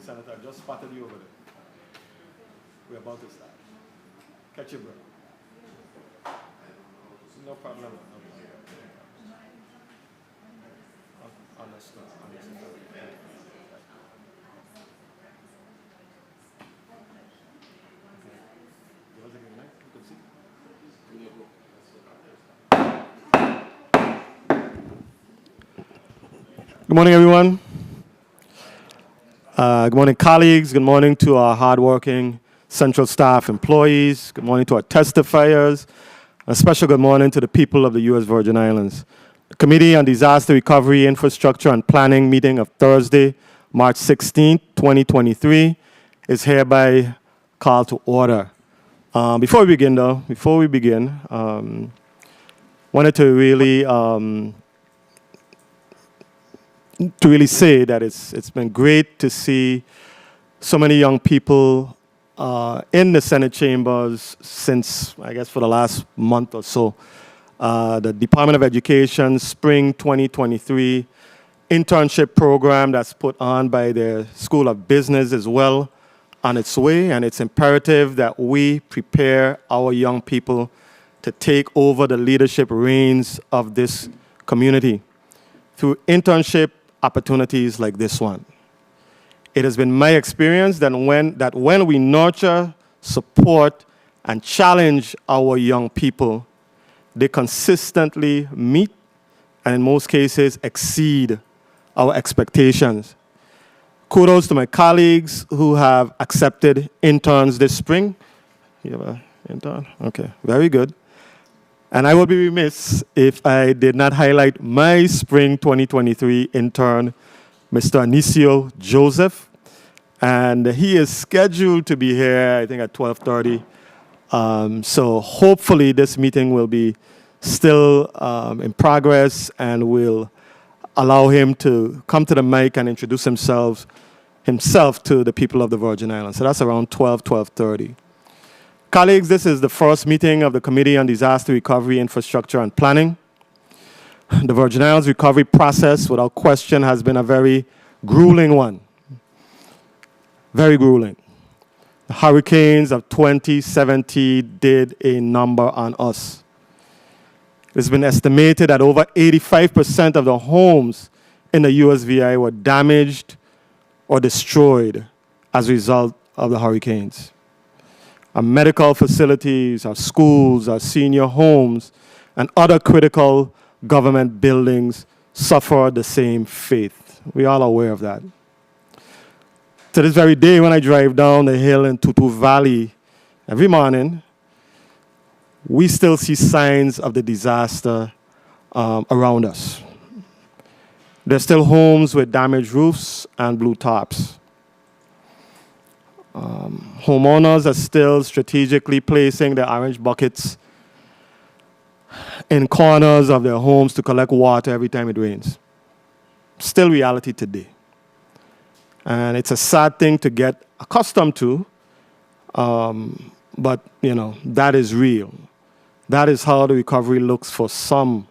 Senator. I just spotted you over there. We're about to start. Catch your breath. No problem. Understood. Good morning, everyone. Good morning, colleagues. Good morning to our hardworking Central staff employees. Good morning to our testifiers. A special good morning to the people of the U.S. Virgin Islands. The Committee on Disaster Recovery, Infrastructure, and Planning meeting of Thursday, March 16, 2023, is hereby called to order. Before we begin, wanted to really say that it's been great to see so many young people in the Senate chambers since, I guess, for the last month or so. The Department of Education Spring 2023 internship program that's put on by the School of Business is well on its way, and it's imperative that we prepare our young people to take over the leadership reins of this community through internship opportunities like this one. It has been my experience that when we nurture, support, and challenge our young people, they consistently meet and in most cases exceed our expectations. Kudos to my colleagues who have accepted interns this spring. You have an intern? Okay, very good. And I would be remiss if I did not highlight my spring 2023 intern, Mr. Anicio Joseph. And he is scheduled to be here, I think, at 12:30. So hopefully this meeting will be still in progress and will allow him to come to the mic and introduce himself to the people of the Virgin Islands. So that's around 12:30. Colleagues, this is the first meeting of the Committee on Disaster Recovery, Infrastructure, and Planning. The Virgin Islands recovery process, without question, has been a very grueling one. Very grueling. The hurricanes of 2017 did a number on us. It's been estimated that over 85% of the homes in the USVI were damaged or destroyed as a result of the hurricanes. Our medical facilities, our schools, our senior homes, and other critical government buildings suffer the same fate. We all are aware of that. To this very day, when I drive down the hill in Tutu Valley every morning, we still see signs of the disaster around us. There's still homes with damaged roofs and blue tops. Homeowners are still strategically placing their orange buckets in corners of their homes to collect water every time it rains. Still reality today. And it's a sad thing to get accustomed to, but that is real. That is how the recovery looks for some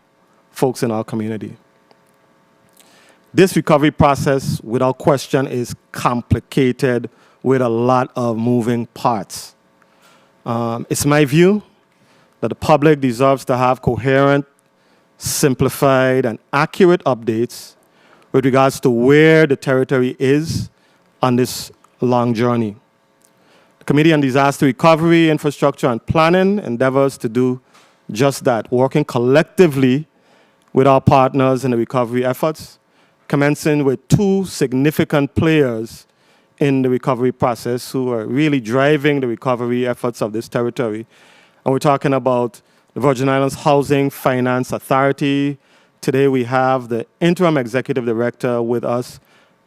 folks in our community. This recovery process, without question, is complicated with a lot of moving parts. It's my view that the public deserves to have coherent, simplified, and accurate updates with regards to where the territory is on this long journey. The Committee on Disaster Recovery, Infrastructure, and Planning endeavors to do just that, working collectively with our partners in the recovery efforts, commencing with two significant players in the recovery process who are really driving the recovery efforts of this territory. And we're talking about the Virgin Islands Housing Finance Authority. Today we have the Interim Executive Director with us,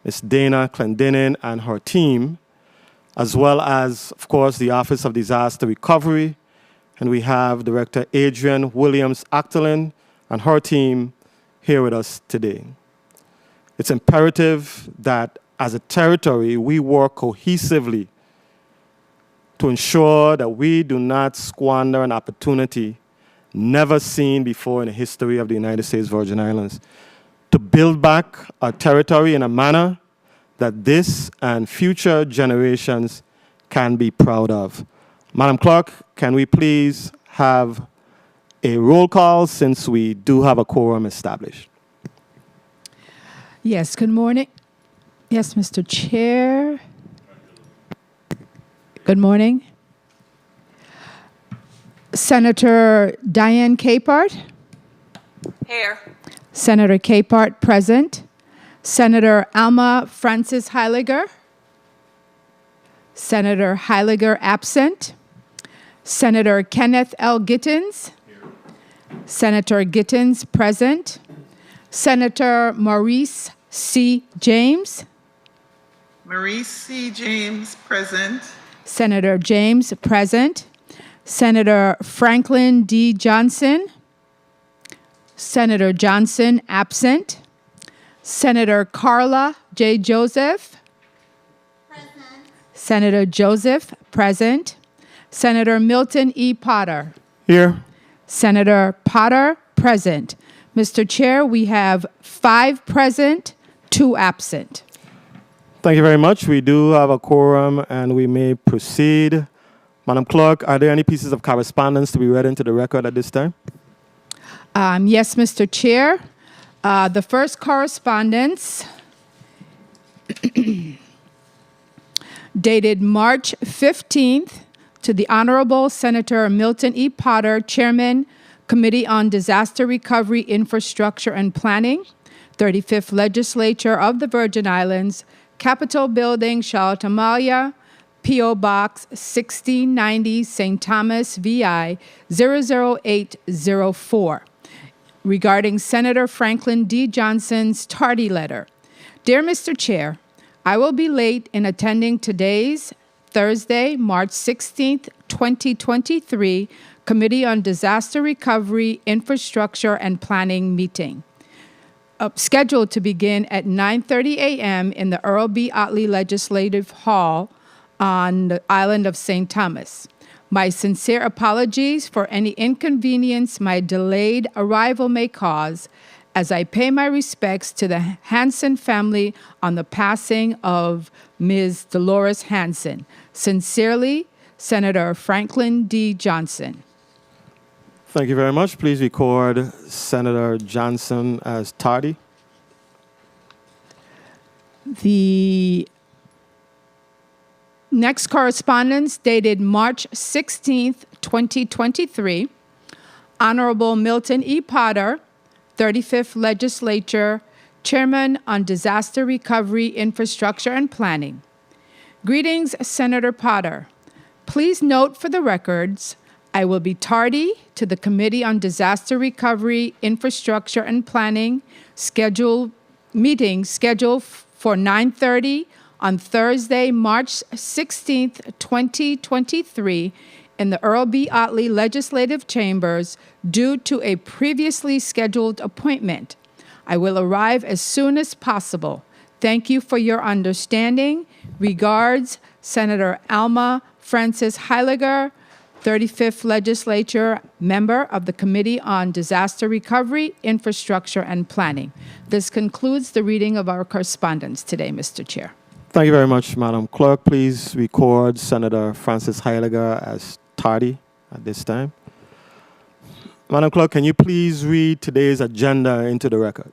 Ms. Dana Clendenin and her team, as well as, of course, the Office of Disaster Recovery. And we have Director Adrienne Williams-Achterlin and her team here with us today. It's imperative that as a territory, we work cohesively to ensure that we do not squander an opportunity never seen before in the history of the United States Virgin Islands to build back our territory in a manner that this and future generations can be proud of. Madam Clerk, can we please have a roll call since we do have a quorum established? Yes, good morning. Yes, Mr. Chair. Good morning. Senator Diane Capehart. Here. Senator Capehart, present. Senator Alma Francis Heiliger. Senator Heiliger, absent. Senator Kenneth L. Gittens. Senator Gittens, present. Senator Maurice C. James. Maurice C. James, present. Senator James, present. Senator Franklin D. Johnson. Senator Johnson, absent. Senator Carla J. Joseph. Present. Senator Joseph, present. Senator Milton E. Potter. Here. Senator Potter, present. Mr. Chair, we have 5 present, 2 absent. Thank you very much. We do have a quorum and we may proceed. Madam Clerk, are there any pieces of correspondence to be read into the record at this time? Yes, Mr. Chair. The first correspondence dated March 15th to the Honorable Senator Milton E. Potter, Chairman, Committee on Disaster Recovery, Infrastructure, and Planning, 35th Legislature of the Virgin Islands, Capitol Building, Charlotte Amalia, P.O. Box 1690, St. Thomas, VI 00804, regarding Senator Franklin D. Johnson's tardy letter. Dear Mr. Chair, I will be late in attending today's Thursday, March 16th, 2023, Committee on Disaster Recovery, Infrastructure, and Planning meeting, scheduled to begin at 9:30 a.m. in the Earl B. Otley Legislative Hall on the island of St. Thomas. My sincere apologies for any inconvenience my delayed arrival may cause, as I pay my respects to the Hanson family on the passing of Ms. Dolores Hanson. Sincerely, Senator Franklin D. Johnson. Thank you very much. Please record Senator Johnson as tardy. The next correspondence dated March 16th, 2023. Honorable Milton E. Potter, 35th Legislature, Chairman on Disaster Recovery, Infrastructure, and Planning. Greetings, Senator Potter. Please note for the records, I will be tardy to the Committee on Disaster Recovery, Infrastructure, and Planning meeting scheduled for 9:30 on Thursday, March 16th, 2023, in the Earl B. Otley Legislative Chambers due to a previously scheduled appointment. I will arrive as soon as possible. Thank you for your understanding. Regards, Senator Alma Francis Heiliger, 35th Legislature, member of the Committee on Disaster Recovery, Infrastructure, and Planning. This concludes the reading of our correspondence today, Mr. Chair. Thank you very much, Madam Clerk. Please record Senator Francis Heiliger as tardy at this time. Madam Clerk, can you please read today's agenda into the record?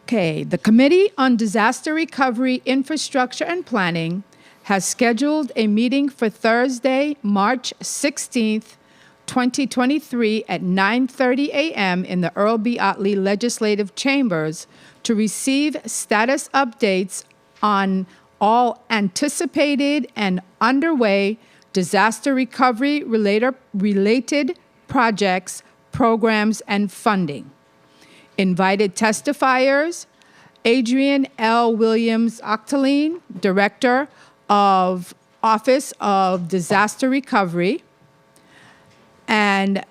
Okay, the Committee on Disaster Recovery, Infrastructure, and Planning has scheduled a meeting for Thursday, March 16th, 2023 at 9:30 a.m. in the Earl B. Otley Legislative Chambers to receive status updates on all anticipated and underway disaster recovery related projects, programs, and funding. Invited testifiers, Adrian L. Williams Octoline, Director of Office of Disaster Recovery, and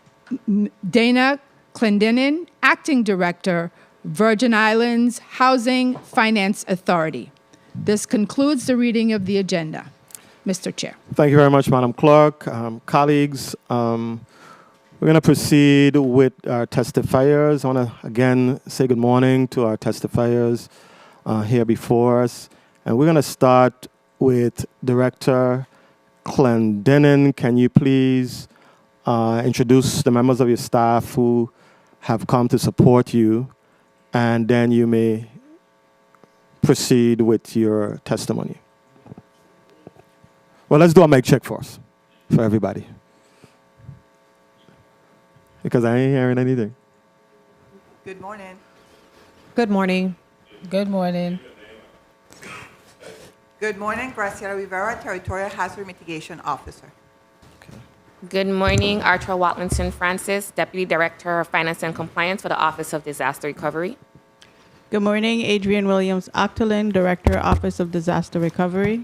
Dana Clendenin, Acting Director, Virgin Islands Housing Finance Authority. This concludes the reading of the agenda. Mr. Chair. Thank you very much, Madam Clerk. Colleagues, we're going to proceed with our testifiers. I want to again say good morning to our testifiers here before us. And we're going to start with Director Clendenin. Can you please introduce the members of your staff who have come to support you, and then you may proceed with your testimony. Well, let's do a mic check first for everybody, because I ain't hearing anything. Good morning. Good morning. Good morning. Good morning, Graciela Rivera, Territorial Hazard Mitigation Officer. Good morning, Archer Watlinson Francis, Deputy Director of Finance and Compliance for the Office of Disaster Recovery. Good morning, Adrian Williams Octolin, Director, Office of Disaster Recovery.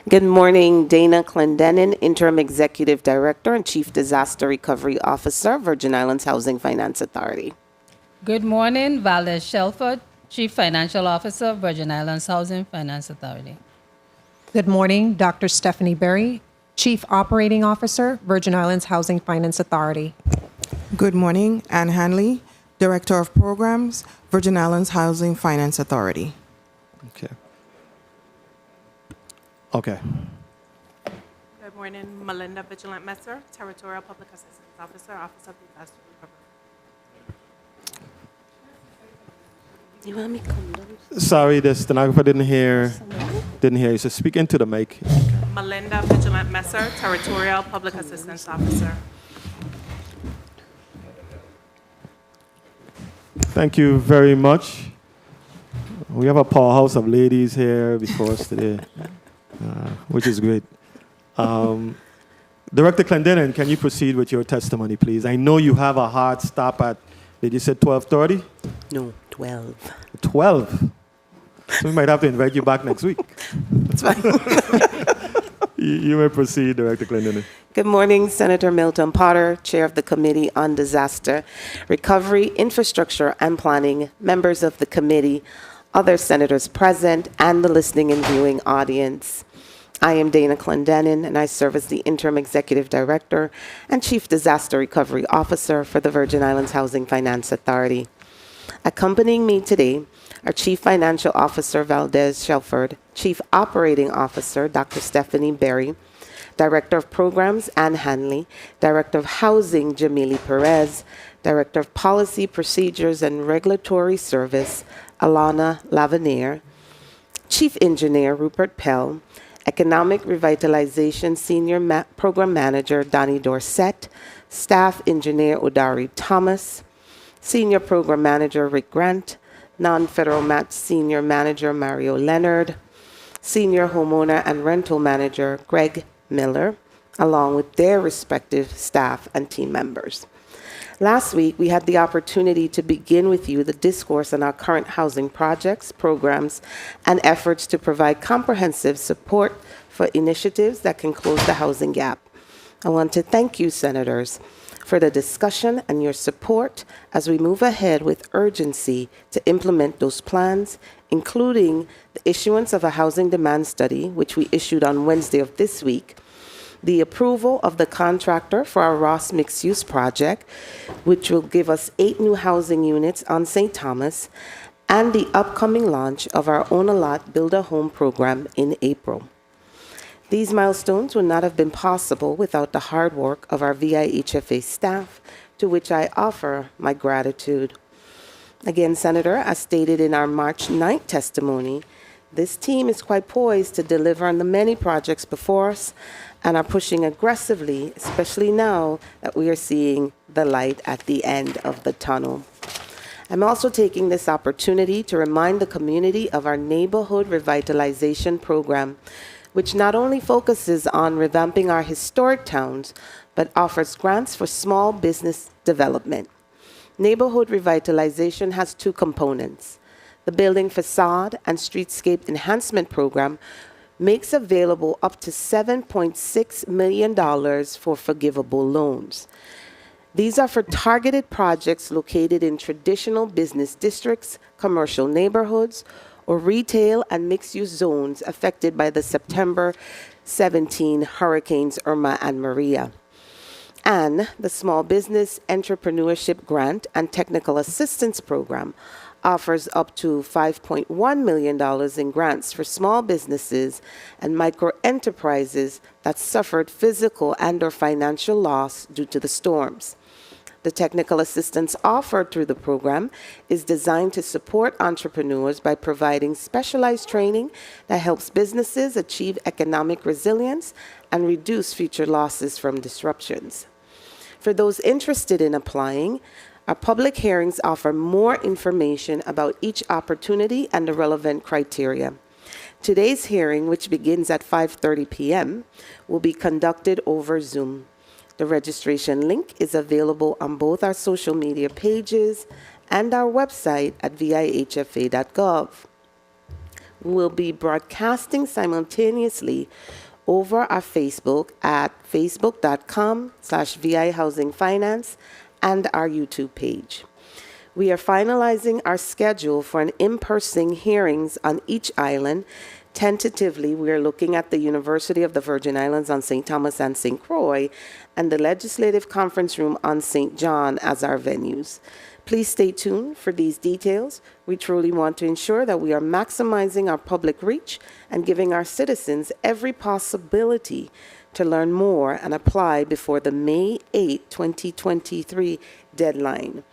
Good morning, Dana Clendenin, Interim Executive Director and Chief Disaster Recovery Officer, Virgin Islands Housing Finance Authority. Good morning, Valdez Shelford, Chief Financial Officer, Virgin Islands Housing Finance Authority. Good morning, Dr. Stephanie Berry, Chief Operating Officer, Virgin Islands Housing Finance Authority. Good morning, Ann Hanley, Director of Programs, Virgin Islands Housing Finance Authority. Okay. Okay. Good morning, Melinda Vigilant Messer, Territorial Public Assistance Officer, Office of Disaster Recovery. You want me to come down? Sorry, the stenographer didn't hear you. So speak into the mic. Melinda Vigilant Messer, Territorial Public Assistance Officer. Thank you very much. We have a powerhouse of ladies here before us today, which is great. Director Clendenin, can you proceed with your testimony, please? I know you have a hard stop at, did you say 12:30? No, 12. 12. So we might have to invite you back next week. That's fine. You may proceed, Director Clendenin. Good morning, Senator Milton Potter, Chair of the Committee on Disaster Recovery, Infrastructure, and Planning, members of the committee, other senators present, and the listening and viewing audience. I am Dana Clendenin, and I serve as the Interim Executive Director and Chief Disaster Recovery Officer for the Virgin Islands Housing Finance Authority. Accompanying me today are Chief Financial Officer Valdez Shelford, Chief Operating Officer Dr. Stephanie Berry, Director of Programs Ann Hanley, Director of Housing Jamili Perez, Director of Policy, Procedures, and Regulatory Service Alana Lavenier, Chief Engineer Rupert Pell, Economic Revitalization Senior Program Manager Donnie Dorset, Staff Engineer Odari Thomas, Senior Program Manager Rick Grant, Non-Federal Match Senior Manager Mario Leonard, Senior Homeowner and Rental Manager Greg Miller, along with their respective staff and team members. Last week, we had the opportunity to begin with you the discourse on our current housing projects, programs, and efforts to provide comprehensive support for initiatives that can close the housing gap. I want to thank you, Senators, for the discussion and your support as we move ahead with urgency to implement those plans, including the issuance of a housing demand study, which we issued on Wednesday of this week, the approval of the contractor for our Ross mixed-use project, which will give us 8 new housing units on St. Thomas, and the upcoming launch of our Own-a-Lot Build-A-Home program in April. These milestones would not have been possible without the hard work of our VIHFA staff, to which I offer my gratitude. Again, Senator, as stated in our March 9th testimony, this team is quite poised to deliver on the many projects before us and are pushing aggressively, especially now that we are seeing the light at the end of the tunnel. I'm also taking this opportunity to remind the community of our Neighborhood Revitalization Program, which not only focuses on revamping our historic towns, but offers grants for small business development. Neighborhood Revitalization has 2 components. The Building Facade and Streetscape Enhancement Program makes available up to $7.6 million for forgivable loans. These are for targeted projects located in traditional business districts, commercial neighborhoods, or retail and mixed-use zones affected by the September 2017 hurricanes Irma and Maria. And the Small Business Entrepreneurship Grant and Technical Assistance Program offers up to $5.1 million in grants for small businesses and micro enterprises that suffered physical and/or financial loss due to the storms. The technical assistance offered through the program is designed to support entrepreneurs by providing specialized training that helps businesses achieve economic resilience and reduce future losses from disruptions. For those interested in applying, our public hearings offer more information about each opportunity and the relevant criteria. Today's hearing, which begins at 5:30 p.m., will be conducted over Zoom. The registration link is available on both our social media pages and our website at vihfa.gov. We will be broadcasting simultaneously over our Facebook at facebook.com/VI Housing Finance and our YouTube page. We are finalizing our schedule for an in-person hearings on each island. Tentatively, we are looking at the University of the Virgin Islands on St. Thomas and St. Croix and the Legislative Conference Room on St. John as our venues. Please stay tuned for these details. We truly want to ensure that we are maximizing our public reach and giving our citizens every possibility to learn more and apply before the May 8, 2023 deadline.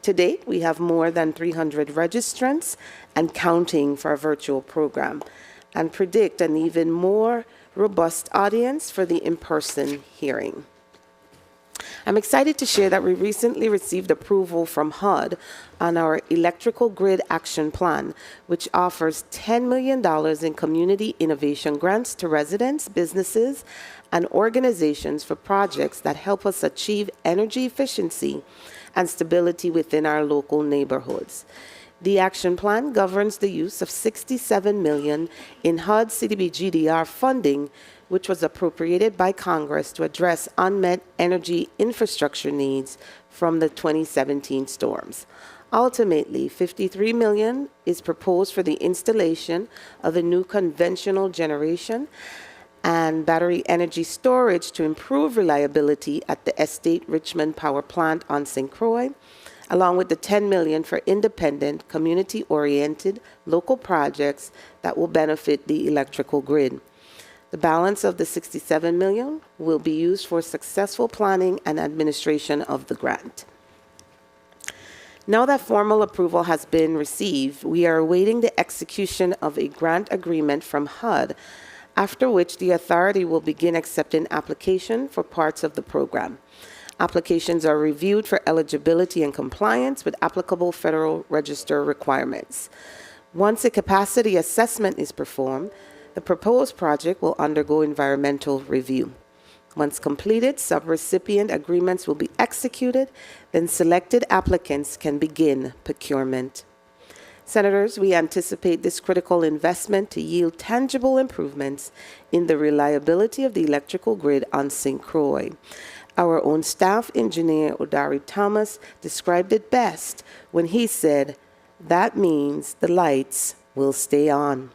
To date, we have more than 300 registrants and counting for our virtual program, and predict an even more robust audience for the in-person hearing. I'm excited to share that we recently received approval from HUD on our Electrical Grid Action Plan, which offers $10 million in community innovation grants to residents, businesses, and organizations for projects that help us achieve energy efficiency and stability within our local neighborhoods. The action plan governs the use of $67 million in HUD CDBG-DR funding, which was appropriated by Congress to address unmet energy infrastructure needs from the 2017 storms. Ultimately, $53 million is proposed for the installation of a new conventional generation and battery energy storage to improve reliability at the Estate Richmond Power Plant on St. Croix, along with the $10 million for independent, community-oriented local projects that will benefit the electrical grid. The balance of the $67 million will be used for successful planning and administration of the grant. Now that formal approval has been received, we are awaiting the execution of a grant agreement from HUD, after which the authority will begin accepting application for parts of the program. Applications are reviewed for eligibility and compliance with applicable Federal Register requirements. Once a capacity assessment is performed, the proposed project will undergo environmental review. Once completed, subrecipient agreements will be executed, then selected applicants can begin procurement. Senators, we anticipate this critical investment to yield tangible improvements in the reliability of the electrical grid on St. Croix. Our own staff engineer, Odari Thomas, described it best when he said, "That means the lights will stay on."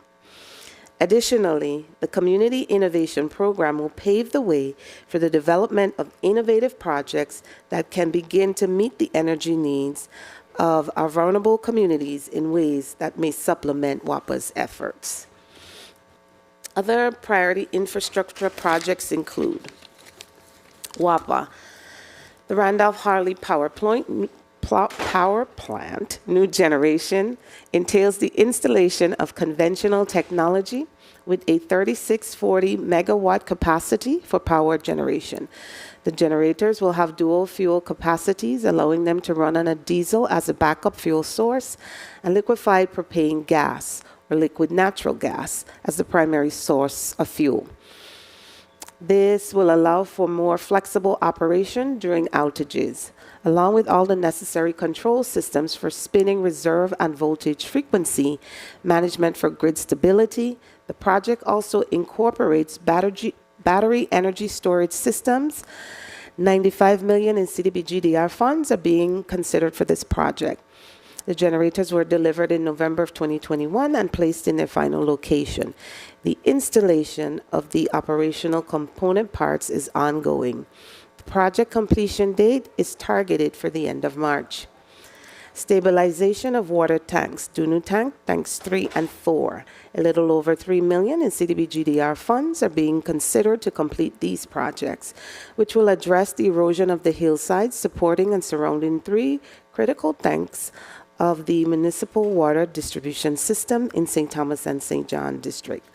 Additionally, the Community Innovation Program will pave the way for the development of innovative projects that can begin to meet the energy needs of our vulnerable communities in ways that may supplement WAPA's efforts. Other priority infrastructure projects include WAPA, the Randolph Harley Power Plant, new generation, entails the installation of conventional technology with a 3640 megawatt capacity for power generation. The generators will have dual fuel capacities, allowing them to run on a diesel as a backup fuel source and liquefied propane gas or liquid natural gas as the primary source of fuel. This will allow for more flexible operation during outages, along with all the necessary control systems for spinning reserve and voltage frequency management for grid stability. The project also incorporates battery energy storage systems. $95 million in CDBG-DR funds are being considered for this project. The generators were delivered in November of 2021 and placed in their final location. The installation of the operational component parts is ongoing. The project completion date is targeted for the end of March. Stabilization of water tanks, Dunu Tank, tanks 3 and 4. A little over $3 million in CDBGDR funds are being considered to complete these projects, which will address the erosion of the hillsides supporting and surrounding 3 critical tanks of the municipal water distribution system in St. Thomas and St. John District.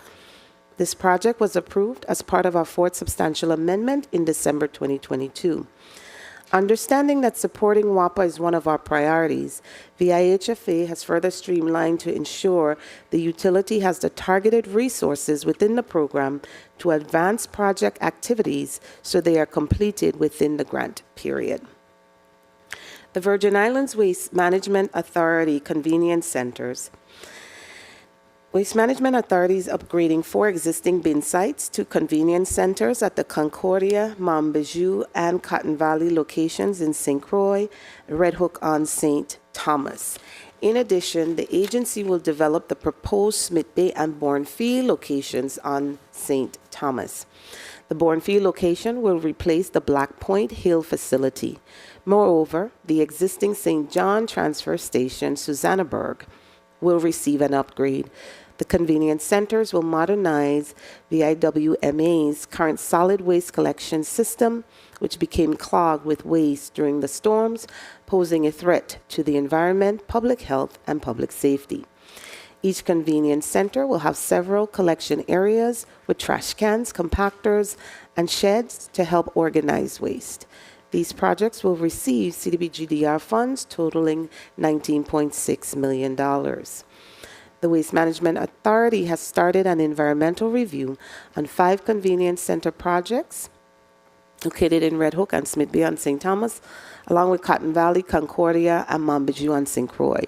This project was approved as part of our fourth substantial amendment in December 2022. Understanding that supporting WAPA is one of our priorities, the IHFA has further streamlined to ensure the utility has the targeted resources within the program to advance project activities so they are completed within the grant period. The Virgin Islands Waste Management Authority Convenience Centers. Waste Management Authority is upgrading 4 existing bin sites to convenience centers at the Concordia, Montbijou, and Cotton Valley locations in St. Croix, Red Hook on St. Thomas. In addition, the agency will develop the proposed Smith Bay and Bournefille locations on St. Thomas. The Bournefille location will replace the Black Point Hill facility. Moreover, the existing St. John transfer station, Susannaburg, will receive an upgrade. The convenience centers will modernize the IWMA's current solid waste collection system, which became clogged with waste during the storms, posing a threat to the environment, public health, and public safety. Each convenience center will have several collection areas with trash cans, compactors, and sheds to help organize waste. These projects will receive CDBGDR funds totaling $19.6 million. The Waste Management Authority has started an environmental review on 5 convenience center projects located in Red Hook and Smith Bay on St. Thomas, along with Cotton Valley, Concordia, and Montbijou on St. Croix.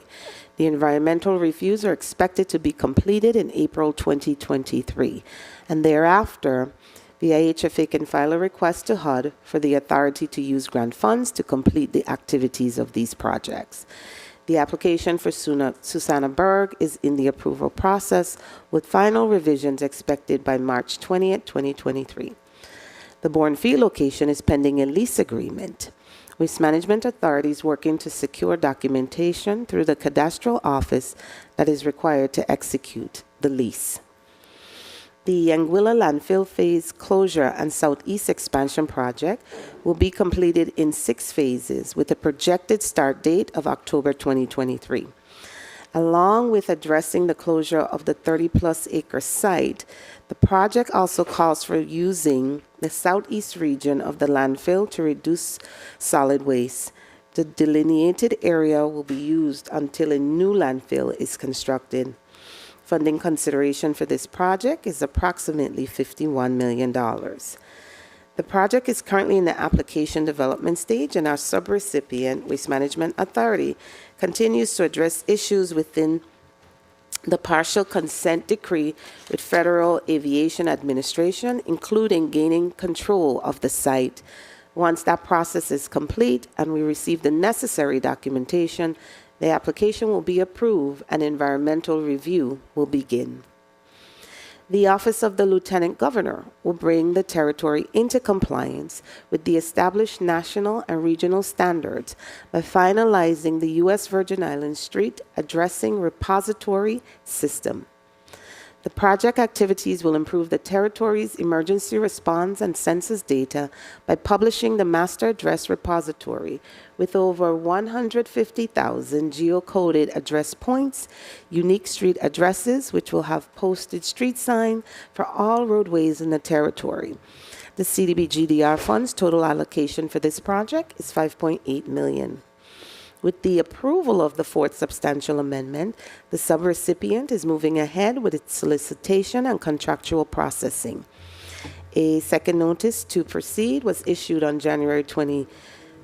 The environmental reviews are expected to be completed in April 2023, and thereafter, the IHFA can file a request to HUD for the authority to use grant funds to complete the activities of these projects. The application for Susannaburg is in the approval process, with final revisions expected by March 20th, 2023. The Bournefille location is pending a lease agreement. Waste Management Authority is working to secure documentation through the cadastral office that is required to execute the lease. The Anguilla Landfill Phase Closure and Southeast Expansion Project will be completed in 6 phases with a projected start date of October 2023. Along with addressing the closure of the 30-plus acre site, the project also calls for using the southeast region of the landfill to reduce solid waste. The delineated area will be used until a new landfill is constructed. Funding consideration for this project is approximately $51 million. The project is currently in the application development stage, and our subrecipient, Waste Management Authority, continues to address issues within the partial consent decree with Federal Aviation Administration, including gaining control of the site. Once that process is complete and we receive the necessary documentation, the application will be approved and environmental review will begin. The Office of the Lieutenant Governor will bring the territory into compliance with the established national and regional standards by finalizing the U.S. Virgin Islands Street Addressing Repository System. The project activities will improve the territory's emergency response and census data by publishing the Master Address Repository with over 150,000 geocoded address points, unique street addresses, which will have posted street sign for all roadways in the territory. The CDBGDR funds total allocation for this project is $5.8 million. With the approval of the fourth substantial amendment, the subrecipient is moving ahead with its solicitation and contractual processing. A second notice to proceed was issued on January 23,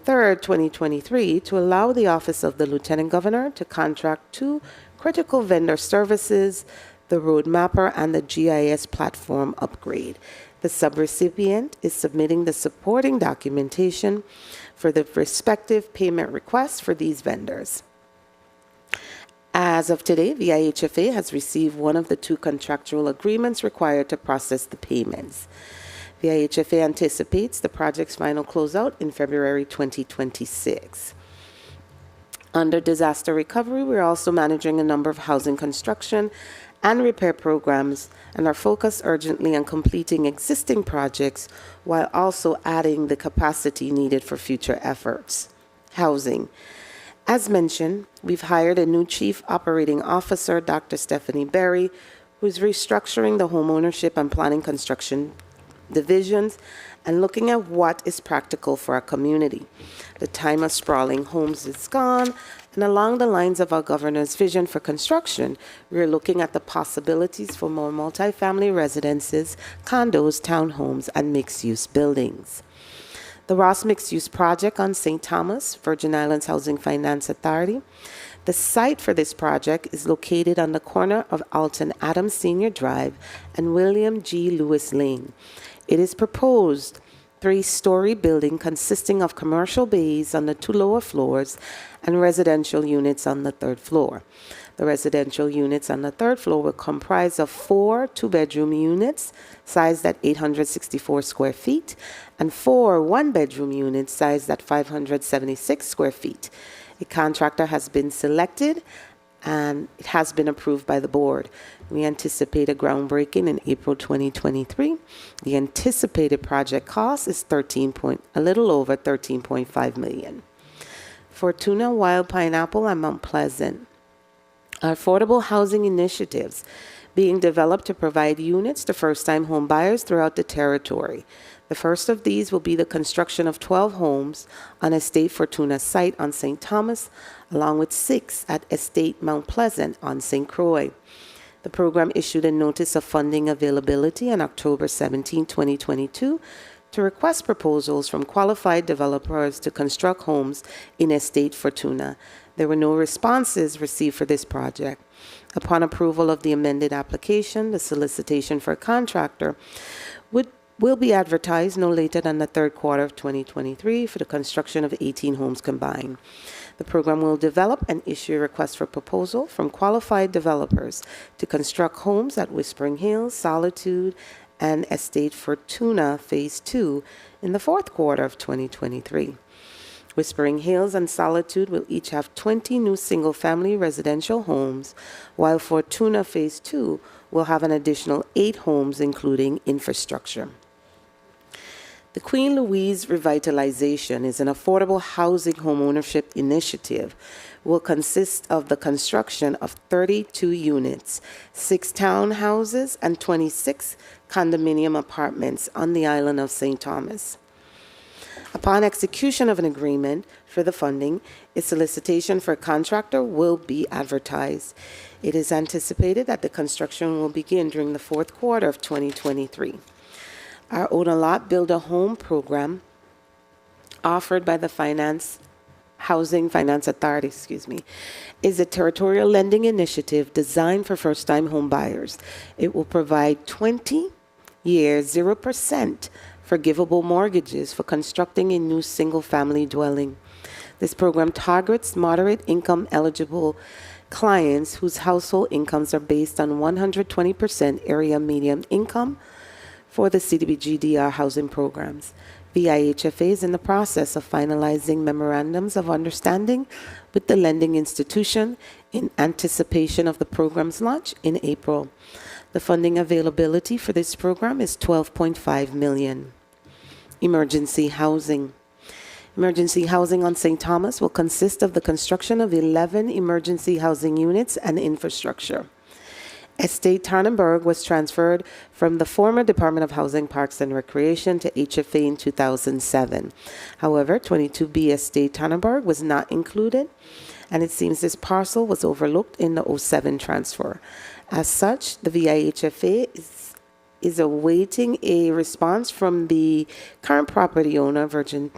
2023, to allow the Office of the Lieutenant Governor to contract 2 critical vendor services, the Road Mapper and the GIS platform upgrade. The subrecipient is submitting the supporting documentation for the respective payment requests for these vendors. As of today, VIHFA has received one of the 2 contractual agreements required to process the payments. VIHFA anticipates the project's final closeout in February 2026. Under disaster recovery, we're also managing a number of housing construction and repair programs and are focused urgently on completing existing projects while also adding the capacity needed for future efforts. Housing. As mentioned, we've hired a new Chief Operating Officer, Dr. Stephanie Berry, who's restructuring the home ownership and planning construction divisions and looking at what is practical for our community. The time of sprawling homes is gone, and along the lines of our governor's vision for construction, we're looking at the possibilities for more multifamily residences, condos, townhomes, and mixed-use buildings. The Ross Mixed-Use Project on St. Thomas, Virgin Islands Housing Finance Authority. The site for this project is located on the corner of Alton Adams Senior Drive and William G. Lewis Lane. It is proposed 3-story building consisting of commercial bays on the 2 lower floors and residential units on the 3rd floor. The residential units on the 3rd floor will comprise of 4 2-bedroom units sized at 864 square feet and 4 1-bedroom units sized at 576 square feet. A contractor has been selected and it has been approved by the board. We anticipate a groundbreaking in April 2023. The anticipated project cost is a little over $13.5 million. Fortuna Wild Pineapple and Mount Pleasant are affordable housing initiatives being developed to provide units to first-time home buyers throughout the territory. The first of these will be the construction of 12 homes on Estate Fortuna site on St. Thomas, along with 6 at Estate Mount Pleasant on St. Croix. The program issued a notice of funding availability on October 17, 2022, to request proposals from qualified developers to construct homes in Estate Fortuna. There were no responses received for this project. Upon approval of the amended application, the solicitation for a contractor will be advertised no later than the 3rd quarter of 2023 for the construction of 18 homes combined. The program will develop and issue a request for proposal from qualified developers to construct homes at Whispering Hills, Solitude, and Estate Fortuna Phase 2 in the 4th quarter of 2023. Whispering Hills and Solitude will each have 20 new single-family residential homes, while Fortuna Phase 2 will have an additional 8 homes, including infrastructure. The Queen Louise Revitalization is an affordable housing homeownership initiative. Will consist of the construction of 32 units, 6 townhouses, and 26 condominium apartments on the island of St. Thomas. Upon execution of an agreement for the funding, a solicitation for a contractor will be advertised. It is anticipated that the construction will begin during the 4th quarter of 2023. Our Own a Lot Build a Home program, offered by the Housing Finance Authority, is a territorial lending initiative designed for first-time home buyers. It will provide 20-year 0% forgivable mortgages for constructing a new single-family dwelling. This program targets moderate income eligible clients whose household incomes are based on 120% area median income for the CDBG-DR housing programs. VIHFA is in the process of finalizing memorandums of understanding with the lending institution in anticipation of the program's launch in April. The funding availability for this program is $12.5 million. Emergency housing. Emergency housing on St. Thomas will consist of the construction of 11 emergency housing units and infrastructure. Estate Tannenberg was transferred from the former Department of Housing, Parks and Recreation to HFA in 2007. However, 22B Estate Tannenberg was not included, and it seems this parcel was overlooked in the 07 transfer. As such, the VIHFA is awaiting a response from the current property owner, Virgin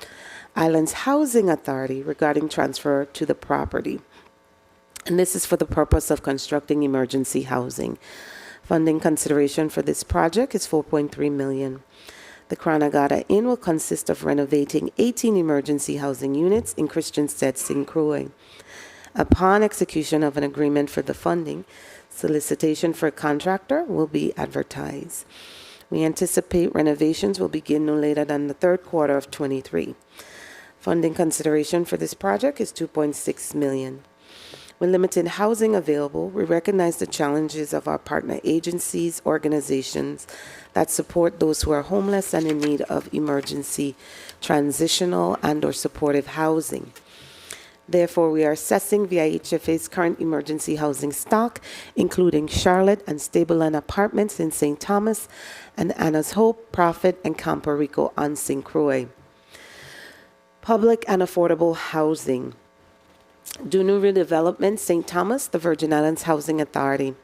Islands Housing Authority, regarding transfer to the property. And this is for the purpose of constructing emergency housing. Funding consideration for this project is $4.3 million. The Cranagata Inn will consist of renovating 18 emergency housing units in Christiansted, St. Croix. Upon execution of an agreement for the funding, solicitation for a contractor will be advertised. We anticipate renovations will begin no later than the third quarter of 23. Funding consideration for this project is $2.6 million. With limited housing available, we recognize the challenges of our partner agencies, organizations that support those who are homeless and in need of emergency, transitional, and/or supportive housing. Therefore, we are assessing via HFA's current emergency housing stock, including Charlotte and Stableland Apartments in St. Thomas, and Anna's Hope, Prophet, and Campo Rico on St. Croix. Public and affordable housing. Dunu Redevelopment, St. Thomas, the Virgin Islands Housing Authority.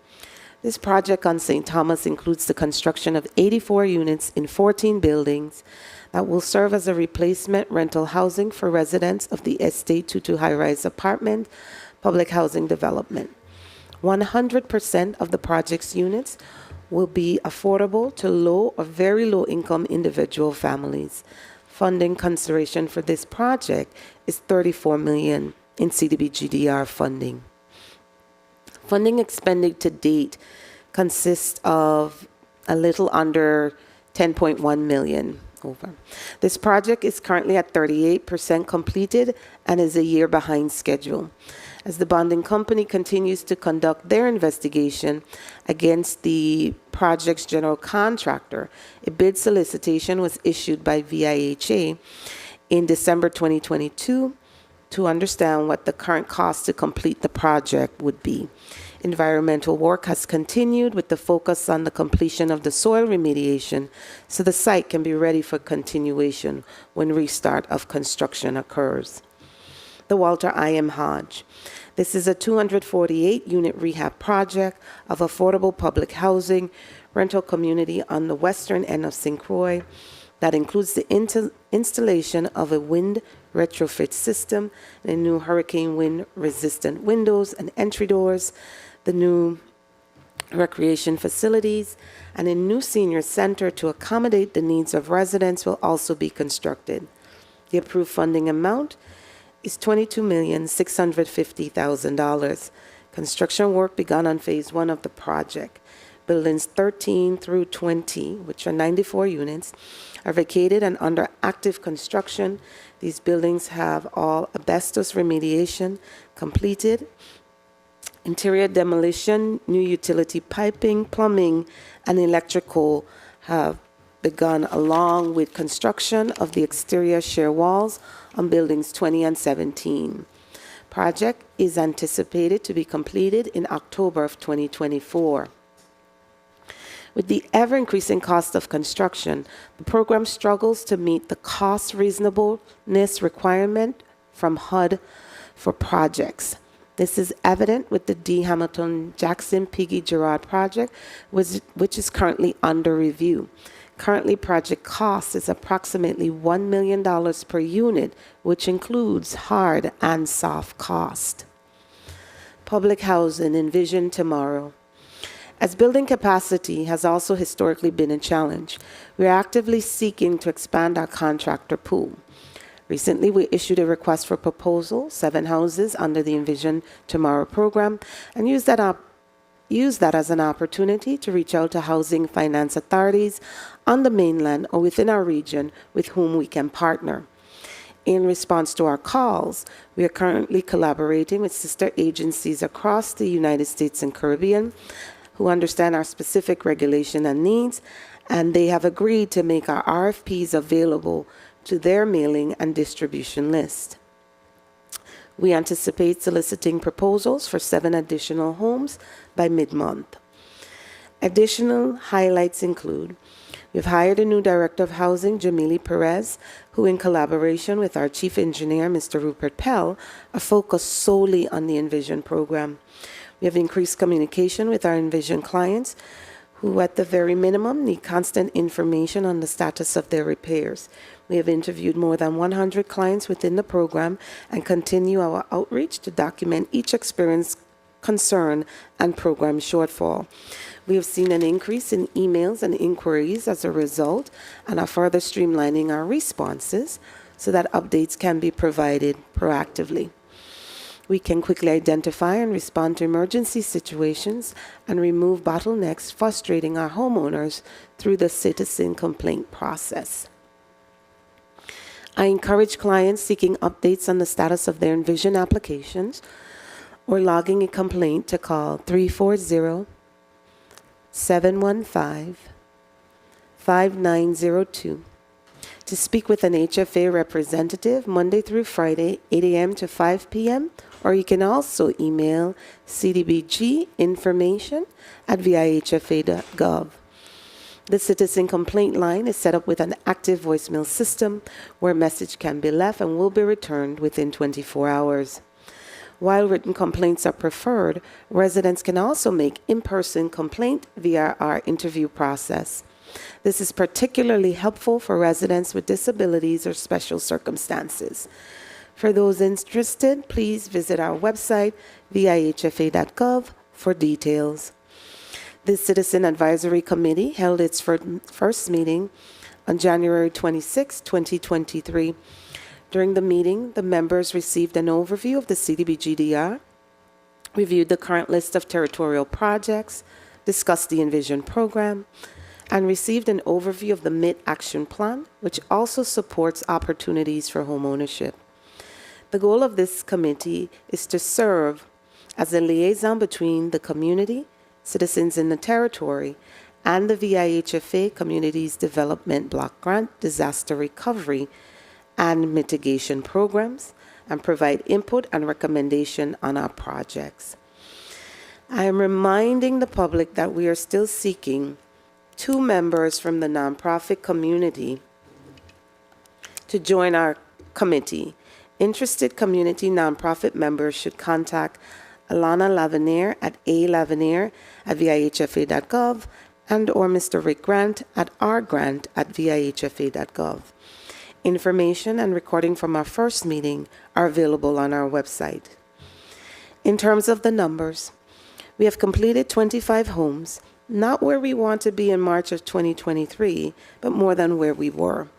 This project on St. Thomas includes the construction of 84 units in 14 buildings that will serve as a replacement rental housing for residents of the Estate 22 high-rise apartment public housing development. 100% of the project's units will be affordable to low or very low income individual families. Funding consideration for this project is $34 million in CDBG-DR funding. Funding expended to date consists of a little under $10.1 million over. This project is currently at 38% completed and is a year behind schedule. As the bonding company continues to conduct their investigation against the project's general contractor, a bid solicitation was issued by VIHA in December 2022 to understand what the current cost to complete the project would be. Environmental work has continued with the focus on the completion of the soil remediation so the site can be ready for continuation when restart of construction occurs. The Walter I. M. Hodge. This is a 248-unit rehab project of affordable public housing rental community on the western end of St. Croix that includes the installation of a wind retrofit system and new hurricane wind resistant windows and entry doors, the new recreation facilities, and a new senior center to accommodate the needs of residents will also be constructed. The approved funding amount is $22,650,000. Construction work begun on phase 1 of the project. Buildings 13 through 20, which are 94 units, are vacated and under active construction. These buildings have all asbestos remediation completed. Interior demolition, new utility piping, plumbing, and electrical have begun, along with construction of the exterior shear walls on buildings 20 and 17. Project is anticipated to be completed in October of 2024. With the ever-increasing cost of construction, the program struggles to meet the cost reasonableness requirement from HUD for projects. This is evident with the D. Hamilton Jackson Piggy Gerard project, which is currently under review. Currently, project cost is approximately $1 million per unit, which includes hard and soft cost. Public housing, Envision Tomorrow. As building capacity has also historically been a challenge, we are actively seeking to expand our contractor pool. Recently, we issued a request for proposal, 7 houses under the Envision Tomorrow program, and use that as an opportunity to reach out to housing finance authorities on the mainland or within our region with whom we can partner. In response to our calls, we are currently collaborating with sister agencies across the United States and Caribbean who understand our specific regulation and needs, and they have agreed to make our RFPs available to their mailing and distribution list. We anticipate soliciting proposals for 7 additional homes by mid-month. Additional highlights include, we've hired a new Director of Housing, Jamili Perez, who in collaboration with our Chief Engineer, Mr. Rupert Pell, are focused solely on the Envision program. We have increased communication with our Envision clients who at the very minimum need constant information on the status of their repairs. We have interviewed more than 100 clients within the program and continue our outreach to document each experience, concern, and program shortfall. We have seen an increase in emails and inquiries as a result and are further streamlining our responses so that updates can be provided proactively. We can quickly identify and respond to emergency situations and remove bottlenecks frustrating our homeowners through the citizen complaint process. I encourage clients seeking updates on the status of their Envision applications or logging a complaint to call 340-715-5902 to speak with an HFA representative Monday through Friday, 8 a.m. to 5 p.m., or you can also email cdbginformation@vihfa.gov. The citizen complaint line is set up with an active voicemail system where a message can be left and will be returned within 24 hours. While written complaints are preferred, residents can also make in-person complaint via our interview process. This is particularly helpful for residents with disabilities or special circumstances. For those interested, please visit our website, vihfa.gov, for details. The Citizen Advisory Committee held its first meeting on January 26, 2023. During the meeting, the members received an overview of the CDBG-DR, reviewed the current list of territorial projects, discussed the Envision program, and received an overview of the MIT Action Plan, which also supports opportunities for homeownership. The goal of this committee is to serve as a liaison between the community, citizens in the territory, and the VIHFA Communities Development Block Grant Disaster Recovery and Mitigation Programs, and provide input and recommendation on our projects. I am reminding the public that we are still seeking 2 members from the nonprofit community to join our committee. Interested community nonprofit members should contact Alana Lavenier at alavenier@vihfa.gov and or Mr. Rick Grant at rgrant@vihfa.gov. Information and recording from our first meeting are available on our website. In terms of the numbers, we have completed 25 homes, not where we want to be in March of 2023, but more than where we were.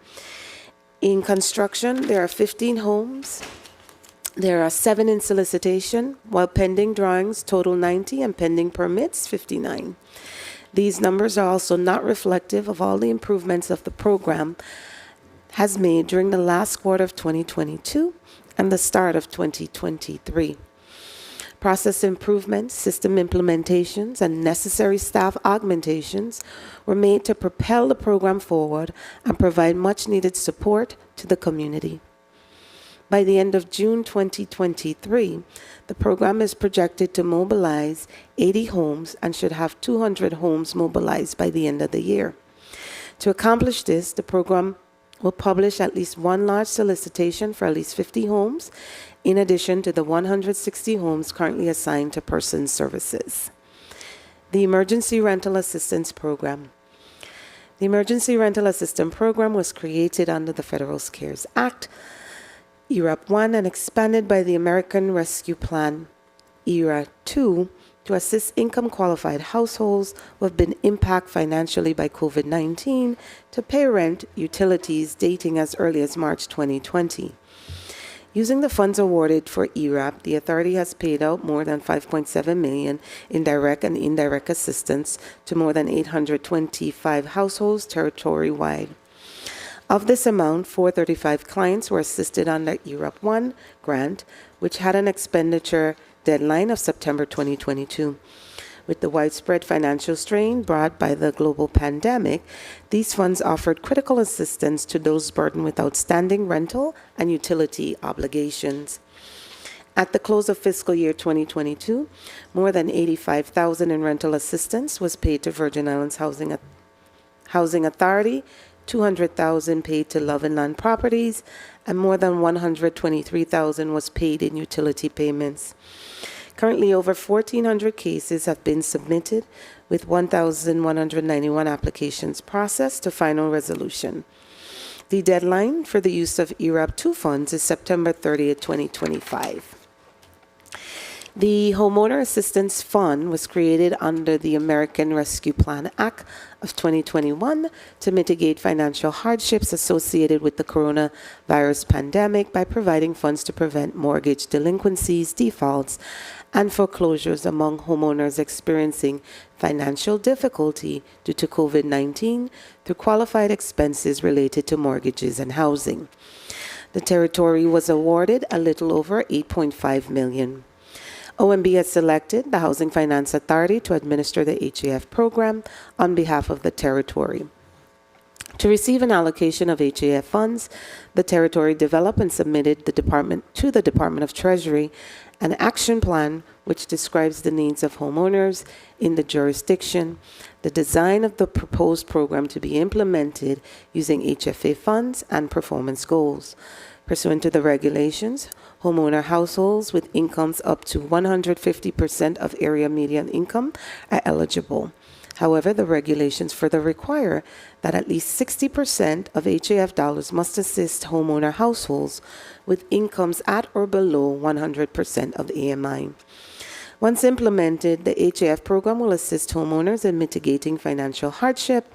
In construction, there are 15 homes. There are 7 in solicitation, while pending drawings total 90 and pending permits 59. These numbers are also not reflective of all the improvements of the program has made during the last quarter of 2022 and the start of 2023. Process improvements, system implementations, and necessary staff augmentations were made to propel the program forward and provide much-needed support to the community. By the end of June 2023, the program is projected to mobilize 80 homes and should have 200 homes mobilized by the end of the year. To accomplish this, the program will publish at least one large solicitation for at least 50 homes, in addition to the 160 homes currently assigned to Person Services. The Emergency Rental Assistance Program. The Emergency Rental Assistance Program was created under the Federal CARES Act, ERAP 1, and expanded by the American Rescue Plan, ERA 2, to assist income-qualified households who have been impacted financially by COVID-19 to pay rent, utilities dating as early as March 2020. Using the funds awarded for ERAP, the authority has paid out more than $5.7 million in direct and indirect assistance to more than 825 households territory-wide. Of this amount, 435 clients were assisted under ERAP 1 grant, which had an expenditure deadline of September 2022. With the widespread financial strain brought by the global pandemic, these funds offered critical assistance to those burdened with outstanding rental and utility obligations. At the close of fiscal year 2022, more than $85,000 in rental assistance was paid to Virgin Islands Housing Authority, $200,000 paid to Love and Land Properties, and more than $123,000 was paid in utility payments. Currently, over 1,400 cases have been submitted, with 1,191 applications processed to final resolution. The deadline for the use of ERAP 2 funds is September 30th, 2025. The Homeowner Assistance Fund was created under the American Rescue Plan Act of 2021 to mitigate financial hardships associated with the coronavirus pandemic by providing funds to prevent mortgage delinquencies, defaults, and foreclosures among homeowners experiencing financial difficulty due to COVID-19 through qualified expenses related to mortgages and housing. The territory was awarded a little over $8.5 million. OMB has selected the Housing Finance Authority to administer the HAF program on behalf of the territory. To receive an allocation of HAF funds, the territory developed and submitted to the Department of Treasury an action plan which describes the needs of homeowners in the jurisdiction, the design of the proposed program to be implemented using HFA funds, and performance goals. Pursuant to the regulations, homeowner households with incomes up to 150% of area median income are eligible. However, the regulations further require that at least 60% of HAF dollars must assist homeowner households with incomes at or below 100% of AMI. Once implemented, the HAF program will assist homeowners in mitigating financial hardship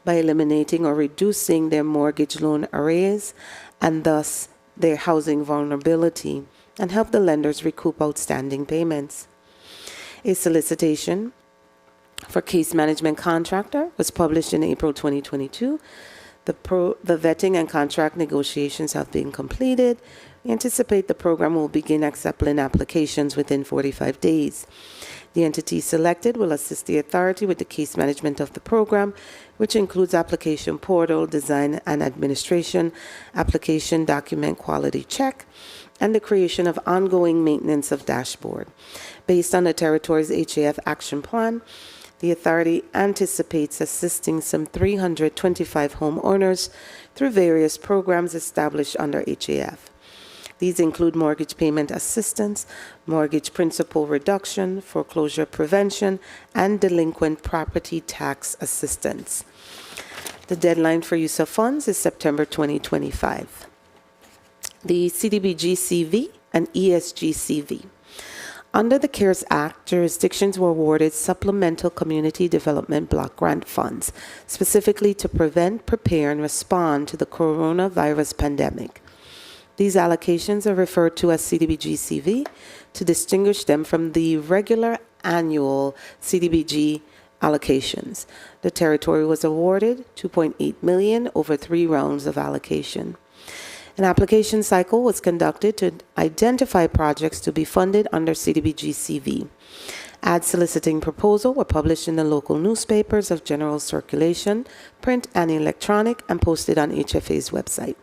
by eliminating or reducing their mortgage loan arrears and thus their housing vulnerability, and help the lenders recoup outstanding payments. A solicitation for case management contractor was published in April 2022. The vetting and contract negotiations have been completed. We anticipate the program will begin accepting applications within 45 days. The entity selected will assist the authority with the case management of the program, which includes application portal, design and administration, application document quality check, and the creation of ongoing maintenance of dashboard. Based on the territory's HAF action plan, the authority anticipates assisting some 325 homeowners through various programs established under HAF. These include mortgage payment assistance, mortgage principal reduction, foreclosure prevention, and delinquent property tax assistance. The deadline for use of funds is September 2025. The CDBG-CV and ESG-CV. Under the CARES Act, jurisdictions were awarded supplemental community development block grant funds, specifically to prevent, prepare, and respond to the coronavirus pandemic. These allocations are referred to as CDBG-CV to distinguish them from the regular annual CDBG allocations. The territory was awarded $2.8 million over 3 rounds of allocation. An application cycle was conducted to identify projects to be funded under CDBG-CV. Ad soliciting proposals were published in the local newspapers of general circulation, print and electronic, and posted on HFA's website.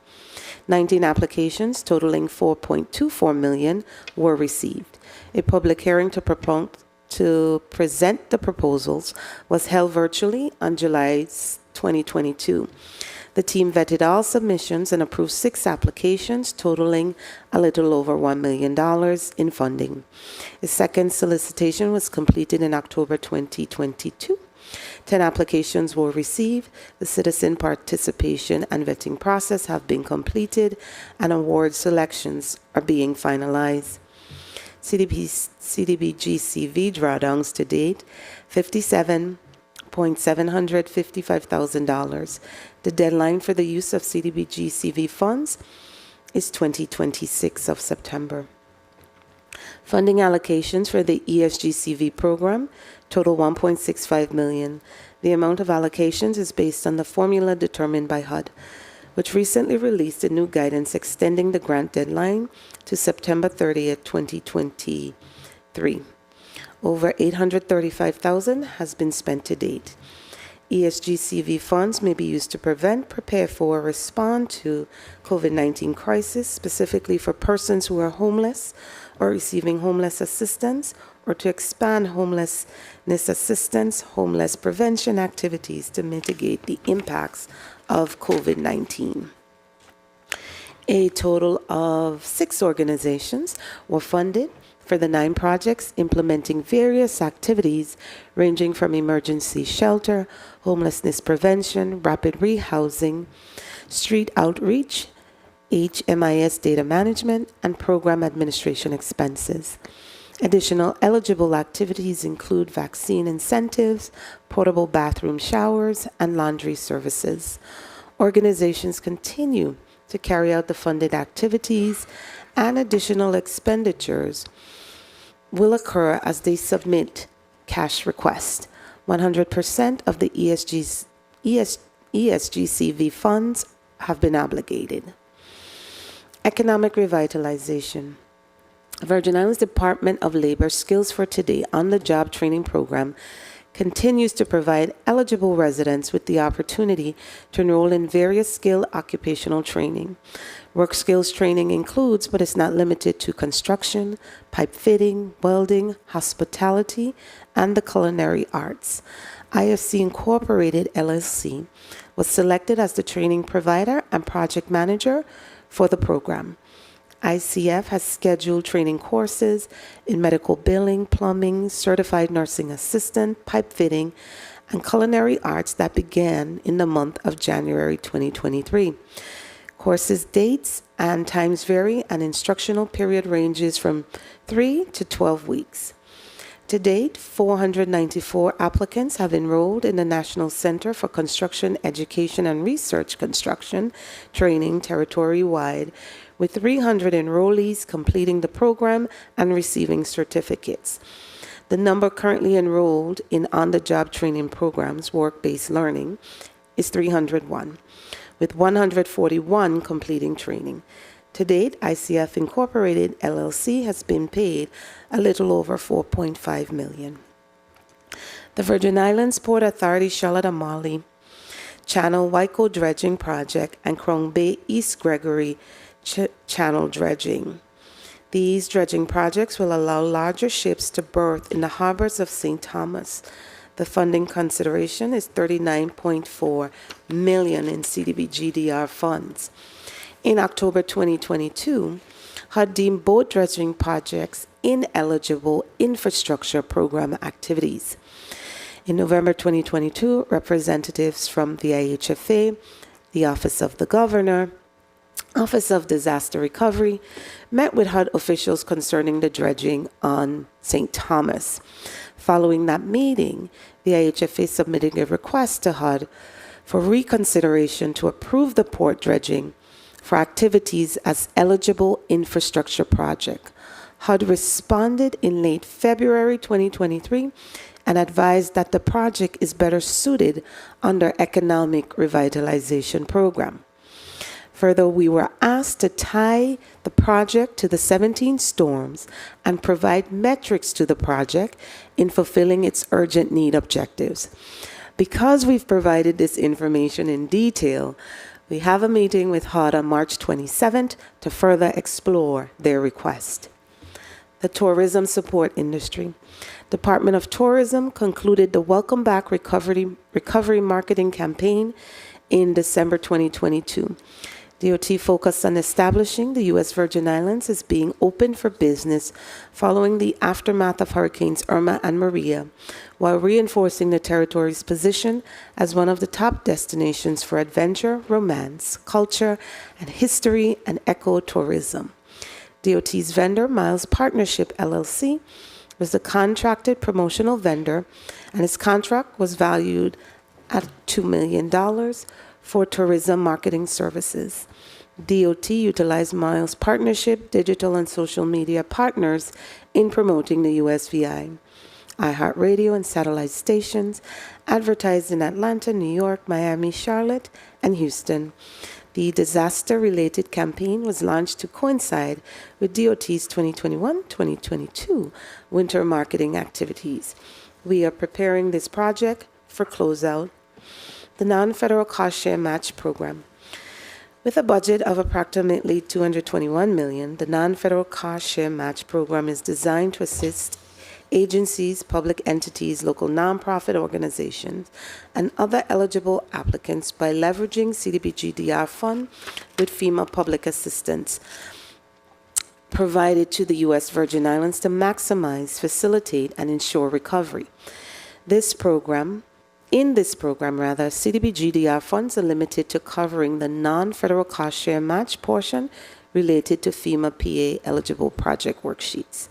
19 applications totaling $4.24 million were received. A public hearing to present the proposals was held virtually on July 2022. The team vetted all submissions and approved 6 applications totaling a little over $1 million in funding. A second solicitation was completed in October 2022. 10 applications were received. The citizen participation and vetting process have been completed, and award selections are being finalized. CDBG-CV drawdowns to date, $57,755,000. The deadline for the use of CDBG-CV funds is 2026 of September. Funding allocations for the ESG-CV program total $1.65 million. The amount of allocations is based on the formula determined by HUD, which recently released a new guidance extending the grant deadline to September 30th, 2023. Over $835,000 has been spent to date. ESG-CV funds may be used to prevent, prepare for, or respond to COVID-19 crisis, specifically for persons who are homeless or receiving homeless assistance, or to expand homelessness assistance, homeless prevention activities to mitigate the impacts of COVID-19. A total of 6 organizations were funded for the 9 projects implementing various activities ranging from emergency shelter, homelessness prevention, rapid rehousing, street outreach, HMIS data management, and program administration expenses. Additional eligible activities include vaccine incentives, portable bathroom showers, and laundry services. Organizations continue to carry out the funded activities, and additional expenditures will occur as they submit cash requests. 100% of the ESGCV funds have been obligated. Economic revitalization. Virgin Islands Department of Labor Skills for Today on-the-job training program continues to provide eligible residents with the opportunity to enroll in various skill occupational training. Work skills training includes, but is not limited to, construction, pipe fitting, welding, hospitality, and the culinary arts. IFC Incorporated LLC was selected as the training provider and project manager for the program. ICF has scheduled training courses in medical billing, plumbing, certified nursing assistant, pipe fitting, and culinary arts that began in the month of January 2023. Courses dates and times vary, and instructional period ranges from 3 to 12 weeks. To date, 494 applicants have enrolled in the National Center for Construction Education and Research Construction Training territory-wide, with 300 enrollees completing the program and receiving certificates. The number currently enrolled in on-the-job training programs, work-based learning, is 301, with 141 completing training. To date, ICF Incorporated LLC has been paid a little over $4.5 million. The Virgin Islands Port Authority Charlotte Amalie Channel Waiko Dredging Project and Crown Bay East Gregory Channel Dredging. These dredging projects will allow larger ships to berth in the harbors of St. Thomas. The funding consideration is $39.4 million in CDBG-DR funds. In October 2022, HUD deemed both dredging projects ineligible infrastructure program activities. In November 2022, representatives from the IHFA, the Office of the Governor, Office of Disaster Recovery met with HUD officials concerning the dredging on St. Thomas. Following that meeting, the IHFA submitted a request to HUD for reconsideration to approve the port dredging for activities as eligible infrastructure project. HUD responded in late February 2023 and advised that the project is better suited under Economic Revitalization Program. Further, we were asked to tie the project to the 17 storms and provide metrics to the project in fulfilling its urgent need objectives. Because we've provided this information in detail, we have a meeting with HUD on March 27th to further explore their request. The tourism support industry. Department of Tourism concluded the Welcome Back Recovery Marketing Campaign in December 2022. DOT focused on establishing the U.S. Virgin Islands as being open for business following the aftermath of Hurricanes Irma and Maria, while reinforcing the territory's position as one of the top destinations for adventure, romance, culture, and history and ecotourism. DOT's vendor, Miles Partnership LLC, was the contracted promotional vendor, and its contract was valued at $2 million for tourism marketing services. DOT utilized Miles Partnership, digital and social media partners in promoting the USVI. iHeartRadio and satellite stations advertised in Atlanta, New York, Miami, Charlotte, and Houston. The disaster-related campaign was launched to coincide with DOT's 2021-2022 winter marketing activities. We are preparing this project for closeout. The non-federal cost share match program. With a budget of approximately $221 million, the non-federal cost share match program is designed to assist agencies, public entities, local nonprofit organizations, and other eligible applicants by leveraging CDBG-DR fund with FEMA public assistance provided to the U.S. Virgin Islands to maximize, facilitate, and ensure recovery. In this program, CDBG-DR funds are limited to covering the non-federal cost share match portion related to FEMA PA eligible project worksheets.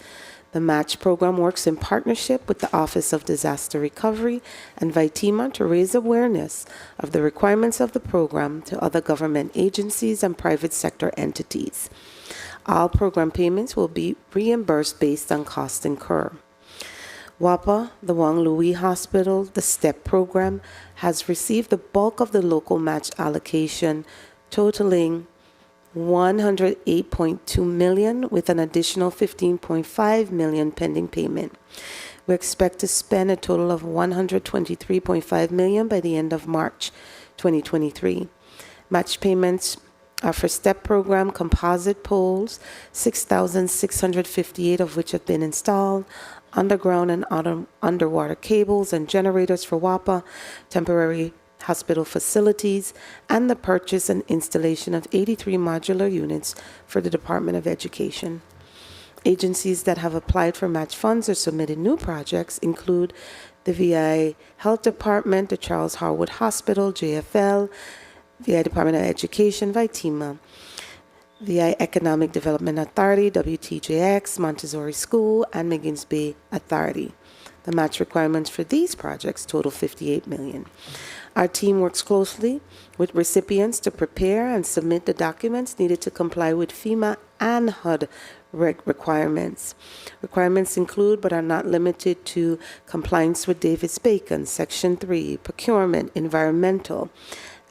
The match program works in partnership with the Office of Disaster Recovery and Vitima to raise awareness of the requirements of the program to other government agencies and private sector entities. All program payments will be reimbursed based on costs incurred. WAPA, the Wang Louis Hospital, the STEP program, has received the bulk of the local match allocation, totaling $108.2 million, with an additional $15.5 million pending payment. We expect to spend a total of $123.5 million by the end of March 2023. Match payments are for STEP program composite poles, 6,658 of which have been installed, underground and underwater cables and generators for WAPA, temporary hospital facilities, and the purchase and installation of 83 modular units for the Department of Education. Agencies that have applied for match funds or submitted new projects include the VI Health Department, the Charles Harwood Hospital, JFL, VI Department of Education, Vitima, VI Economic Development Authority, WTJX, Montessori School, and McGinnis Bay Authority. The match requirements for these projects total $58 million. Our team works closely with recipients to prepare and submit the documents needed to comply with FEMA and HUD requirements. Requirements include, but are not limited to, compliance with Davis-Bacon, Section 3, procurement, environmental,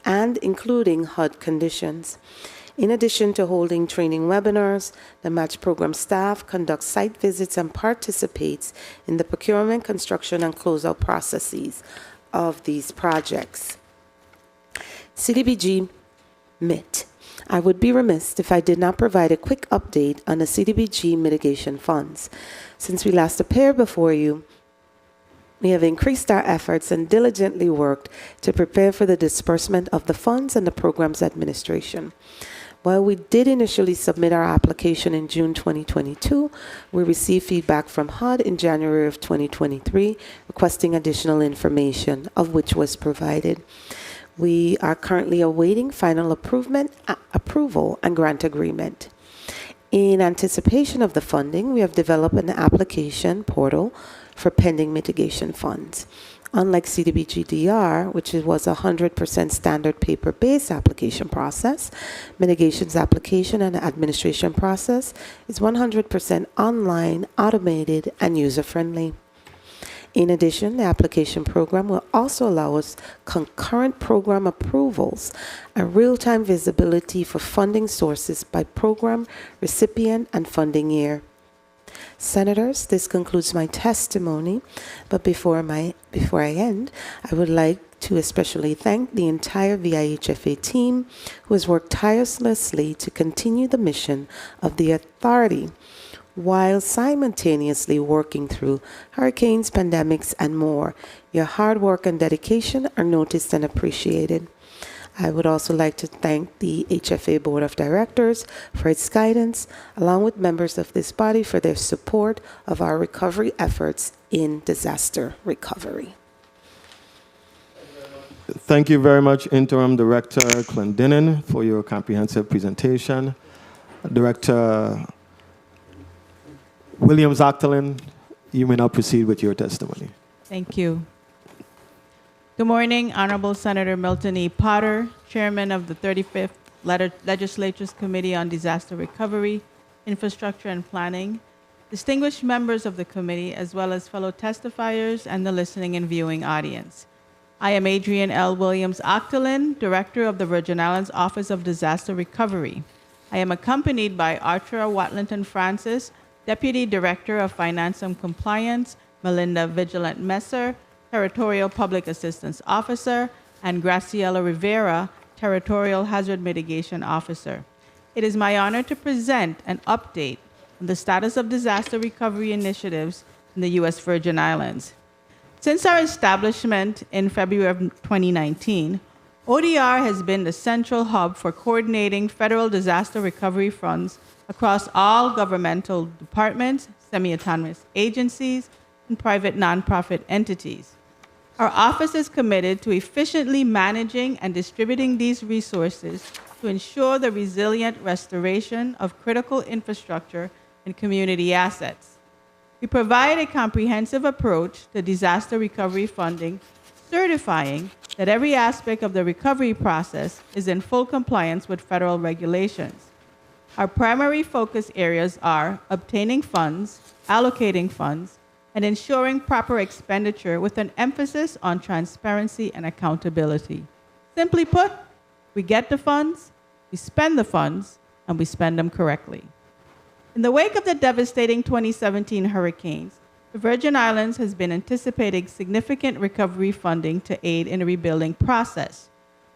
and including HUD conditions. In addition to holding training webinars, the match program staff conducts site visits and participates in the procurement, construction, and closeout processes of these projects. CDBG MIT. I would be remiss if I did not provide a quick update on the CDBG mitigation funds. Since we last appeared before you, we have increased our efforts and diligently worked to prepare for the disbursement of the funds and the program's administration. While we did initially submit our application in June 2022, we received feedback from HUD in January of 2023 requesting additional information, of which was provided. We are currently awaiting final approval and grant agreement. In anticipation of the funding, we have developed an application portal for pending mitigation funds. Unlike CDBG-DR, which was a 100% standard paper-based application process, mitigations application and administration process is 100% online, automated, and user-friendly. In addition, the application program will also allow us concurrent program approvals and real-time visibility for funding sources by program, recipient, and funding year. Senators, this concludes my testimony, but before I end, I would like to especially thank the entire VIHFA team who has worked tirelessly to continue the mission of the authority while simultaneously working through hurricanes, pandemics, and more. Your hard work and dedication are noticed and appreciated. I would also like to thank the HFA Board of Directors for its guidance, along with members of this body for their support of our recovery efforts in disaster recovery. Thank you very much, Interim Director Clendenin, for your comprehensive presentation. Director Williams-Octolin, you may now proceed with your testimony. Thank you. Good morning, Honorable Senator Milton E. Potter, Chairman of the 35th Legislature's Committee on Disaster Recovery, Infrastructure and Planning, distinguished members of the committee, as well as fellow testifiers and the listening and viewing audience. I am Adrienne L. Williams-Octolin, Director of the Virgin Islands Office of Disaster Recovery. I am accompanied by Artra Watlinton Francis, Deputy Director of Finance and Compliance, Melinda Vigilant Messer, Territorial Public Assistance Officer, and Graciela Rivera, Territorial Hazard Mitigation Officer. It is my honor to present an update on the status of disaster recovery initiatives in the U.S. Virgin Islands. Since our establishment in February of 2019, ODR has been the central hub for coordinating federal disaster recovery funds across all governmental departments, semi-autonomous agencies, and private nonprofit entities. Our office is committed to efficiently managing and distributing these resources to ensure the resilient restoration of critical infrastructure and community assets. We provide a comprehensive approach to disaster recovery funding, certifying that every aspect of the recovery process is in full compliance with federal regulations. Our primary focus areas are obtaining funds, allocating funds, and ensuring proper expenditure with an emphasis on transparency and accountability. Simply put, we get the funds, we spend the funds, and we spend them correctly. In the wake of the devastating 2017 hurricanes, the Virgin Islands has been anticipating significant recovery funding to aid in the rebuilding process.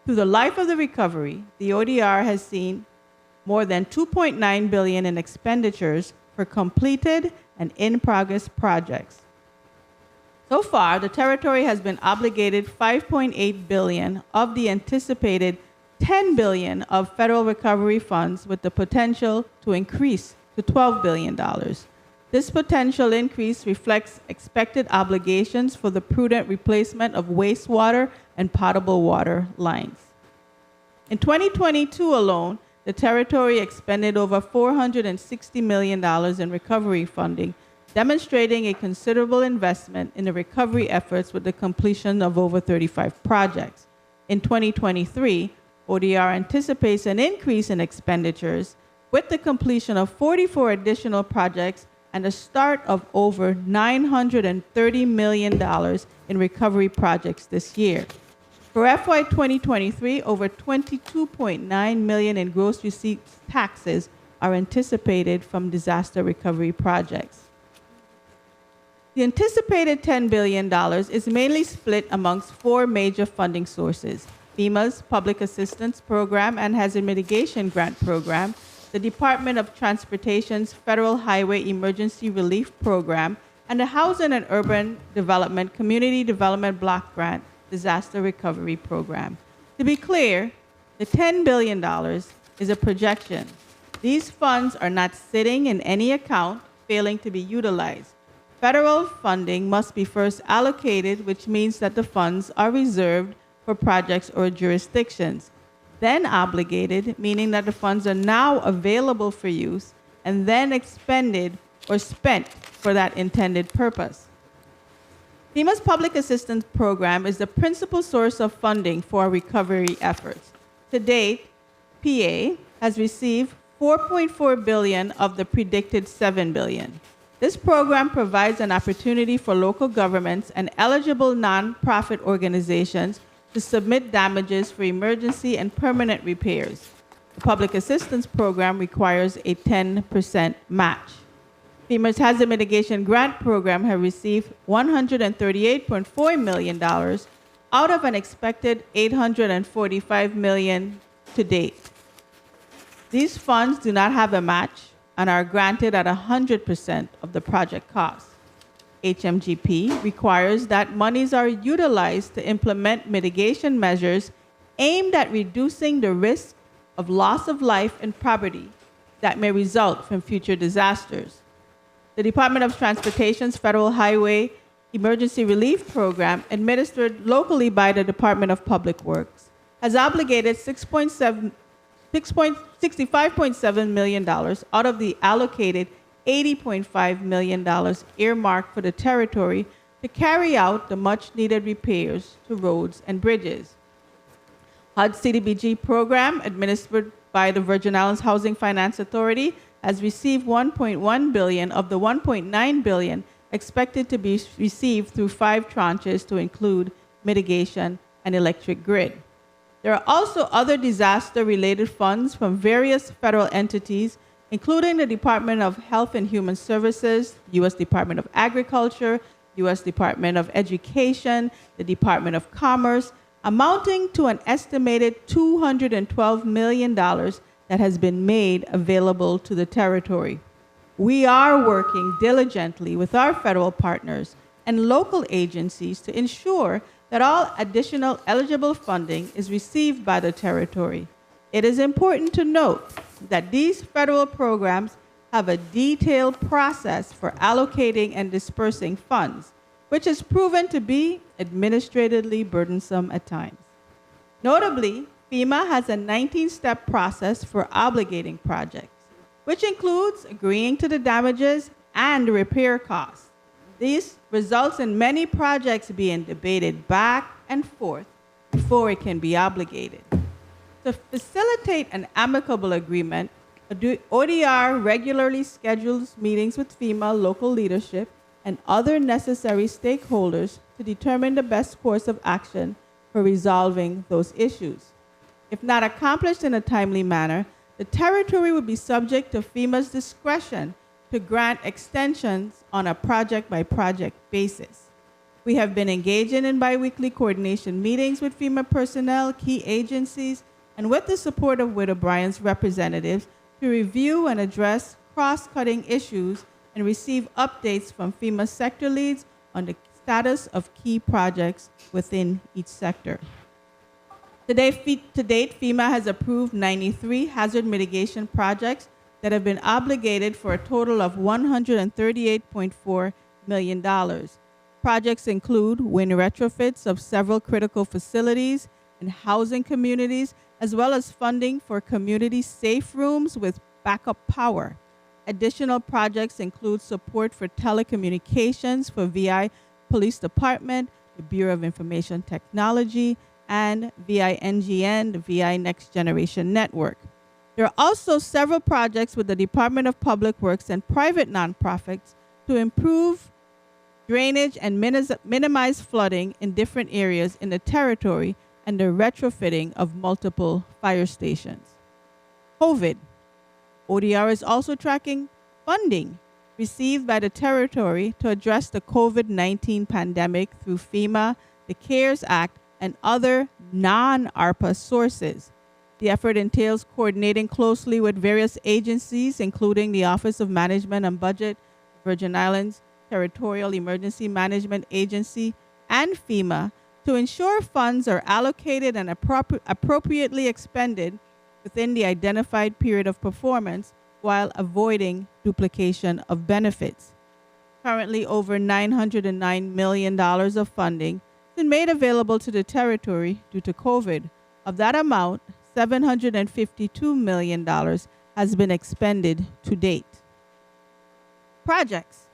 Through the life of the recovery, the ODR has seen more than $2.9 billion in expenditures for completed and in-progress projects. So far, the territory has been obligated $5.8 billion of the anticipated $10 billion of federal recovery funds, with the potential to increase to $12 billion. This potential increase reflects expected obligations for the prudent replacement of wastewater and potable water lines. In 2022 alone, the territory expended over $460 million in recovery funding, demonstrating a considerable investment in the recovery efforts with the completion of over 35 projects. In 2023, ODR anticipates an increase in expenditures with the completion of 44 additional projects and the start of over $930 million in recovery projects this year. For FY 2023, over $22.9 million in gross receipts taxes are anticipated from disaster recovery projects. The anticipated $10 billion is mainly split amongst four major funding sources: FEMA's Public Assistance Program and Hazard Mitigation Grant Program, the Department of Transportation's Federal Highway Emergency Relief Program, and the Housing and Urban Development Community Development Block Grant Disaster Recovery Program. To be clear, the $10 billion is a projection. These funds are not sitting in any account, failing to be utilized. Federal funding must be first allocated, which means that the funds are reserved for projects or jurisdictions, then obligated, meaning that the funds are now available for use, and then expended or spent for that intended purpose. FEMA's Public Assistance Program is the principal source of funding for our recovery efforts. To date, PA has received $4.4 billion of the predicted $7 billion. This program provides an opportunity for local governments and eligible nonprofit organizations to submit damages for emergency and permanent repairs. The Public Assistance Program requires a 10% match. FEMA's Hazard Mitigation Grant Program has received $138.4 million out of an expected $845 million to date. These funds do not have a match and are granted at 100% of the project cost. HMGP requires that monies are utilized to implement mitigation measures aimed at reducing the risk of loss of life and property that may result from future disasters. The Department of Transportation's Federal Highway Emergency Relief Program, administered locally by the Department of Public Works, has obligated $65.7 million out of the allocated $80.5 million earmarked for the territory to carry out the much-needed repairs to roads and bridges. HUD CDBG program, administered by the Virgin Islands Housing Finance Authority, has received $1.1 billion of the $1.9 billion expected to be received through 5 tranches to include mitigation and electric grid. There are also other disaster-related funds from various federal entities, including the Department of Health and Human Services, U.S. Department of Agriculture, U.S. Department of Education, the Department of Commerce, amounting to an estimated $212 million that has been made available to the territory. We are working diligently with our federal partners and local agencies to ensure that all additional eligible funding is received by the territory. It is important to note that these federal programs have a detailed process for allocating and dispersing funds, which has proven to be administratively burdensome at times. Notably, FEMA has a 19-step process for obligating projects, which includes agreeing to the damages and repair costs. This results in many projects being debated back and forth before it can be obligated. To facilitate an amicable agreement, ODR regularly schedules meetings with FEMA local leadership and other necessary stakeholders to determine the best course of action for resolving those issues. If not accomplished in a timely manner, the territory would be subject to FEMA's discretion to grant extensions on a project-by-project basis. We have been engaging in biweekly coordination meetings with FEMA personnel, key agencies, and with the support of Widow Bryan's representatives to review and address cross-cutting issues and receive updates from FEMA sector leads on the status of key projects within each sector. To date, FEMA has approved 93 hazard mitigation projects that have been obligated for a total of $138.4 million. Projects include wind retrofits of several critical facilities and housing communities, as well as funding for community safe rooms with backup power. Additional projects include support for telecommunications for VI Police Department, the Bureau of Information Technology, and VI NGN, the VI Next Generation Network. There are also several projects with the Department of Public Works and private nonprofits to improve drainage and minimize flooding in different areas in the territory and the retrofitting of multiple fire stations. COVID. ODR is also tracking funding received by the territory to address the COVID-19 pandemic through FEMA, the CARES Act, and other non-ARPA sources. The effort entails coordinating closely with various agencies, including the Office of Management and Budget, Virgin Islands Territorial Emergency Management Agency, and FEMA, to ensure funds are allocated and appropriately expended within the identified period of performance while avoiding duplication of benefits. Currently, over $909 million of funding has been made available to the territory due to COVID. Of that amount, $752 million has been expended to date. Projects.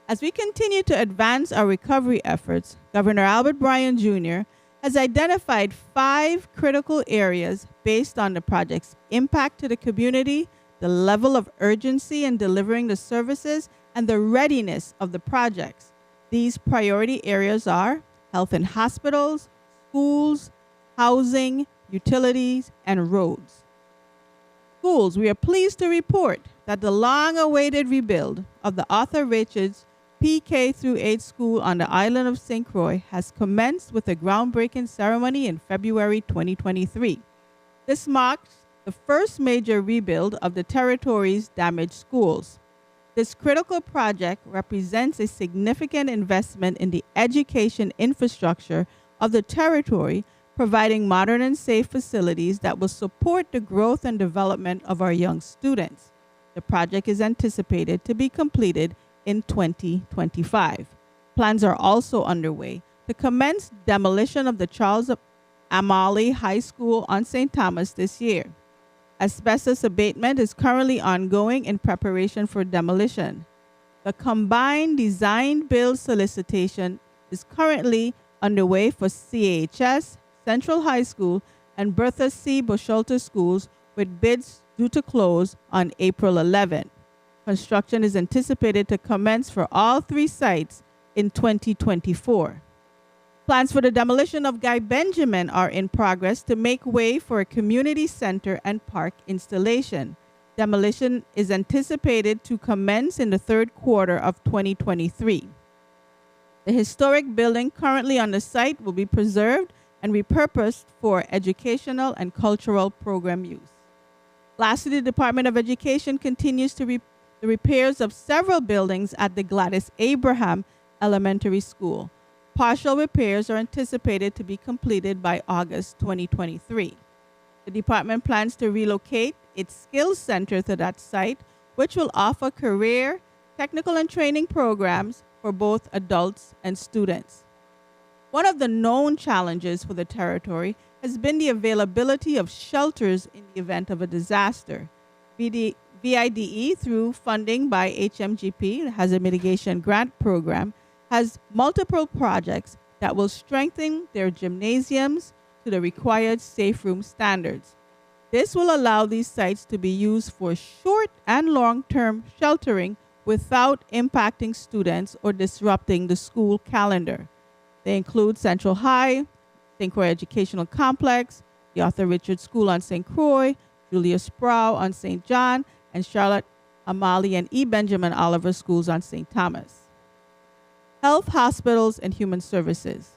As we continue to advance our recovery efforts, Governor Albert Bryan Jr. has identified 5 critical areas based on the project's impact to the community, the level of urgency in delivering the services, and the readiness of the projects. These priority areas are health and hospitals, schools, housing, utilities, and roads. Schools, we are pleased to report that the long-awaited rebuild of the Arthur Richards PK-8 school on the island of St. Croix has commenced with a groundbreaking ceremony in February 2023. This marks the first major rebuild of the territory's damaged schools. This critical project represents a significant investment in the education infrastructure of the territory, providing modern and safe facilities that will support the growth and development of our young students. The project is anticipated to be completed in 2025. Plans are also underway to commence demolition of the Charles Amalie High School on St. Thomas this year. Asbestos abatement is currently ongoing in preparation for demolition. The combined design-build solicitation is currently underway for CHS, Central High School, and Bertha C. Bosholter schools, with bids due to close on April 11. Construction is anticipated to commence for all 3 sites in 2024. Plans for the demolition of Guy Benjamin are in progress to make way for a community center and park installation. Demolition is anticipated to commence in the 3rd quarter of 2023. The historic building currently on the site will be preserved and repurposed for educational and cultural program use. Lastly, the Department of Education continues the repairs of several buildings at the Gladys Abraham Elementary School. Partial repairs are anticipated to be completed by August 2023. The department plans to relocate its skills center to that site, which will offer career, technical, and training programs for both adults and students. One of the known challenges for the territory has been the availability of shelters in the event of a disaster. VIDE, through funding by HMGP, the Hazard Mitigation Grant Program, has multiple projects that will strengthen their gymnasiums to the required safe room standards. This will allow these sites to be used for short and long-term sheltering without impacting students or disrupting the school calendar. They include Central High, St. Croix Educational Complex, the Arthur Richards School on St. Croix, Julius Sproul on St. John, and Charlotte Amalie and E. Benjamin Oliver Schools on St. Thomas. Health, hospitals, and human services.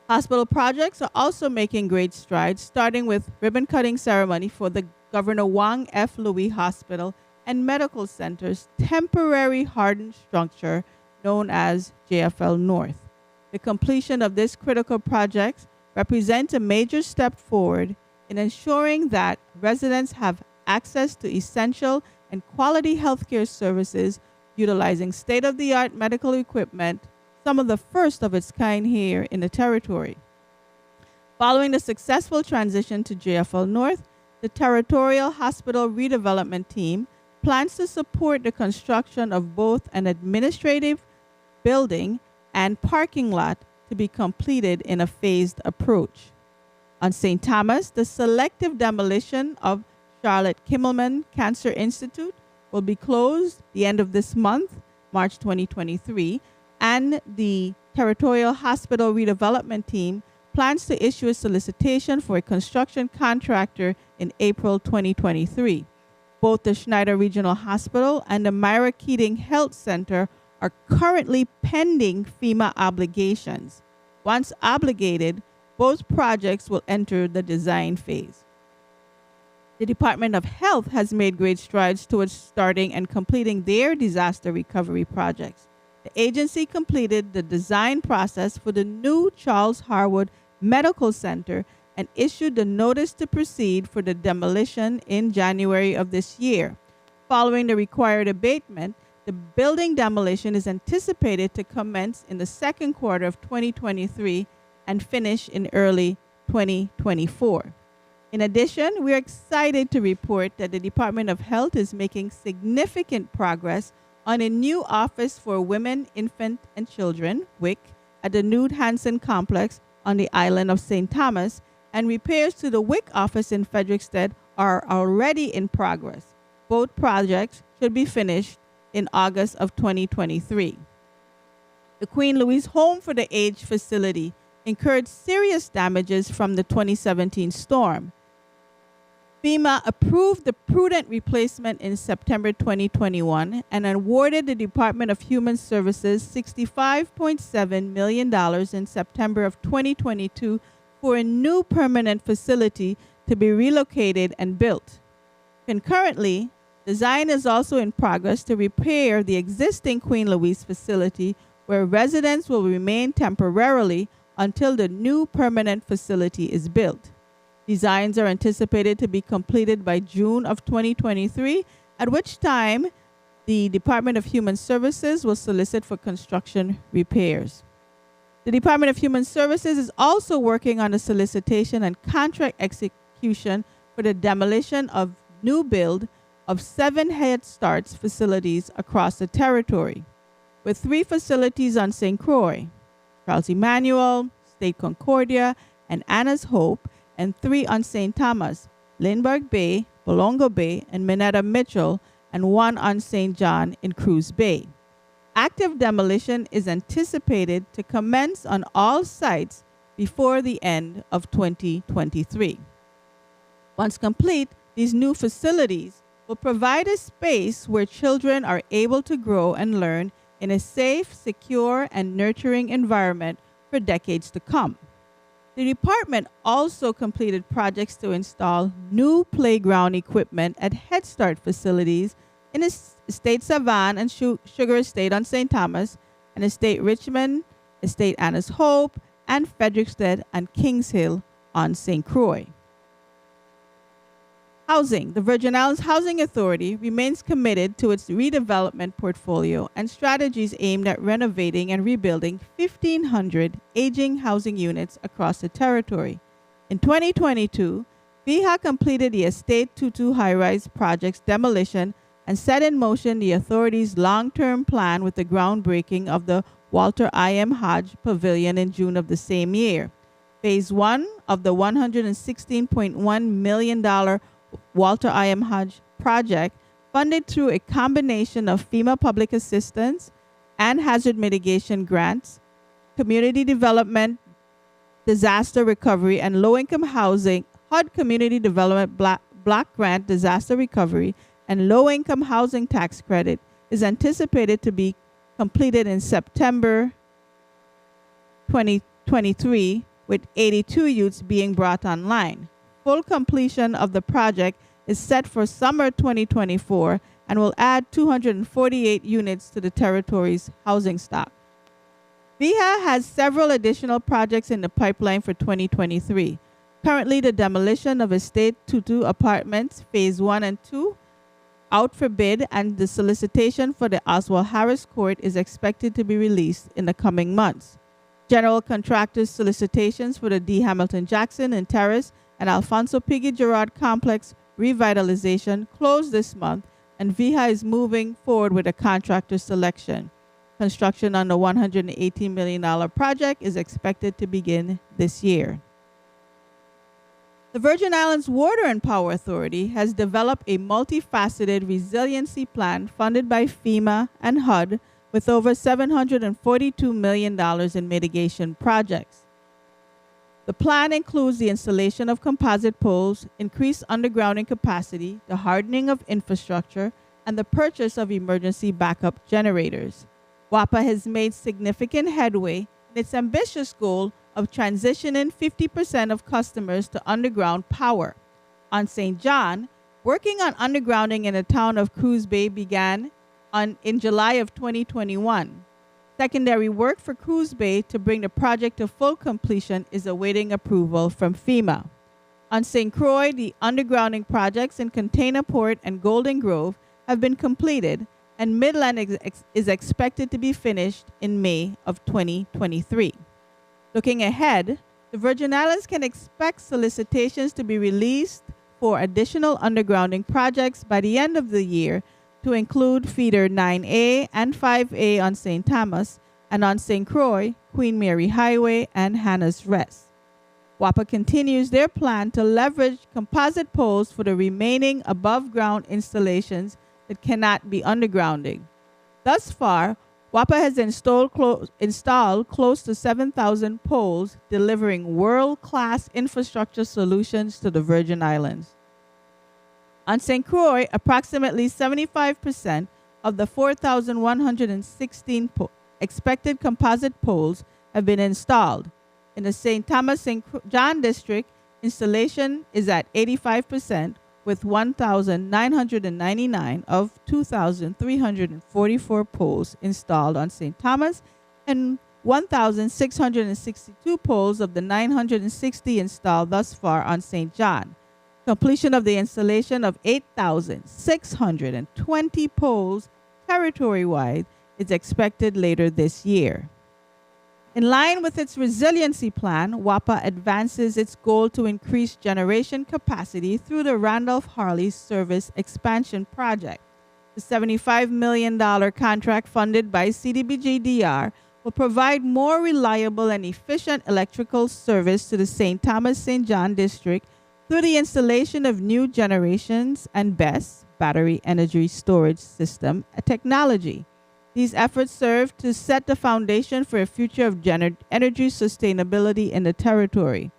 Hospital projects are also making great strides, starting with ribbon-cutting ceremony for the Governor Wang F. Louis Hospital and Medical Center's temporary hardened structure known as JFL North. The completion of this critical project represents a major step forward in ensuring that residents have access to essential and quality healthcare services utilizing state-of-the-art medical equipment, some of the first of its kind here in the territory. Following the successful transition to JFL North, the Territorial Hospital Redevelopment Team plans to support the construction of both an administrative building and parking lot to be completed in a phased approach. On St. Thomas, the selective demolition of Charlotte Kimmelman Cancer Institute will be closed the end of this month, March 2023, and the Territorial Hospital Redevelopment Team plans to issue a solicitation for a construction contractor in April 2023. Both the Schneider Regional Hospital and the Myra Keating Health Center are currently pending FEMA obligations. Once obligated, both projects will enter the design phase. The Department of Health has made great strides towards starting and completing their disaster recovery projects. The agency completed the design process for the new Charles Harwood Medical Center and issued the notice to proceed for the demolition in January of this year. Following the required abatement, the building demolition is anticipated to commence in the second quarter of 2023 and finish in early 2024. In addition, we are excited to report that the Department of Health is making significant progress on a new office for women, infant, and children, WIC, at the Nude Hansen Complex on the island of St. Thomas, and repairs to the WIC office in Frederiksted are already in progress. Both projects should be finished in August of 2023. The Queen Louise Home for the Aged facility incurred serious damages from the 2017 storm. FEMA approved the prudent replacement in September 2021 and awarded the Department of Human Services $65.7 million in September of 2022 for a new permanent facility to be relocated and built. Concurrently, design is also in progress to repair the existing Queen Louise facility where residents will remain temporarily until the new permanent facility is built. Designs are anticipated to be completed by June of 2023, at which time the Department of Human Services will solicit for construction repairs. The Department of Human Services is also working on the solicitation and contract execution for the demolition of new build of 7 Head Starts facilities across the territory, with 3 facilities on St. Croix, Charles Emmanuel, State Concordia, and Anna's Hope, and 3 on St. Thomas, Lindbergh Bay, Bolongo Bay, and Minetta Mitchell, and 1 on St. John in Cruz Bay. Active demolition is anticipated to commence on all sites before the end of 2023. Once complete, these new facilities will provide a space where children are able to grow and learn in a safe, secure, and nurturing environment for decades to come. The department also completed projects to install new playground equipment at Head Start facilities in Estate Savannah and Sugar Estate on St. Thomas, and Estate Richmond, Estate Anna's Hope, and Frederiksted and Kings Hill on St. Croix. Housing. The Virgin Islands Housing Authority remains committed to its redevelopment portfolio and strategies aimed at renovating and rebuilding 1,500 aging housing units across the territory. In 2022, VIHA completed the Estate Tutu high-rise project's demolition and set in motion the authority's long-term plan with the groundbreaking of the Walter I. M. Hodge Pavilion in June of the same year. Phase 1 of the $116.1 million Walter I. M. Hodge project, funded through a combination of FEMA public assistance and hazard mitigation grants, community development, disaster recovery, and low-income housing, HUD Community Development Block Grant Disaster Recovery, and Low-Income Housing Tax Credit, is anticipated to be completed in September 2023, with 82 units being brought online. Full completion of the project is set for summer 2024 and will add 248 units to the territory's housing stock. VIHA has several additional projects in the pipeline for 2023. Currently, the demolition of Estate Tutu Apartments, Phase 1 and 2, out for bid, and the solicitation for the Oswald Harris Court is expected to be released in the coming months. General contractors' solicitations for the D. Hamilton Jackson and Terrace and Alfonso Piggy Gerard Complex revitalization closed this month, and VIHA is moving forward with a contractor selection. Construction on the $118 million project is expected to begin this year. The Virgin Islands Water and Power Authority has developed a multifaceted resiliency plan funded by FEMA and HUD with over $742 million in mitigation projects. The plan includes the installation of composite poles, increased undergrounding capacity, the hardening of infrastructure, and the purchase of emergency backup generators. WAPA has made significant headway in its ambitious goal of transitioning 50% of customers to underground power. On St. John, working on undergrounding in the town of Cruz Bay began in July of 2021. Secondary work for Cruz Bay to bring the project to full completion is awaiting approval from FEMA. On St. Croix, the undergrounding projects in Container Port and Golden Grove have been completed, and Midland is expected to be finished in May of 2023. Looking ahead, the Virgin Islands can expect solicitations to be released for additional undergrounding projects by the end of the year, to include Feeder 9A and 5A on St. Thomas, and on St. Croix, Queen Mary Highway, and Hannah's Rest. WAPA continues their plan to leverage composite poles for the remaining above-ground installations that cannot be undergrounding. Thus far, WAPA has installed close to 7,000 poles, delivering world-class infrastructure solutions to the Virgin Islands. On St. Croix, approximately 75% of the 4,116 expected composite poles have been installed. In the St. Thomas St. John district, installation is at 85%, with 1,999 of 2,344 poles installed on St. Thomas and 1,662 poles of the 960 installed thus far on St. John. Completion of the installation of 8,620 poles territory-wide is expected later this year. In line with its resiliency plan, WAPA advances its goal to increase generation capacity through the Randolph-Harley Service Expansion Project. The $75 million contract funded by CDBG-DR will provide more reliable and efficient electrical service to the St. Thomas St. John district through the installation of new generations and BESS, battery energy storage system technology. These efforts serve to set the foundation for a future of energy sustainability in the territory.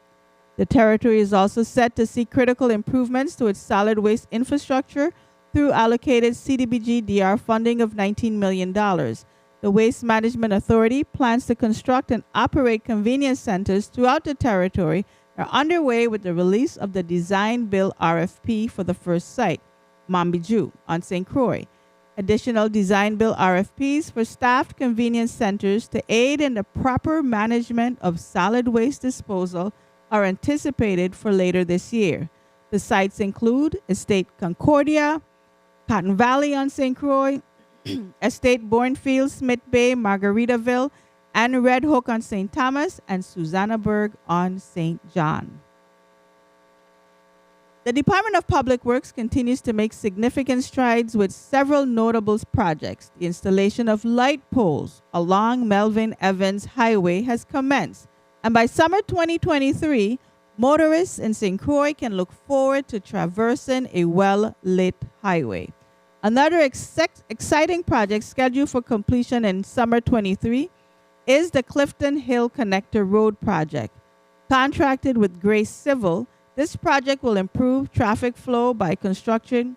The territory is also set to see critical improvements to its solid waste infrastructure through allocated CDBG-DR funding of $19 million. The Waste Management Authority plans to construct and operate convenience centers throughout the territory, are underway with the release of the Design Build RFP for the first site, Mombiju, on St. Croix. Additional Design Build RFPs for staffed convenience centers to aid in the proper management of solid waste disposal are anticipated for later this year. The sites include Estate Concordia, Cotton Valley on St. Croix, Estate Bournefield, Smith Bay, Margaritaville, and Red Hook on St. Thomas, and Susannaburg on St. John. The Department of Public Works continues to make significant strides with several notable projects. The installation of light poles along Melvin Evans Highway has commenced, and by summer 2023, motorists in St. Croix can look forward to traversing a well-lit highway. Another exciting project scheduled for completion in summer 23 is the Clifton Hill Connector Road project. Contracted with Grace Civil, this project will improve traffic flow by constructing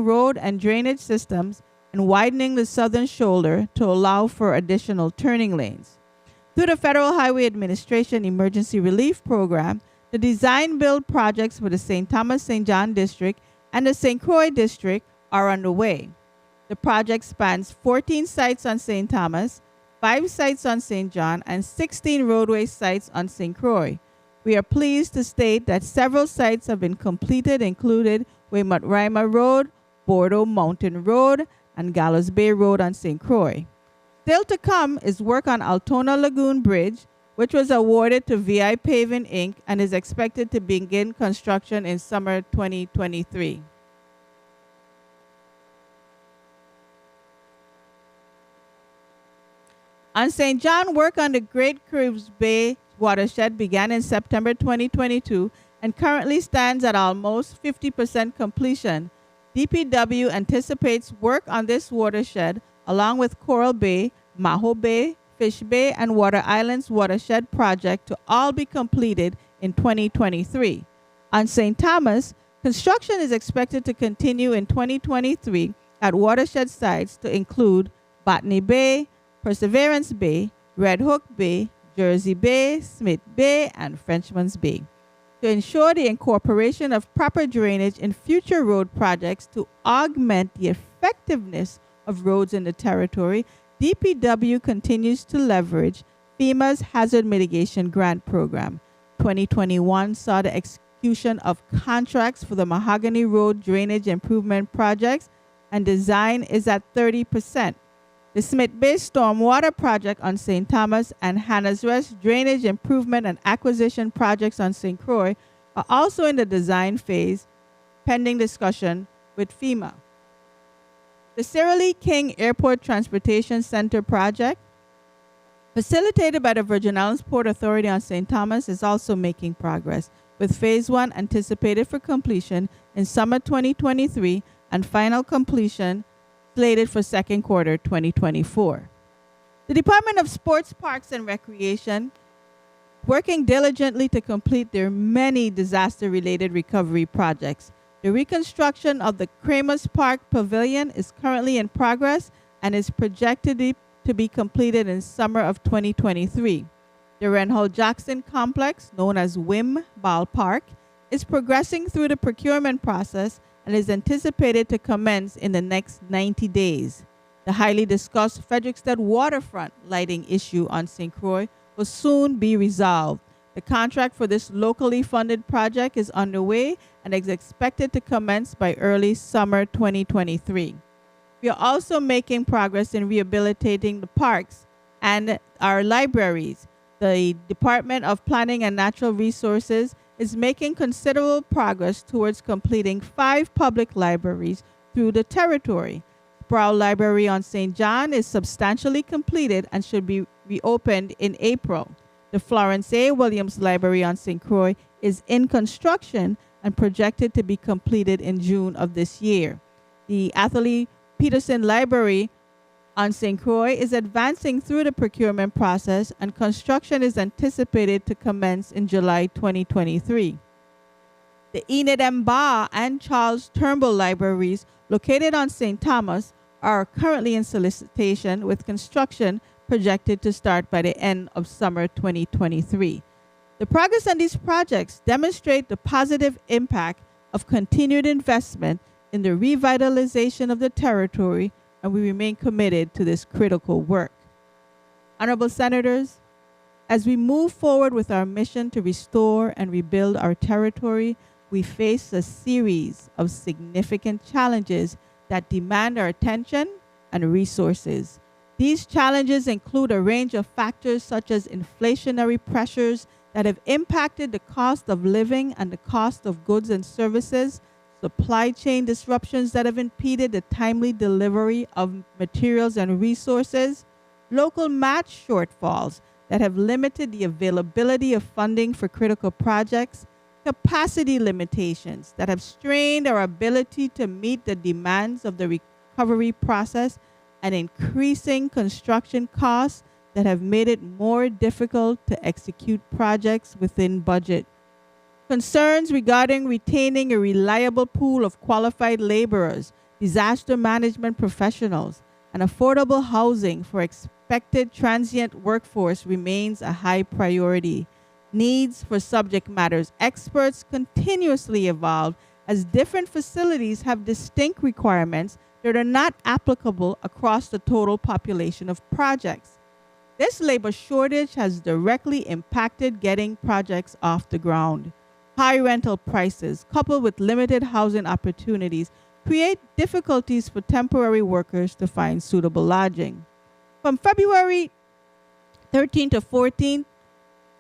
road and drainage systems and widening the southern shoulder to allow for additional turning lanes. Through the Federal Highway Administration Emergency Relief Program, the design-build projects for the St. Thomas-St. John District and the St. Croix District are underway. The project spans 14 sites on St. Thomas, 5 sites on St. John, and 16 roadway sites on St. Croix. We are pleased to state that several sites have been completed, including Weymouth Rima Road, Bordeaux Mountain Road, and Gallows Bay Road on St. Croix. Still to come is work on Altona Lagoon Bridge, which was awarded to VI Paving Inc. and is expected to begin construction in summer 2023. On St. John, work on the Great Cribs Bay watershed began in September 2022 and currently stands at almost 50% completion. DPW anticipates work on this watershed along with Coral Bay, Maho Bay, Fish Bay, and Water Islands watershed project to all be completed in 2023. On St. Thomas, construction is expected to continue in 2023 at watershed sites to include Botany Bay, Perseverance Bay, Red Hook Bay, Jersey Bay, Smith Bay, and Frenchman's Bay. To ensure the incorporation of proper drainage in future road projects to augment the effectiveness of roads in the territory, DPW continues to leverage FEMA's Hazard Mitigation Grant Program. 2021 saw the execution of contracts for the Mahogany Road Drainage Improvement Projects, and design is at 30%. The Smith Bay Stormwater Project on St. Thomas and Hannah's Rest Drainage Improvement and Acquisition Projects on St. Croix are also in the design phase, pending discussion with FEMA. The Sarah Lee King Airport Transportation Center project, facilitated by the Virgin Islands Port Authority on St. Thomas, is also making progress, with Phase 1 anticipated for completion in summer 2023 and final completion slated for second quarter 2024. The Department of Sports, Parks, and Recreation, working diligently to complete their many disaster-related recovery projects. The reconstruction of the Kramers Park Pavilion is currently in progress and is projected to be completed in summer of 2023. The Reinhold Jackson Complex, known as WIM Ballpark, is progressing through the procurement process and is anticipated to commence in the next 90 days. The highly discussed Frederickstead waterfront lighting issue on St. Croix will soon be resolved. The contract for this locally funded project is underway and is expected to commence by early summer 2023. We are also making progress in rehabilitating the parks and our libraries. The Department of Planning and Natural Resources is making considerable progress towards completing 5 public libraries through the territory. Sproul Library on St. John is substantially completed and should be reopened in April. The Florence A. Williams Library on St. Croix is in construction and projected to be completed in June of this year. The Atherley Peterson Library on St. Croix is advancing through the procurement process, and construction is anticipated to commence in July 2023. The Enid M. Barr and Charles Turnbull libraries located on St. Thomas are currently in solicitation, with construction projected to start by the end of summer 2023. The progress on these projects demonstrate the positive impact of continued investment in the revitalization of the territory, and we remain committed to this critical work. Honorable Senators, as we move forward with our mission to restore and rebuild our territory, we face a series of significant challenges that demand our attention and resources. These challenges include a range of factors such as inflationary pressures that have impacted the cost of living and the cost of goods and services, supply chain disruptions that have impeded the timely delivery of materials and resources, local match shortfalls that have limited the availability of funding for critical projects, capacity limitations that have strained our ability to meet the demands of the recovery process, and increasing construction costs that have made it more difficult to execute projects within budget. Concerns regarding retaining a reliable pool of qualified laborers, disaster management professionals, and affordable housing for expected transient workforce remains a high priority. Needs for subject matters experts continuously evolve as different facilities have distinct requirements that are not applicable across the total population of projects. This labor shortage has directly impacted getting projects off the ground. High rental prices, coupled with limited housing opportunities, create difficulties for temporary workers to find suitable lodging. From February 13 to 14,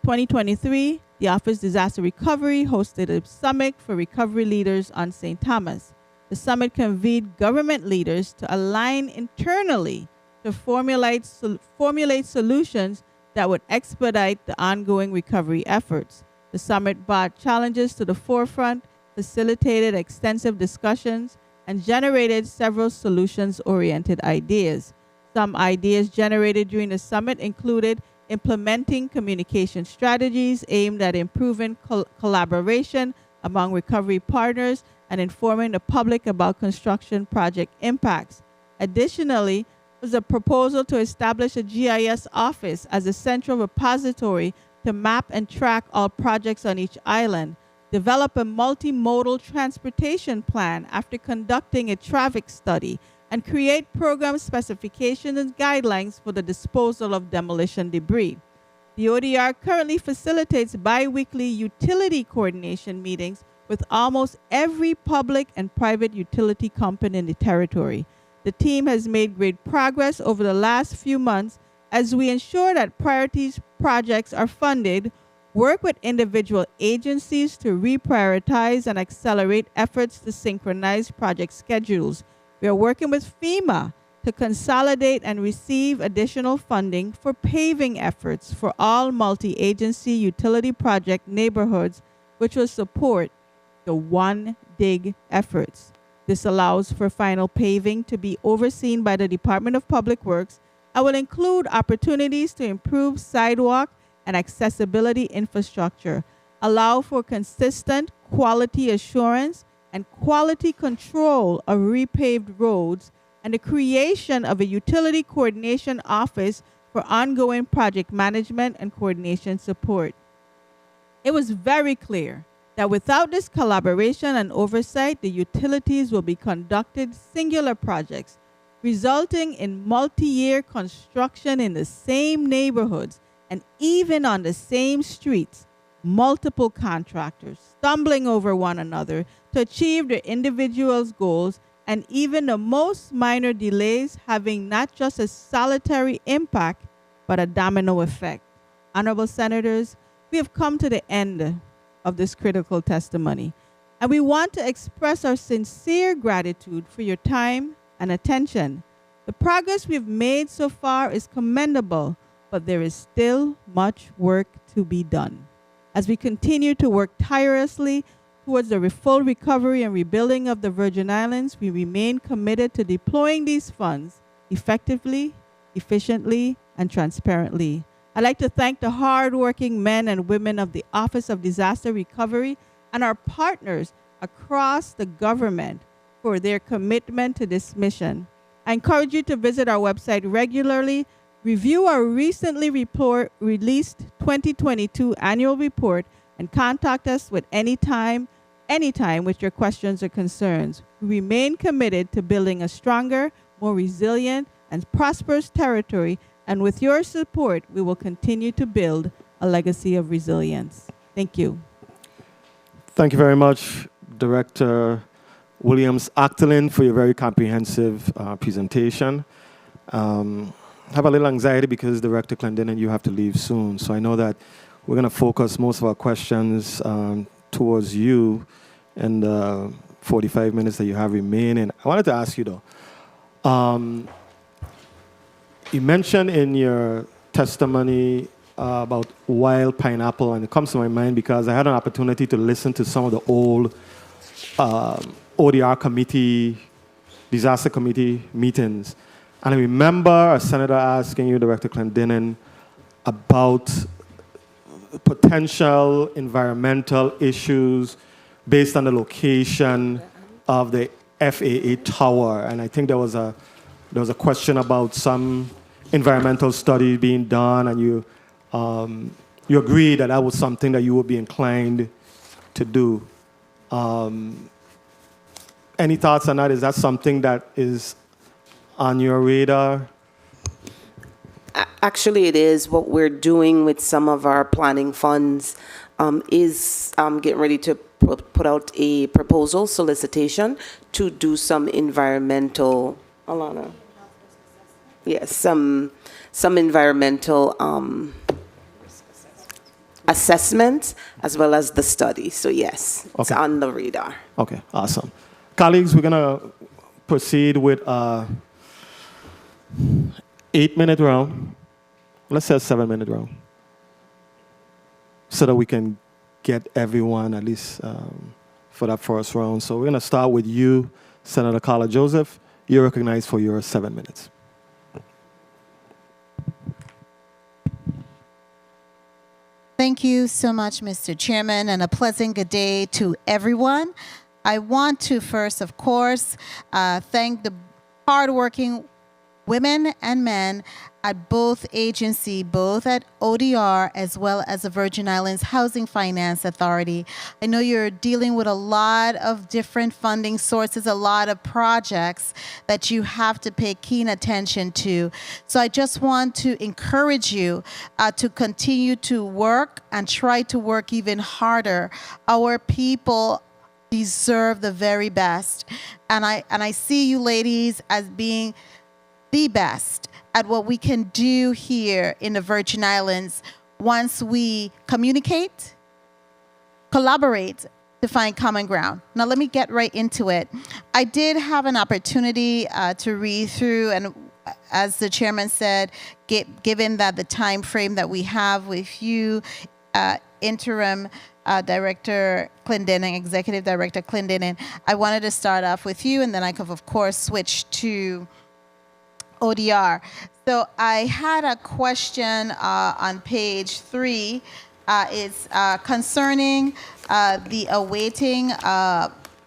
2023, the Office Disaster Recovery hosted a summit for recovery leaders on St. Thomas. The summit convened government leaders to align internally to formulate solutions that would expedite the ongoing recovery efforts. The summit brought challenges to the forefront, facilitated extensive discussions, and generated several solutions-oriented ideas. Some ideas generated during the summit included implementing communication strategies aimed at improving collaboration among recovery partners and informing the public about construction project impacts. Additionally, was a proposal to establish a GIS office as a central repository to map and track all projects on each island, develop a multimodal transportation plan after conducting a traffic study, and create program specifications and guidelines for the disposal of demolition debris. The ODR currently facilitates bi-weekly utility coordination meetings with almost every public and private utility company in the territory. The team has made great progress over the last few months as we ensure that priorities projects are funded, work with individual agencies to reprioritize and accelerate efforts to synchronize project schedules. We are working with FEMA to consolidate and receive additional funding for paving efforts for all multi-agency utility project neighborhoods, which will support the One Dig efforts. This allows for final paving to be overseen by the Department of Public Works and will include opportunities to improve sidewalk and accessibility infrastructure, allow for consistent quality assurance and quality control of repaved roads, and the creation of a utility coordination office for ongoing project management and coordination support. It was very clear that without this collaboration and oversight, the utilities will be conducted singular projects, resulting in multi-year construction in the same neighborhoods and even on the same streets, multiple contractors stumbling over one another to achieve their individuals' goals, and even the most minor delays having not just a solitary impact, but a domino effect. Honorable Senators, we have come to the end of this critical testimony, and we want to express our sincere gratitude for your time and attention. The progress we've made so far is commendable, but there is still much work to be done. As we continue to work tirelessly towards the full recovery and rebuilding of the Virgin Islands, we remain committed to deploying these funds effectively, efficiently, and transparently. I'd like to thank the hardworking men and women of the Office of Disaster Recovery and our partners across the government for their commitment to this mission. I encourage you to visit our website regularly, review our recently released 2022 annual report, and contact us with anytime with your questions or concerns. We remain committed to building a stronger, more resilient, and prosperous territory, and with your support, we will continue to build a legacy of resilience. Thank you. Thank you very much, Director Williams-Actolin, for your very comprehensive presentation. I have a little anxiety because Director Clendenin, you have to leave soon. So I know that we're going to focus most of our questions towards you in the 45 minutes that you have remaining. I wanted to ask you, though. You mentioned in your testimony about wild pineapple, and it comes to my mind because I had an opportunity to listen to some of the old ODR committee, disaster committee meetings. And I remember a senator asking you, Director Clendenin, about potential environmental issues based on the location of the FAA tower. And I think there was a question about some environmental study being done, and you agreed that that was something that you would be inclined to do. Any thoughts on that? Is that something that is on your radar? Actually, it is. What we're doing with some of our planning funds is getting ready to put out a proposal solicitation to do some environmental, Alana. Yes, some environmental assessment as well as the study. So yes, it's Okay. on the radar. Okay, awesome. Colleagues, we're going to proceed with a 8-minute round. Let's say a 7-minute round, so that we can get everyone at least for that first round. So we're going to start with you, Senator Carla Joseph. You're recognized for your 7 minutes. Thank you so much, Mr. Chairman, and a pleasant good day to everyone. I want to first, of course, thank the hardworking women and men at both agencies, both at ODR as well as the Virgin Islands Housing Finance Authority. I know you're dealing with a lot of different funding sources, a lot of projects that you have to pay keen attention to. So I just want to encourage you to continue to work and try to work even harder. Our people deserve the very best. And I see you ladies as being the best at what we can do here in the Virgin Islands once we communicate, collaborate to find common ground. Now, let me get right into it. I did have an opportunity to read through, and as the chairman said, given that the time frame that we have with you, interim Director Clendenin, Executive Director Clendenin, I wanted to start off with you, and then I could, of course, switch to ODR. So I had a question on page 3. It's concerning the awaiting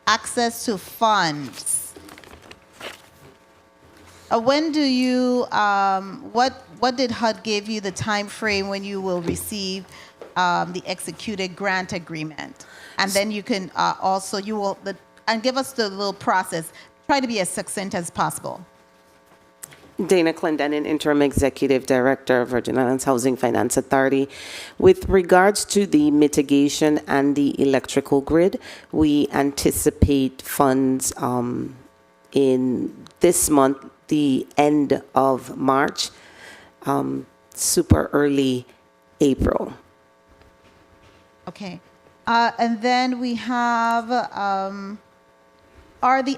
access to funds. When do you, what did HUD give you the time frame when you will receive the executed grant agreement? And then you can also, and give us the little process. Try to be as succinct as possible. Dana Clendenin, Interim Executive Director of Virgin Islands Housing Finance Authority. With regards to the mitigation and the electrical grid, we anticipate funds in this month, the end of March, super early April. Okay. And then we have, are the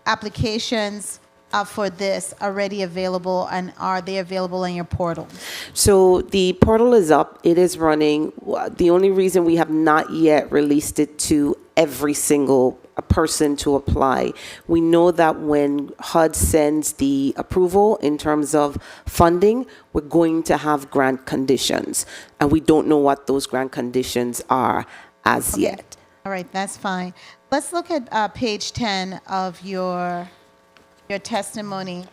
applications for this already available, and are they available on your portal? So the portal is up. It is running. The only reason we have not yet released it to every single person to apply, we know that when HUD sends the approval in terms of funding, we're going to have grant conditions, and we don't know what those grant conditions are as yet. All right, that's fine. Let's look at page 10 of your testimony.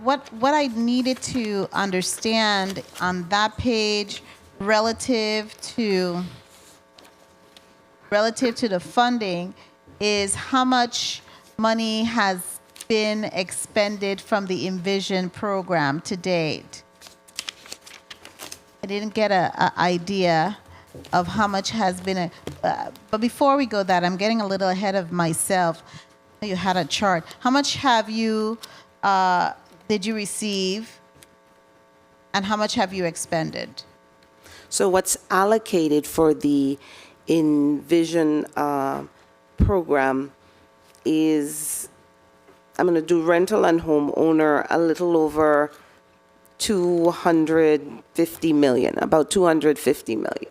What I needed to understand on that page relative to the funding is how much money has been expended from the Envision program to date. I didn't get an idea of how much has been, but before we go that, I'm getting a little ahead of myself. You had a chart. How much have you, did you receive, and how much have you expended? So what's allocated for the Envision program is, I'm going to do rental and homeowner, a little over 250 million, about 250 million.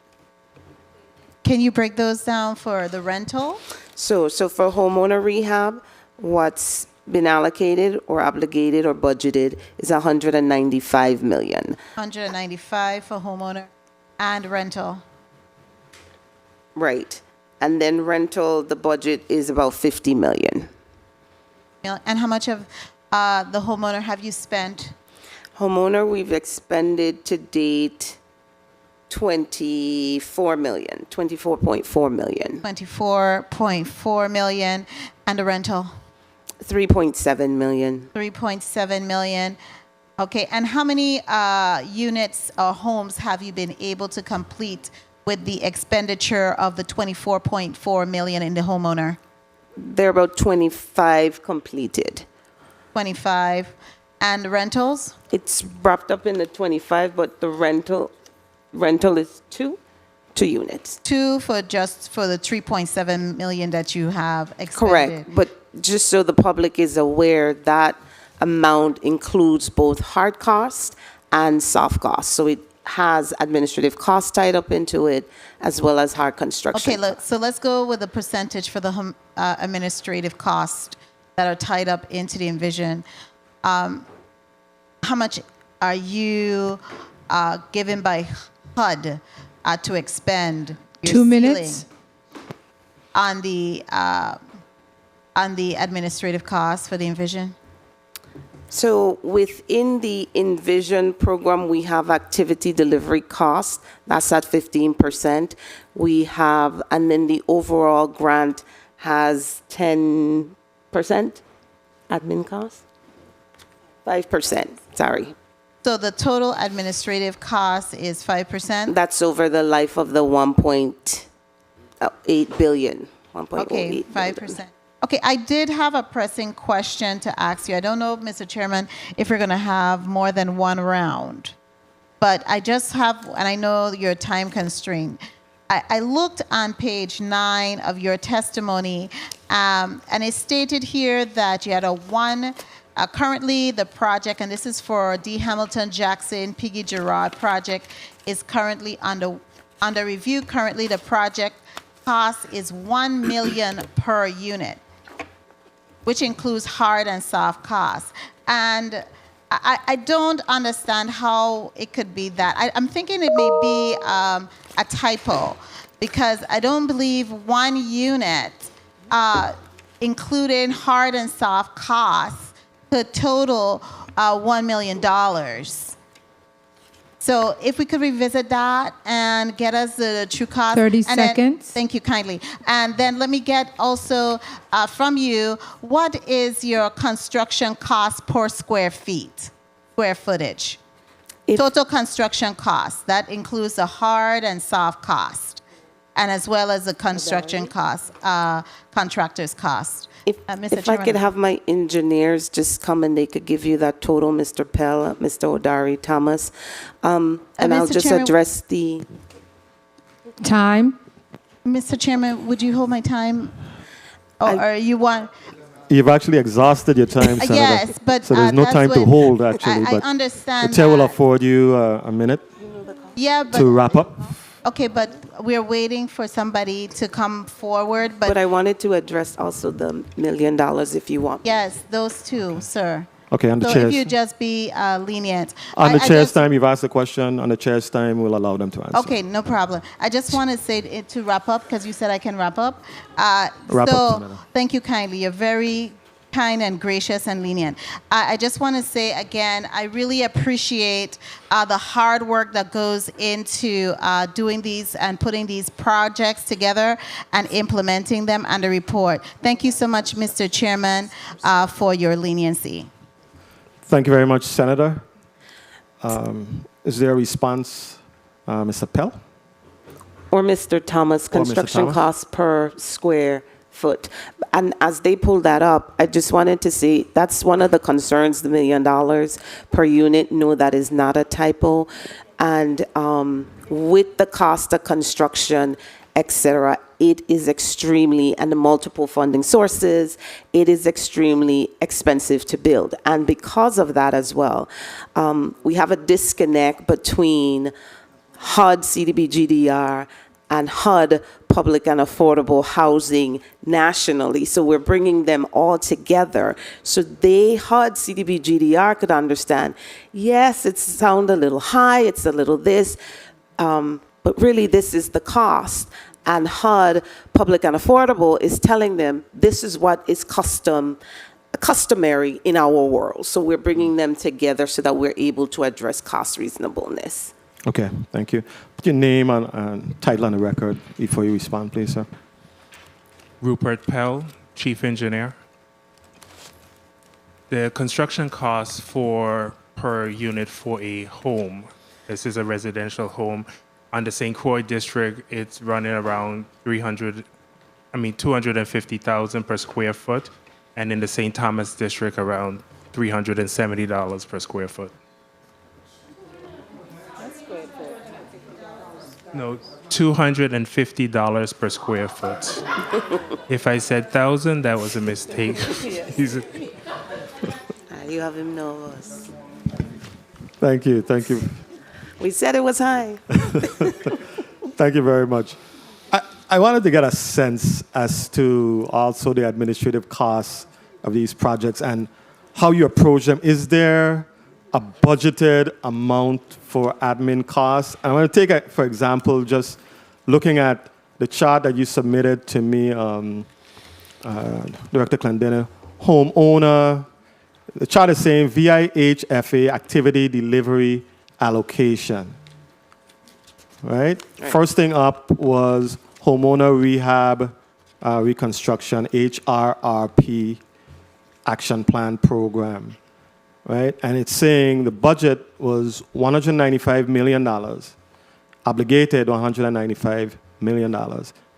Can you break those down for the rental? So for homeowner rehab, what's been allocated or obligated or budgeted is 195 million. 195 for homeowner and rental. Right. And then rental, the budget is about 50 million. And how much of the homeowner have you spent? Homeowner, we've expended to date 24 million, 24.4 million. 24.4 million. And the rental? 3.7 million. 3.7 million. Okay, and how many units or homes have you been able to complete with the expenditure of the 24.4 million in the homeowner? They're about 25 completed. 25. And the rentals? It's wrapped up in the 25, but the rental is two units. 2 for just for the 3.7 million that you have expended. Correct, but just so the public is aware, that amount includes both hard costs and soft costs. So it has administrative costs tied up into it, as well as hard construction. Okay, so let's go with the percentage for the administrative costs that are tied up into the Envision. How much are you given by HUD to expend? Your 2 minutes. Ceiling on the administrative costs for the Envision? So within the Envision program, we have activity delivery costs. That's at 15%. We have, and then the overall grant has 10% admin costs? 5%, sorry. So the total administrative cost is 5%? That's over the life of the 1.8 billion. 1.08 Okay, 5%. Okay, I did have a pressing question to ask you. I don't know, Mr. Chairman, if we're going to have more than one round, but I just have, and I know you're time constrained. I looked on page 9 of your testimony, and it stated here that you had currently the project, and this is for D. Hamilton Jackson Piggy Gerard project, is currently under review. Currently, the project cost is $1 million per unit, which includes hard and soft costs. And I don't understand how it could be that. I'm thinking it may be a typo, because I don't believe one unit, including hard and soft costs, could total $1 million. So if we could revisit that and get us the true cost. 30 and then- seconds. Thank you kindly. And then let me get also from you, what is your construction cost per square footage? Total construction cost. That includes the hard and soft cost, and as well as the construction cost, contractor's cost. If Mr. I Chairman. could have my engineers just come and they could give you that total, Mr. Pell, Mr. O'Dari, Thomas. And I'll Mr. just Chairman. address the, Time. Mr. Chairman, would you hold my time? Or you want? You've actually exhausted your time, Senator. Yes, but so there's no that's time to what- hold, actually. I but understand the chair will that. afford you a minute Yeah, but to wrap up. okay, but we're waiting for somebody to come forward. but I wanted to address also the $1 million if you want. Yes, those two, sir. Okay, on the So chair's, if you just be lenient. on the I chair's just- time, you've asked the question. On the chair's time, we'll allow them to answer. Okay, no problem. I just want to say to wrap up, because you said I can wrap up. Wrap so up, Senator. thank you kindly. You're very kind and gracious and lenient. I just want to say again, I really appreciate the hard work that goes into doing these and putting these projects together and implementing them and the report. Thank you so much, Mr. Chairman, for your leniency. Thank you very much, Senator. Is there a response, Mr. Pell? Or Mr. Thomas, Mr. construction Thomas. costs per square foot. And as they pull that up, I just wanted to say that's one of the concerns, the $1 million per unit. No, that is not a typo. And with the cost of construction, etc., it is extremely, and the multiple funding sources, it is extremely expensive to build. And because of that as well, we have a disconnect between HUD, CDBGDR, and HUD, public and affordable housing nationally. So we're bringing them all together so HUD, CDBGDR could understand, yes, it sounds a little high, it's a little this, but really this is the cost. And HUD, public and affordable, is telling them this is what is customary in our world. So we're bringing them together so that we're able to address cost reasonableness. Okay, thank you. Put your name and title on the record before you respond, please, sir. Rupert Pell, Chief Engineer. The construction costs per unit for a home, this is a residential home, on the St. Croix district, it's running around 250,000 per square foot, and in the St. Thomas district, around $370 per square foot. No, $250 per square foot. If I said 1,000, that was a mistake. You have him nervous. Thank you, thank you. We said it was high. Thank you very much. I wanted to get a sense as to also the administrative costs of these projects and how you approach them. Is there a budgeted amount for admin costs? I want to take, for example, just looking at the chart that you submitted to me, Director Clendennin, homeowner. The chart is saying VIHFA activity delivery allocation. Right? First thing up was homeowner rehab reconstruction, HRRP action plan program. Right? And it's saying the budget was $195 million, obligated $195 million,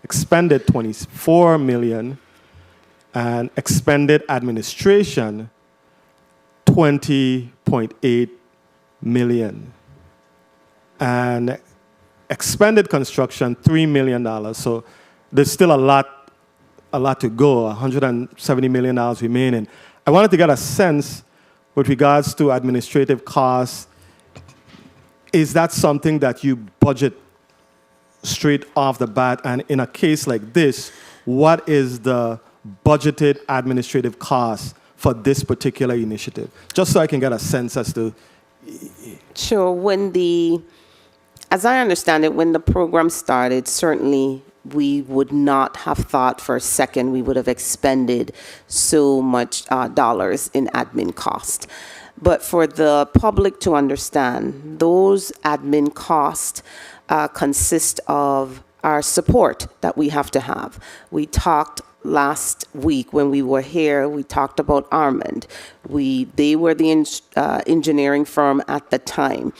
expended $24 million, and expended administration $20.8 million. And expended construction $3 million. So there's still a lot to go, $170 million remaining. I wanted to get a sense with regards to administrative costs. Is that something that you budget straight off the bat? And in a case like this, what is the budgeted administrative cost for this particular initiative? Just so I can get a sense as to... Sure. As I understand it, when the program started, certainly we would not have thought for a second we would have expended so much dollars in admin cost. But for the public to understand, those admin costs consist of our support that we have to have. We talked last week when we were here, we talked about Armand. They were the engineering firm at the time.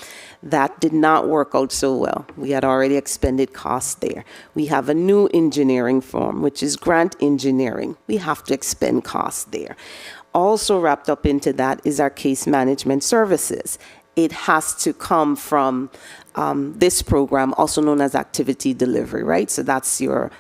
That did not work out so well. We had already expended costs there. We have a new engineering firm, which is Grant Engineering. We have to expend costs there. Also wrapped up into that is our case management services. It has to come from this program, also known as activity delivery, right? So that's your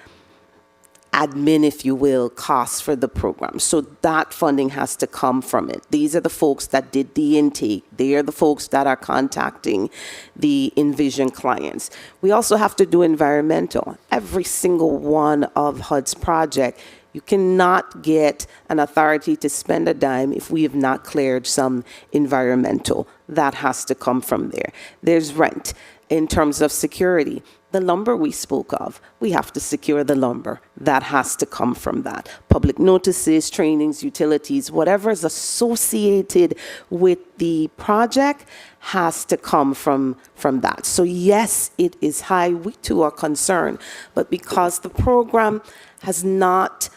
admin, if you will, costs for the program. So that funding has to come from it. These are the folks that did the intake. They are the folks that are contacting the Envision clients. We also have to do environmental. Every single one of HUD's project, you cannot get an authority to spend a dime if we have not cleared some environmental. That has to come from there. There's rent. In terms of security, the lumber we spoke of, we have to secure the lumber. That has to come from that. Public notices, trainings, utilities, whatever is associated with the project has to come from that. So yes, it is high. We too are concerned, but because the program has not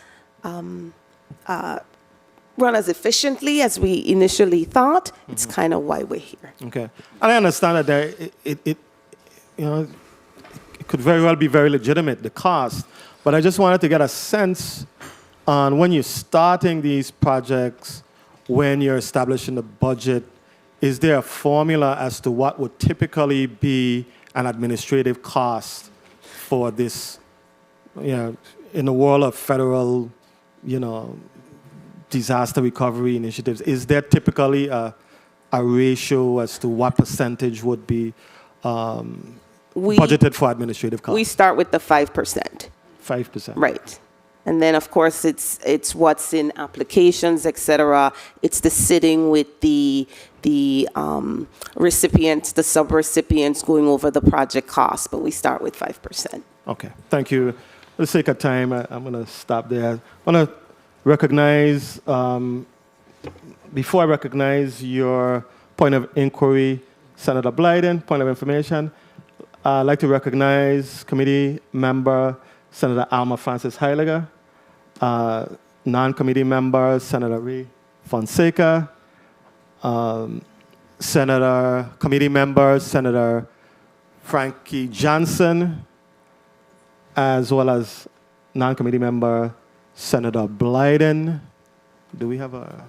run as efficiently as we initially thought, it's kind of why we're here. Okay. And I understand that it could very well be very legitimate, the cost, but I just wanted to get a sense on when you're starting these projects, when you're establishing the budget, is there a formula as to what would typically be and administrative costs for this, you know, in the world of federal, you know, disaster recovery initiatives? Is there typically a ratio as to what percentage would be budgeted for administrative costs? We start with the 5%. 5%. Right. And then, of course, it's what's in applications, et cetera. It's the sitting with the recipients, the subrecipients, going over the project costs, but we start with 5%. Okay, thank you. For the sake of time, I'm going to stop there. I want to recognize, before I recognize your point of inquiry, Senator Blyden, point of information, I'd like to recognize committee member Senator Alma Francis Heiliger, non-committee member Senator Ray Fonseca, committee member Senator Frankie Johnson, as well as non-committee member Senator Blyden. Do we have a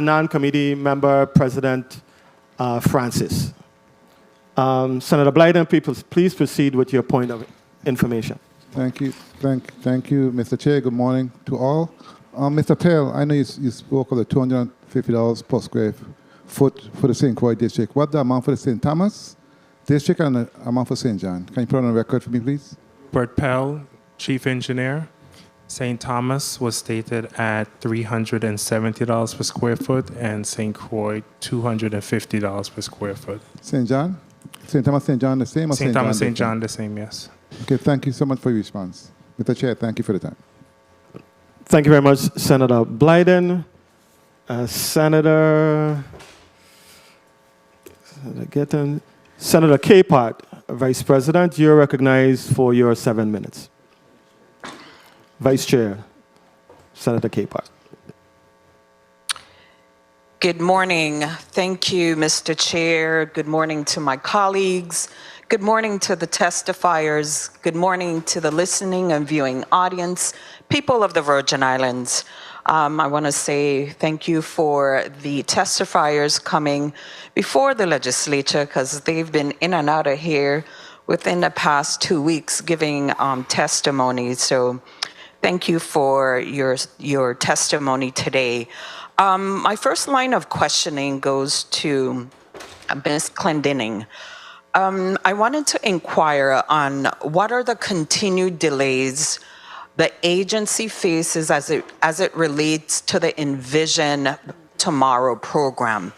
non-committee member, President Francis? Senator Blyden, please proceed with your point of information. Thank you. Thank you, Mr. Chair. Good morning to all. Mr. Pell, I know you spoke of the $250 per square foot for the St. Croix district. What the amount for the St. Thomas district and the amount for St. John? Can you put it on the record for me, please? Bert Pell, Chief Engineer. St. Thomas was stated at $370 per square foot and St. Croix $250 per square foot. St. John? St. Thomas, St. John the same or St. Thomas, St. John the same, yes. Okay, thank you so much for your response. Mr. Chair, thank you for the time. Thank you very much, Senator Blyden. Senator Capehart, Vice President, you're recognized for your 7 minutes. Vice Chair, Senator Capehart. Good morning. Thank you, Mr. Chair. Good morning to my colleagues. Good morning to the testifiers. Good morning to the listening and viewing audience, people of the Virgin Islands. I want to say thank you for the testifiers coming before the legislature, because they've been in and out of here within the past 2 weeks giving testimony. So thank you for your testimony today. My first line of questioning goes to Ms. Clendening. I wanted to inquire on what are the continued delays the agency faces as it relates to the Envision Tomorrow program.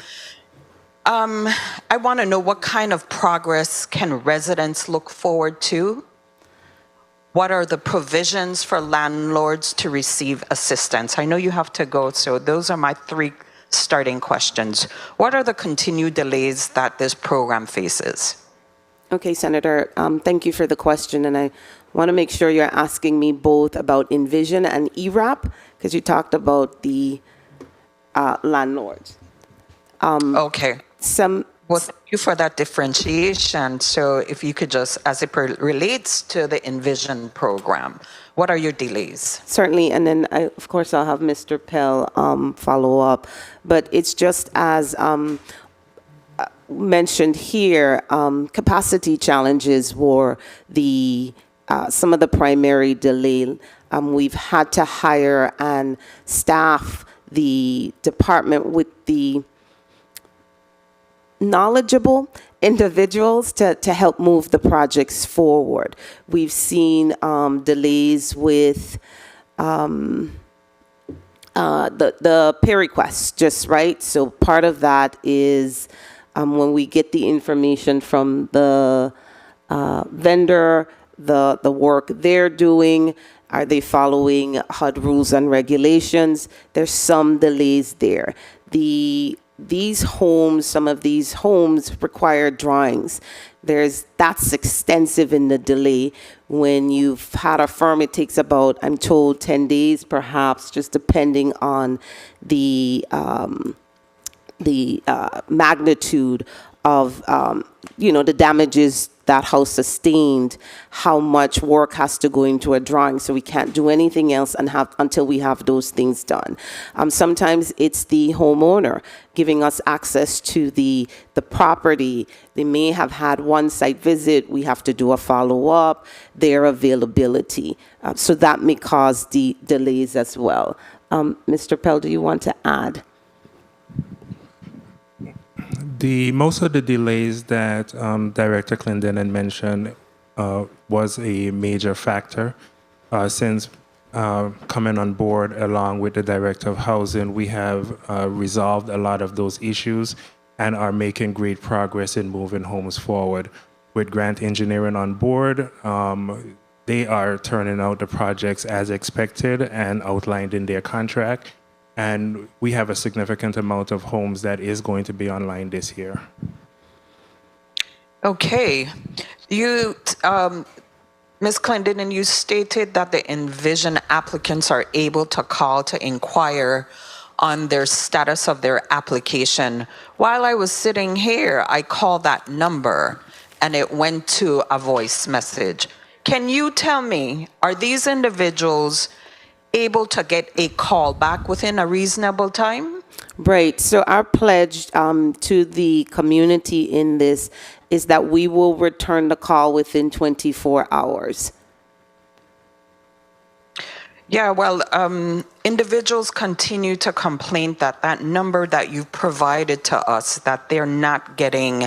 I want to know what kind of progress can residents look forward to? What are the provisions for landlords to receive assistance? I know you have to go, so those are my 3 starting questions. What are the continued delays that this program faces? Okay, Senator, thank you for the question, and I want to make sure you're asking me both about Envision and ERAP, because you talked about the landlords. Okay. Well, thank you for that differentiation. So if you could just, as it relates to the Envision program, what are your delays? Certainly, and then of course I'll have Mr. Pell follow up, but it's just as mentioned here, capacity challenges were some of the primary delay. We've had to hire and staff the department with the knowledgeable individuals to help move the projects forward. We've seen delays with the pay requests, just right. So part of that is when we get the information from the vendor, the work they're doing, are they following HUD rules and regulations? There's some delays there. Some of these homes require drawings. That's extensive in the delay. When you've had a firm, it takes about, I'm told, 10 days, perhaps, just depending on the magnitude of, the damages that house sustained, how much work has to go into a drawing. So we can't do anything else until we have those things done. Sometimes it's the homeowner giving us access to the property. They may have had one site visit. We have to do a follow-up, their availability. So that may cause the delays as well. Mr. Pell, do you want to add? Most of the delays that Director Clendenin mentioned was a major factor. Since coming on board along with the Director of Housing, we have resolved a lot of those issues and are making great progress in moving homes forward. With Grant Engineering on board, they are turning out the projects as expected and outlined in their contract. And we have a significant amount of homes that is going to be online this year. Okay. Ms. Clendenin, you stated that the Envision applicants are able to call to inquire on their status of their application. While I was sitting here, I called that number and it went to a voice message. Can you tell me, are these individuals able to get a call back within a reasonable time? Right. So our pledge to the community in this is that we will return the call within 24 hours. Yeah, well, individuals continue to complain that number that you provided to us, that they're not getting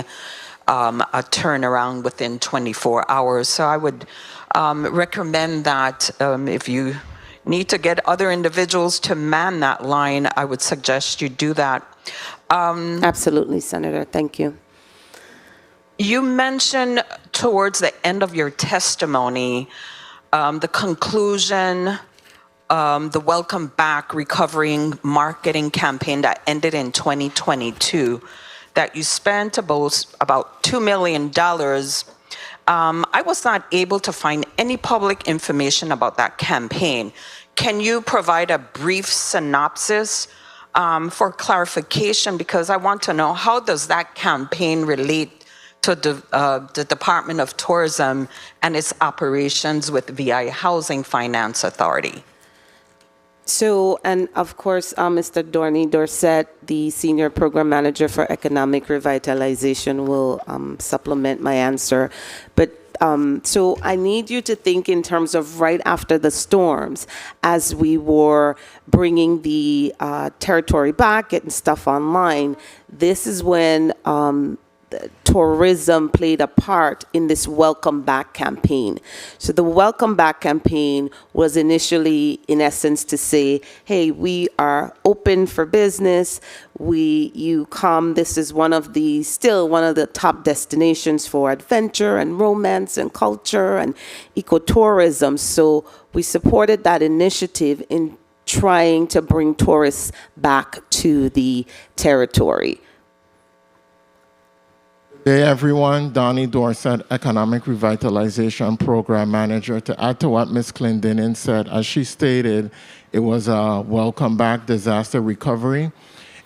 a turnaround within 24 hours. So I would recommend that if you need to get other individuals to man that line, I would suggest you do that. Absolutely, Senator. Thank you. You mentioned towards the end of your testimony the conclusion, the Welcome Back Recovering Marketing campaign that ended in 2022, that you spent about $2 million. I was not able to find any public information about that campaign. Can you provide a brief synopsis for clarification? Because I want to know, how does that campaign relate to the Department of Tourism and its operations with VI Housing Finance Authority? So, and of course, Mr. Dorney Dorset, the Senior Program Manager for Economic Revitalization, will supplement my answer. But so I need you to think in terms of right after the storms, as we were bringing the territory back, getting stuff online. This is when tourism played a part in this Welcome Back campaign. So the Welcome Back campaign was initially, in essence, to say, hey, we are open for business. You come, this is still one of the top destinations for adventure and romance and culture and ecotourism. So we supported that initiative in trying to bring tourists back to the territory. Hey everyone, Donnie Dorset, Economic Revitalization Program Manager. To add to what Ms. Clendenin said, as she stated, it was a Welcome Back Disaster Recovery.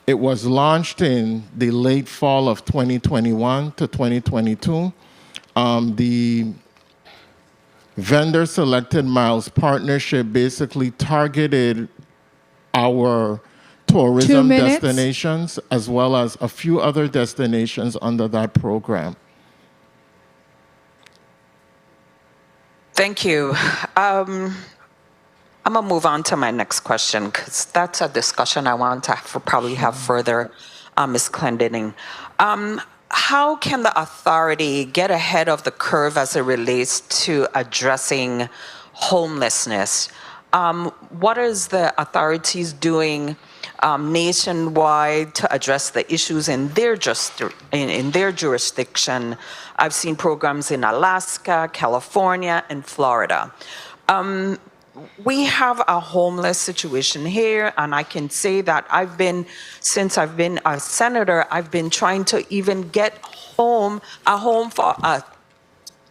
It was launched in the late fall of 2021 to 2022. The vendor selected Miles partnership basically targeted our tourism destinations, as well as a few other destinations under that program. Thank you. I'm going to move on to my next question, because that's a discussion I want to probably have further, Ms. Clendenin. How can the authority get ahead of the curve as it relates to addressing homelessness? What is the authorities doing nationwide to address the issues in their jurisdiction? I've seen programs in Alaska, California, and Florida. We have a homeless situation here, and I can say that since I've been a senator, I've been trying to even get a home for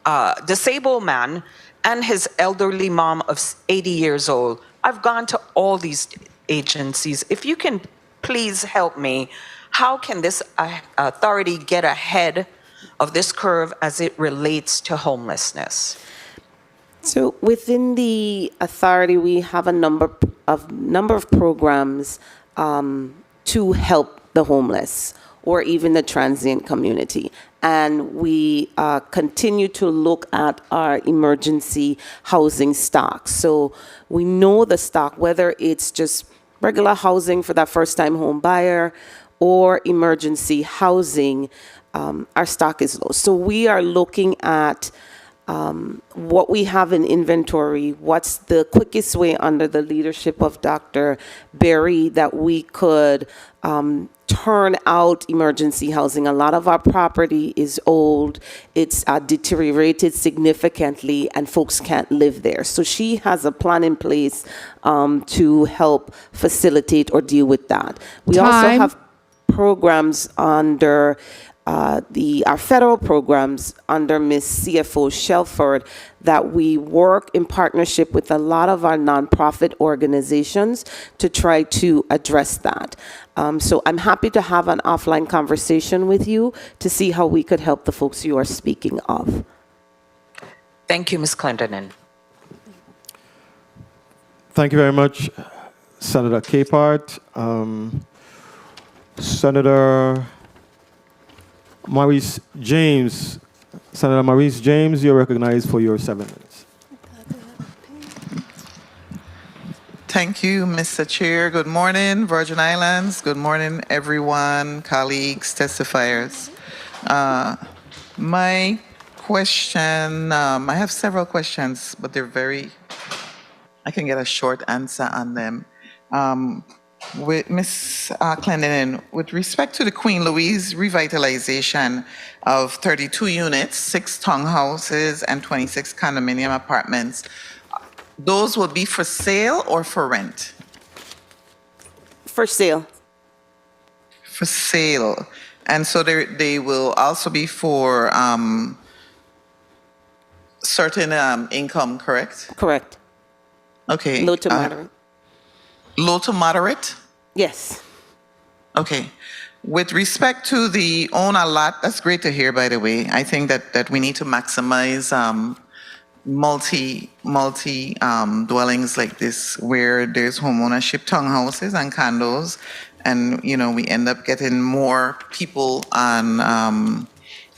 a disabled man and his elderly mom of 80 years old. I've gone to all these agencies. If you can please help me, how can this authority get ahead of this curve as it relates to homelessness? So within the authority, we have a number of programs to help the homeless or even the transient community. And we continue to look at our emergency housing stock. So we know the stock, whether it's just regular housing for that first-time home buyer or emergency housing, our stock is low. So we are looking at what we have in inventory, what's the quickest way under the leadership of Dr. Berry that we could turn out emergency housing. A lot of our property is old, it's deteriorated significantly, and folks can't live there. So she has a plan in place to help facilitate or deal with that. We also have programs under our federal programs under Ms. CFO Shelford that we work in partnership with a lot of our nonprofit organizations to try to address that. So I'm happy to have an offline conversation with you to see how we could help the folks you are speaking of. Thank you, Ms. Clendenin. Thank you very much, Senator Capehart. Senator Maurice James. Senator Maurice James, you're recognized for your 7 minutes. Thank you, Mr. Chair. Good morning, Virgin Islands. Good morning, everyone, colleagues, testifiers. My question, I have several questions, but they're I can get a short answer on them. With Ms. Clendenin, with respect to the Queen Louise revitalization of 32 units, 6 townhouses, and 26 condominium apartments, those will be for sale or for rent? For sale. For sale. And so they will also be for certain income, correct? Correct. Okay. Low to moderate. Low to moderate? Yes. Okay. With respect to the own a lot, that's great to hear, by the way. I think that we need to maximize multi dwellings like this where there's home ownership, townhouses and condos, and we end up getting more people on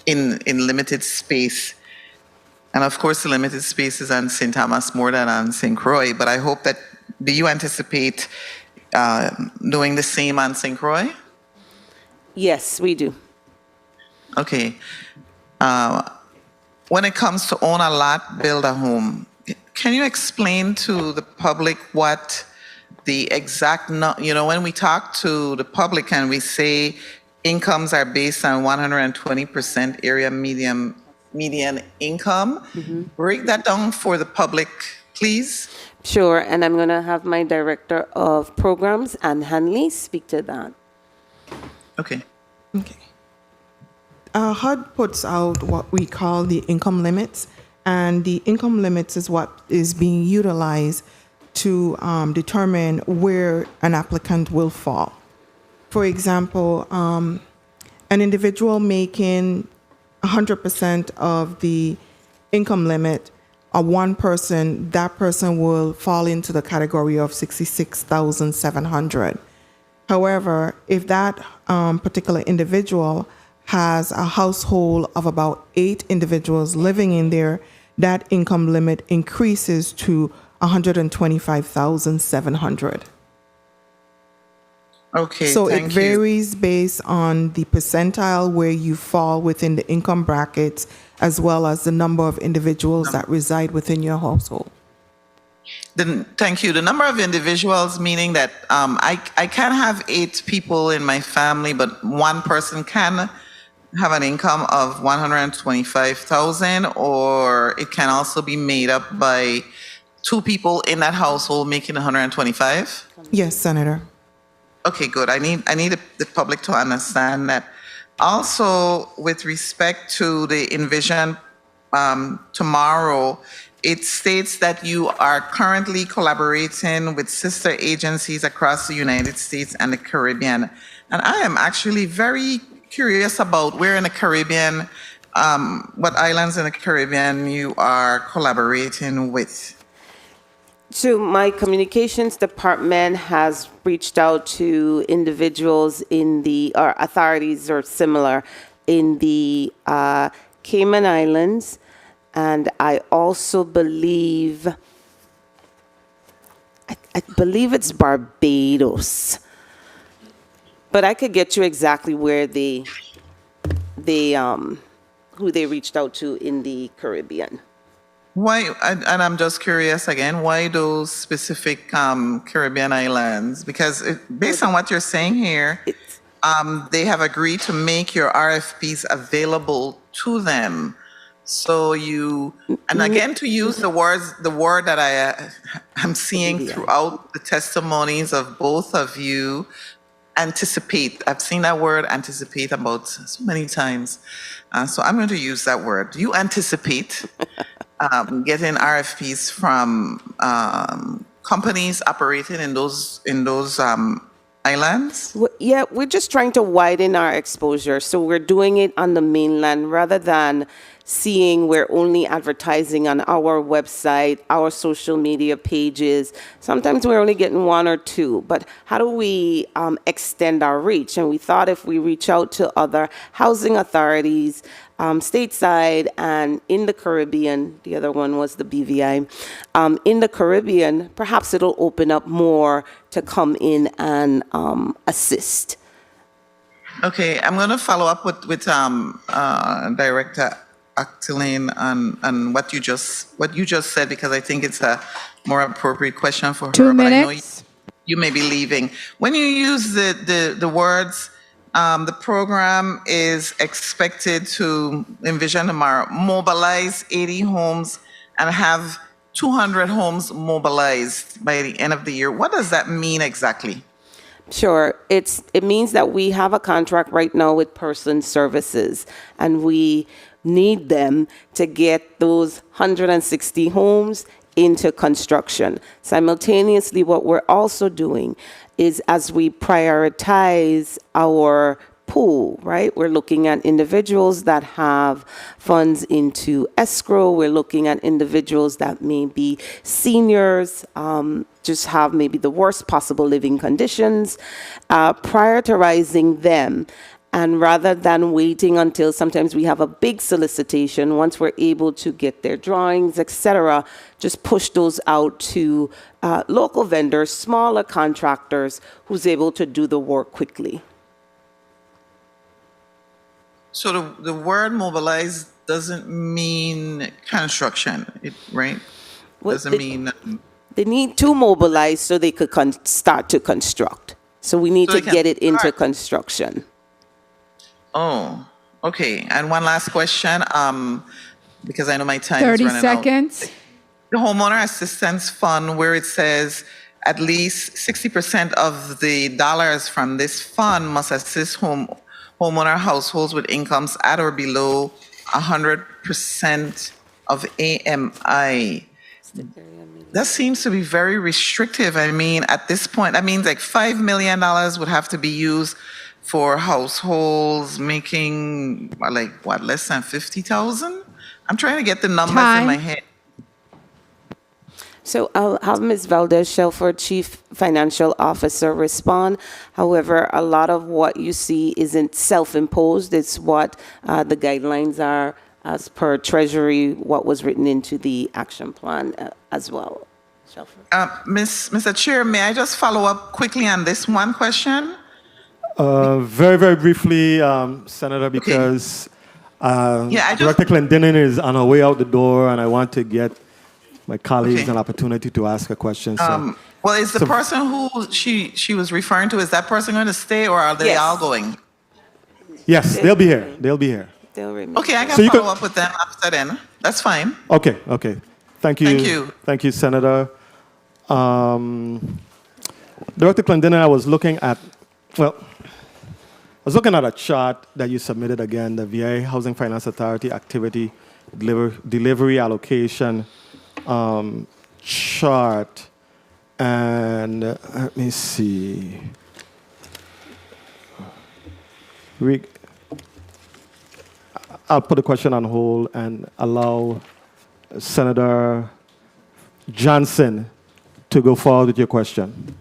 in limited space. And of course, the limited space is on St. Thomas more than on St. Croix. But I hope that, do you anticipate doing the same on St. Croix? Yes, we do. Okay. When it comes to own a lot, build a home, can you explain to the public what the exact, when we talk to the public and we say incomes are based on 120% area median income, break that down for the public, please? Sure, and I'm going to have my Director of Programs, Ann Hanley, speak to that. Okay. Okay. HUD puts out what we call the income limits, and the income limits is what is being utilized to determine where an applicant will fall. For example, an individual making 100% of the income limit, one person, that person will fall into the category of 66,700. However, if that particular individual has a household of about 8 individuals living in there, that income limit increases to 125,700. Okay, so thank it varies based on the percentile where you fall within the income brackets, as well as the number of individuals that reside within your household. Thank you. The number of individuals, meaning that I can have 8 people in my family, but one person can have an income of 125,000, or it can also be made up by 2 people in that household making 125? Yes, Senator. Okay, good. I need the public to understand that. Also, with respect to the Envision tomorrow, it states that you are currently collaborating with sister agencies across the United States and the Caribbean. And I am actually very curious about where in the Caribbean what islands in the Caribbean you are collaborating with? So my communications department has reached out to individuals in the, or authorities or similar, in the Cayman Islands, and I also believe, I believe it's Barbados. But I could get you exactly where who they reached out to in the Caribbean. Why, and I'm just curious again, why those specific Caribbean islands? Because based on what you're saying here, they have agreed to make your RFPs available to them. So you, and again, to use the word that I'm seeing throughout the testimonies of both of you, anticipate. I've seen that word anticipate about so many times. So I'm going to use that word. You anticipate getting RFPs from companies operating in those islands? Yeah, we're just trying to widen our exposure. So we're doing it on the mainland rather than seeing we're only advertising on our website, our social media pages. Sometimes we're only getting one or two, but how do we extend our reach? And we thought if we reach out to other housing authorities, stateside and in the Caribbean, the other one was the BVI, in the Caribbean, perhaps it'll open up more to come in and assist. Okay, I'm going to follow up with Director Actilene on what you just said, because I think it's a more appropriate question for her. 2 but I know minutes. you may be leaving. When you use the words, the program is expected to envision tomorrow, mobilize 80 homes and have 200 homes mobilized by the end of the year. What does that mean exactly? Sure. It means that we have a contract right now with Person Services, and we need them to get those 160 homes into construction. Simultaneously, what we're also doing is, as we prioritize our pool, right? We're looking at individuals that have funds into escrow. We're looking at individuals that may be seniors, just have maybe the worst possible living conditions, prioritizing them. And rather than waiting until sometimes we have a big solicitation, once we're able to get their drawings, etc., just push those out to local vendors, smaller contractors who's able to do the work quickly. So the word mobilize doesn't mean construction, right? Doesn't mean... They need to mobilize so they could start to construct. So we need to get it into construction. Oh, okay. And one last question, because I know my time 30 is running seconds. out. The Homeowner Assistance Fund, where it says at least 60% of the dollars from this fund must assist homeowner households with incomes at or below 100% of AMI. That seems to be very restrictive. I mean, at this point, that means like $5 million would have to be used for households making like what, less than 50,000? I'm trying to get the numbers in my head. So I'll have Ms. Valdez-Shelford, Chief Financial Officer, respond. However, a lot of what you see isn't self-imposed. It's what the guidelines are as per Treasury, what was written into the action plan as well. Shelford. Mr. Chair, may I just follow up quickly on this one question? Very, very briefly, Senator, because Director Clendenin is on her way out the door, and I want to get my colleagues an opportunity to ask a question. So, well, is the person who she was referring to, is that person going to stay, or are they all going? Yes, they'll be here. They'll be here. Okay, I can follow up with them after then. That's fine. Okay, okay. Thank you. Thank you. Thank you, Senator. Director Clendenin, I was looking at, a chart that you submitted again, the VA Housing Finance Authority activity delivery allocation chart, and let me see. I'll put the question on hold and allow Senator Johnson to go forward with your question.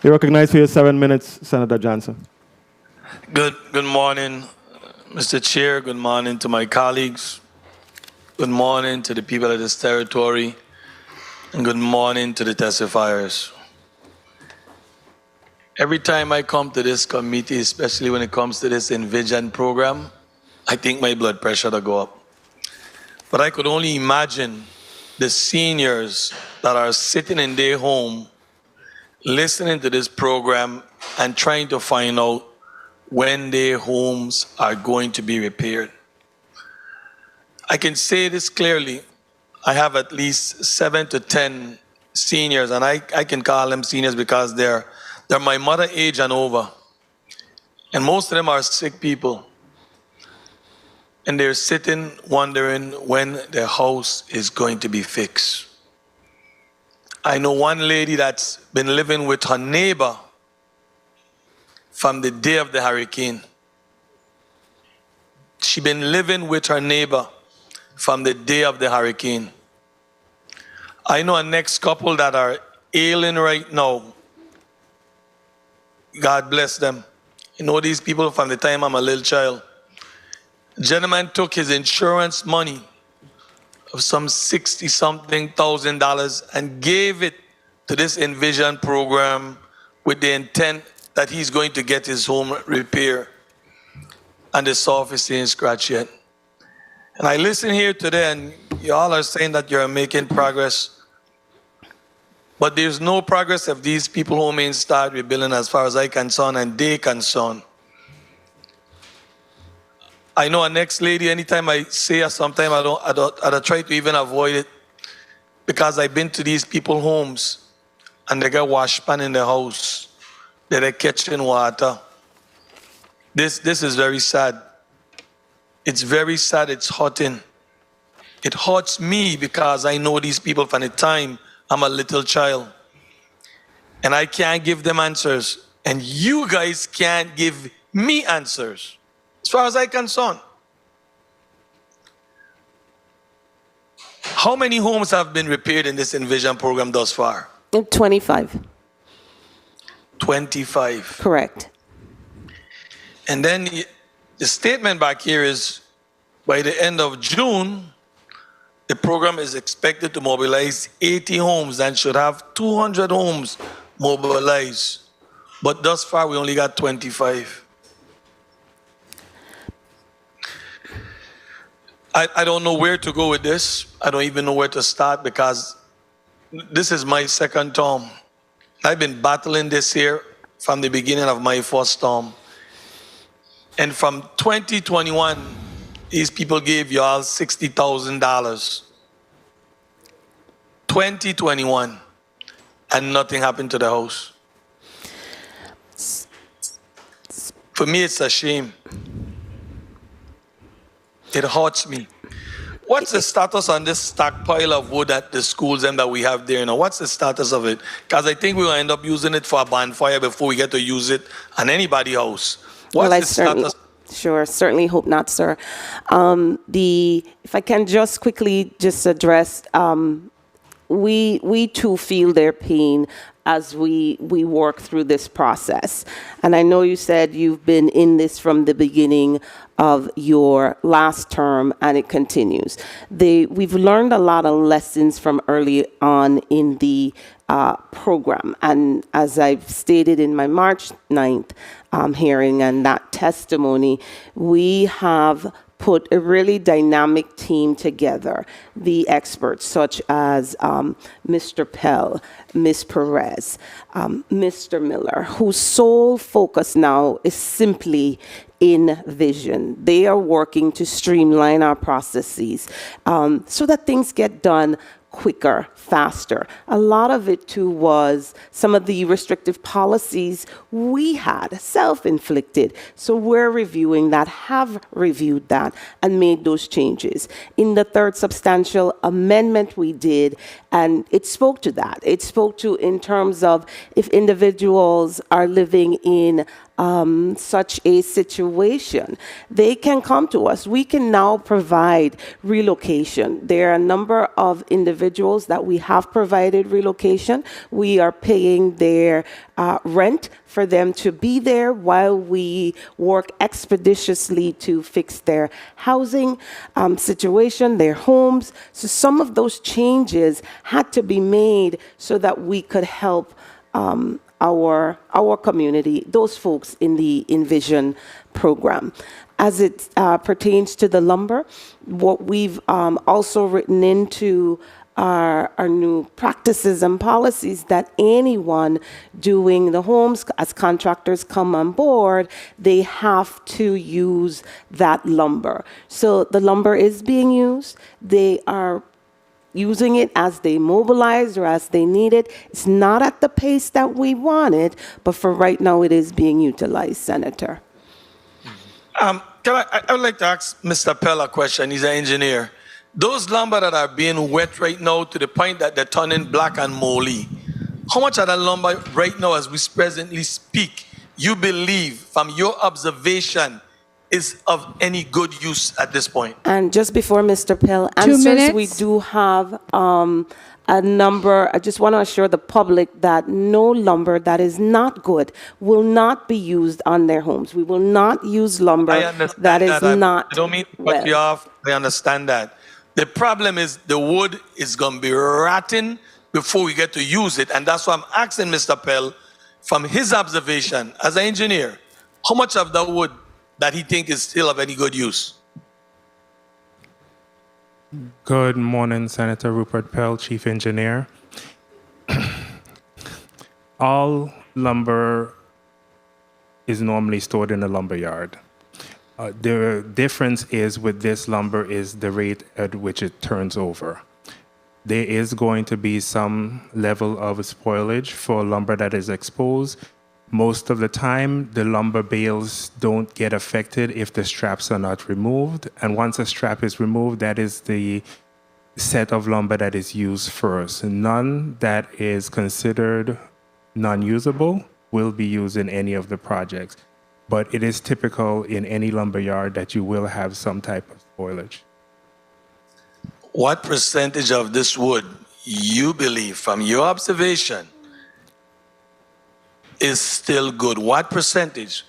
You're recognized for your 7 minutes, Senator Johnson. Good morning, Mr. Chair. Good morning to my colleagues. Good morning to the people of this territory. And good morning to the testifiers. Every time I come to this committee, especially when it comes to this Envision program, I think my blood pressure to go up. But I could only imagine the seniors that are sitting in their home, listening to this program and trying to find out when their homes are going to be repaired. I can say this clearly. I have at least 7 to 10 seniors, and I can call them seniors because they're my mother age and over. And most of them are sick people. And they're sitting wondering when their house is going to be fixed. I know one lady that's been living with her neighbor from the day of the hurricane. She's been living with her neighbor from the day of the hurricane. I know a next couple that are ailing right now. God bless them. You know these people from the time I'm a little child. Gentleman took his insurance money of some $60-something thousand and gave it to this Envision program with the intent that he's going to get his home repaired. And the surface ain't scratched yet. And I listen here today and y'all are saying that you're making progress. But there's no progress if these people home ain't start rebuilding as far as I concerned and they concerned. I know a next lady, anytime I say her, sometimes I try to even avoid it because I've been to these people homes and they got wash pan in their house. They're catching water. This is very sad. It's very sad, it's hurting. It hurts me because I know these people from the time I'm a little child. And I can't give them answers. And you guys can't give me answers. As far as I'm concerned. How many homes have been repaired in this Envision program thus far? 25. 25. Correct. And then the statement back here is by the end of June, the program is expected to mobilize 80 homes and should have 200 homes mobilized. But thus far, we only got 25. I don't know where to go with this. I don't even know where to start because this is my second term. I've been battling this here from the beginning of my first term. And from 2021, these people gave y'all $60,000. 2021, and nothing happened to the house. For me, it's a shame. It hurts me. What's the status on this stockpile of wood at the schools and that we have there? You know, what's the status of it? Because I think we'll end up using it for a bonfire before we get to use it on anybody's house. What's the status? Sure, certainly hope not, sir. If I can just quickly just address, we too feel their pain as we work through this process. And I know you said you've been in this from the beginning of your last term, and it continues. We've learned a lot of lessons from early on in the program. And as I've stated in my March 9th hearing and that testimony, we have put a really dynamic team together, the experts such as Mr. Pell, Ms. Perez, Mr. Miller, whose sole focus now is simply in vision. They are working to streamline our processes so that things get done quicker, faster. A lot of it too was some of the restrictive policies we had, self-inflicted. So we're reviewing that, have reviewed that, and made those changes. In the third substantial amendment we did, and it spoke to that. It spoke to in terms of if individuals are living in such a situation, they can come to us. We can now provide relocation. There are a number of individuals that we have provided relocation. We are paying their rent for them to be there while we work expeditiously to fix their housing situation, their homes. So some of those changes had to be made so that we could help our community, those folks in the Envision program. As it pertains to the lumber, what we've also written into our new practices and policies that anyone doing the homes as contractors come on board, they have to use that lumber. So the lumber is being used. They are using it as they mobilize or as they need it. It's not at the pace that we want it, but for right now, it is being utilized, Senator. I would like to ask Mr. Pell a question. He's an engineer. Those lumber that are being wet right now to the point that they're turning black and moldy, how much of that lumber right now, as we presently speak, you believe, from your observation, is of any good use at this point? And just before Mr. Pell answers, we do have a number. I just want to assure the public that no lumber that is not good will not be used on their homes. We will not use lumber that is not. I don't mean to cut you off. I understand that. The problem is the wood is going to be rotting before we get to use it. And that's why I'm asking Mr. Pell, from his observation as an engineer, how much of that wood that he thinks is still of any good use? Good morning, Senator Rupert Pell, Chief Engineer. All lumber is normally stored in a lumber yard. The difference is with this lumber is the rate at which it turns over. There is going to be some level of spoilage for lumber that is exposed. Most of the time, the lumber bales don't get affected if the straps are not removed. And once a strap is removed, that is the set of lumber that is used first. None that is considered non-usable will be used in any of the projects. But it is typical in any lumber yard that you will have some type of spoilage. What percentage of this wood you believe, from your observation, is still good? What percentage?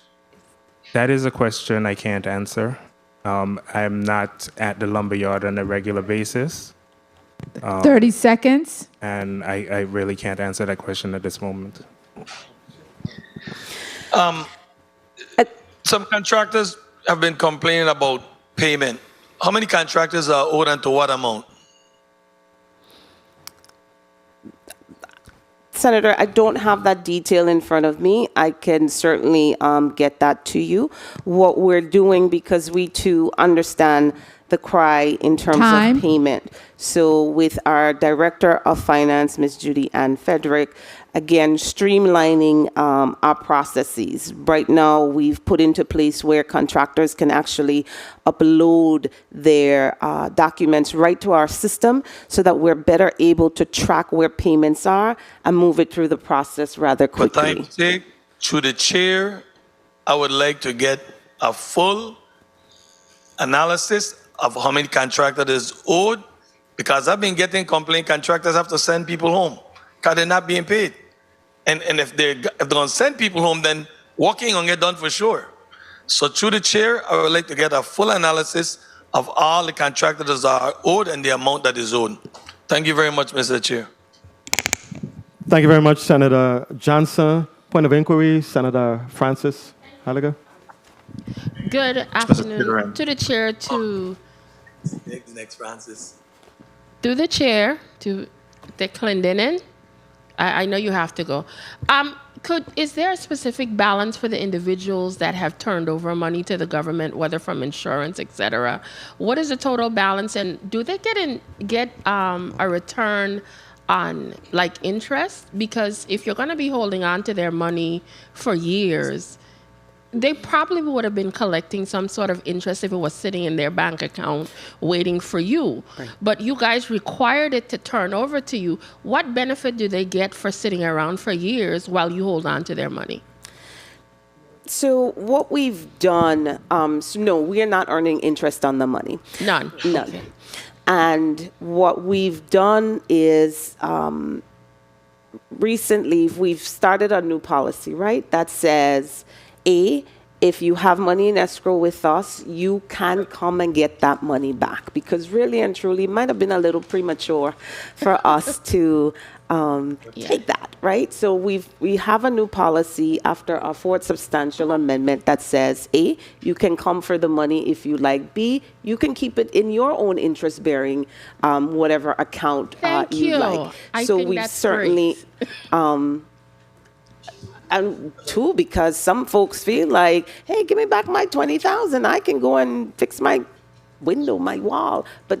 That is a question I can't answer. I'm not at the lumber yard on a regular basis. 30 seconds. And I really can't answer that question at this moment. Some contractors have been complaining about payment. How many contractors are owed and to what amount? Senator, I don't have that detail in front of me. I can certainly get that to you. What we're doing, because we too understand the cry in terms of payment. So with our Director of Finance, Ms. Judy Ann Frederick, again, streamlining our processes. Right now, we've put into place where contractors can actually upload their documents right to our system so that we're better able to track where payments are and move it through the process rather quickly. For time's sake, through the chair, I would like to get a full analysis of how many contractors is owed, because I've been getting complaint contractors have to send people home because they're not being paid. And if they're going to send people home, then working on get done for sure. So through the chair, I would like to get a full analysis of all the contractors that are owed and the amount that is owed. Thank you very much, Mr. Chair. Thank you very much, Senator Johnson. Point of inquiry, Senator Francis Halliger. Good afternoon. To the chair, Next, Francis. through the chair to the Clendenin. I know you have to go. Is there a specific balance for the individuals that have turned over money to the government, whether from insurance, et cetera? What is the total balance, and do they get a return on like interest? Because if you're going to be holding on to their money for years, they probably would have been collecting some sort of interest if it was sitting in their bank account waiting for you. Right. But you guys required it to turn over to you. What benefit do they get for sitting around for years while you hold on to their money? So what we've done, so no, we are not earning interest on the money. None. None. Okay. And what we've done is recently we've started a new policy, right? That says, if you have money in escrow with us, you can come and get that money back. Because really and truly, it might have been a little premature for us to take that, right? So we have a new policy after a fourth substantial amendment that says, A, you can come for the money if you like. B, you can keep it in your own interest-bearing whatever account Thank you you. like. I So think we that's certainly. And two, because some folks feel like, hey, give me back my 20,000. I can go and fix my window, my wall. But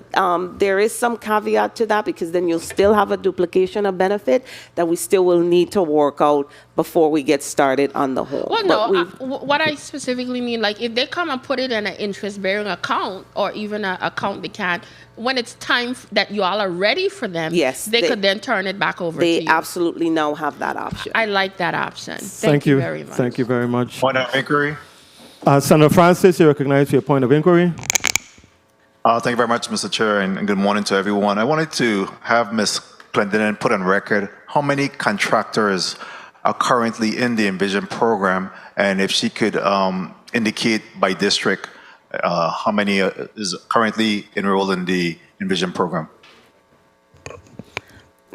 there is some caveat to that, because then you'll still have a duplication of benefit that we still will need to work out before we get started on the whole. Well, But no, what I specifically mean, like if they come and put it in an interest-bearing account or even an account they can, when it's time that you all are ready for them, Yes, they could then turn it back over to they you. absolutely now have that option. I like that option. Thank you very much. Thank you very much. Point of inquiry. Senator Francis, you're recognized for your point of inquiry. Thank you very much, Mr. Chair, and good morning to everyone. I wanted to have Ms. Clendenin put on record how many contractors are currently in the Envision program, and if she could indicate by district how many is currently enrolled in the Envision program.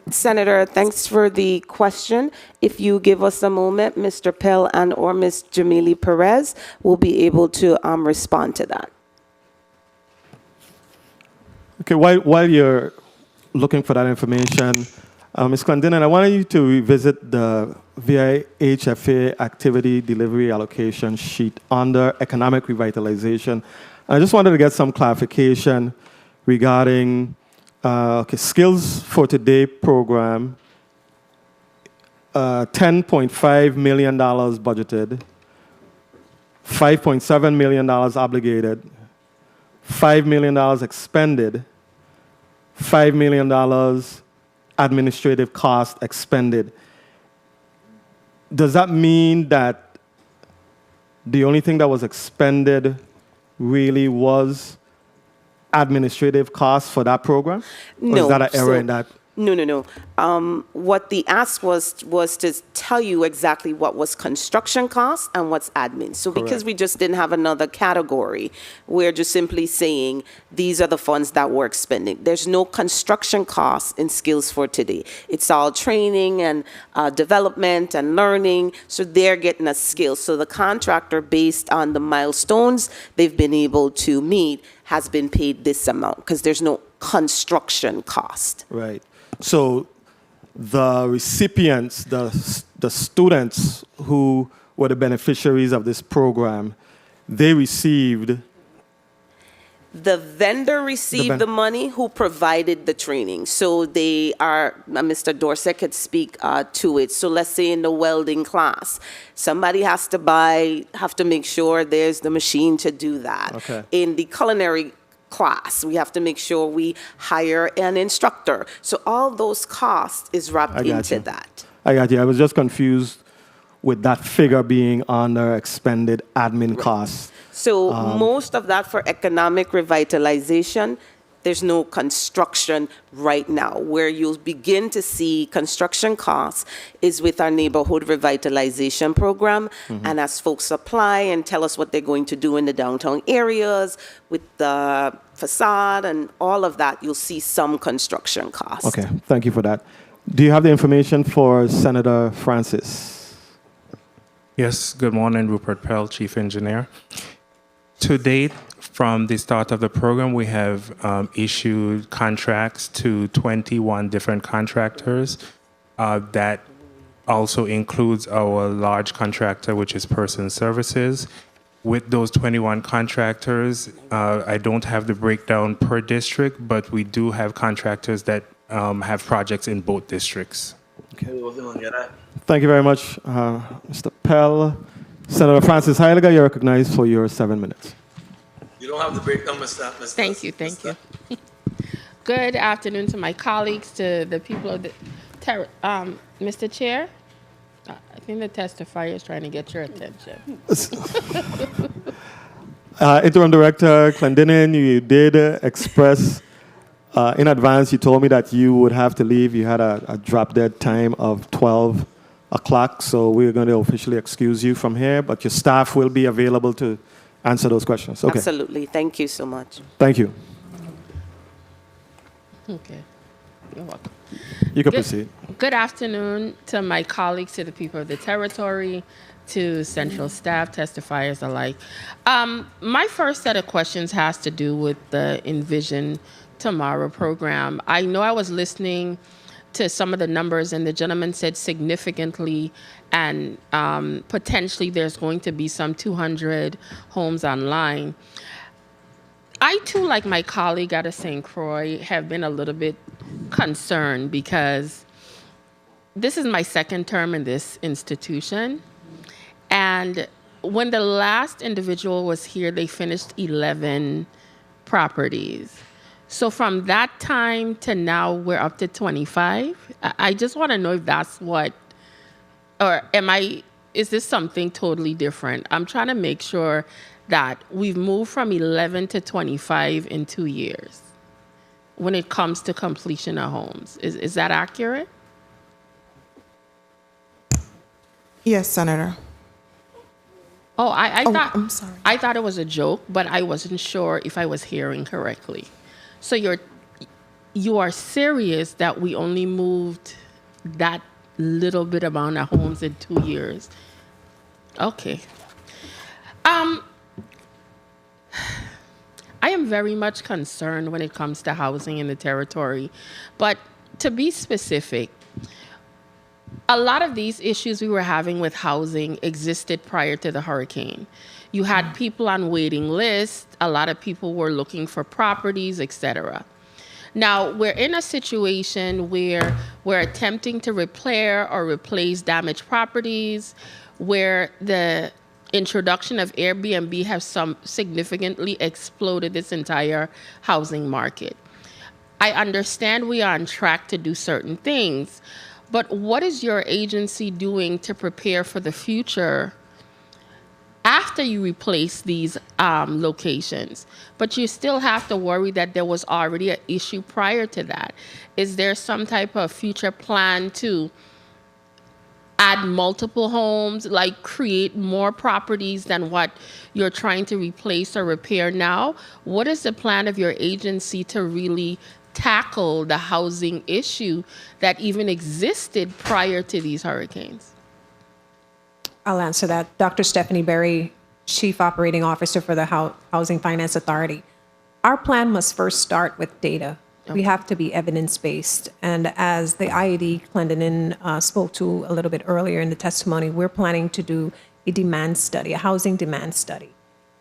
Senator, thanks for the question. If you give us a moment, Mr. Pell and or Ms. Jamili Perez will be able to respond to that. Okay, while you're looking for that information, Ms. Clendenin, I wanted you to revisit the VIHFA activity delivery allocation sheet under economic revitalization. I just wanted to get some clarification regarding Skills for Today program, $10.5 million budgeted, $5.7 million obligated, $5 million expended, $5 million administrative cost expended. Does that mean that the only thing that was expended really was administrative costs for that program? Or No. is that an error So- in that? No. What the ask was to tell you exactly what was construction costs and what's admin. So because Correct. we just didn't have another category, we're just simply saying these are the funds that we're expending. There's no construction costs in Skills for Today. It's all training and development and learning. So they're getting a skill. So the contractor, based on the milestones they've been able to meet, has been paid this amount because there's no construction cost. Right. So the recipients, the students who were the beneficiaries of this program, they received. The vendor received the money who provided the training. So they are, Mr. Dorset could speak to it. So let's say in the welding class, somebody has to make sure there's the machine to do that. Okay. In the culinary class, we have to make sure we hire an instructor. So all those costs is wrapped I got into you. that. I got you. I was just confused with that figure being under expended admin costs. So most of that for economic revitalization, there's no construction right now. Where you'll begin to see construction costs is with our neighborhood revitalization program. And as folks apply and tell us what they're going to do in the downtown areas with the facade and all of that, you'll see some construction costs. Okay, thank you for that. Do you have the information for Senator Francis? Yes, good morning, Rupert Pell, Chief Engineer. To date, from the start of the program, we have issued contracts to 21 different contractors. That also includes our large contractor, which is Person Services. With those 21 contractors, I don't have the breakdown per district, but we do have contractors that have projects in both districts. Thank you very much, Mr. Pell. Senator Francis Heiliger, you're recognized for your 7 minutes. You don't have to break down, Mr. Thank you. Good afternoon to my colleagues, to the people of the Mr. Chair. I think the testifier is trying to get your attention. Interim Director Clendenin, you did express in advance, you told me that you would have to leave. You had a drop dead time of 12 o'clock, so we're going to officially excuse you from here, but your staff will be available to answer those questions. Okay. Absolutely. Thank you so much. Thank you. Okay. You're welcome. You can proceed. Good afternoon to my colleagues, to the people of the territory, to central staff, testifiers alike. My first set of questions has to do with the Envision Tomorrow program. I know I was listening to some of the numbers, and the gentleman said significantly, and potentially there's going to be some 200 homes online. I too, like my colleague out of St. Croix, have been a little bit concerned because this is my second term in this institution. And when the last individual was here, they finished 11 properties. So from that time to now, we're up to 25. I just want to know if that's what, or is this something totally different? I'm trying to make sure that we've moved from 11 to 25 in 2 years when it comes to completion of homes. Is that accurate? Yes, Senator. Oh, I thought, I'm sorry. I thought it was a joke, but I wasn't sure if I was hearing correctly. So you are serious that we only moved that little bit amount of homes in 2 years? Okay. I am very much concerned when it comes to housing in the territory, but to be specific, a lot of these issues we were having with housing existed prior to the hurricane. You had people on waiting lists, a lot of people were looking for properties, etc. Now, we're in a situation where we're attempting to repair or replace damaged properties, where the introduction of Airbnb has significantly exploded this entire housing market. I understand we are on track to do certain things, but what is your agency doing to prepare for the future after you replace these locations? But you still have to worry that there was already an issue prior to that. Is there some type of future plan to add multiple homes, like create more properties than what you're trying to replace or repair now? What is the plan of your agency to really tackle the housing issue that even existed prior to these hurricanes? I'll answer that. Dr. Stephanie Berry, Chief Operating Officer for the Housing Finance Authority. Our plan must first start with data. We have to be evidence-based. And as the IAD Clendenin spoke to a little bit earlier in the testimony, we're planning to do a demand study, a housing demand study.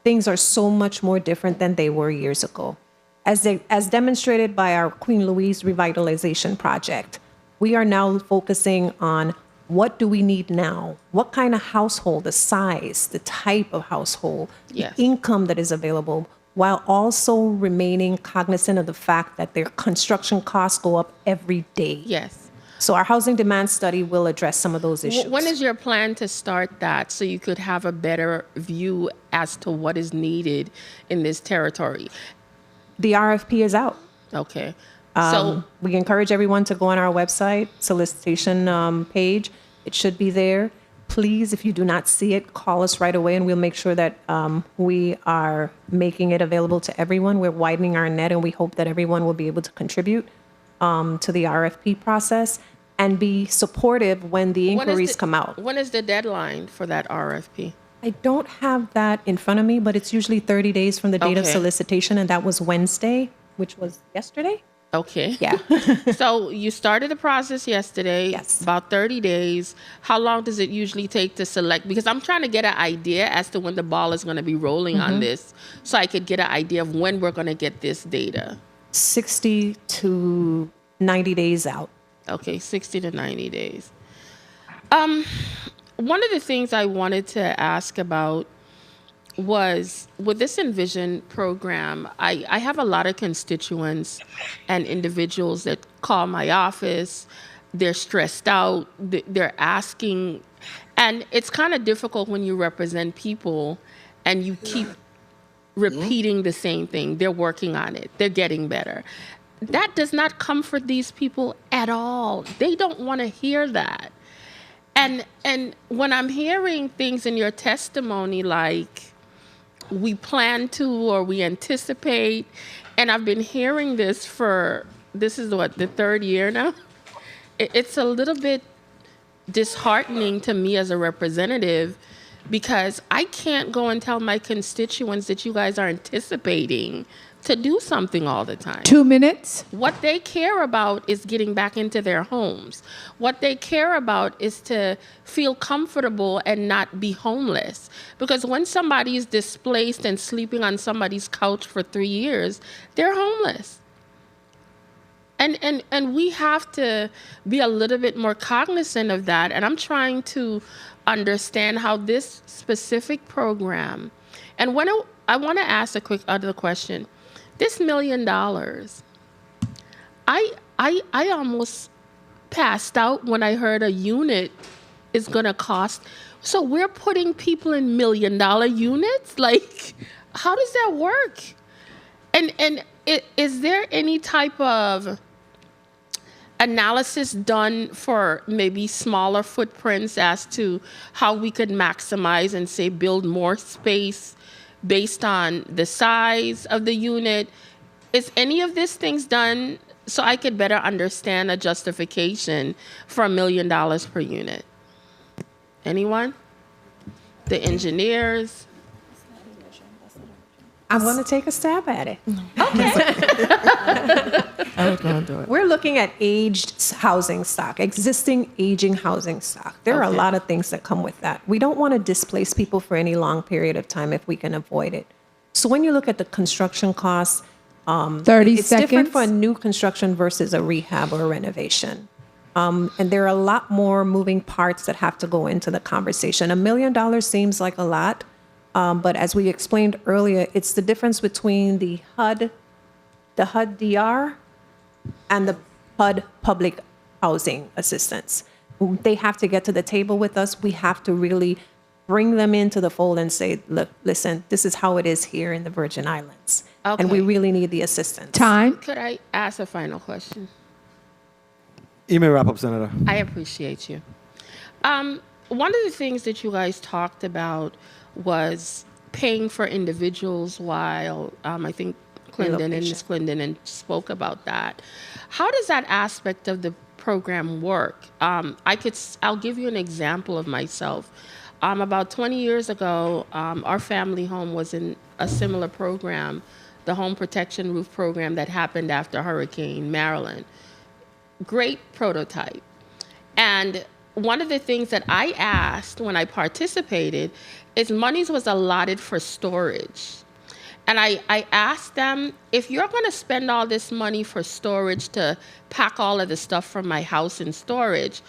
Things are so much more different than they were years ago. As demonstrated by our Queen Louise Revitalization Project, we are now focusing on what do we need now? What kind of household, the size, the type of household, Yes. the income that is available, while also remaining cognizant of the fact that their construction costs go up every day. Yes. So our housing demand study will address some of those issues. When is your plan to start that so you could have a better view as to what is needed in this territory? The RFP is out. Okay. So we encourage everyone to go on our website, solicitation page. It should be there. Please, if you do not see it, call us right away and we'll make sure that we are making it available to everyone. We're widening our net and we hope that everyone will be able to contribute to the RFP process and be supportive when the inquiries come out. When is the deadline for that RFP? I don't have that in front of me, but it's usually 30 days from the date of Okay. solicitation, and that was Wednesday, which was yesterday. Okay. Yeah. So you started the process yesterday. Yes. About 30 days. How long does it usually take to select? Because I'm trying to get an idea as to when the ball is going to be rolling on this, so I could get an idea of when we're going to get this data. 60 to 90 days out. Okay, 60 to 90 days. One of the things I wanted to ask about was with this Envision program, I have a lot of constituents and individuals that call my office they're stressed out, they're asking, and it's kind of difficult when you represent people and you keep repeating the same thing. They're working on it. They're getting better. That does not comfort these people at all. They don't want to hear that. And when I'm hearing things in your testimony like we plan to or we anticipate, and I've been hearing this this is what, the third year now? It's a little bit disheartening to me as a representative, because I can't go and tell my constituents that you guys are anticipating to do something all the time. 2 minutes. What they care about is getting back into their homes. What they care about is to feel comfortable and not be homeless. Because when somebody is displaced and sleeping on somebody's couch for 3 years, they're homeless. And we have to be a little bit more cognizant of that. And I'm trying to understand how this specific program, and when I want to ask a quick other question. This $1 million, I almost passed out when I heard a unit is going to cost. So we're putting people in $1 million units? Like, how does that work? And is there any type of analysis done for maybe smaller footprints as to how we could maximize and say build more space based on the size of the unit? Is any of these things done so I could better understand a justification for $1 million per unit? Anyone? The engineers? I'm going to take a stab at it. I was going to do it. We're looking at aged housing stock, existing aging housing stock. There are a lot of things that come with that. We don't want to displace people for any long period of time if we can avoid it. So when you look at the construction costs, 30 it's seconds. different for a new construction versus a rehab or a renovation. And there are a lot more moving parts that have to go into the conversation. $1 million seems like a lot, but as we explained earlier, it's the difference between the HUD DR and the HUD public housing assistance. They have to get to the table with us. We have to really bring them into the fold and say, look, listen, this is how it is here in the Virgin Islands. And we really need the assistance. Time. Could I ask a final question? You may wrap up, Senator. I appreciate you. One of the things that you guys talked about was paying for individuals while I think Clinton and Ms. Clinton spoke about that. How does that aspect of the program work? I'll give you an example of myself. About 20 years ago, our family home was in a similar program, the Home Protection Roof Program that happened after Hurricane Marilyn. Great prototype. And one of the things that I asked when I participated is monies was allotted for storage. And I asked them, if you're going to spend all this money for storage to pack all of the stuff from my house in storage,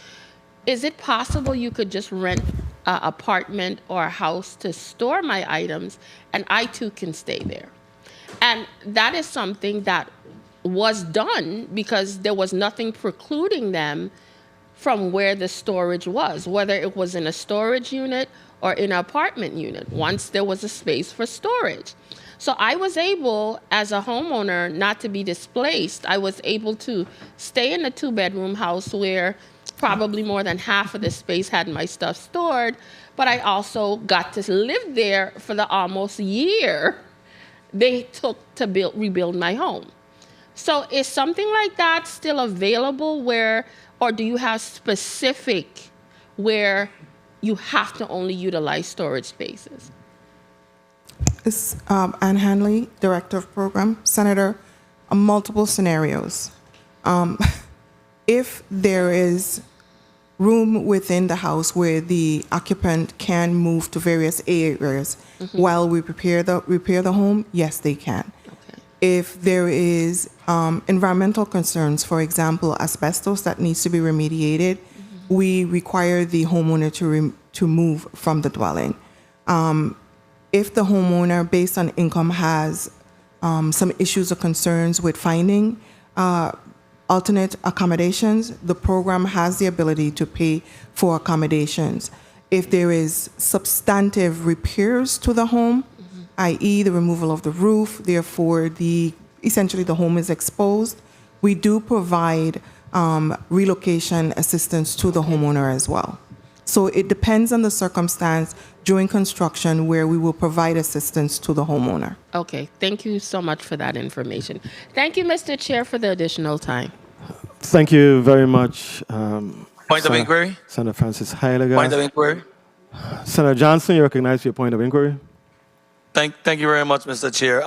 is it possible you could just rent an apartment or a house to store my items and I too can stay there? And that is something that was done because there was nothing precluding them from where the storage was, whether it was in a storage unit or in an apartment unit, once there was a space for storage. So I was able, as a homeowner, not to be displaced. I was able to stay in a 2-bedroom house where probably more than half of the space had my stuff stored, but I also got to live there for the almost year they took to rebuild my home. So is something like that still available or do you have specific where you have to only utilize storage spaces? This Ann Hanley, Director of Program. Senator, multiple scenarios. If there is room within the house where the occupant can move to various areas while we repair the home, yes, they can. If there is environmental concerns, for example, asbestos that needs to be remediated, we require the homeowner to move from the dwelling. If the homeowner, based on income, has some issues or concerns with finding alternate accommodations, the program has the ability to pay for accommodations. If there is substantive repairs to the home, i.e. the removal of the roof, therefore essentially the home is exposed, we do provide relocation assistance to the homeowner as well. So it depends on the circumstance during construction where we will provide assistance to the homeowner. Okay, thank you so much for that information. Thank you, Mr. Chair, for the additional time. Thank you very much. Point of inquiry? Senator Francis Heiliger. Point of inquiry? Senator Johnson, you recognize your point of inquiry. Thank you very much, Mr. Chair.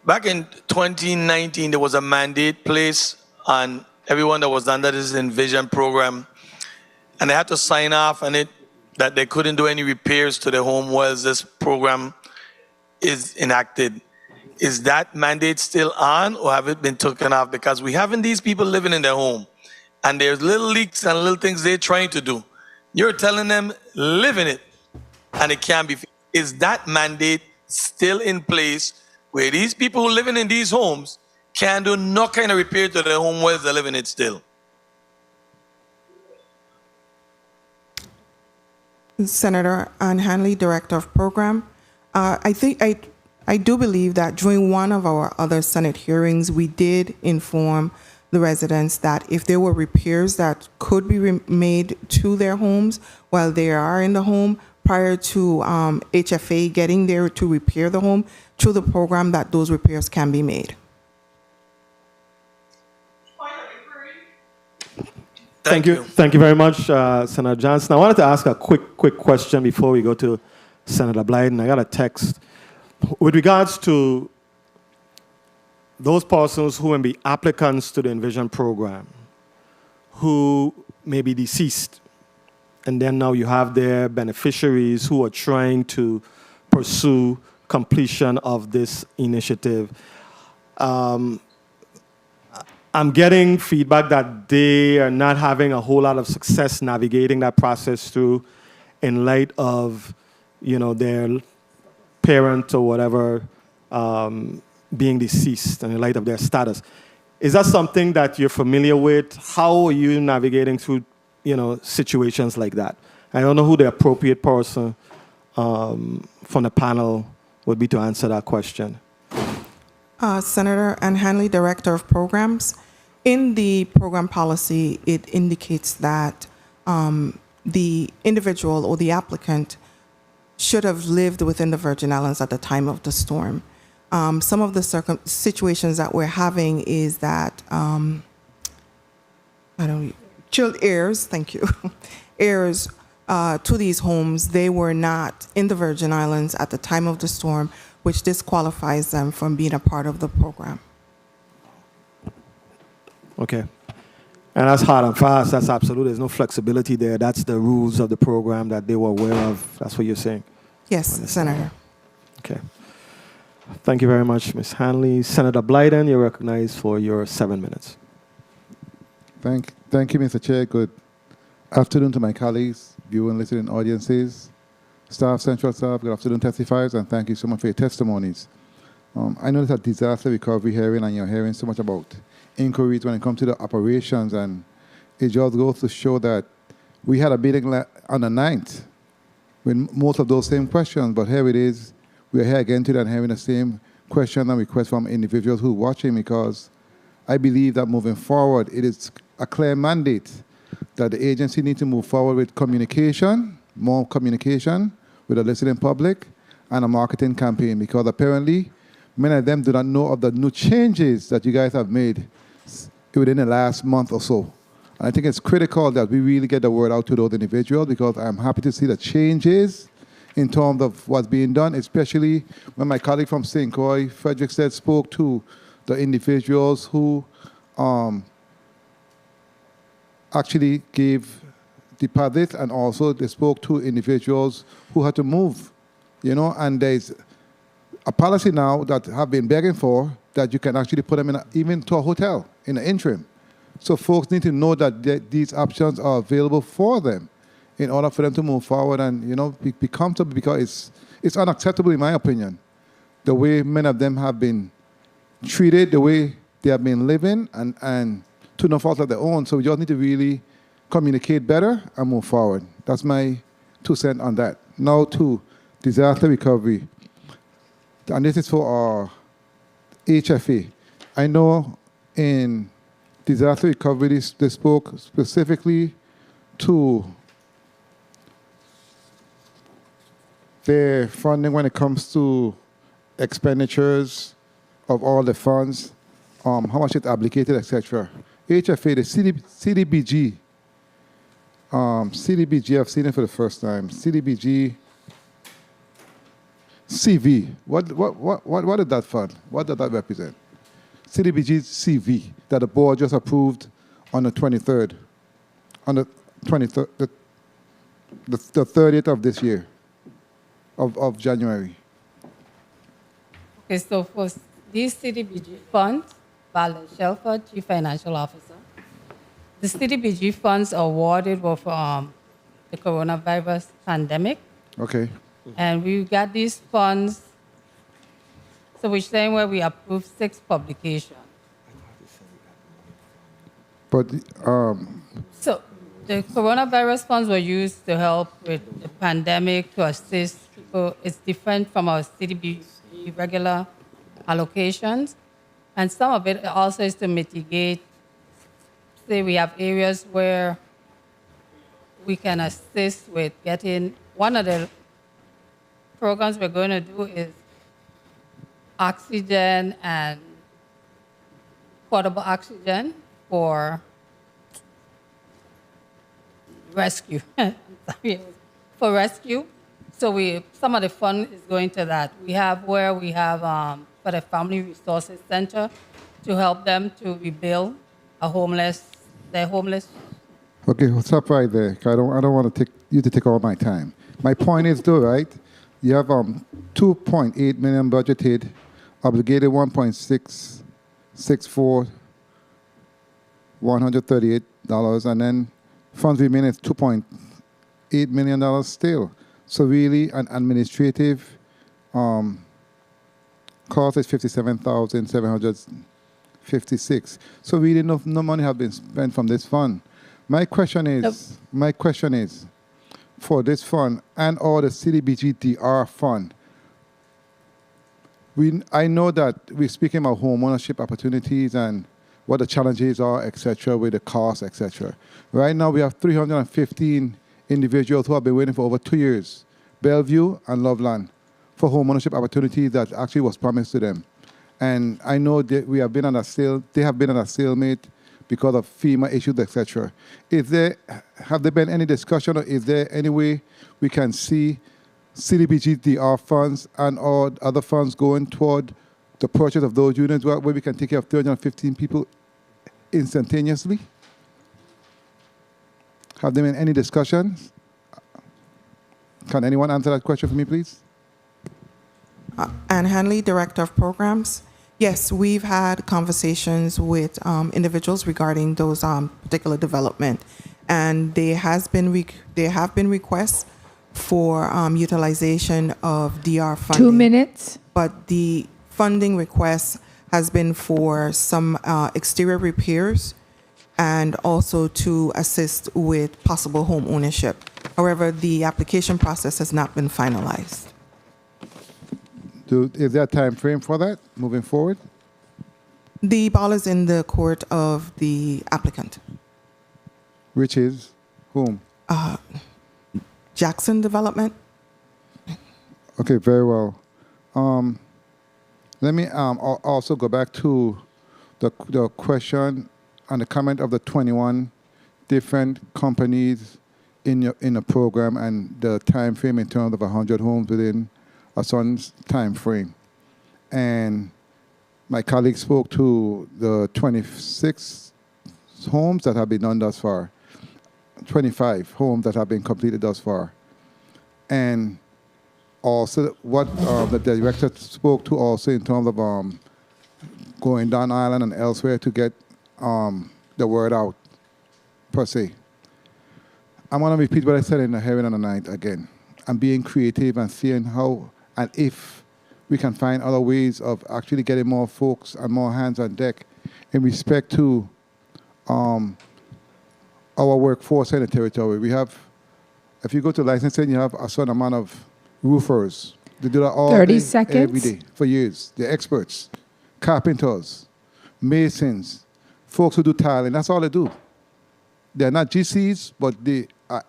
Back in 2019, there was a mandate placed on everyone that was under this Envision program, and they had to sign off on it that they couldn't do any repairs to their home while this program is enacted. Is that mandate still on, or have it been taken off? Because we having these people living in their home, and there's little leaks and little things they're trying to do. You're telling them live in it, and it can't be. Is that mandate still in place where these people who living in these homes can do no kind of repair to their home while they're living it still? Senator Ann Hanley, Director of Program. I do believe that during one of our other Senate hearings, we did inform the residents that if there were repairs that could be made to their homes while they are in the home prior to HFA getting there to repair the home, through the program that those repairs can be made. Thank you. Thank you very much, Senator Johnson. I wanted to ask a quick question before we go to Senator Blyden. I got a text with regards to those persons who may be applicants to the Envision program who may be deceased, and then now you have their beneficiaries who are trying to pursue completion of this initiative. I'm getting feedback that they are not having a whole lot of success navigating that process through in light of, their parent or whatever being deceased and in light of their status. Is that something that you're familiar with? How are you navigating through, situations like that? I don't know who the appropriate person from the panel would be to answer that question. Senator Ann Hanley, Director of Programs. In the program policy, it indicates that the individual or the applicant should have lived within the Virgin Islands at the time of the storm. Some of the situations that we're having is that, heirs, thank you, heirs to these homes, they were not in the Virgin Islands at the time of the storm, which disqualifies them from being a part of the program. Okay. And that's hard and fast. That's absolute. There's no flexibility there. That's the rules of the program that they were aware of. That's what you're saying? Yes, Senator. Okay. Thank you very much, Ms. Hanley. Senator Blyden, you're recognized for your 7 minutes. Thank you, Mr. Chair. Good afternoon to my colleagues, viewing and listening audiences, staff, central staff, good afternoon, testifiers, and thank you so much for your testimonies. I know it's a disaster recovery hearing, and you're hearing so much about inquiries when it comes to the operations, and it just goes to show that we had a meeting on the 9th with most of those same questions, but here it is, we're here again today and having the same question and request from individuals who are watching, because I believe that moving forward, it is a clear mandate that the agency needs to move forward with communication, more communication with the listening public, and a marketing campaign, because apparently many of them do not know of the new changes that you guys have made within the last month or so. And I think it's critical that we really get the word out to those individuals, because I'm happy to see the changes in terms of what's being done, especially when my colleague from St. Croix, Frederick said, spoke to the individuals who actually gave deposits, and also they spoke to individuals who had to move, and there's a policy now that have been begging for that you can actually put them in even to a hotel in the interim. So folks need to know that these options are available for them in order for them to move forward and be comfortable, because it's unacceptable in my opinion, the way many of them have been treated, the way they have been living and to no fault of their own. So we just need to really communicate better and move forward. That's my 2 cents on that. Now to disaster recovery. And this is for our HFA. I know in disaster recovery, they spoke specifically to their funding when it comes to expenditures of all the funds, how much it's obligated, etc. HFA, the CDBG, CDBG, I've seen it for the first time. CDBG, CV. What is that fund? What does that represent? CDBG CV that the board just approved on the 23rd, on the 23rd, the 30th of this year, of January. Okay, so for these CDBG funds, Valerie Shelford, Chief Financial Officer. The CDBG funds awarded were for the coronavirus pandemic. Okay. And we got these funds, so we're saying where we approved 6 publications. But So the coronavirus funds were used to help with the pandemic, to assist people. It's different from our CDBG regular allocations. And some of it also is to mitigate, say we have areas where we can assist with getting, one of the programs we're going to do is oxygen and portable oxygen for rescue. For rescue. So some of the fund is going to that. We have for the Family Resources Center to help them to rebuild their homeless. okay, well, stop right there. 'Cause I don't want to take all my time. My point is though, right? You have 2.8 million budgeted, obligated 1.664, $138, and then funds remaining is $2.8 million still. So really, an administrative cost is $57,756. So really, no money has been spent from this fund. My question is, for this fund and or the CDBG DR fund, I know that we're speaking about home ownership opportunities and what the challenges are, etc., with the cost, etc. Right now, we have 315 individuals who have been waiting for over 2 years, Bellevue and Loveland, for home ownership opportunities that actually was promised to them. And I know that they have been on a stalemate because of FEMA issues, etc. Have there been any discussion, or is there any way we can see CDBG DR funds and or other funds going toward the purchase of those units where we can take care of 315 people instantaneously? Have there been any discussions? Can anyone answer that question for me, please? Ann Hanley, Director of Programs. Yes, we've had conversations with individuals regarding those particular development, and there have been requests for utilization of DR funding. 2 minutes. But the funding request has been for some exterior repairs and also to assist with possible home ownership. However, the application process has not been finalized. Is there a time frame for that moving forward? The ball is in the court of the applicant. Which is whom? Jackson Development. Okay, very well. Let me also go back to the question and the comment of the 21 different companies in the program and the time frame in terms of 100 homes within a son's time frame. And my colleague spoke to the 26 homes that have been done thus far, 25 homes that have been completed thus far. And also what the director spoke to also in terms of going down island and elsewhere to get the word out, per se. I want to repeat what I said in the hearing on the night again. I'm being creative and seeing how and if we can find other ways of actually getting more folks and more hands on deck in respect to our workforce in the territory. We have, if you go to licensing, you have a certain amount of roofers. They do that all 30 day, seconds. every day, for years. They're experts, carpenters, masons, folks who do tiling. That's all they do. They're not GCs, but they are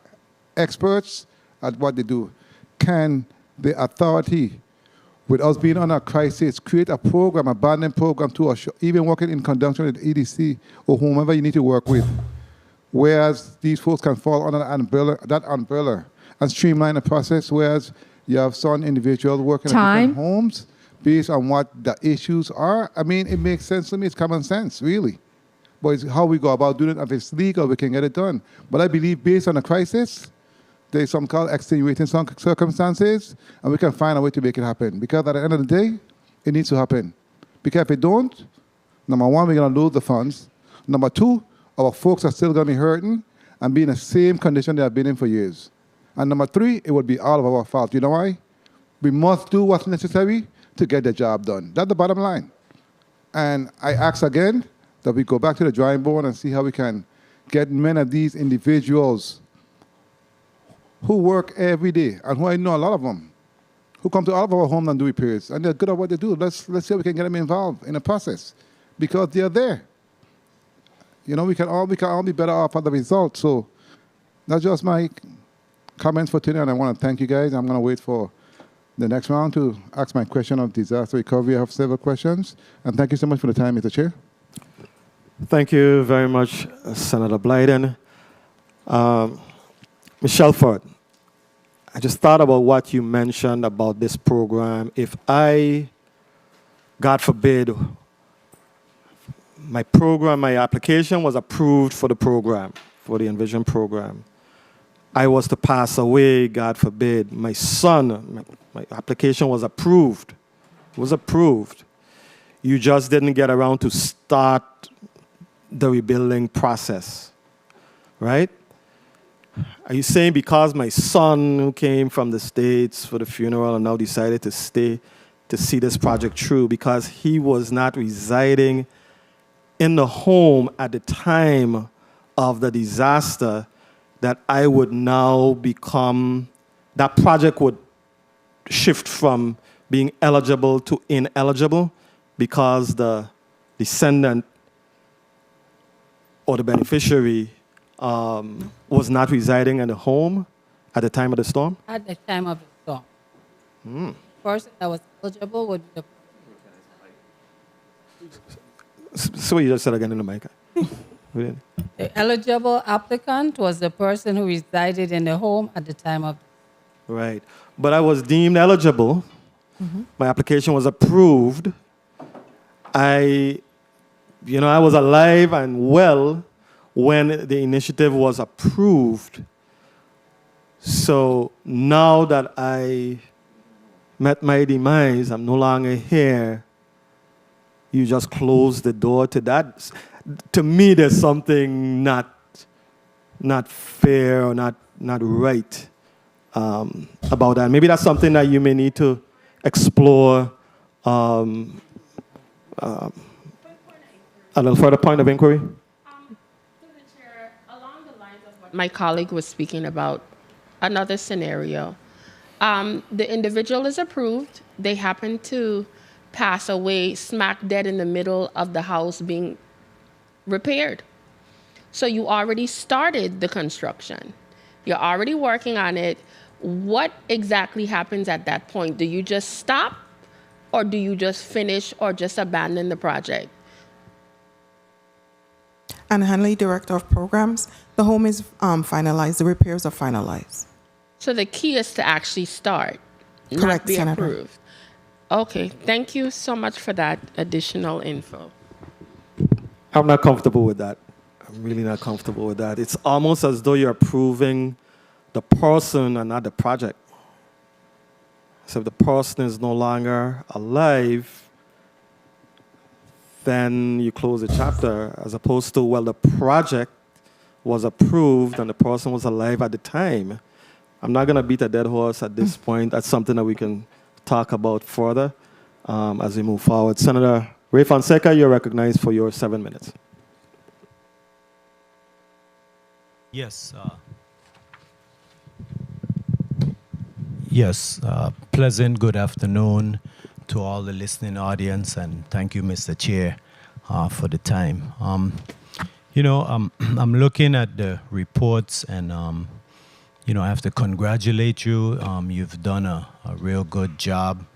experts at what they do. Can the authority, with us being on a crisis, create a program, a bonding program to us, even working in conjunction with EDC or whomever you need to work with, whereas these folks can fall under that umbrella and streamline the process, whereas you have some individuals working in different homes based on what the issues are. I mean, it makes sense to me. It's common sense, really. But it's how we go about doing it. If it's legal, we can get it done. But I believe based on a crisis, there's some called extenuating circumstances, and we can find a way to make it happen. Because at the end of the day, it needs to happen. Because if it don't, number one, we're going to lose the funds. Number two, our folks are still going to be hurting and be in the same condition they have been in for years. And number three, it would be all of our fault. You know why? We must do what's necessary to get the job done. That's the bottom line. And I ask again that we go back to the drawing board and see how we can get many of these individuals who work every day, and who I know a lot of them, who come to all of our homes and do repairs, and they're good at what they do. Let's see how we can get them involved in the process, because they're there. You know, we can all be better off at the result. So that's just my comments for today, and I want to thank you guys. I'm going to wait for the next round to ask my question of disaster recovery. I have several questions, and thank you so much for the time, Mr. Chair. Thank you very much, Senator Blyden. Michelle Ford, I just thought about what you mentioned about this program. If I, God forbid, my application was approved for the program, for the Envision program. I was to pass away, God forbid. My son, my application was approved. It was approved. You just didn't get around to start the rebuilding process, right? Are you saying because my son, who came from the States for the funeral and now decided to stay to see this project through, because he was not residing in the home at the time of the disaster, that I would now become, that project would shift from being eligible to ineligible because the descendant or the beneficiary was not residing in the home at the time of the storm? At the time of the storm. The person that was eligible would be the So you just said again in the mic. The eligible applicant was the person who resided in the home at the time of. Right. But I was deemed eligible. My application was approved. I was alive and well when the initiative was approved. So now that I met my demise, I'm no longer here. You just close the door to that. To me, there's something not fair or not right about that. Maybe that's something that you may need to explore a little further point of inquiry. My colleague was speaking about another scenario. The individual is approved. They happen to pass away smack dead in the middle of the house being repaired. So you already started the construction. You're already working on it. What exactly happens at that point? Do you just stop, or do you just finish, or just abandon the project? Anne Hanley, Director of Programs. The home is finalized. The repairs are finalized. So the key is to actually start, Correct, not be Senator. approved. Okay, thank you so much for that additional info. I'm not comfortable with that. I'm really not comfortable with that. It's almost as though you're approving the person and not the project. So if the person is no longer alive, then you close the chapter, as opposed to, well, the project was approved and the person was alive at the time. I'm not going to beat a dead horse at this point. That's something that we can talk about further as we move forward. Senator Ray Fonseca, you're recognized for your 7 minutes. Yes. Yes. Pleasant good afternoon to all the listening audience, and thank you, Mr. Chair, for the time. I'm looking at the reports, and I have to congratulate you. You've done a real good job.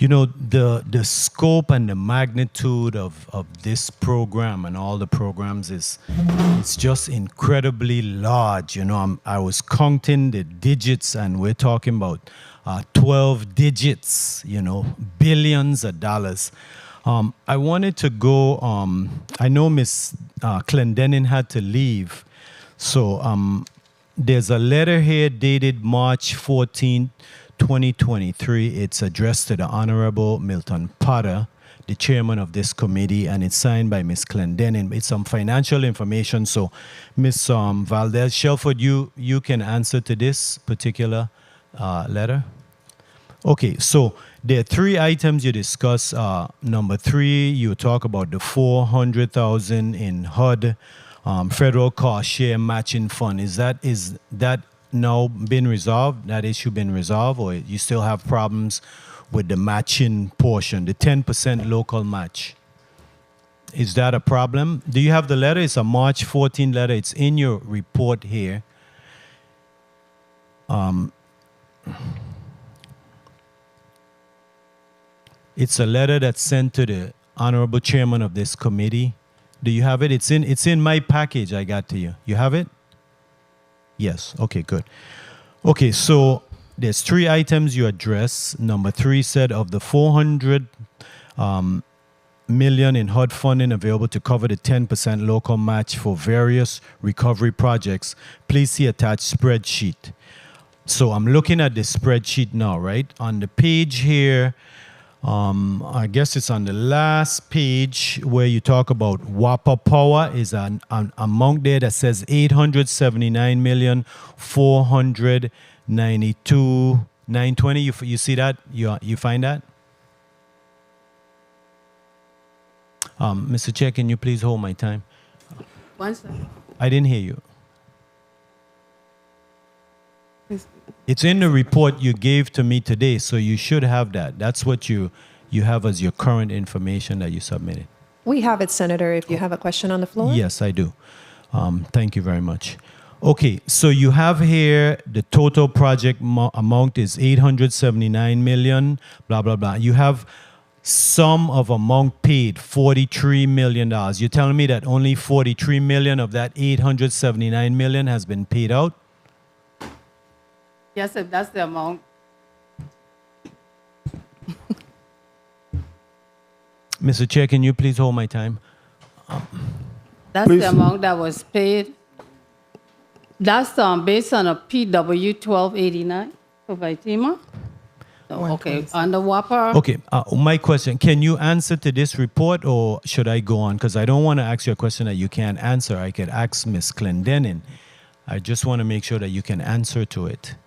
The scope and the magnitude of this program and all the programs it's just incredibly large. I was counting the digits, and we're talking about 12 digits, billions of dollars. I wanted to go, I know Ms. Clendenin had to leave, so there's a letter here dated March 14th, 2023. It's addressed to the Honorable Milton Potter, the chairman of this committee, and it's signed by Ms. Clendenin. It's some financial information. So, Ms. Valdez Shelford, you can answer to this particular letter. Okay, so there are 3 items you discuss. Number 3, you talk about the $400,000 in HUD federal cost share matching fund. Is that now been resolved? That issue been resolved, or you still have problems with the matching portion, the 10% local match? Is that a problem? Do you have the letter? It's a March 14 letter. It's in your report here. It's a letter that's sent to the honorable chairman of this committee. Do you have it? It's in my package I got to you. You have it? Yes. Okay, good. Okay, so there's 3 items you address. Number 3 said of the $400 million in HUD funding available to cover the 10% local match for various recovery projects, please see attached spreadsheet. So I'm looking at the spreadsheet now, right? On the page here, I guess it's on the last page where you talk about WAPA Power is an amount there that says $879,492,920. You see that? You find that? Mr. Chair, can you please hold my time? One second. I didn't hear you. It's in the report you gave to me today, so you should have that. That's what you have as your current information that you submitted. We have it, Senator, if you have a question on the floor. Yes, I do. Thank you very much. Okay, so you have here the total project amount is $879 million, blah, blah, blah. You have sum of amount paid, $43 million. You're telling me that only $43 million of that $879 million has been paid out? Yes, if that's the amount. Mr. Chair, can you please hold my time? That's Please. the amount that was paid. That's based on a PW 1289 for Vitima. So, okay, on the WAPA. Okay, my question, can you answer to this report or should I go on? Because I don't want to ask you a question that you can't answer. I could ask Ms. Clendenin. I just want to make sure that you can answer to it.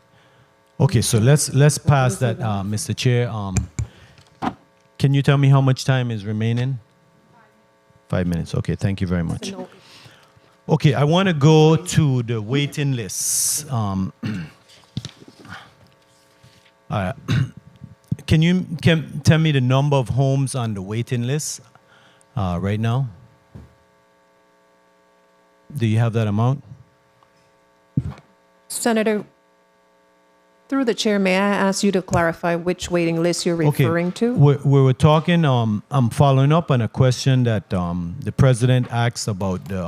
Okay, so let's pass that, Mr. Chair. Can you tell me how much time is remaining? 5 minutes. Okay, thank you very much. Okay, I want to go to the waiting list. Can you tell me the number of homes on the waiting list right now? Do you have that amount? Senator, through the chair, may I ask you to clarify which waiting list you're referring to? We were talking, I'm following up on a question that the president asked about the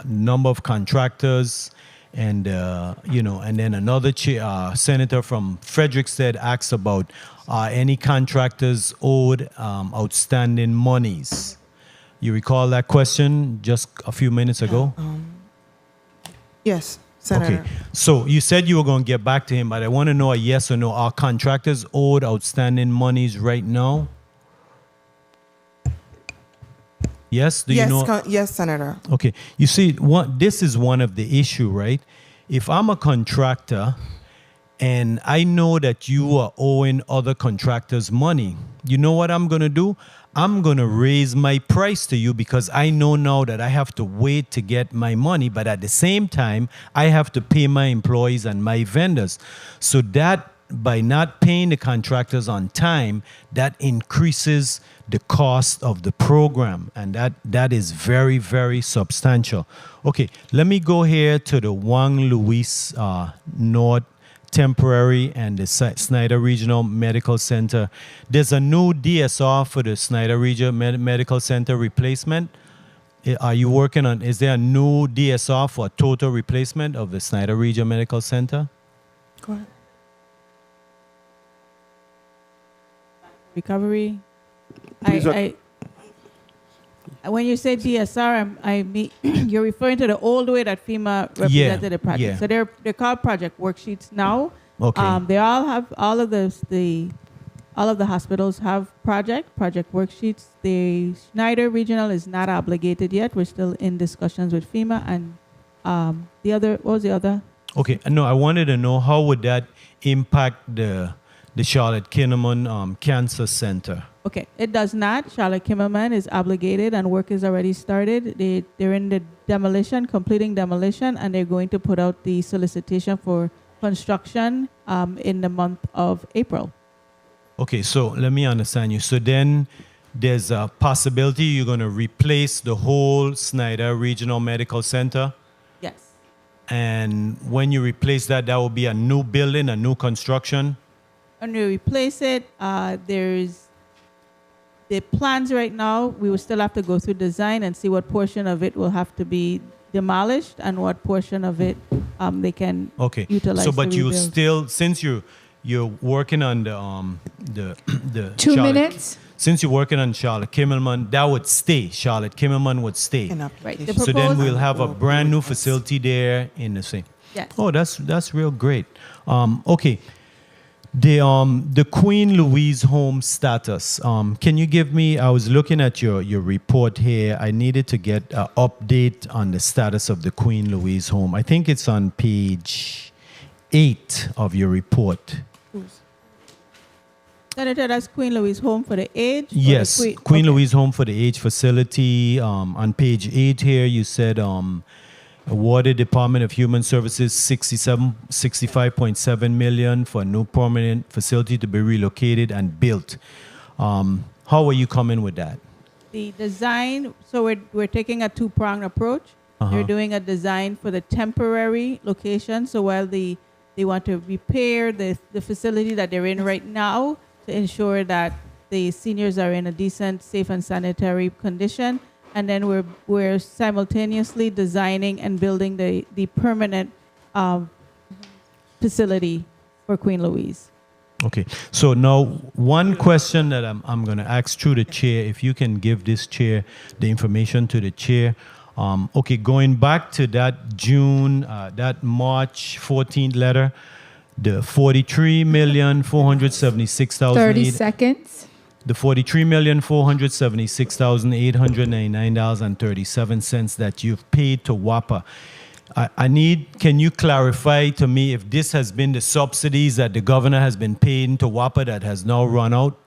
number of contractors and, and then another senator from Frederiksted asked about any contractors owed outstanding monies. You recall that question just a few minutes ago? Yes, Senator. Okay, so you said you were going to get back to him, but I want to know a yes or no. Are contractors owed outstanding monies right now? Yes? Do you know? Yes, Senator. Okay, you see, this is one of the issue, right? If I'm a contractor and I know that you are owing other contractors money. You know what I'm going to do? I'm going to raise my price to you because I know now that I have to wait to get my money, but at the same time, I have to pay my employees and my vendors. So that by not paying the contractors on time, that increases the cost of the program, and that is very, very substantial. Okay, let me go here to the Juan Luis North Temporary and the Snyder Regional Medical Center. There's a new DSR for the Snyder Regional Medical Center replacement. Are you working on, is there a new DSR for total replacement of the Snyder Regional Medical Center? Go ahead. Recovery. When you say DSR, I mean you're referring to the old way that FEMA represented the project. Yeah. So they're called project worksheets now. Okay. They all have all of the hospitals have project worksheets. The Schneider Regional is not obligated yet. We're still in discussions with FEMA and the other. What was the other? Okay, no, I wanted to know how would that impact the Charlotte Kinnaman Cancer Center? Okay, it does not. Charlotte Kimmerman is obligated and work is already started. They're in the completing demolition, and they're going to put out the solicitation for construction in the month of April. Okay, so let me understand you. So then there's a possibility you're going to replace the whole Snyder Regional Medical Center? Yes. And when you replace that, that will be a new building, a new construction? When we replace it, there's the plans right now. We will still have to go through design and see what portion of it will have to be demolished and what portion of it they can utilize. So, but to you rebuild. still, since you're working on the 2 Charlotte, minutes. Since you're working on Charlotte Kimmelman, that would stay. Charlotte Kimmelman would stay. Right. So then we'll have a brand new facility there in the same. Yes. Oh, that's real great. Okay. The Queen Louise home status. Can you give me? I was looking at your report here. I needed to get an update on the status of the Queen Louise home. I think it's on page 8 of your report. Senator, that's Queen Louise Home for the Age? Yes, Queen Louise Home for the Age facility. On page 8 here, you said awarded Department of Human Services $65.7 million for a new permanent facility to be relocated and built. How are you coming with that? The design, so we're taking a two-pronged approach. They're doing a design for the temporary location. So while they want to repair the facility that they're in right now to ensure that the seniors are in a decent, safe, and sanitary condition. And then we're simultaneously designing and building the permanent facility for Queen Louise. Okay. So now one question that I'm going to ask through the chair, if you can give this chair the information to the chair. Okay, going back to that that March 14th letter, the $43,476,000. 30 seconds. The $43,476,899.37 that you've paid to WAPA. Can you clarify to me if this has been the subsidies that the governor has been paying to WAPA that has now run out?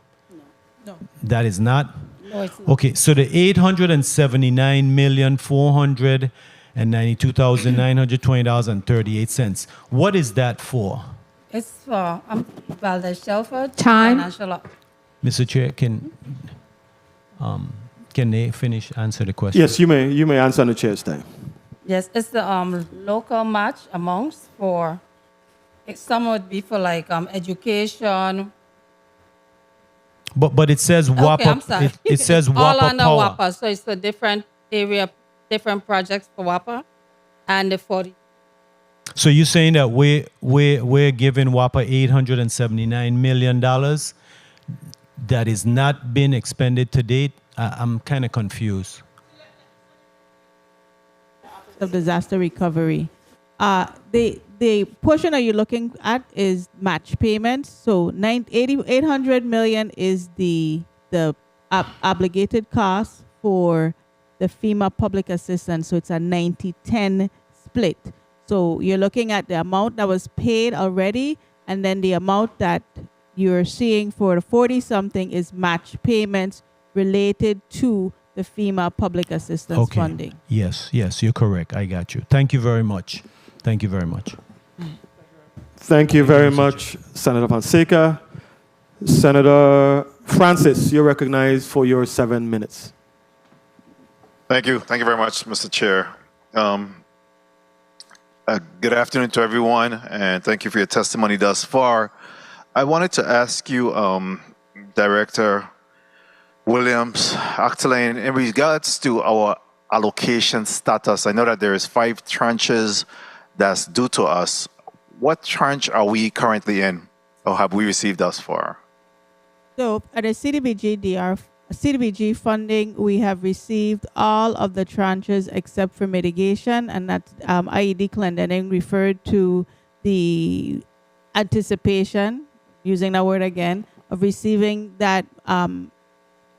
No. That is not? No, it's not. Okay, so the $879,492,920.38. What is that for? It's for the Shelford Time. Financial. Mr. Chair, can they answer the question? Yes, you may answer on the chair's time. Yes, it's the local match amounts for. Some would be for like education. But it says WAPA. Okay, I'm sorry. It says WAPA all under Power. WAPA, so it's a different area, different projects for WAPA, and the 40. So you're saying that we're giving WAPA $879 million that is not been expended to date? I'm kind of confused. Of disaster recovery. The portion that you're looking at is match payments. So $800 million is the obligated cost for the FEMA public assistance. So it's a 90-10 split. So you're looking at the amount that was paid already and then the amount that you're seeing for the 40-something is match payments related to the FEMA public assistance funding. Yes, yes, you're correct. I got you. Thank you very much. Thank you very much. Thank you very much, Senator Fonseca. Senator Francis, you're recognized for your 7 minutes. Thank you. Thank you very much, Mr. Chair. Good afternoon to everyone, and thank you for your testimony thus far. I wanted to ask you, Director Williams, Octane, in regards to our allocation status, I know that there is 5 tranches that's due to us. What tranche are we currently in, or have we received thus far? So at the CDBG funding, we have received all of the tranches except for mitigation, and that IED Clendening referred to the anticipation, using that word again, of receiving that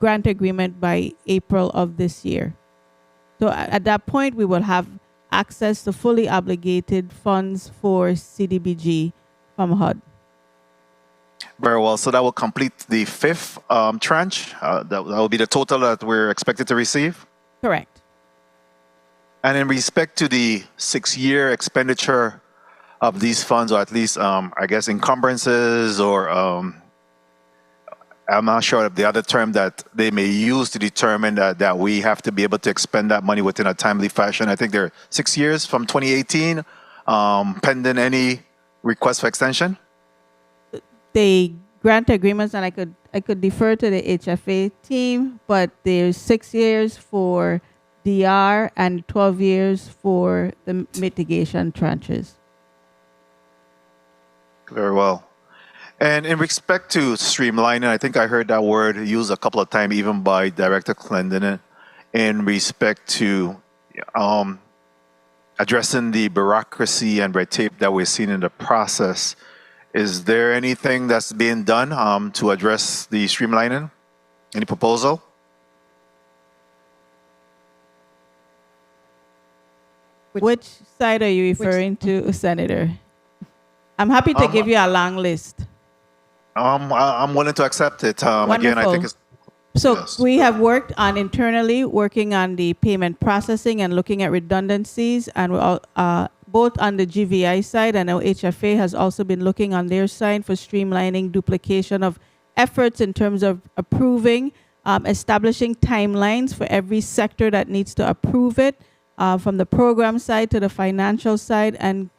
grant agreement by April of this year. So at that point, we will have access to fully obligated funds for CDBG from HUD. Very well. So that will complete the 5th tranche. That will be the total that we're expected to receive? Correct. And in respect to the 6-year expenditure of these funds, or at least, I guess, encumbrances, or I'm not sure of the other term that they may use to determine that we have to be able to expend that money within a timely fashion. I think they're 6 years from 2018, pending any request for extension. The grant agreements, and I could defer to the HFA team, but there's 6 years for DR and 12 years for the mitigation tranches. Very well. And in respect to streamlining, I think I heard that word used a couple of times even by Director Clendenin in respect to addressing the bureaucracy and red tape that we're seeing in the process. Is there anything that's being done to address the streamlining? Any proposal? Which side are you referring to, Senator? I'm happy to give you a long list. I'm willing to accept it. Again, I think it's... So yes. we have worked on internally, working on the payment processing and looking at redundancies, and we're all, both on the GVI side, and now HFA has also been looking on their side for streamlining duplication of efforts in terms of approving, establishing timelines for every sector that needs to approve it, from the program side to the financial side, and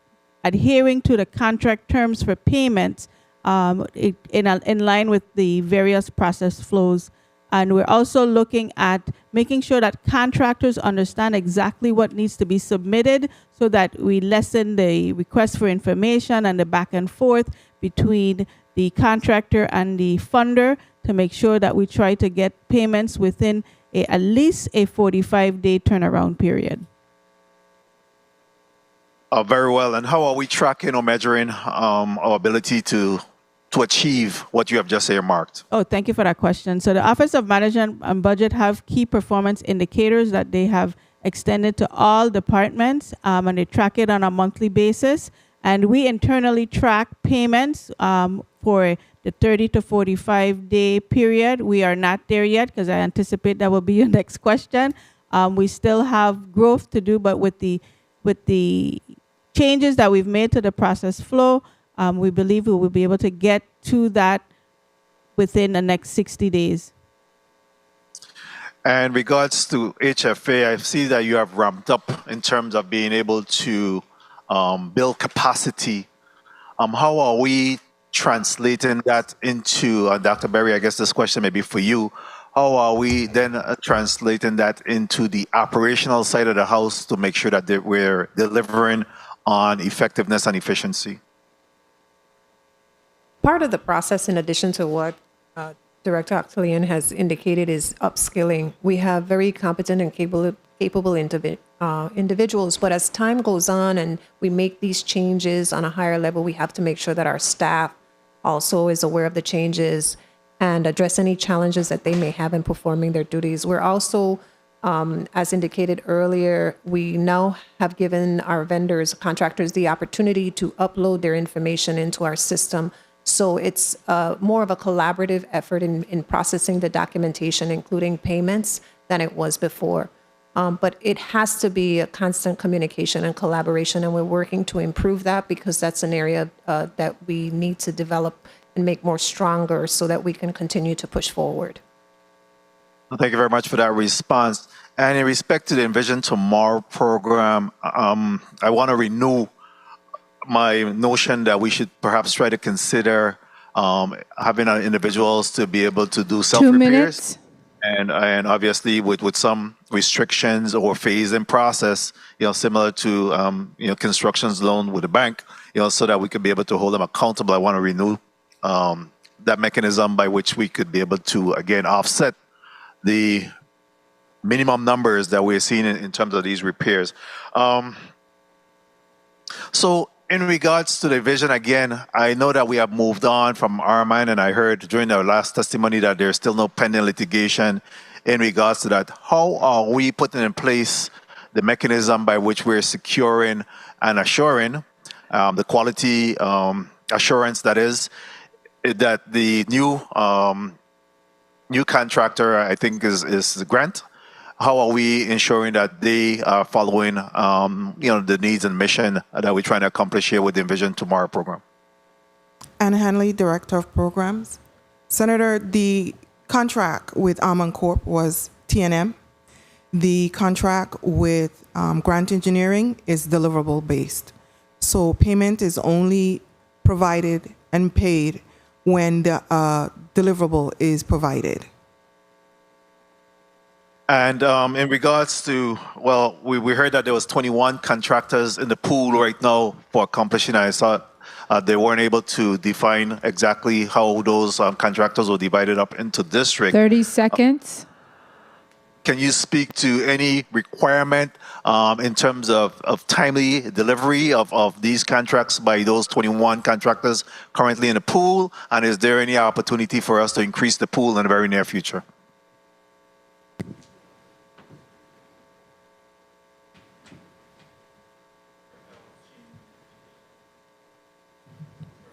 adhering to the contract terms for payments in line with the various process flows. And we're also looking at making sure that contractors understand exactly what needs to be submitted so that we lessen the request for information and the back and forth between the contractor and the funder to make sure that we try to get payments within at least a 45-day turnaround period. Very well. And how are we tracking or measuring our ability to achieve what you have just earmarked? Oh, thank you for that question. So the Office of Management and Budget have key performance indicators that they have extended to all departments, and they track it on a monthly basis. And we internally track payments for the 30 to 45-day period. We are not there yet because I anticipate that will be your next question. We still have growth to do, but with the changes that we've made to the process flow, we believe we will be able to get to that within the next 60 days. And regards to HFA, I see that you have ramped up in terms of being able to build capacity. How are we translating that into, Dr. Berry, I guess this question may be for you, how are we then translating that into the operational side of the house to make sure that we're delivering on effectiveness and efficiency? Part of the process, in addition to what Director Octalian has indicated, is upskilling. We have very competent and capable individuals, but as time goes on and we make these changes on a higher level, we have to make sure that our staff also is aware of the changes and address any challenges that they may have in performing their duties. We're also As indicated earlier, we now have given our vendors, contractors, the opportunity to upload their information into our system. So it's more of a collaborative effort in processing the documentation, including payments, than it was before. But it has to be a constant communication and collaboration, and we're working to improve that because that's an area that we need to develop and make more stronger so that we can continue to push forward. Thank you very much for that response. And in respect to the Envision Tomorrow program, I want to renew my notion that we should perhaps try to consider having our individuals to be able to do 2 self-repairs. minutes. And obviously with some restrictions or phase-in process, similar to construction's loan with the bank, so that we could be able to hold them accountable. I want to renew that mechanism by which we could be able to again offset the minimum numbers that we're seeing in terms of these repairs. So in regards to the vision, again, I know that we have moved on from Armine, and I heard during our last testimony that there's still no pending litigation in regards to that. How are we putting in place the mechanism by which we're securing and assuring the quality assurance that is, that the new contractor, I think, is Grant? How are we ensuring that they are following, the needs and mission that we're trying to accomplish here with the Envision Tomorrow program? Anna Hanley, Director of Programs. Senator, the contract with Almond Corp was T&M. The contract with Grant Engineering is deliverable based. So payment is only provided and paid when the deliverable is provided. And in regards to, we heard that there was 21 contractors in the pool right now for accomplishing. I saw they weren't able to define exactly how those contractors were divided up into districts. 30 seconds. Can you speak to any requirement in terms of timely delivery of these contracts by those 21 contractors currently in the pool? And is there any opportunity for us to increase the pool in the very near future?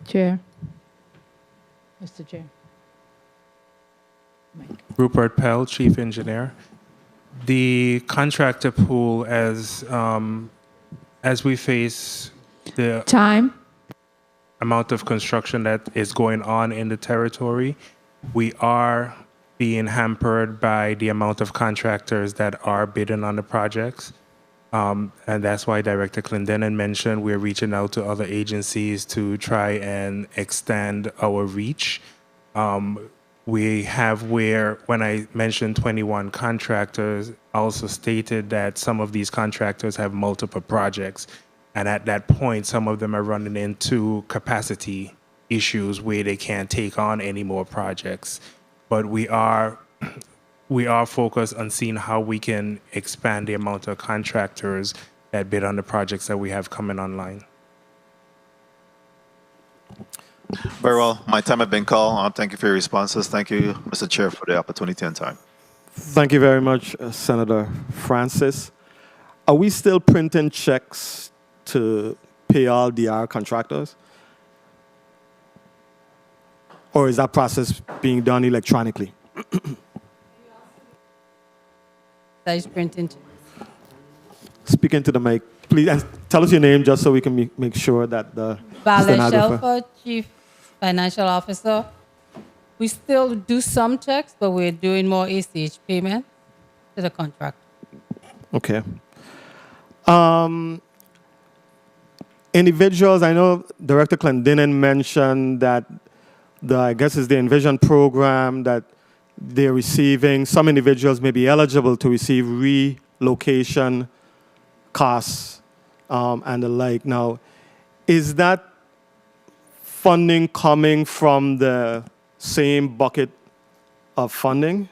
Chair. Mr. Chair. Rupert Pell, Chief Engineer. The contractor pool, as we face the Time. amount of construction that is going on in the territory, we are being hampered by the amount of contractors that are bidding on the projects. And that's why Director Clendenin mentioned we're reaching out to other agencies to try and extend our reach. We have when I mentioned 21 contractors, I also stated that some of these contractors have multiple projects. And at that point, some of them are running into capacity issues where they can't take on any more projects. But we are focused on seeing how we can expand the amount of contractors that bid on the projects that we have coming online. Very well. My time has been called. Thank you for your responses. Thank you, Mr. Chair, for the opportunity and time. Thank you very much, Senator Francis. Are we still printing checks to pay all DR contractors? Or is that process being done electronically? That is printing. Speak into the mic, please, and tell us your name just so we can make sure that the Valerie stenographer- Shelford, Chief Financial Officer. We still do some checks, but we're doing more ACH payment to the contract. Okay. Individuals, I know Director Clendenin mentioned that I guess it's the Envision program that they're receiving. Some individuals may be eligible to receive relocation costs and the like. Now, is that funding coming from the same bucket of funding?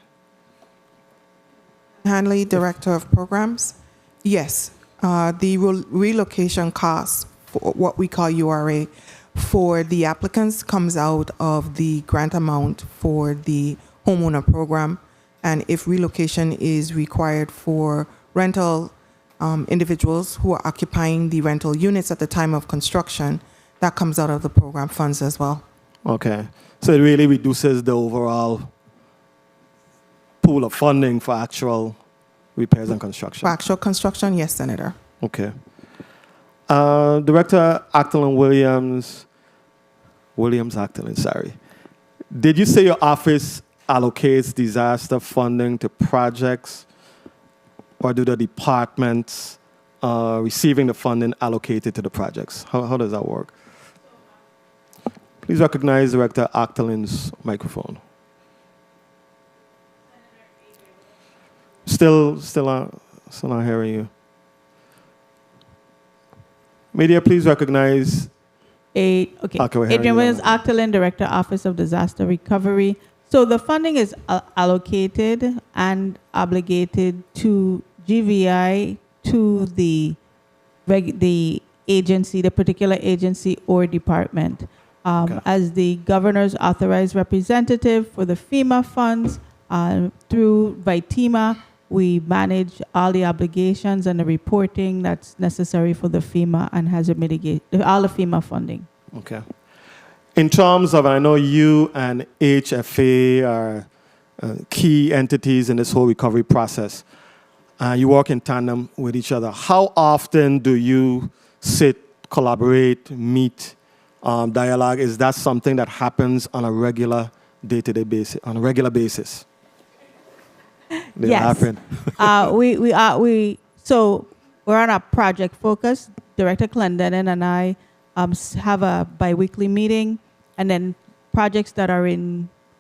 Hanley, Director of Programs. Yes, the relocation costs, for what we call URA, for the applicants comes out of the grant amount for the homeowner program, and if relocation is required for rental individuals who are occupying the rental units at the time of construction, that comes out of the program funds as well. Okay. So it really reduces the overall pool of funding for actual repairs and construction. For actual construction, yes, Senator. Okay. Director Actolin Williams Actolin, sorry. Did you say your office allocates disaster funding to projects, or do the departments receiving the funding allocate it to the projects? How does that work? Please recognize Director Actolin's microphone. Still not hearing you. Media, please recognize. Okay. Adrian Williams, Actolin, Director, Office of Disaster Recovery. So the funding is allocated and obligated to GVI, to the agency, the particular agency or department. As the governor's authorized representative for the FEMA funds, through VITEMA, we manage all the obligations and the reporting that's necessary for the FEMA and hazard mitigation, all the FEMA funding. Okay. In terms of, I know you and HFA are key entities in this whole recovery process. You work in tandem with each other. How often do you sit, collaborate, meet, dialogue? Is that something that happens on a regular day-to-day basis, on a regular basis? They happen. So we're on a project focus. Director Clendenin and I have a biweekly meeting, and then projects that are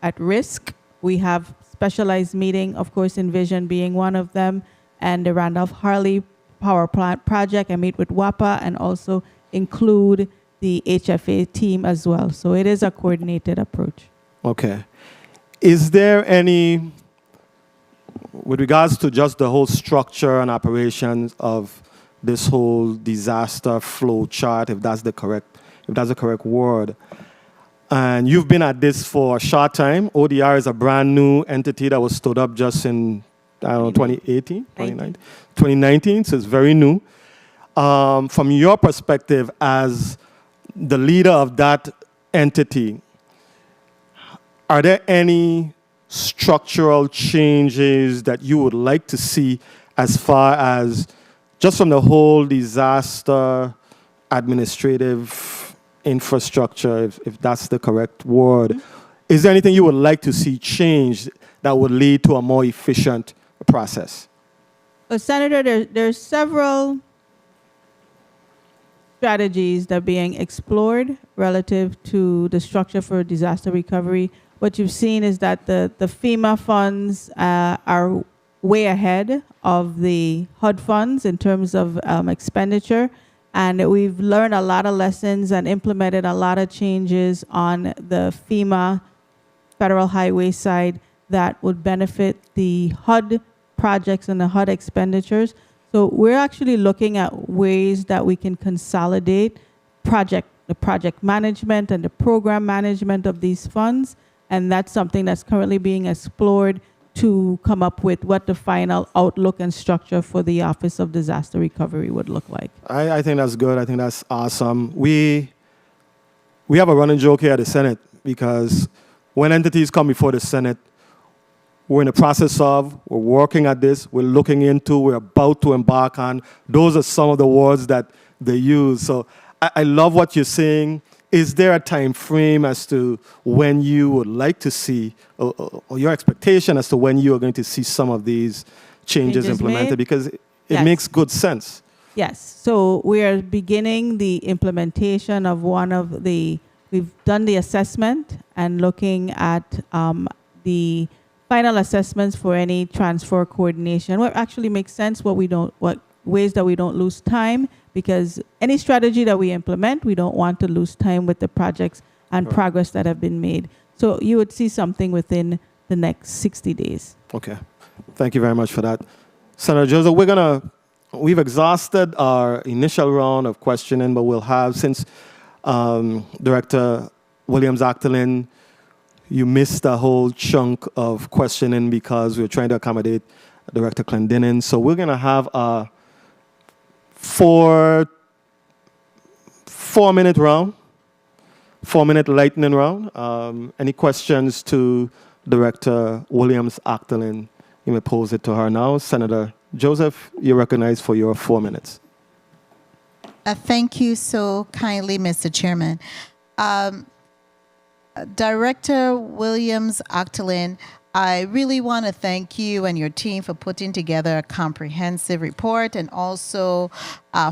at risk, we have specialized meeting, of course, Envision being one of them, and the Randolph Harley Power Plant project. I meet with WAPA and also include the HFA team as well. So it is a coordinated approach. Okay. Is there any, with regards to just the whole structure and operations of this whole disaster flow chart, if that's the correct word, and you've been at this for a short time. ODR is a brand new entity that was stood up just in, 2018, 2019, so it's very new. From your perspective as the leader of that entity, are there any structural changes that you would like to see as far as just from the whole disaster administrative infrastructure, if that's the correct word? Mm-hmm. Is there anything you would like to see changed that would lead to a more efficient process? Well, Senator, there's several strategies that are being explored relative to the structure for disaster recovery. What you've seen is that the FEMA funds are way ahead of the HUD funds in terms of expenditure. And we've learned a lot of lessons and implemented a lot of changes on the FEMA federal highway side that would benefit the HUD projects and the HUD expenditures. So we're actually looking at ways that we can consolidate the project management and the program management of these funds. And that's something that's currently being explored to come up with what the final outlook and structure for the Office of Disaster Recovery would look like. I think that's good. I think that's awesome. We have a running joke here at the Senate because when entities come before the Senate, we're in the process of, we're working at this, we're looking into, we're about to embark on. Those are some of the words that they use. So I love what you're saying. Is there a time frame as to when you would like to see, or your expectation as to when you are going to see some of these changes implemented? Made? Because it makes good sense. Yes. So we are beginning the implementation of we've done the assessment and looking at the final assessments for any transfer coordination. What actually makes sense, what ways that we don't lose time, because any strategy that we implement, we don't want to lose time with the projects and progress that have been made. So you would see something within the next 60 days. Okay. Thank you very much for that. Senator Joseph, we've exhausted our initial round of questioning, but we'll have, since Director Williams Actolin, you missed a whole chunk of questioning because we're trying to accommodate Director Clendenin. So we're going to have a four-minute round, 4-minute lightning round. Any questions to Director Williams-Actolin, you may pose it to her now. Senator Joseph, you're recognized for your 4 minutes. Thank you so kindly, Mr. Chairman. Director Williams-Actolin, I really want to thank you and your team for putting together a comprehensive report and also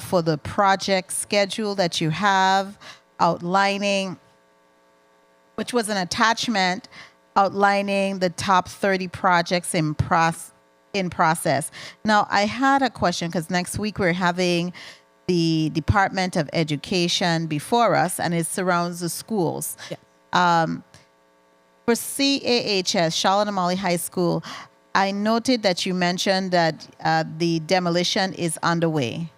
for the project schedule that you have outlining, which was an attachment outlining the top 30 projects in process. Now, I had a question because next week we're having the Department of Education before us, and it surrounds the schools. Yes. For CAHS, Charlotte Amalie High School, I noted that you mentioned that the demolition is underway.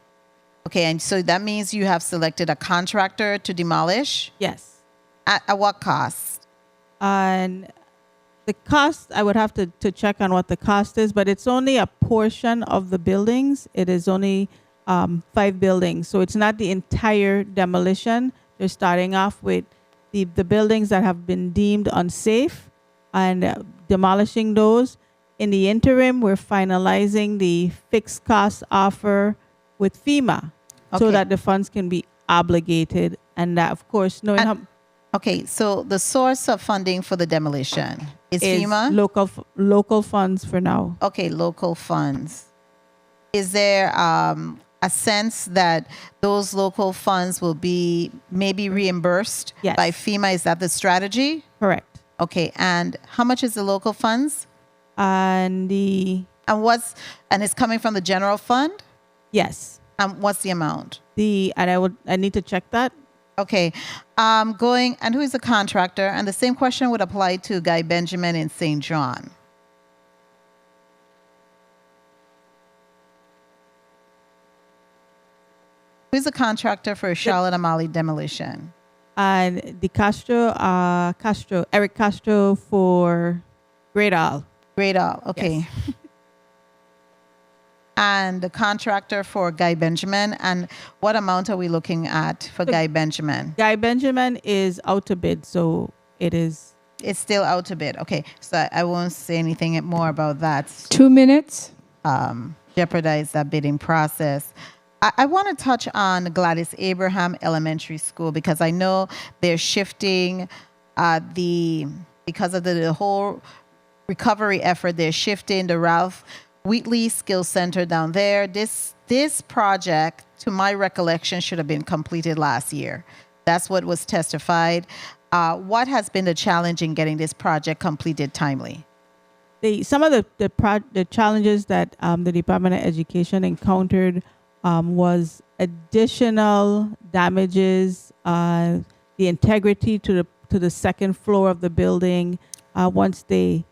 Okay, and so that means you have selected a contractor to demolish? Yes. At what cost? And the cost, I would have to check on what the cost is, but it's only a portion of the buildings. It is only 5 buildings. So it's not the entire demolition. They're starting off with the buildings that have been deemed unsafe and demolishing those. In the interim, we're finalizing the fixed cost offer with FEMA so Okay. that the funds can be obligated. And that, of course, knowing how Okay, so the source of funding for the demolition is FEMA? local funds for now. Okay, local funds. Is there a sense that those local funds will be maybe reimbursed Yes. by FEMA? Is that the strategy? Correct. Okay, and how much is the local funds? And And it's coming from the general fund? Yes. What's the amount? I need to check that. Okay, and who is the contractor? And the same question would apply to Guy Benjamin in St. John. Who's the contractor for Charlotte Amalie demolition? And Eric Castro for Great Isle. Great Isle, okay. And the contractor for Guy Benjamin, and what amount are we looking at for Guy Benjamin? Guy Benjamin is out to bid, so it is. It's still out to bid. Okay, so I won't say anything more about that. 2 minutes. Jeopardize that bidding process. I want to touch on Gladys Abraham Elementary School because I know they're shifting because of the whole recovery effort, they're shifting the Ralph Wheatley Skills Center down there. This project, to my recollection, should have been completed last year. That's what was testified. What has been the challenge in getting this project completed timely? Some of the challenges that the Department of Education encountered was additional damages, the integrity to the second floor of the building. Once they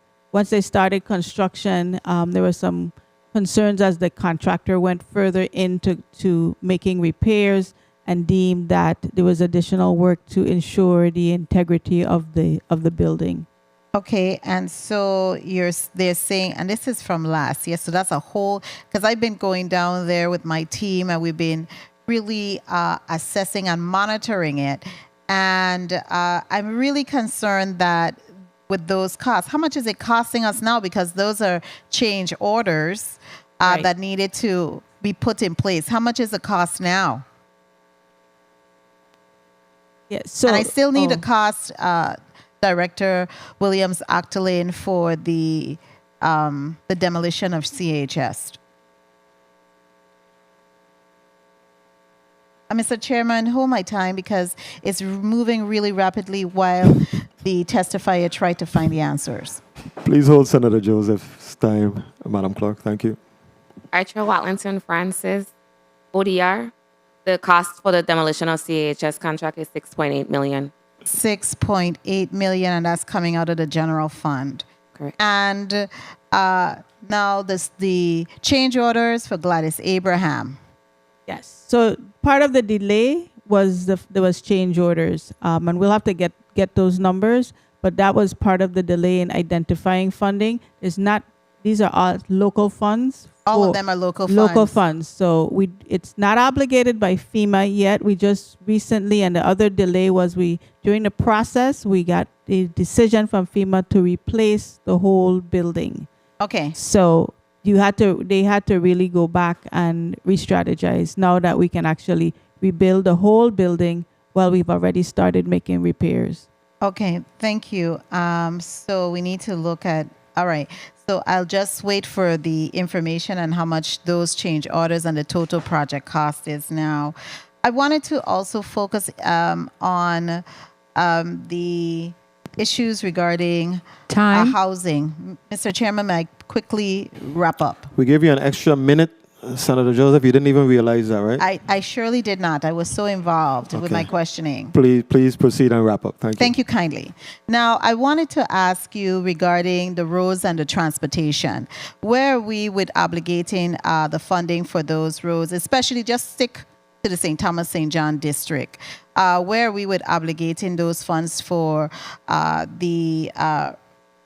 started construction, there were some concerns as the contractor went further into making repairs and deemed that there was additional work to ensure the integrity of the building. Okay, and so they're saying, and this is from last year, so that's a whole, because I've been going down there with my team and we've been really assessing and monitoring it. And I'm really concerned that with those costs, how much is it costing us now? Because those are change orders Right. that needed to be put in place. How much is the cost now? Yes, so and I still need a cost, Director Williams-Actolin, for the demolition of CHS. Mr. Chairman, hold my time because it's moving really rapidly while the testifier tried to find the answers. Please hold Senator Joseph's time, Madam Clerk. Thank you. Archer Watlinson Francis, ODR. The cost for the demolition of CHS contract is $6.8 million. 6.8 million, and that's coming out of the general fund. Correct. And now the change orders for Gladys Abraham. Yes. So part of the delay was there was change orders, and we'll have to get those numbers. but that was part of the delay in identifying funding. These are all local funds. All of them are local funds. Local funds. So it's not obligated by FEMA yet. We just recently, and the other delay was during the process, we got a decision from FEMA to replace the whole building. Okay. So they had to really go back and re-strategize now that we can actually rebuild the whole building while we've already started making repairs. Okay, thank you. So we need to look at, all right. So I'll just wait for the information on how much those change orders and the total project cost is now. I wanted to also focus on the issues regarding housing. Mr. Chairman, may I quickly wrap up? We gave you an extra minute, Senator Joseph. You didn't even realize that, right? I surely did not. I was so involved with my questioning. Please proceed and wrap up. Thank you. Thank you kindly. Now, I wanted to ask you regarding the roads and the transportation. Where are we with obligating the funding for those roads, especially just stick to the St. Thomas St. John district? Where are we with obligating those funds for the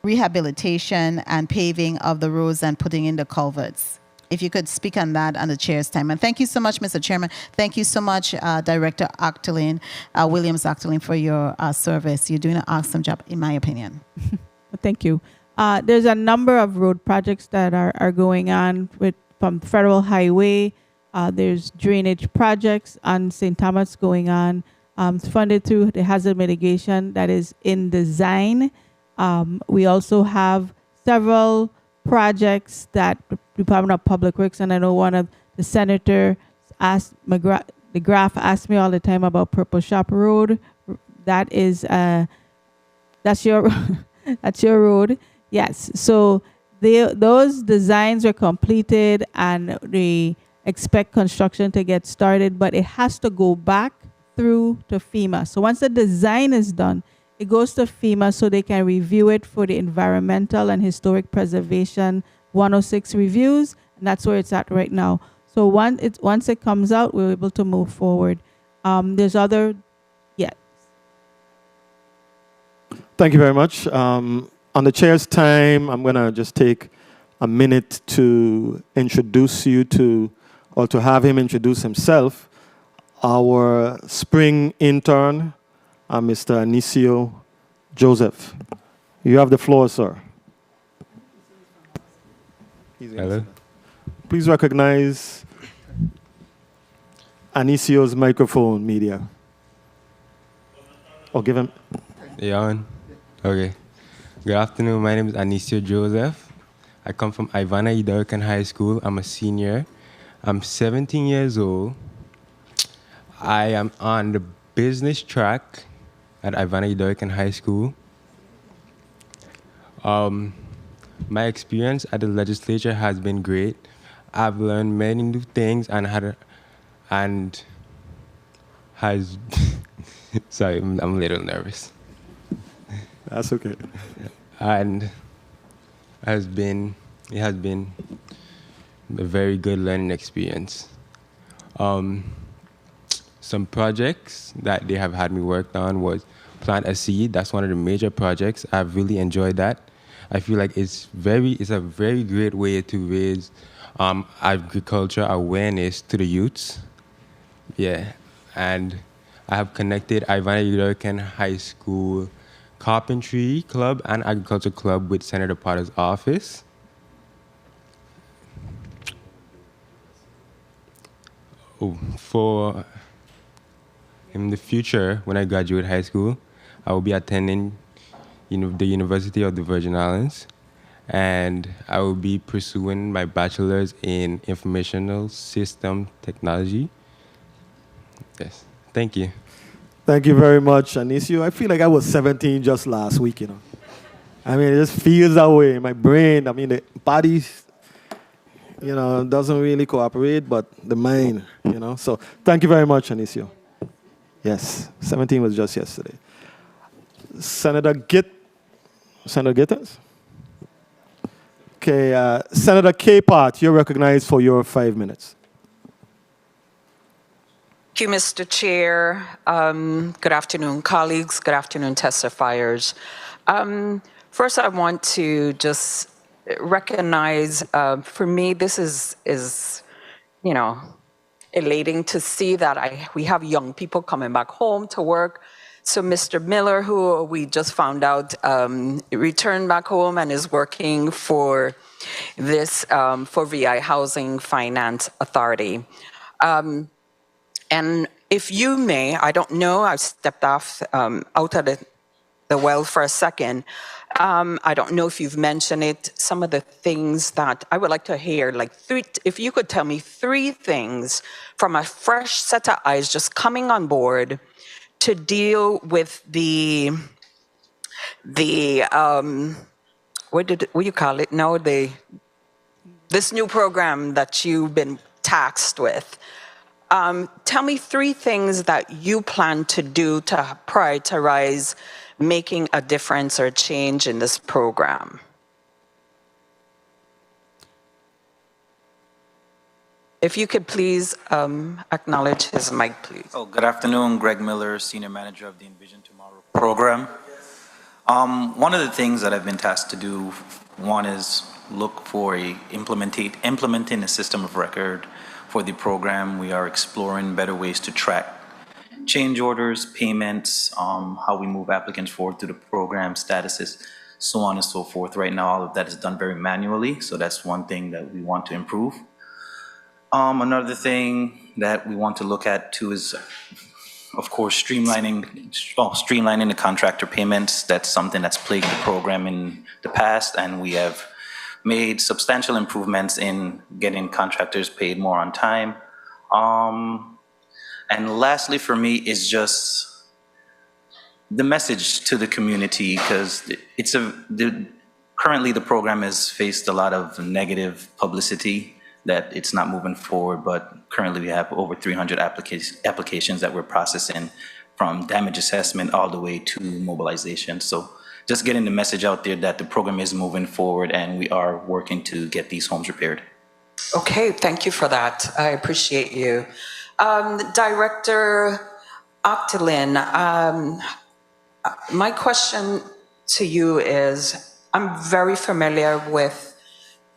rehabilitation and paving of the roads and putting in the culverts? If you could speak on that on the chair's time. And thank you so much, Mr. Chairman. Thank you so much, Director Octolin, Williams Octolin, for your service. You're doing an awesome job, in my opinion. Thank you. There's a number of road projects that are going on from Federal Highway. There's drainage projects on St. Thomas going on. It's funded through the hazard mitigation that is in design. We also have several projects that the Department of Public Works, and I know one of the senators asked DeGraff asked me all the time about Purple Shop Road. That is that's your that's your road. Yes. So those designs are completed and they expect construction to get started, but it has to go back through to FEMA. So once the design is done, it goes to FEMA so they can review it for the environmental and historic preservation 106 reviews, and that's where it's at right now. So once it comes out, we're able to move forward. There's other, yeah. Thank you very much. On the chair's time, I'm going to just take a minute to introduce you to, or to have him introduce himself, our spring intern, Mr. Anicio Joseph. You have the floor, sir. Hello. Please recognize Anicio's microphone, media. Or give him. Yeah, on. Okay. Good afternoon. My name is Anicio Joseph. I come from Ivana Idorican High School. I'm a senior. I'm 17 years old. I am on the business track at Ivana Idorican High School. My experience at the legislature has been great. I've learned many new things and sorry, I'm a little nervous. That's okay. And it has been a very good learning experience. Some projects that they have had me work on was Plant a Seed. That's one of the major projects. I've really enjoyed that. I feel like it's a very great way to raise agriculture awareness to the youths. Yeah, and I have connected Ivana Idorican High School Carpentry Club and Agriculture Club with Senator Potter's office. For in the future, when I graduate high school, I will be attending the University of the Virgin Islands, and I will be pursuing my bachelor's in informational system technology. Yes, thank you. Thank you very much, Anicio. I feel like I was 17 just last week, you know. I mean, it just feels that way in my brain. I mean, the body, you know, doesn't really cooperate, but the mind, you know. So thank you very much, Anicio. Yes, 17 was just yesterday. Senator Gittens? Okay, Senator Capehart, you're recognized for your 5 minutes. Thank you, Mr. Chair. Good afternoon, colleagues. Good afternoon, testifiers. First, I want to just recognize, for me, this is elating to see that we have young people coming back home to work. So Mr. Miller, who we just found out returned back home and is working for this, for VI Housing Finance Authority. And if you may, I don't know, I've stepped off out of the well for a second. I don't know if you've mentioned it, some of the things that I would like to hear, like if you could tell me 3 things from a fresh set of eyes just coming on board to deal with what do you call it now, this new program that you've been tasked with. Tell me 3 things that you plan to do to prioritize making a difference or change in this program. If you could please acknowledge his mic, please. Oh, good afternoon. Greg Miller, Senior Manager of the Envision Tomorrow program. One of the things that I've been tasked to do, one is look for implementing a system of record for the program. We are exploring better ways to track change orders, payments, how we move applicants forward through the program, statuses, so on and so forth. Right now, all of that is done very manually, so that's one thing that we want to improve. Another thing that we want to look at too is, of course, streamlining the contractor payments. That's something that's plagued the program in the past, and we have made substantial improvements in getting contractors paid more on time. And lastly for me is just the message to the community, because currently the program has faced a lot of negative publicity that it's not moving forward, but currently we have over 300 applications that we're processing, from damage assessment all the way to mobilization. So just getting the message out there that the program is moving forward and we are working to get these homes repaired. Okay, thank you for that. I appreciate you. Director Octilin, my question to you is, I'm very familiar with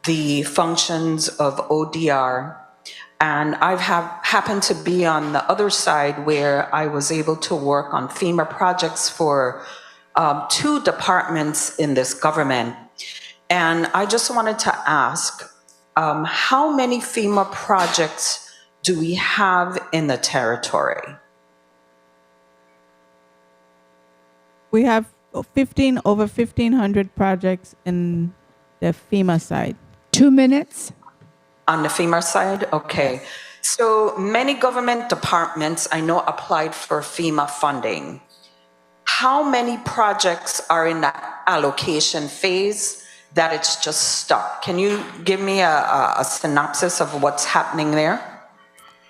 the functions of ODR, and I've happened to be on the other side where I was able to work on FEMA projects for 2 departments in this government. And I just wanted to ask, how many FEMA projects do we have in the territory? We have over 1,500 projects in the FEMA side. 2 minutes. On the FEMA side? Okay. So many government departments I know applied for FEMA funding. How many projects are in the allocation phase that it's just stuck? Can you give me a synopsis of what's happening there?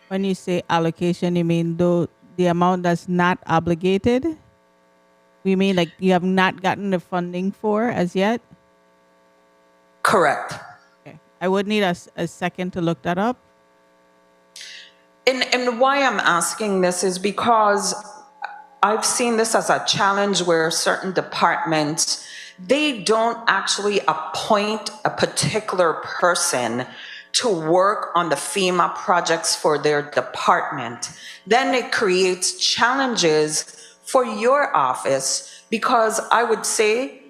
When you say allocation, you mean the amount that's not obligated? You mean like you have not gotten the funding for as yet? Correct. Okay. I would need a second to look that up. And why I'm asking this is because I've seen this as a challenge where certain departments, they don't actually appoint a particular person to work on the FEMA projects for their department. Then it creates challenges for your office, because I would say,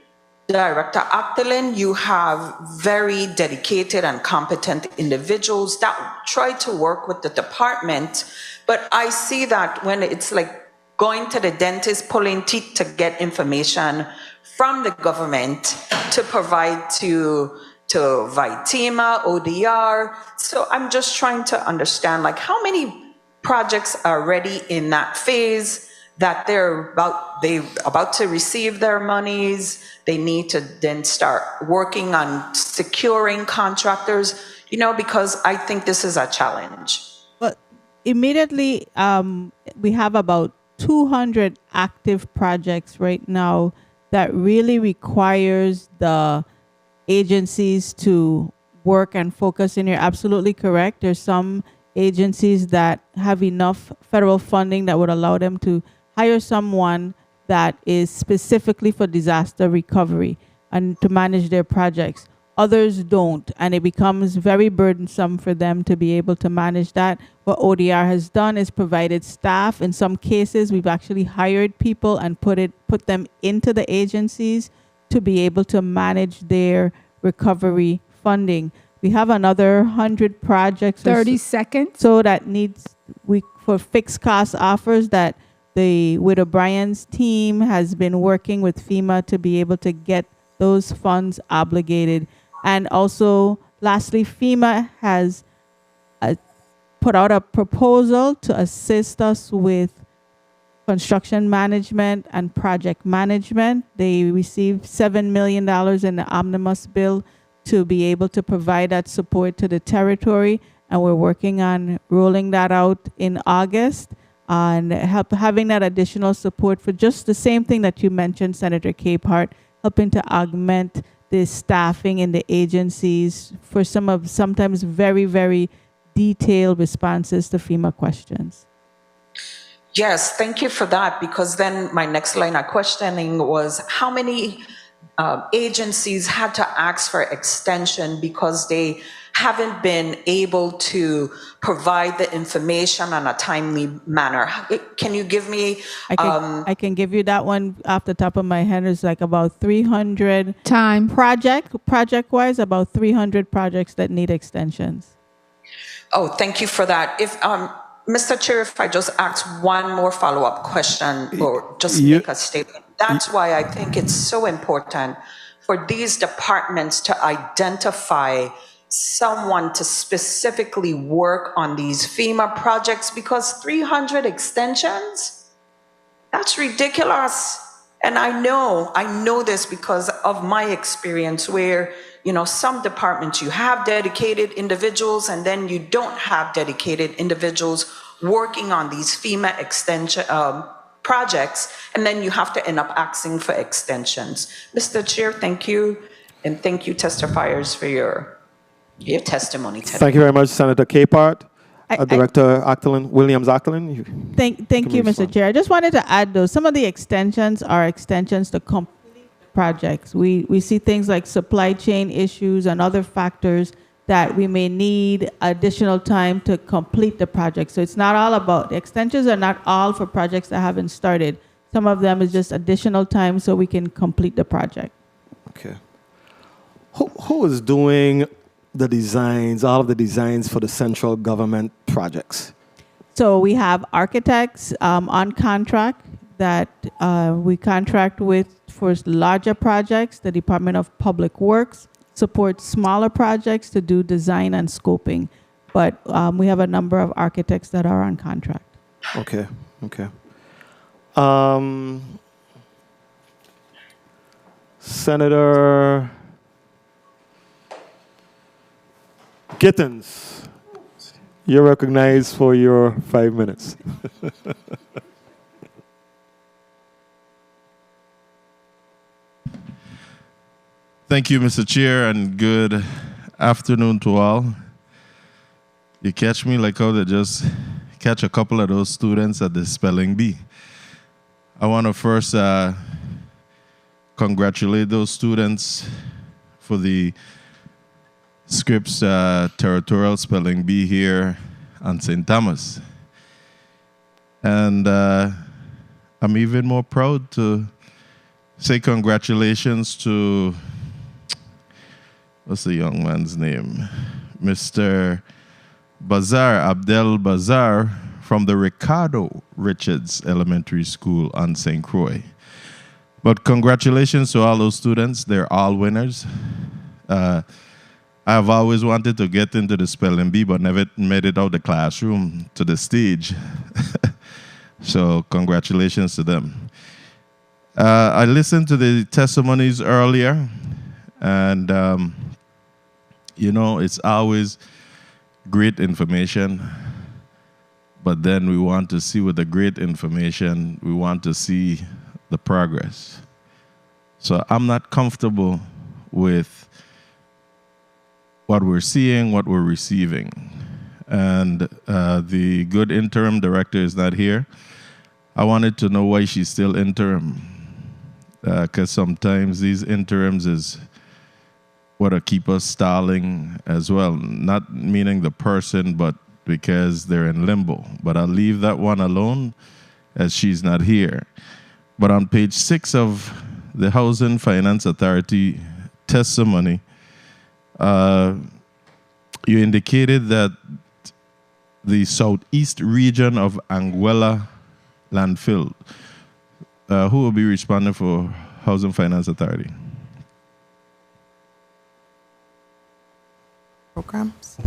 Director Octilin, you have very dedicated and competent individuals that try to work with the department, but I see that when it's like going to the dentist, pulling teeth to get information from the government to provide to VITEMA, ODR. So I'm just trying to understand, like, how many projects are already in that phase that they're about to receive their monies. They need to then start working on securing contractors, because I think this is a challenge. But immediately, we have about 200 active projects right now that really requires the agencies to work and focus, and you're absolutely correct. There's some agencies that have enough federal funding that would allow them to hire someone that is specifically for disaster recovery and to manage their projects. Others don't, and it becomes very burdensome for them to be able to manage that. What ODR has done is provided staff. In some cases, we've actually hired people and put them into the agencies to be able to manage their recovery funding. We have another 100 projects. 30 seconds. So that for fixed cost offers that the Widow Bryan's team has been working with FEMA to be able to get those funds obligated. And also, lastly, FEMA has put out a proposal to assist us with construction management and project management. They received $7 million in the omnibus bill to be able to provide that support to the territory. And we're working on rolling that out in August and having that additional support for just the same thing that you mentioned, Senator Capehart, helping to augment the staffing in the agencies for sometimes very, very detailed responses to FEMA questions. Yes, thank you for that, because then my next line of questioning was how many agencies had to ask for extension because they haven't been able to provide the information in a timely manner. Can you give me? I can give you that one off the top of my head. It's like about 300 project-wise, about 300 projects that need extensions. Oh, thank you for that. If Mr. Chair, if I just ask one more follow-up question or just make a statement. That's why I think it's so important for these departments to identify someone to specifically work on these FEMA projects, because 300 extensions, that's ridiculous. And I know this because of my experience where, some departments you have dedicated individuals and then you don't have dedicated individuals working on these FEMA extension projects, and then you have to end up asking for extensions. Mr. Chair, thank you, and thank you testifiers for your testimony today. Thank you very much, Senator Capehart. Director Williams-Acklin. Thank you, Mr. Chair. I just wanted to add, though, some of the extensions are extensions to complete projects. We see things like supply chain issues and other factors that we may need additional time to complete the project. So it's not all about, the extensions are not all for projects that haven't started. Some of them is just additional time so we can complete the project. Okay. Who is doing the designs, all of the designs for the central government projects? So we have architects on contract that we contract with for larger projects. The Department of Public Works supports smaller projects to do design and scoping. But we have a number of architects that are on contract. Okay. Senator Gittens, you're recognized for your 5 minutes. Thank you, Mr. Chair, and good afternoon to all. You catch me like how they just catch a couple of those students at the spelling bee. I want to first congratulate those students for the Scripps Territorial Spelling Bee here on St. Thomas. And I'm even more proud to say congratulations to, what's the young man's name? Mr. Abdel Bazar from the Ricardo Richards Elementary School on St. Croix. But congratulations to all those students. They're all winners. I've always wanted to get into the spelling bee, but never made it out the classroom to the stage. So congratulations to them. I listened to the testimonies earlier, and it's always great information, but then we want to see with the great information, we want to see the progress. So I'm not comfortable with what we're seeing, what we're receiving. And the good interim director is not here. I wanted to know why she's still interim. Because sometimes these interims is what keep us stalling as well. Not meaning the person, but because they're in limbo. But I'll leave that one alone as she's not here. But on page 6 of the Housing Finance Authority testimony, you indicated that the southeast region of Anguilla landfill, who will be responding for Housing Finance Authority? Programs.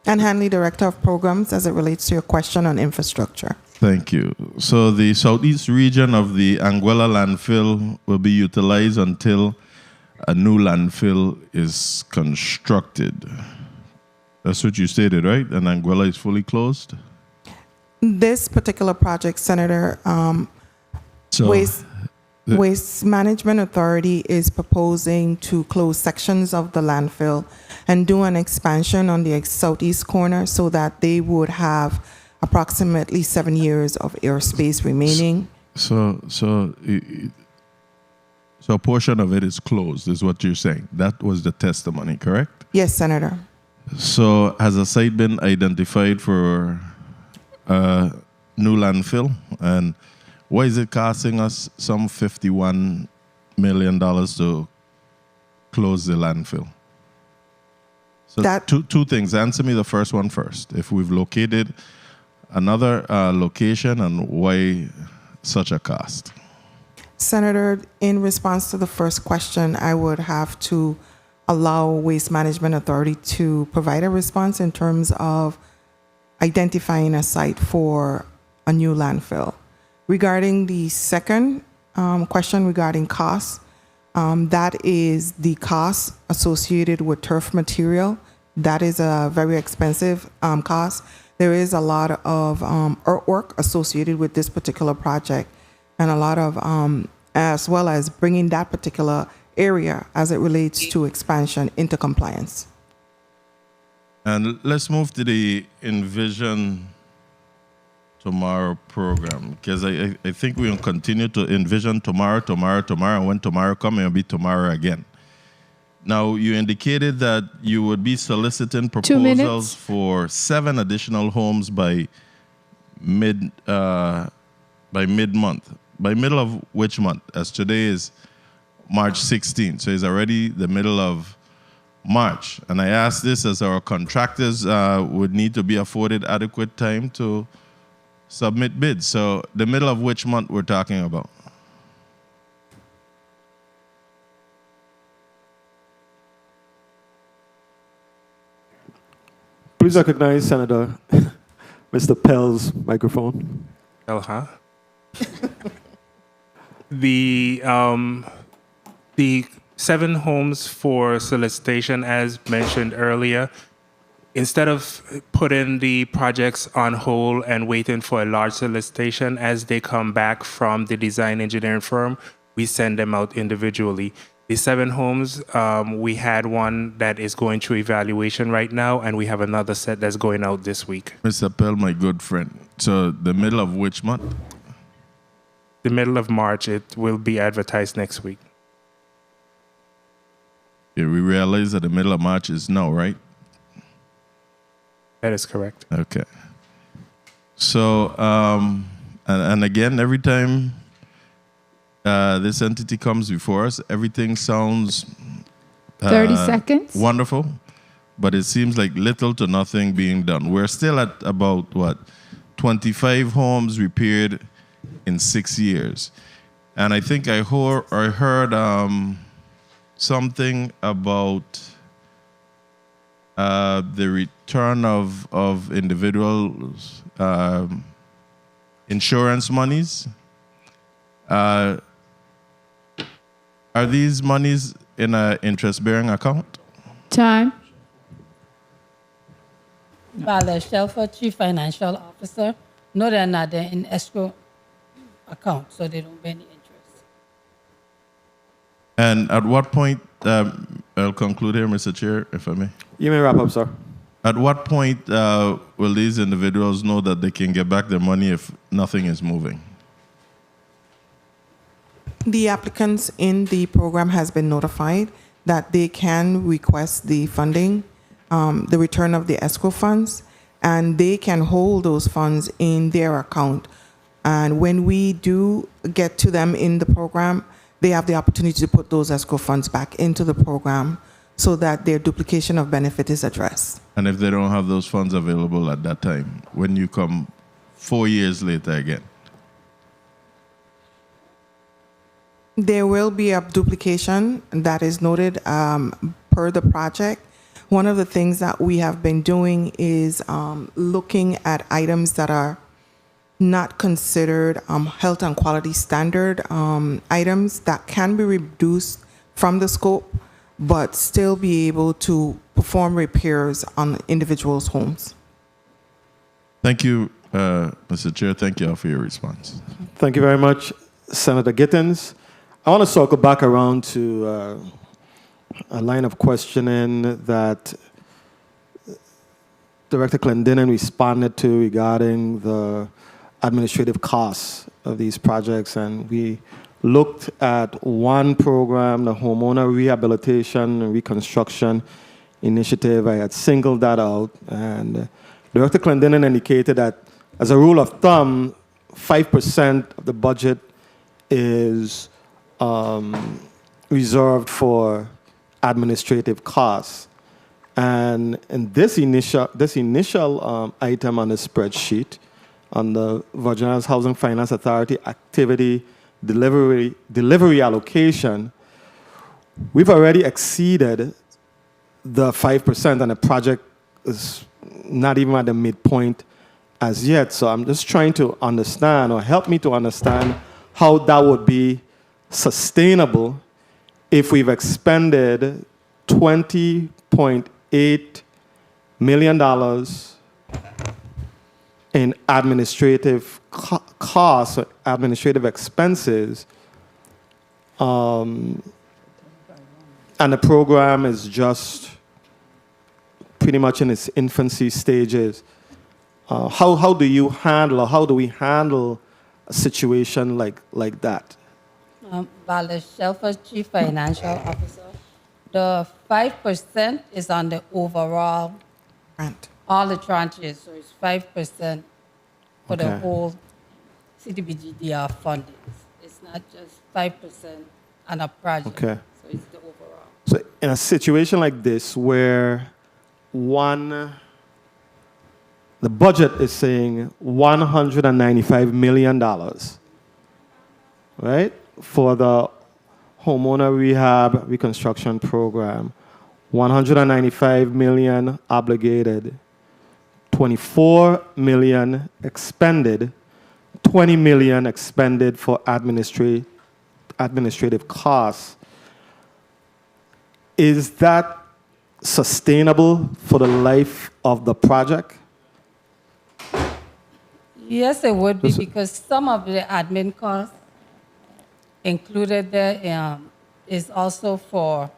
And Hanley, Director of Programs, as it relates to your question on infrastructure. Thank you. So the southeast region of the Anguilla landfill will be utilized until a new landfill is constructed. That's what you stated, right? And Anguilla is fully closed? This particular project, Senator, Waste Management Authority is proposing to close sections of the landfill and do an expansion on the southeast corner so that they would have approximately 7 years of airspace remaining. So a portion of it is closed, is what you're saying. That was the testimony, correct? Yes, Senator. So has a site been identified for new landfill? And why is it costing us some $51 million to close the landfill? So two things. Answer me the first one first. If we've located another location, and why such a cost? Senator, in response to the first question, I would have to allow Waste Management Authority to provide a response in terms of identifying a site for a new landfill. Regarding the second question regarding costs, that is the cost associated with turf material. That is a very expensive cost. There is a lot of earthwork associated with this particular project, and a lot of, as well as bringing that particular area as it relates to expansion into compliance. And let's move to the Envision Tomorrow program, because I think we'll continue to envision tomorrow, and when tomorrow comes, it'll be tomorrow again. Now, you indicated that you would be soliciting proposals for 7 additional homes by mid-month. By middle of which month? As today is March 16th, so it's already the middle of March. And I ask this as our contractors would need to be afforded adequate time to submit bids. So the middle of which month we're talking about? Please recognize Senator Mr. Pell's microphone. The 7 homes for solicitation, as mentioned earlier, instead of putting the projects on hold and waiting for a large solicitation, as they come back from the design engineering firm, we send them out individually. The 7 homes, we had one that is going through evaluation right now, and we have another set that's going out this week. Mr. Pell, my good friend, so the middle of which month? The middle of March. It will be advertised next week. Yeah, we realize that the middle of March is now, right? That is correct. Okay. So, and again, every time this entity comes before us, everything sounds 30 seconds. Wonderful, but it seems like little to nothing being done. We're still at about 25 homes repaired in 6 years, and I think I heard something about the return of individuals' insurance monies. Are these monies in an interest-bearing account? Time. Valerie Shelfer, Chief Financial Officer. No, they're not. They're in escrow account, so they don't pay any interest. And at what point, I'll conclude here, Mr. Chair, if I may. You may wrap up, sir. At what point will these individuals know that they can get back their money if nothing is moving? The applicants in the program has been notified that they can request the funding, the return of the escrow funds, and they can hold those funds in their account. And when we do get to them in the program, they have the opportunity to put those escrow funds back into the program so that their duplication of benefit is addressed. And if they don't have those funds available at that time, when you come 4 years later again? There will be a duplication that is noted per the project. One of the things that we have been doing is looking at items that are not considered health and quality standard items that can be reduced from the scope, but still be able to perform repairs on individuals' homes. Thank you, Mr. Chair. Thank you all for your response. Thank you very much, Senator Gittins. I want to circle back around to a line of questioning that Director Clendenin responded to regarding the administrative costs of these projects. And we looked at one program, the Homeowner Rehabilitation and Reconstruction Initiative. I had singled that out. And Director Clendenin indicated that, as a rule of thumb, 5% of the budget is reserved for administrative costs. And in this initial item on the spreadsheet, on the Virgin Islands Housing Finance Authority activity delivery allocation, we've already exceeded the 5%, and the project is not even at the midpoint as yet. So I'm just trying to understand, or help me to understand, how that would be sustainable if we've expended $20.8 million in administrative costs, or administrative expenses, and the program is just pretty much in its infancy stages. How do you handle, or how do we handle a situation like that? Valdez Shelfer, Chief Financial Officer. The 5% is on the overall grant. All the tranches, so it's 5% for the Okay. whole CDBGDR funding. It's not just 5% on a project. Okay. So it's the overall. So in a situation like this, where the budget is saying $195 million, right, for the homeowner rehab reconstruction program, 195 million obligated, 24 million expended, 20 million expended for administrative costs. Is that sustainable for the life of the project? Yes, it would be, because some of the admin costs included there is also for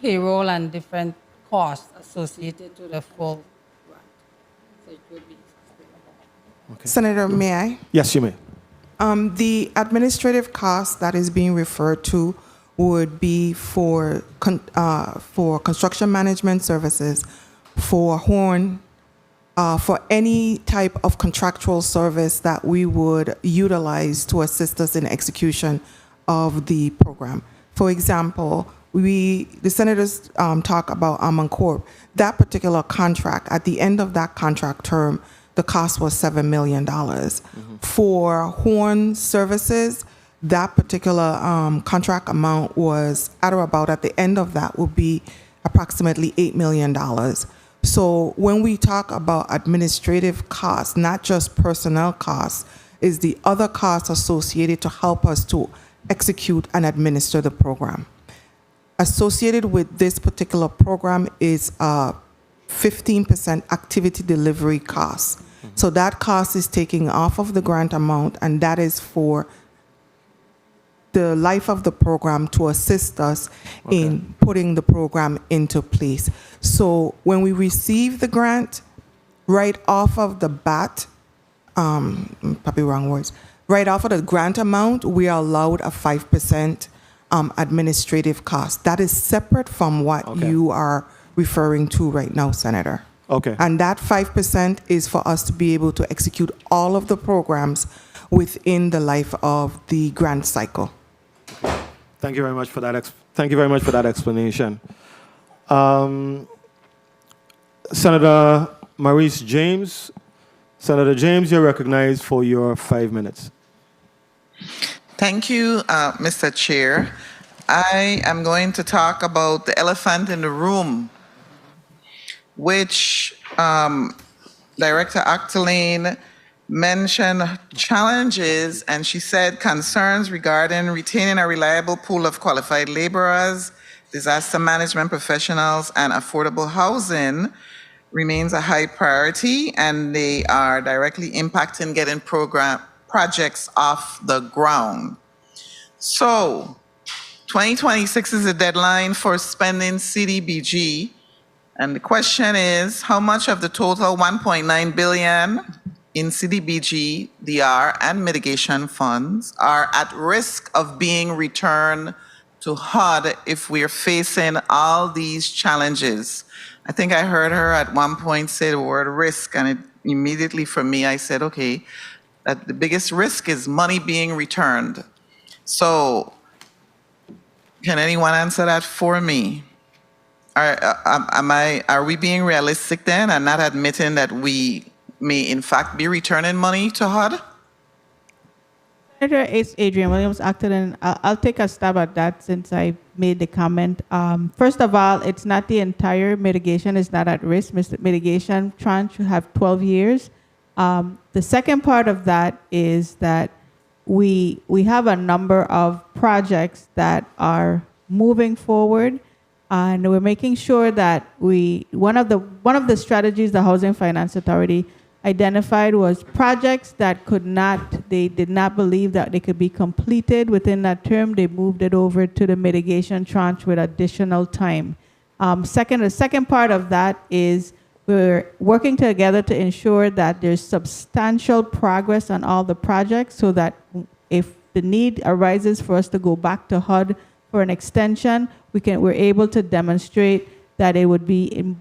payroll and different costs associated to the full grant. So it would be sustainable. Senator, may I? Yes, you may. The administrative cost that is being referred to would be for construction management services, for HORN, for any type of contractual service that we would utilize to assist us in execution of the program. For example, the senators talk about Amancorp. That particular contract, at the end of that contract term, the cost was $7 million. For HORN services, that particular contract amount was at or about, at the end of that, will be approximately $8 million. So when we talk about administrative costs, not just personnel costs, is the other costs associated to help us to execute and administer the program. Associated with this particular program is 15% activity delivery costs. So that cost is taken off of the grant amount, and that is for the life of the program to assist us in putting the program into place. So when we receive the grant, right off of the bat, probably wrong words, right off of the grant amount, we are allowed a 5% administrative cost. That is separate from what you are referring to right now, Senator. Okay. And that 5% is for us to be able to execute all of the programs within the life of the grant cycle. Thank you very much for that. Thank you very much for that explanation. Senator Maurice James. Senator James, you're recognized for your 5 minutes. Thank you, Mr. Chair. I am going to talk about the elephant in the room, which Director Octaline mentioned challenges, and she said concerns regarding retaining a reliable pool of qualified laborers, disaster management professionals, and affordable housing remains a high priority, and they are directly impacting getting projects off the ground. So 2026 is the deadline for spending CDBG, and the question is, how much of the total 1.9 billion in CDBG, DR, and mitigation funds are at risk of being returned to HUD if we're facing all these challenges? I think I heard her at one point say the word risk, and it immediately for me, I said, okay, that the biggest risk is money being returned. So can anyone answer that for me? Are we being realistic then and not admitting that we may in fact be returning money to HUD? Senator Adrian Williams, Octaline, I'll take a stab at that since I made the comment. First of all, it's not the entire mitigation is not at risk. Mitigation tranche should have 12 years. The second part of that is that we have a number of projects that are moving forward, and we're making sure that one of the strategies the Housing Finance Authority identified was projects that they did not believe that they could be completed within that term. They moved it over to the mitigation tranche with additional time. The second part of that is we're working together to ensure that there's substantial progress on all the projects so that if the need arises for us to go back to HUD for an extension, we're able to demonstrate that it would be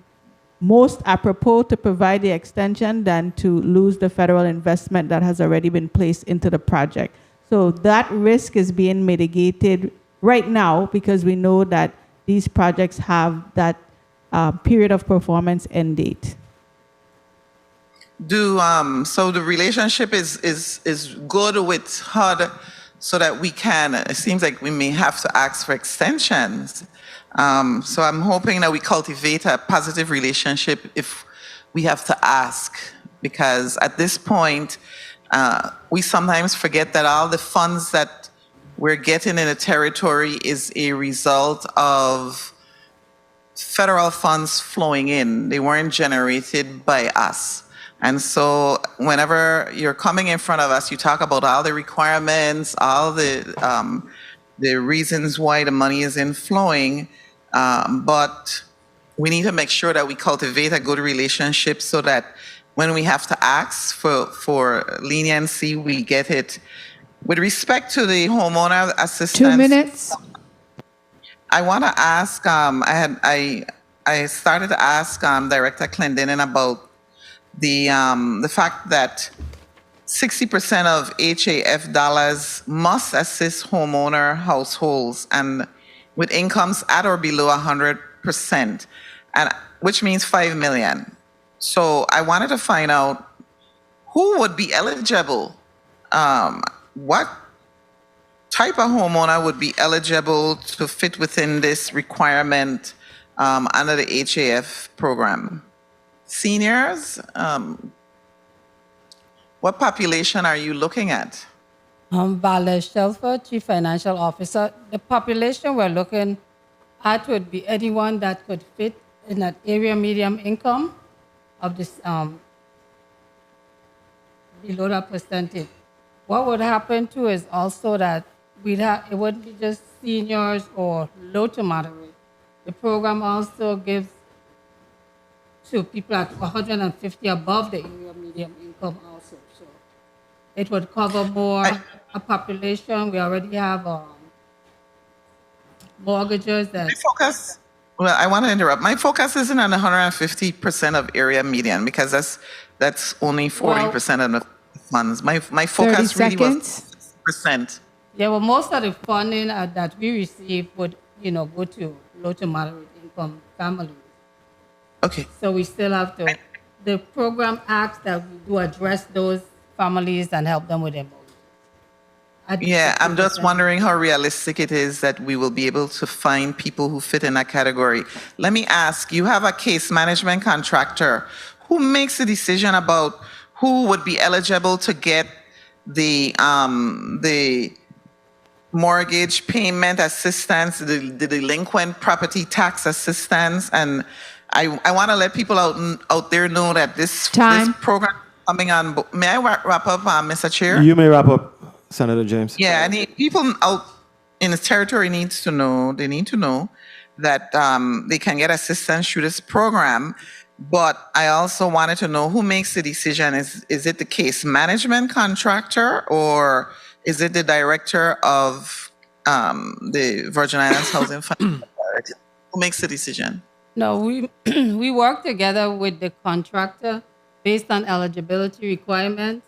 most apropos to provide the extension than to lose the federal investment that has already been placed into the project. So that risk is being mitigated right now because we know that these projects have that period of performance end date. So the relationship is good with HUD so that we can, it seems like we may have to ask for extensions. So I'm hoping that we cultivate a positive relationship if we have to ask, because at this point, we sometimes forget that all the funds that we're getting in a territory is a result of federal funds flowing in. They weren't generated by us. And so whenever you're coming in front of us, you talk about all the requirements, all the reasons why the money isn't flowing, but we need to make sure that we cultivate a good relationship so that when we have to ask for leniency, we get it. With respect to the homeowner assistance, 2 minutes. I want to ask. I started to ask Director Clendenin about the fact that 60% of HAF dollars must assist homeowner households and with incomes at or below 100%, and which means 5 million. So I wanted to find out who would be eligible. What type of homeowner would be eligible to fit within this requirement under the HAF program? Seniors? What population are you looking at? Valerie Shelford, Chief Financial Officer. The population we're looking at would be anyone that could fit in that area medium income of this below that percentage. What would happen too is also that it wouldn't be just seniors or low to moderate. The program also gives to people at 150 above the area median income also. So it would cover more a population. We already have mortgages that. My focus, well, I want to interrupt. My focus isn't on 150% of area median because that's only 40% of the funds. My focus 30 really was seconds. percent. Yeah, well, most of the funding that we receive would, go to low to moderate income families. Okay. So we still have to, the program acts that we do address those families and help them with their mortgages. Yeah, I'm just wondering how realistic it is that we will be able to find people who fit in that category. Let me ask, you have a case management contractor. Who makes the decision about who would be eligible to get the mortgage payment assistance, the delinquent property tax assistance? And I want to let people out there know that this program coming on. May I wrap up, Mr. Chair? You may wrap up, Senator James. Yeah, and people out in the territory need to know that they can get assistance through this program. But I also wanted to know who makes the decision. Is it the case management contractor or is it the director of the Virgin Islands Housing Fund? Who makes the decision? No, we work together with the contractor based on eligibility requirements.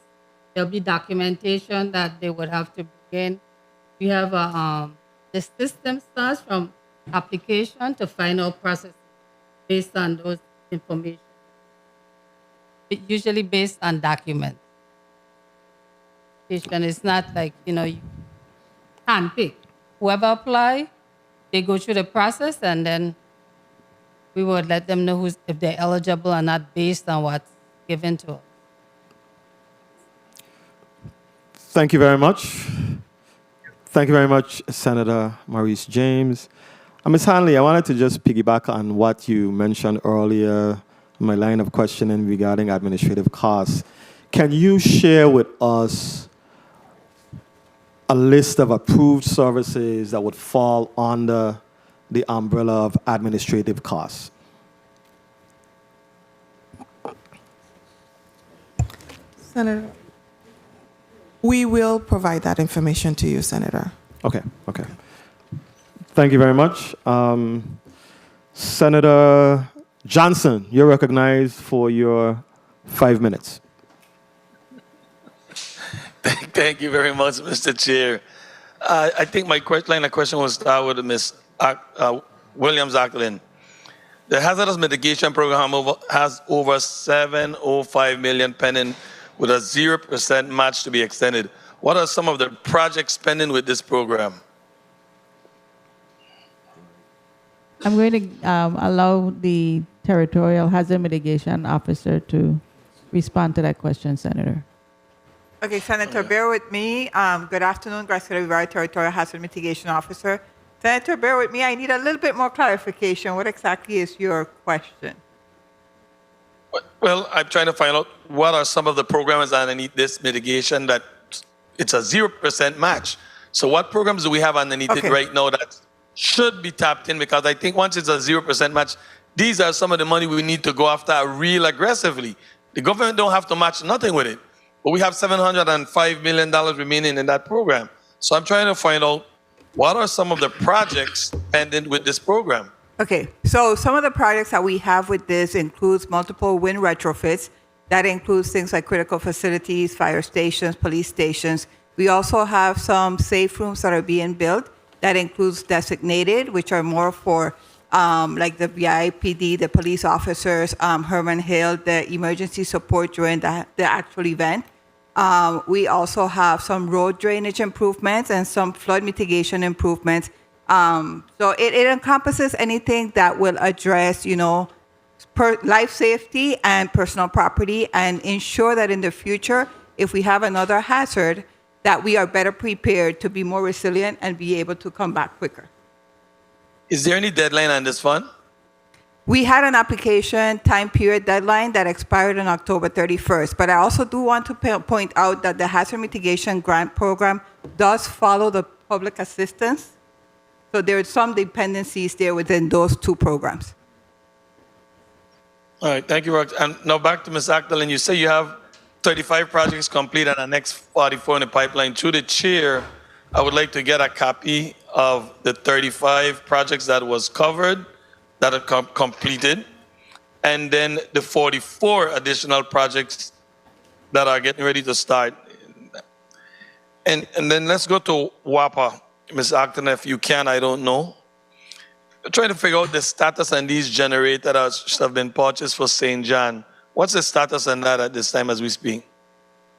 There'll be documentation that they would have to begin. We have the system starts from application to final processing based on those information. Usually based on documents. It's not like, you handpick. Whoever apply, they go through the process and then we would let them know if they're eligible or not based on what's given to us. Thank you very much. Thank you very much, Senator Maurice James. Ms. Hanley, I wanted to just piggyback on what you mentioned earlier, my line of questioning regarding administrative costs. Can you share with us a list of approved services that would fall under the umbrella of administrative costs? Senator, we will provide that information to you, Senator. Okay. Thank you very much. Senator Johnson, you're recognized for your 5 minutes. Thank you very much, Mr. Chair. I think my line of question was start with Ms. Williams-Acklin. The hazardous mitigation program has over $705 million pending with a 0% match to be extended. What are some of the projects pending with this program? I'm going to allow the Territorial Hazard Mitigation Officer to respond to that question, Senator. Okay, Senator, bear with me. Good afternoon, Garcia Rivera, Territorial Hazard Mitigation Officer. Senator, bear with me. I need a little bit more clarification. What exactly is your question? Well, I'm trying to find out what are some of the programs underneath this mitigation that it's a 0% match. So what programs do we have underneath it right now that should be tapped in? Because I think once it's a 0% match, these are some of the money we need to go after real aggressively. The government don't have to match nothing with it. But we have $705 million remaining in that program. So I'm trying to find out what are some of the projects pending with this program. Okay, so some of the projects that we have with this includes multiple wind retrofits. That includes things like critical facilities, fire stations, police stations. We also have some safe rooms that are being built. That includes designated, which are more for like the VIPD, the police officers, Herman Hill, the emergency support during the actual event. We also have some road drainage improvements and some flood mitigation improvements. So it encompasses anything that will address, life safety and personal property and ensure that in the future, if we have another hazard, that we are better prepared to be more resilient and be able to come back quicker. Is there any deadline on this fund? We had an application time period deadline that expired on October 31st, but I also do want to point out that the Hazard Mitigation Grant Program does follow the public assistance. So there are some dependencies there within those two programs. All right, thank you, Rox. And now back to Ms. Akhtal, you say you have 35 projects complete and the next 44 in the pipeline. Through the chair, I would like to get a copy of the 35 projects that was covered, that are completed, and then the 44 additional projects that are getting ready to start. And then let's go to WAPA. Ms. Akhtal, if you can, I don't know. I'm trying to figure out the status on these generators that have been purchased for St. John. What's the status on that at this time as we speak?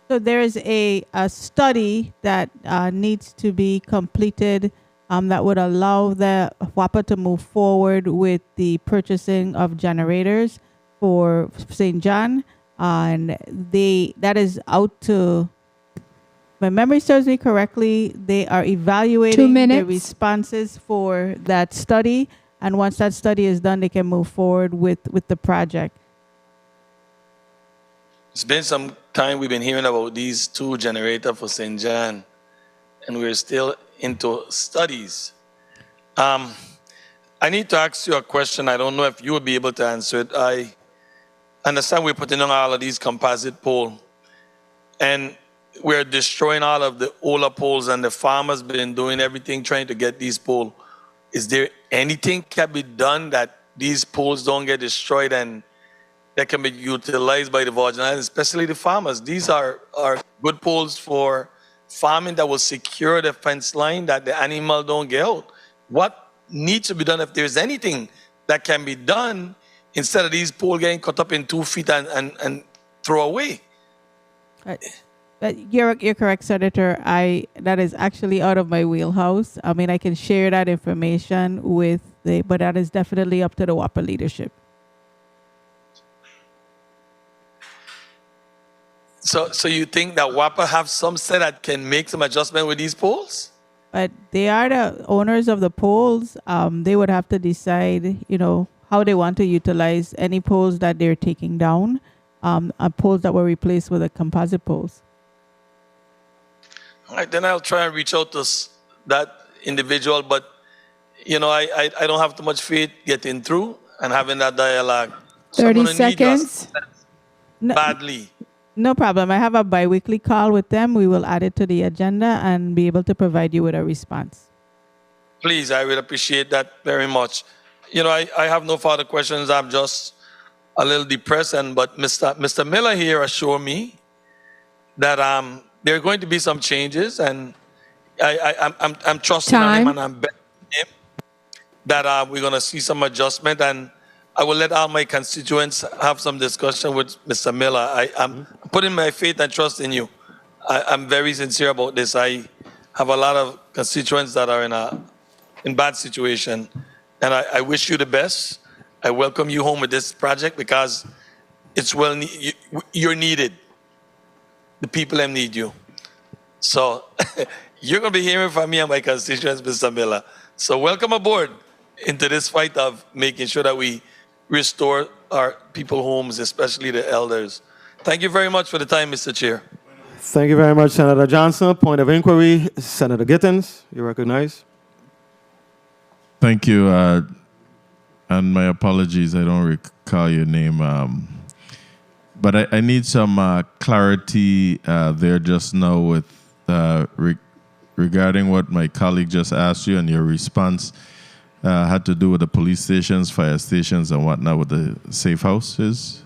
So there is a study that needs to be completed that would allow the WAPA to move forward with the purchasing of generators for St. John. And that is out to, if my memory serves me correctly, they are evaluating the responses for that study. And once that study is done, they can move forward with the project. It's been some time we've been hearing about these two generators for St. John, and we're still into studies. I need to ask you a question. I don't know if you will be able to answer it. I understand we're putting on all of these composite poles, and we're destroying all of the older poles, and the farmers been doing everything trying to get these poles. Is there anything can be done that these poles don't get destroyed and that can be utilized by the Virgin Islands, especially the farmers? These are good poles for farming that will secure the fence line that the animal don't get out. What needs to be done, if there's anything that can be done, instead of these poles getting cut up in 2 feet and throw away? You're correct, Senator. That is actually out of my wheelhouse. I mean, I can share that information but that is definitely up to the WAPA leadership. So you think that WAPA have some say that can make some adjustment with these poles? But they are the owners of the poles. They would have to decide, how they want to utilize any poles that they're taking down, poles that were replaced with the composite poles. All right, then I'll try and reach out to that individual, but I don't have too much faith getting through and having that dialogue. 30 seconds. Badly. No problem. I have a biweekly call with them. We will add it to the agenda and be able to provide you with a response. Please, I would appreciate that very much. I have no further questions. I'm just a little depressed, but Mr. Miller here assured me that there are going to be some changes, and I'm trusting on him, and I'm betting him that we're going to see some adjustment, and I will let all my constituents have some discussion with Mr. Miller. I'm putting my faith and trust in you. I'm very sincere about this. I have a lot of constituents that are in bad situation, and I wish you the best. I welcome you home with this project because it's you're needed. The people need you. So you're going to be hearing from me and my constituents, Mr. Miller. So welcome aboard into this fight of making sure that we restore our people homes, especially the elders. Thank you very much for the time, Mr. Chair. Thank you very much, Senator Johnson. Point of inquiry, Senator Gittins, you recognize. Thank you. And my apologies, I don't recall your name. But I need some clarity there just now with regarding what my colleague just asked you, and your response had to do with the police stations, fire stations, and whatnot with the safe houses.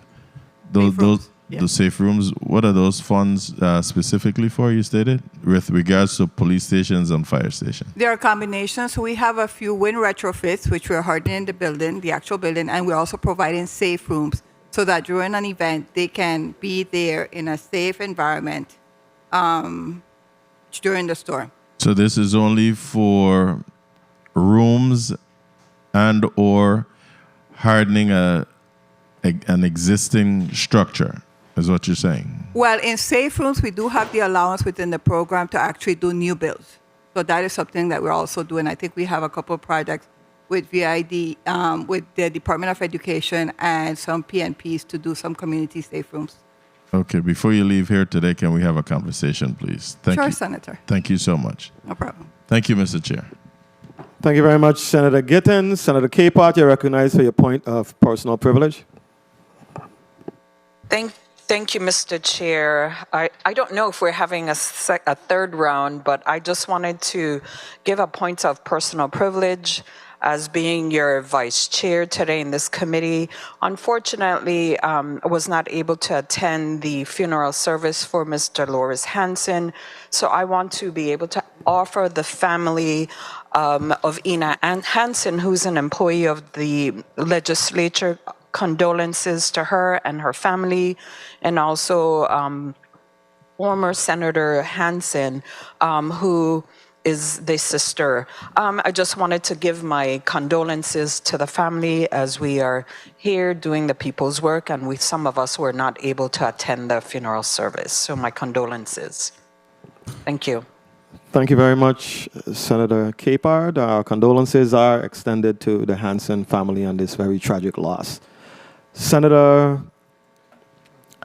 The safe rooms, what are those funds specifically for, you stated, with regards to police stations and fire stations? There are combinations. So we have a few wind retrofits, which we're hardening the building, the actual building, and we're also providing safe rooms so that during an event, they can be there in a safe environment during the storm. So this is only for rooms and or hardening an existing structure, is what you're saying? Well, in safe rooms, we do have the allowance within the program to actually do new builds. So that is something that we're also doing. I think we have a couple of projects with VID, with the Department of Education and some PNPs to do some community safe rooms. Okay, before you leave here today, can we have a conversation, please? Thank Sure, you. Senator. Thank you so much. No problem. Thank you, Mr. Chair. Thank you very much, Senator Gittens. Senator Capehart, you're recognized for your point of personal privilege. Thank you, Mr. Chair. I don't know if we're having a third round, but I just wanted to give a point of personal privilege as being your vice chair today in this committee. Unfortunately, I was not able to attend the funeral service for Mr. Loris Hansen, so I want to be able to offer the family of Ina Hansen, who's an employee of the legislature, condolences to her and her family, and also former Senator Hansen, who is the sister. I just wanted to give my condolences to the family as we are here doing the people's work, and some of us were not able to attend the funeral service. So my condolences. Thank you. Thank you very much, Senator Capehart. Our condolences are extended to the Hansen family on this very tragic loss. Senator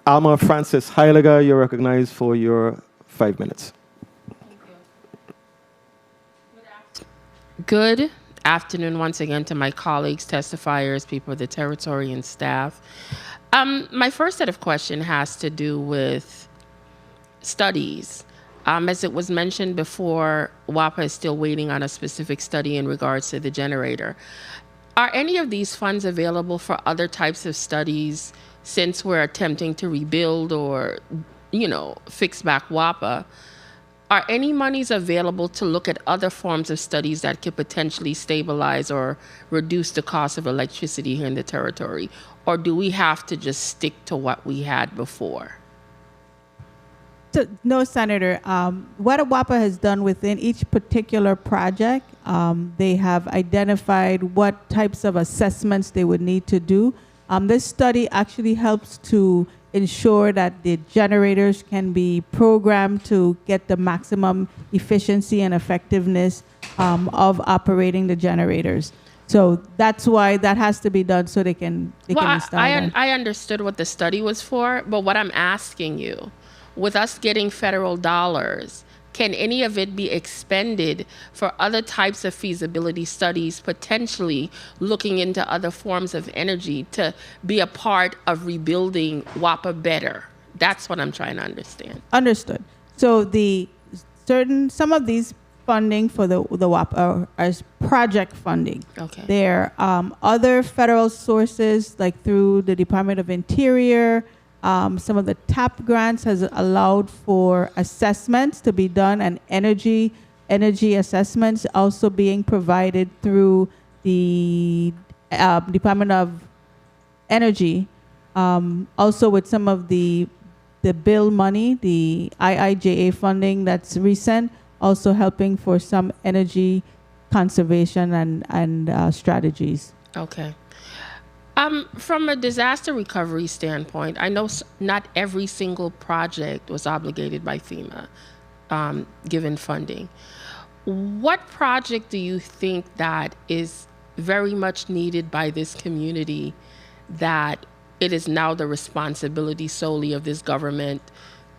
Alma Francis Heiliger, you're recognized for your 5 minutes. Good afternoon once again to my colleagues, testifiers, people of the territory, and staff. My first set of questions has to do with studies. As it was mentioned before, WAPA is still waiting on a specific study in regards to the generator. Are any of these funds available for other types of studies since we're attempting to rebuild or, fix back WAPA? Are any monies available to look at other forms of studies that could potentially stabilize or reduce the cost of electricity here in the territory? Or do we have to just stick to what we had before? No, Senator. What WAPA has done within each particular project, they have identified what types of assessments they would need to do. This study actually helps to ensure that the generators can be programmed to get the maximum efficiency and effectiveness of operating the generators. So that's why that has to be done so they can install them. I understood what the study was for, but what I'm asking you, with us getting federal dollars, can any of it be expended for other types of feasibility studies, potentially looking into other forms of energy to be a part of rebuilding WAPA better? That's what I'm trying to understand. Understood. So some of these funding for the WAPA as project funding. Okay. There are other federal sources like through the Department of Interior. Some of the TAP grants has allowed for assessments to be done, and energy assessments also being provided through the Department of Energy. Also with some of the bill money, the IIJA funding that's recent, also helping for some energy conservation and strategies. Okay. From a disaster recovery standpoint, I know not every single project was obligated by FEMA, given funding. What project do you think that is very much needed by this community that it is now the responsibility solely of this government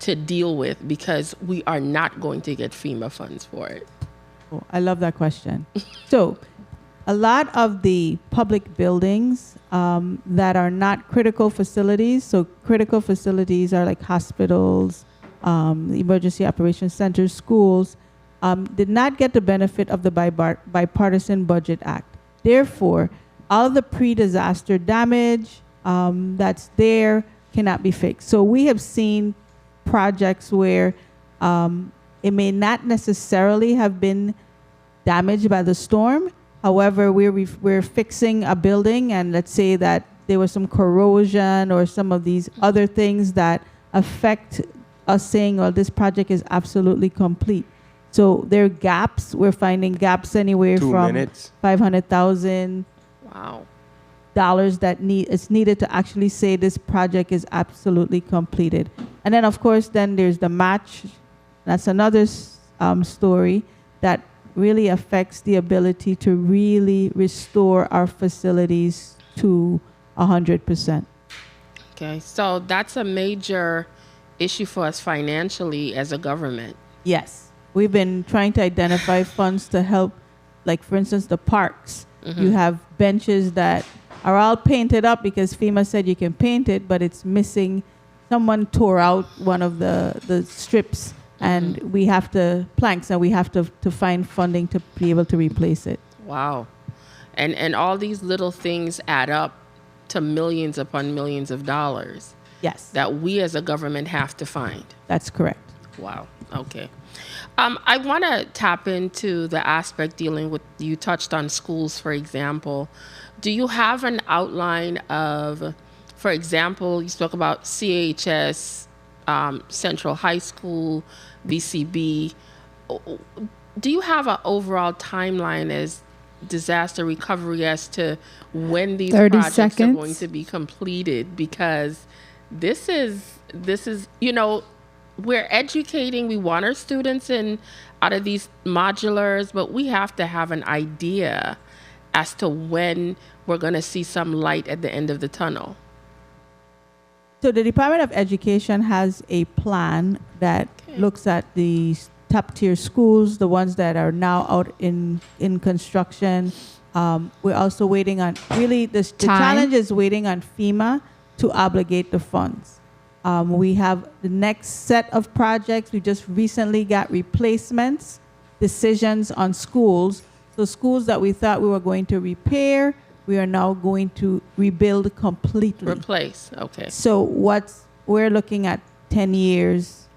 to deal with because we are not going to get FEMA funds for it? Oh, I love that question. So a lot of the public buildings that are not critical facilities, so critical facilities are like hospitals, emergency operations centers, schools, did not get the benefit of the Bipartisan Budget Act. Therefore, all of the pre-disaster damage that's there cannot be fixed. So we have seen projects where it may not necessarily have been damaged by the storm. However, we're fixing a building, and let's say that there was some corrosion or some of these other things that affect us saying, well, this project is absolutely complete. So there are gaps. We're finding gaps anywhere from $500,000 that is needed to actually say this project is absolutely completed. And then, of course, then there's the match. That's another story that really affects the ability to really restore our facilities to 100%. Okay, so that's a major issue for us financially as a government. Yes. We've been trying to identify funds to help, like, for instance, the parks. You have benches that are all painted up because FEMA said you can paint it, but it's missing. Someone tore out one of the strips, and we have to, planks, and we have to find funding to be able to replace it. Wow. And all these little things add up to millions upon millions of dollars. Yes. That we as a government have to find. That's correct. Wow. Okay. I want to tap into the aspect dealing with, you touched on schools, for example. Do you have an outline of, for example, you spoke about CHS, Central High School, VCB. Do you have an overall timeline as disaster recovery as to when these 30 projects seconds. are going to be completed? Because this is, you know, we're educating, we want our students in out of these modulars, but we have to have an idea as to when we're going to see some light at the end of the tunnel. So the Department of Education has a plan that looks at the top tier schools, the ones that are now out in construction. We're also waiting on, really, the challenge is waiting on FEMA to obligate the funds. We have the next set of projects. We just recently got replacements, decisions on schools. So schools that we thought we were going to repair, we are now going to rebuild completely. Replace, okay. So we're looking at 10 years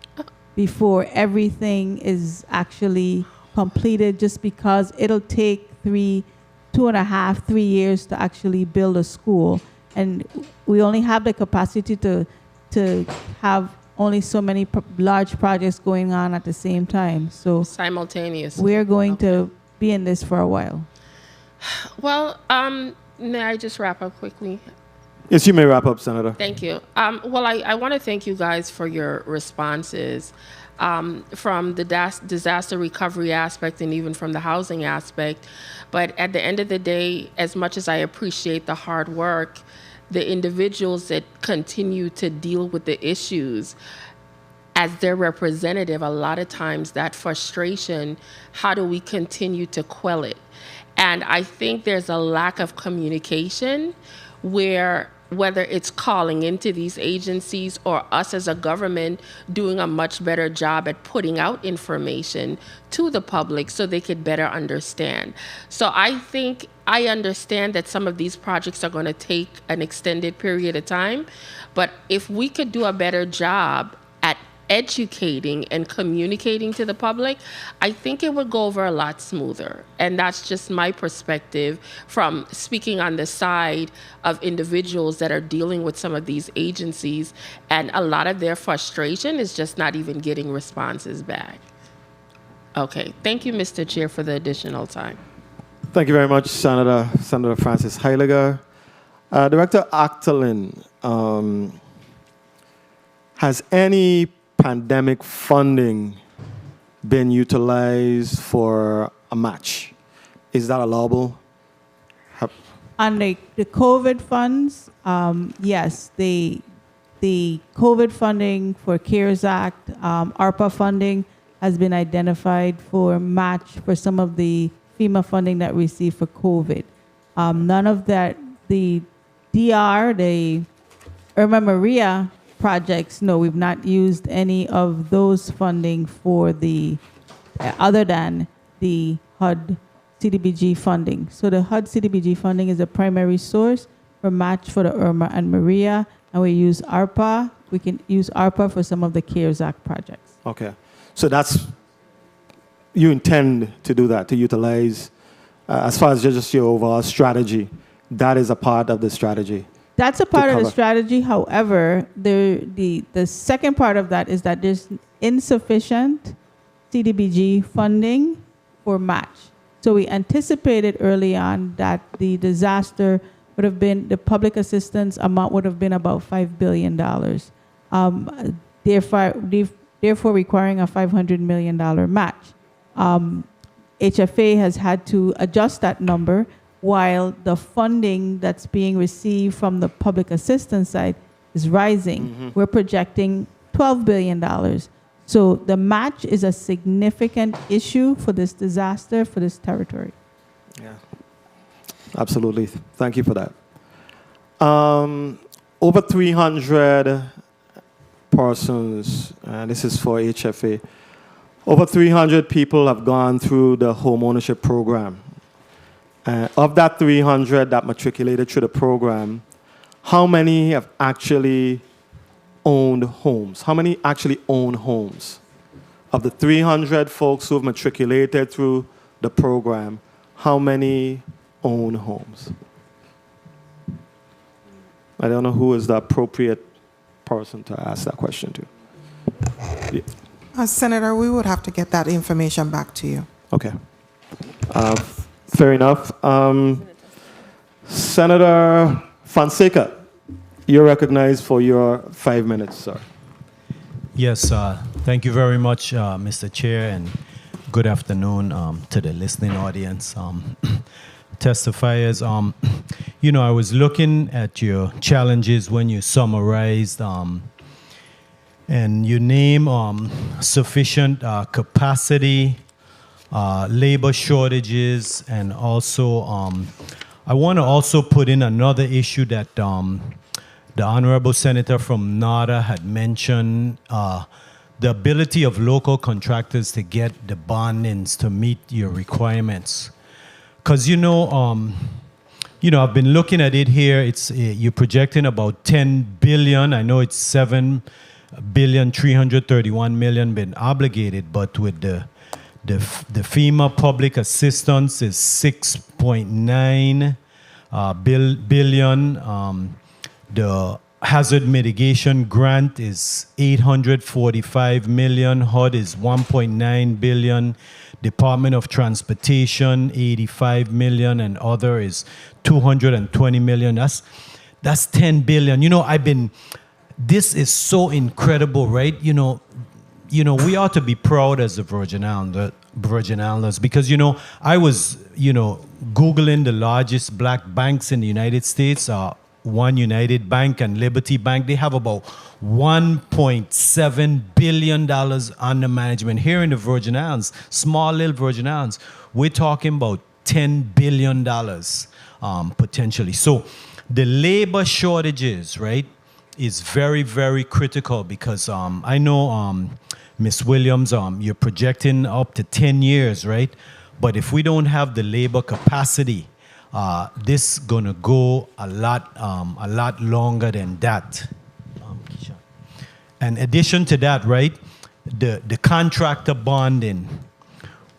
before everything is actually completed, just because it'll take 2.5, 3 years to actually build a school. And we only have the capacity to have only so many large projects going on at the same time. So simultaneously, we're going to be in this for a while. Well, may I just wrap up quickly? Yes, you may wrap up, Senator. Thank you. Well, I want to thank you guys for your responses from the disaster recovery aspect and even from the housing aspect. But at the end of the day, as much as I appreciate the hard work, the individuals that continue to deal with the issues, as their representative, a lot of times that frustration, how do we continue to quell it? And I think there's a lack of communication where, whether it's calling into these agencies or us as a government doing a much better job at putting out information to the public so they could better understand. So I think I understand that some of these projects are going to take an extended period of time, but if we could do a better job at educating and communicating to the public, I think it would go over a lot smoother. And that's just my perspective from speaking on the side of individuals that are dealing with some of these agencies, and a lot of their frustration is just not even getting responses back. Okay, thank you, Mr. Chair, for the additional time. Thank you very much, Senator Francis Heiliger. Director Achterlin, has any pandemic funding been utilized for a match? Is that allowable? On the COVID funds, yes, the COVID funding for CARES Act, ARPA funding has been identified for match for some of the FEMA funding that we received for COVID. None of that, the DR, the Irma Maria projects, no, we've not used any of those funding for the, other than the HUD CDBG funding. So the HUD CDBG funding is the primary source for match for the Irma and Maria, and we use ARPA. We can use ARPA for some of the CARES Act projects. Okay. So you intend to do that, to utilize, as far as just your overall strategy, that is a part of the strategy. That's a part of the strategy. However, the second part of that is that there's insufficient CDBG funding for match. So we anticipated early on that the disaster would have been, the public assistance amount would have been about $5 billion. Therefore requiring a $500 million match. HFA has had to adjust that number, while the funding that's being received from the public assistance side is rising. We're projecting $12 billion. So the match is a significant issue for this disaster, for this territory. Yeah, absolutely. Thank you for that. Over 300 persons, this is for HFA, over 300 people have gone through the home ownership program. Of that 300 that matriculated through the program, how many have actually owned homes? How many actually own homes? Of the 300 folks who have matriculated through the program, how many own homes? I don't know who is the appropriate person to ask that question to. Yeah. Senator, we would have to get that information back to you. Okay. Fair enough. Senator Fonseca, you're recognized for your 5 minutes, sir. Yes, thank you very much, Mr. Chair, and good afternoon to the listening audience. Testifiers, you know, I was looking at your challenges when you summarized, and you name sufficient capacity, labor shortages, and also I want to also put in another issue that the Honorable Senator from NADA had mentioned, the ability of local contractors to get the bondings to meet your requirements. Because, you know, I've been looking at it here. It's you're projecting about 10 billion. I know it's 7,331,000,000 been obligated, but with the FEMA public assistance is 6.9 billion. The hazard mitigation grant is 845 million. HUD is 1.9 billion. Department of Transportation 85 million, and other is 220 million. That's 10 billion. You know, this is so incredible, right? You know, we ought to be proud as the Virgin Islanders because, you know, I was, Googling the largest black banks in the United States, One United Bank and Liberty Bank. They have about $1.7 billion under management. Here in the Virgin Islands, small little Virgin Islands, we're talking about $10 billion potentially. So the labor shortages, right, is very, very critical because I know, Ms. Williams, you're projecting up to 10 years, right? But if we don't have the labor capacity, this gonna go a lot longer than that. In addition to that, right, the contractor bonding,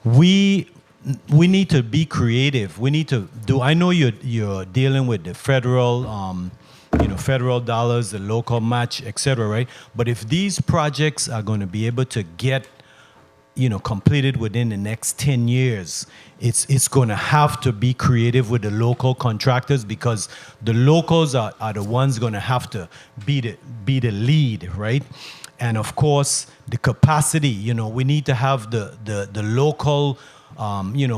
we need to be creative. We need to do. I know you're dealing with the federal, federal dollars, the local match, etc. Right? But if these projects are going to be able to get, completed within the next 10 years, it's going to have to be creative with the local contractors because the locals are the ones going to have to be the lead, right? And of course, the capacity, we need to have the local,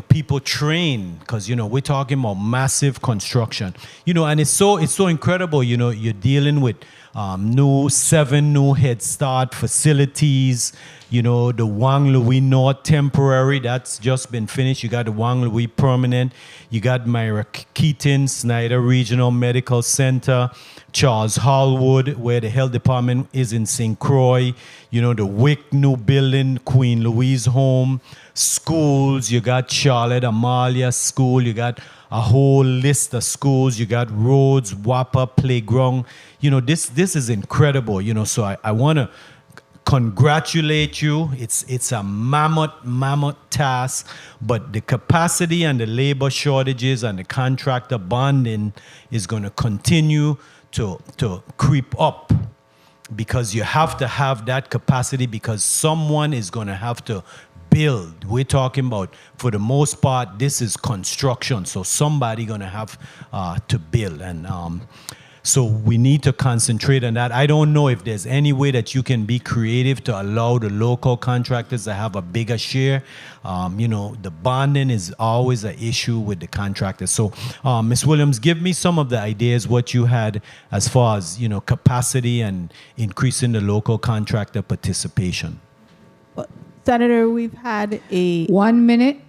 people trained because, we're talking about massive construction, and it's so incredible, you're dealing with 7 new Head Start facilities, the Wang Louis North temporary, that's just been finished. You got the Wang Louis permanent. You got Myra Keaton, Snyder Regional Medical Center, Charles Hallwood, where the health department is in St. Croix, the Wick new building, Queen Louise Home, schools, you got Charlotte Amalia School, you got a whole list of schools, you got roads, WAPA, playground. This is incredible, so I want to congratulate you. It's a mammoth task, but the capacity and the labor shortages and the contractor bonding is going to continue to creep up because you have to have that capacity because someone is going to have to build. We're talking about, for the most part, this is construction, so somebody going to have to build. And So we need to concentrate on that. I don't know if there's any way that you can be creative to allow the local contractors to have a bigger share. The bonding is always an issue with the contractors. So, Ms. Williams, give me some of the ideas what you had as far as capacity and increasing the local contractor participation. Senator, we've had a 1 minute.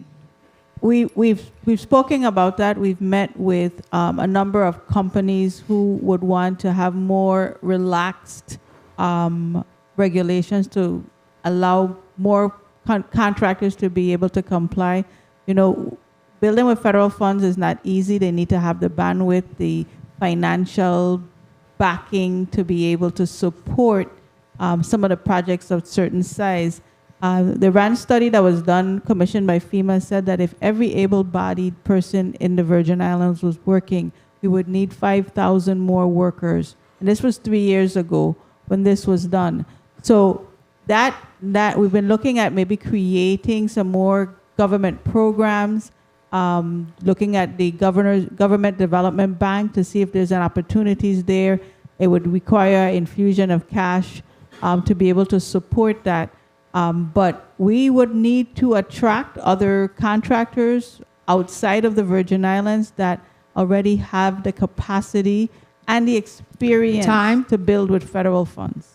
We've spoken about that. We've met with a number of companies who would want to have more relaxed regulations to allow more contractors to be able to comply. Building with federal funds is not easy. They need to have the bandwidth, the financial backing to be able to support some of the projects of certain size. The RAND study that was done, commissioned by FEMA, said that if every able-bodied person in the Virgin Islands was working, we would need 5,000 more workers. And this was 3 years ago when this was done. So that we've been looking at maybe creating some more government programs, looking at the Government Development Bank to see if there's an opportunities there. It would require infusion of cash to be able to support that. But we would need to attract other contractors outside of the Virgin Islands that already have the capacity and the experience to build with federal funds.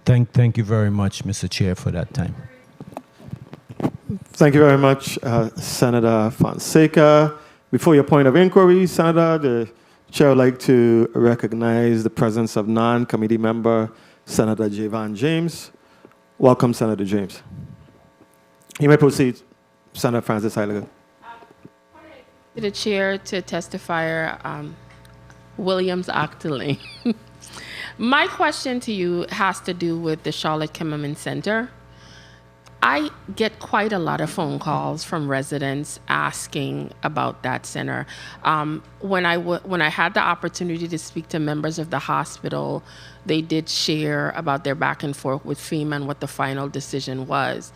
Thank you very much, Mr. Chair, for that time. Thank you very much, Senator Fonseca. Before your point of inquiry, Senator, the chair would like to recognize the presence of non-committee member, Senator Javon James. Welcome, Senator James. You may proceed, Senator Francis Heiliger. To the chair, to testifier Williams Octolane. My question to you has to do with the Charlotte Kimmelman Center. I get quite a lot of phone calls from residents asking about that center. When I had the opportunity to speak to members of the hospital, they did share about their back and forth with FEMA and what the final decision was.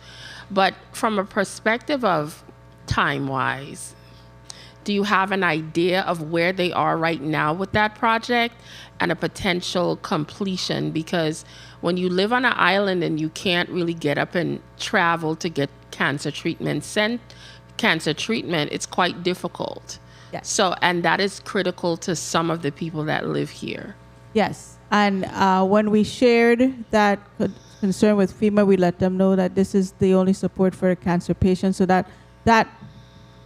But from a perspective of time-wise, do you have an idea of where they are right now with that project and a potential completion? Because when you live on an island and you can't really get up and travel to get cancer treatment, it's quite difficult. Yes. So, and that is critical to some of the people that live here. Yes, and when we shared that concern with FEMA, we let them know that this is the only support for cancer patients, so that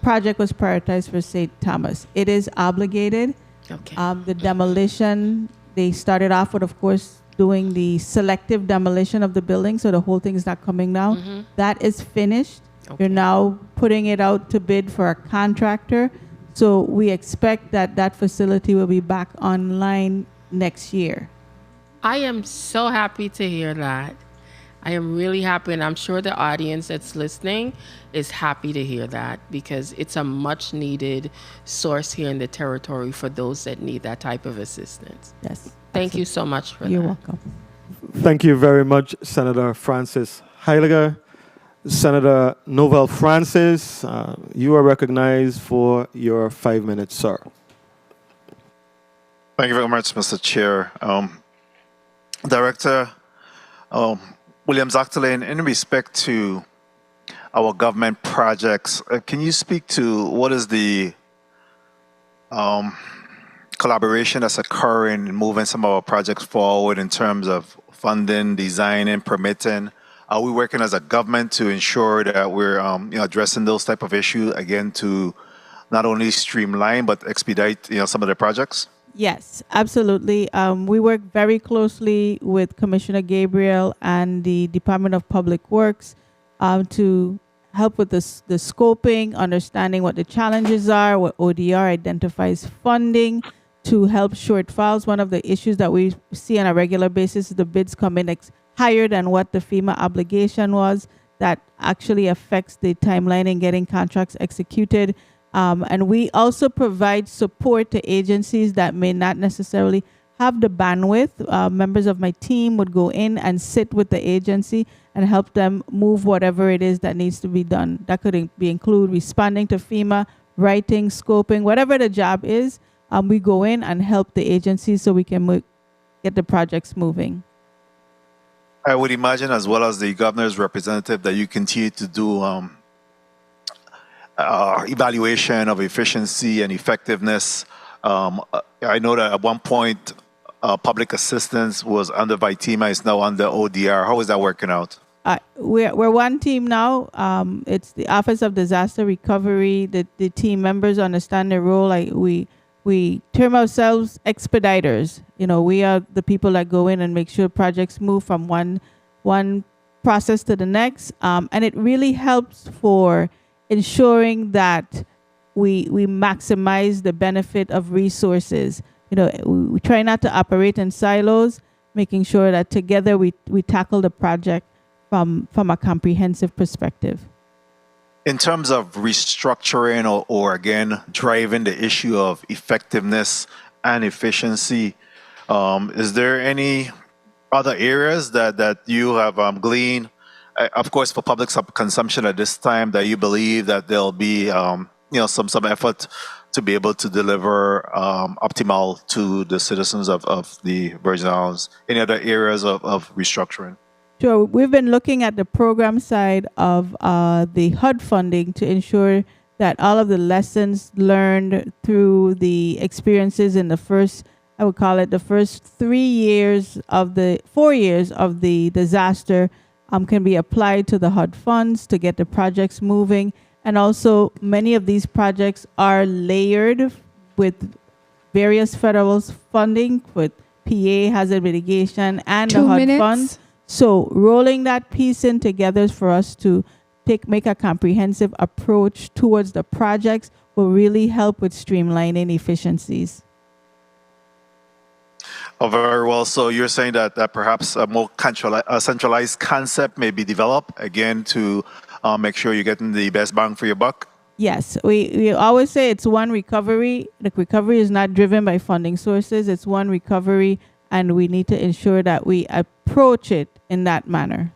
project was prioritized for St. Thomas. It is obligated. Okay. The demolition, they started off with, of course, doing the selective demolition of the building, so the whole thing is not coming down. Mhm. That is finished. Okay. You're now putting it out to bid for a contractor. So we expect that that facility will be back online next year. I am so happy to hear that. I am really happy, and I'm sure the audience that's listening is happy to hear that, because it's a much needed source here in the territory for those that need that type of assistance. Yes. Thank you so much for You're that. welcome. Thank you very much, Senator Francis Heiliger. Senator Novel Francis, you are recognized for your 5 minutes, sir. Thank you very much, Mr. Chair. Director Williams Octolane, in respect to our government projects, can you speak to what is the collaboration that's occurring in moving some of our projects forward in terms of funding, designing, permitting? Are we working as a government to ensure that we're addressing those type of issues, again, to not only streamline but expedite some of the projects? Yes, absolutely. We work very closely with Commissioner Gabriel and the Department of Public Works to help with the scoping, understanding what the challenges are, what ODR identifies funding to help shortfalls. One of the issues that we see on a regular basis is the bids come in higher than what the FEMA obligation was. That actually affects the timeline in getting contracts executed. And we also provide support to agencies that may not necessarily have the bandwidth. Members of my team would go in and sit with the agency and help them move whatever it is that needs to be done. That could include responding to FEMA, writing, scoping, whatever the job is. we go in and help the agencies so we can get the projects moving. I would imagine, as well as the governor's representative, that you continue to do evaluation of efficiency and effectiveness. I know that at one point, public assistance was under VITEMA, it's now under ODR. How is that working out? We're one team now. It's the Office of Disaster Recovery. The team members understand their role. We term ourselves expediters. We are the people that go in and make sure projects move from one process to the next. And it really helps for ensuring that we maximize the benefit of resources. We try not to operate in silos, making sure that together we tackle the project from a comprehensive perspective. In terms of restructuring or again, driving the issue of effectiveness and efficiency, is there any other areas that you have gleaned, of course, for public consumption at this time, that you believe that there'll be some effort to be able to deliver optimal to the citizens of the Virgin Islands? Any other areas of restructuring? Sure. We've been looking at the program side of the HUD funding to ensure that all of the lessons learned through the experiences in the first 4 years of the disaster can be applied to the HUD funds to get the projects moving. And also, many of these projects are layered with various federal funding, with PA, hazard mitigation, and the HUD funds. So rolling that piece in together for us to make a comprehensive approach towards the projects will really help with streamlining efficiencies. Oh, very well. So you're saying that perhaps a more centralized concept may be developed, again, to make sure you're getting the best bang for your buck? Yes. We always say it's one recovery. The recovery is not driven by funding sources. It's one recovery, and we need to ensure that we approach it in that manner.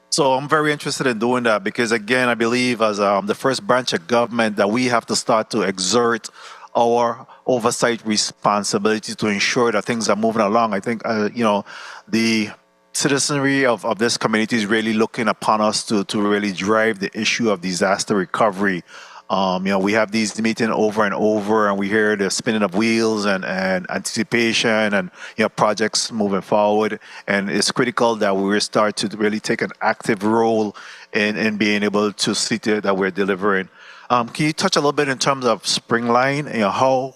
So I'm very interested in doing that because, again, I believe as the first branch of government that we have to start to exert our oversight responsibility to ensure that things are moving along. I think, the citizenry of this community is really looking upon us to really drive the issue of disaster recovery. We have these meetings over and over, and we hear the spinning of wheels and anticipation and projects moving forward. And it's critical that we start to really take an active role in being able to see to it that we're delivering. Can you touch a little bit in terms of Springline? How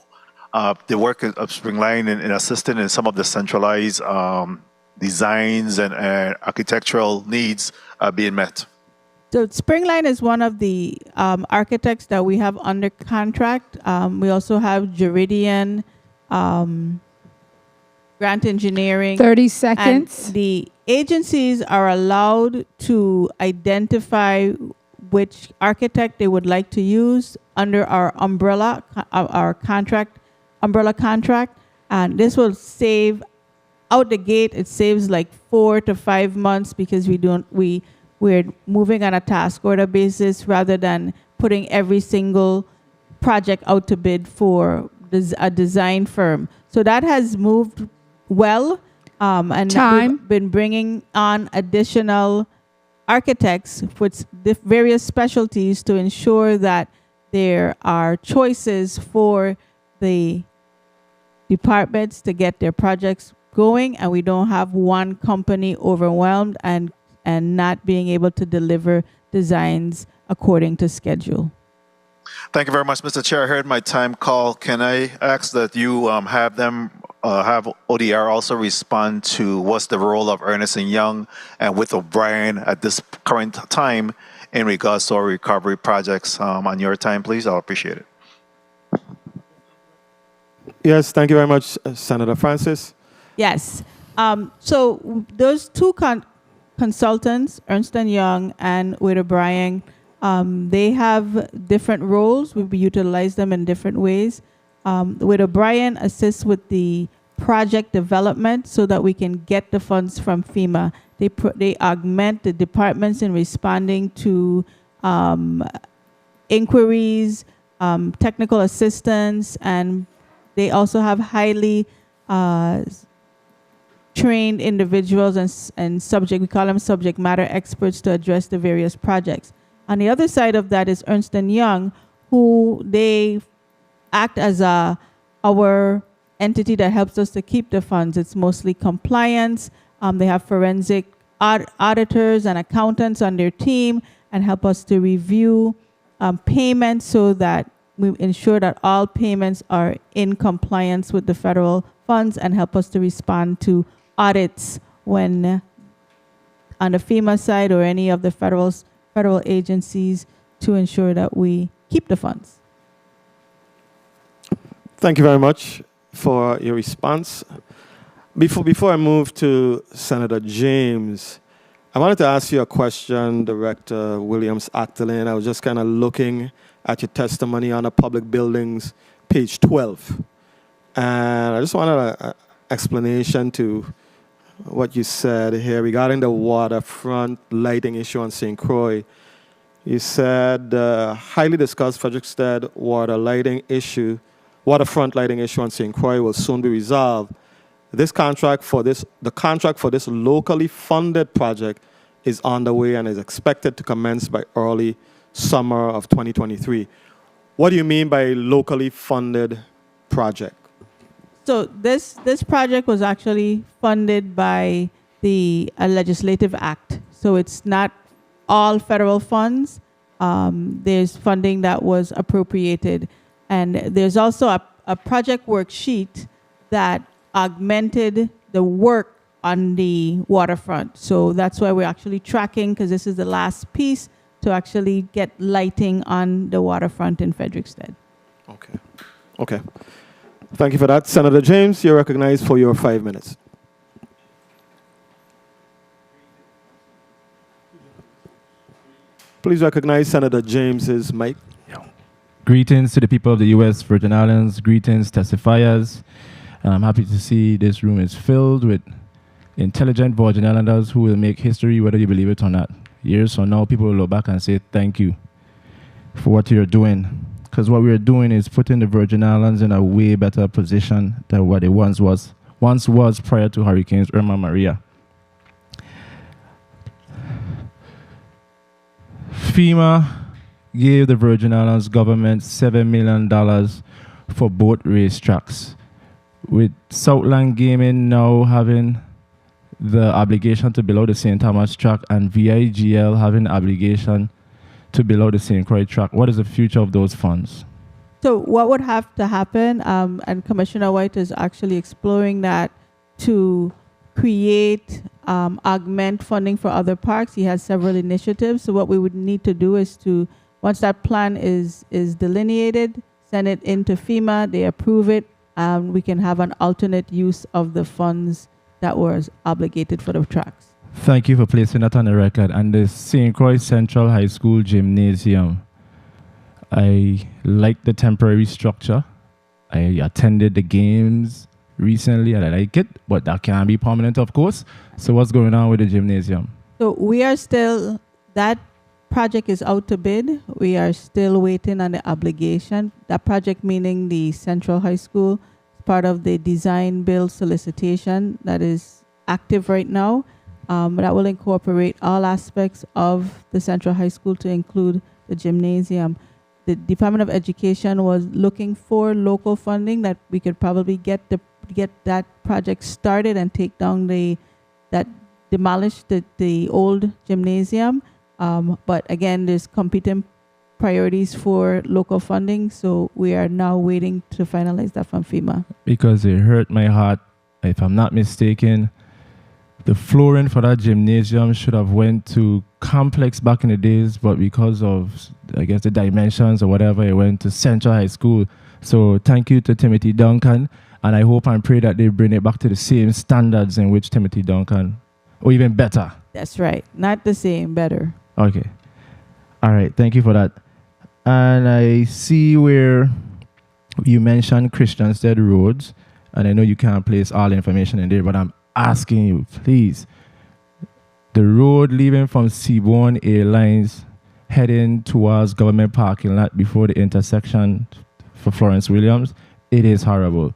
the work of Springline in assisting in some of the centralized designs and architectural needs are being met? So Springline is one of the architects that we have under contract. We also have Juridian, Grant Engineering. 30 seconds. And the agencies are allowed to identify which architect they would like to use under our umbrella contract. And this will save, out the gate, it saves like 4 to 5 months because we're moving on a task order basis rather than putting every single project out to bid for a design firm. So that has moved well, and we've been bringing on additional architects with various specialties to ensure that there are choices for the departments to get their projects going, and we don't have one company overwhelmed and not being able to deliver designs according to schedule. Thank you very much, Mr. Chair. I heard my time call. Can I ask that you have ODR also respond to what's the role of Ernst & Young and with O'Brien at this current time in regards to our recovery projects on your time, please? I'll appreciate it. Yes, thank you very much, Senator Francis. Yes. So those two consultants, Ernst & Young and Wade O'Brien, they have different roles. We utilize them in different ways. Wade O'Brien assists with the project development so that we can get the funds from FEMA. They augment the departments in responding to inquiries, technical assistance, and they also have highly trained individuals and we call them subject matter experts to address the various projects. On the other side of that is Ernst & Young, who they act as our entity that helps us to keep the funds. It's mostly compliance. They have forensic auditors and accountants on their team and help us to review payments so that we ensure that all payments are in compliance with the federal funds and help us to respond to audits when on the FEMA side or any of the federal agencies to ensure that we keep the funds. Thank you very much for your response. Before I move to Senator James, I wanted to ask you a question, Director Williams-Actolin. I was just kind of looking at your testimony on the public buildings, page 12. And I just wanted an explanation to what you said here regarding the waterfront lighting issue on St. Croix. You said highly discussed Frederickstead waterfront lighting issue on St. Croix will soon be resolved. The contract for this locally funded project is underway and is expected to commence by early summer of 2023. What do you mean by locally funded project? So this project was actually funded by the legislative act. So it's not all federal funds. There's funding that was appropriated. And there's also a project worksheet that augmented the work on the waterfront. So that's why we're actually tracking, because this is the last piece to actually get lighting on the waterfront in Frederickstead. Okay. Thank you for that. Senator James, you're recognized for your 5 minutes. Please recognize Senator James's mic. Greetings to the people of the U.S. Virgin Islands. Greetings, testifiers. And I'm happy to see this room is filled with intelligent Virgin Islanders who will make history, whether you believe it or not. Years from now, people will look back and say thank you for what you're doing. Because what we're doing is putting the Virgin Islands in a way better position than what it once was prior to Hurricanes Irma and Maria. FEMA gave the Virgin Islands government $7 million for boat racetracks. With Southland Gaming now having the obligation to build out the St. Thomas track and VIGL having the obligation to build out the St. Croix track, what is the future of those funds? So what would have to happen, and Commissioner White is actually exploring that to create, augment funding for other parks. He has several initiatives. So what we would need to do is to, once that plan is delineated, send it into FEMA, they approve it, we can have an alternate use of the funds that was obligated for the tracks. Thank you for placing that on the record. And the St. Croix Central High School Gymnasium, I like the temporary structure. I attended the games recently and I like it, but that can be permanent, of course. So what's going on with the gymnasium? So we are still, that project is out to bid. We are still waiting on the obligation. That project meaning the Central High School, part of the design build solicitation that is active right now. That will incorporate all aspects of the Central High School to include the gymnasium. The Department of Education was looking for local funding that we could probably get that project started and take down demolish the old gymnasium. But again, there's competing priorities for local funding, so we are now waiting to finalize that from FEMA. Because it hurt my heart, if I'm not mistaken, the flooring for that gymnasium should have went to Complex back in the days, but because of, I guess, the dimensions or whatever, it went to Central High School. So thank you to Timothy Duncan, and I hope and pray that they bring it back to the same standards in which Timothy Duncan, or even better. That's right. Not the same, better. Okay. All right. Thank you for that. And I see where you mentioned Christiansted roads, and I know you can't place all the information in there, but I'm asking you, please, the road leaving from Seabourn Airlines heading towards government parking lot before the intersection for Florence Williams, it is horrible.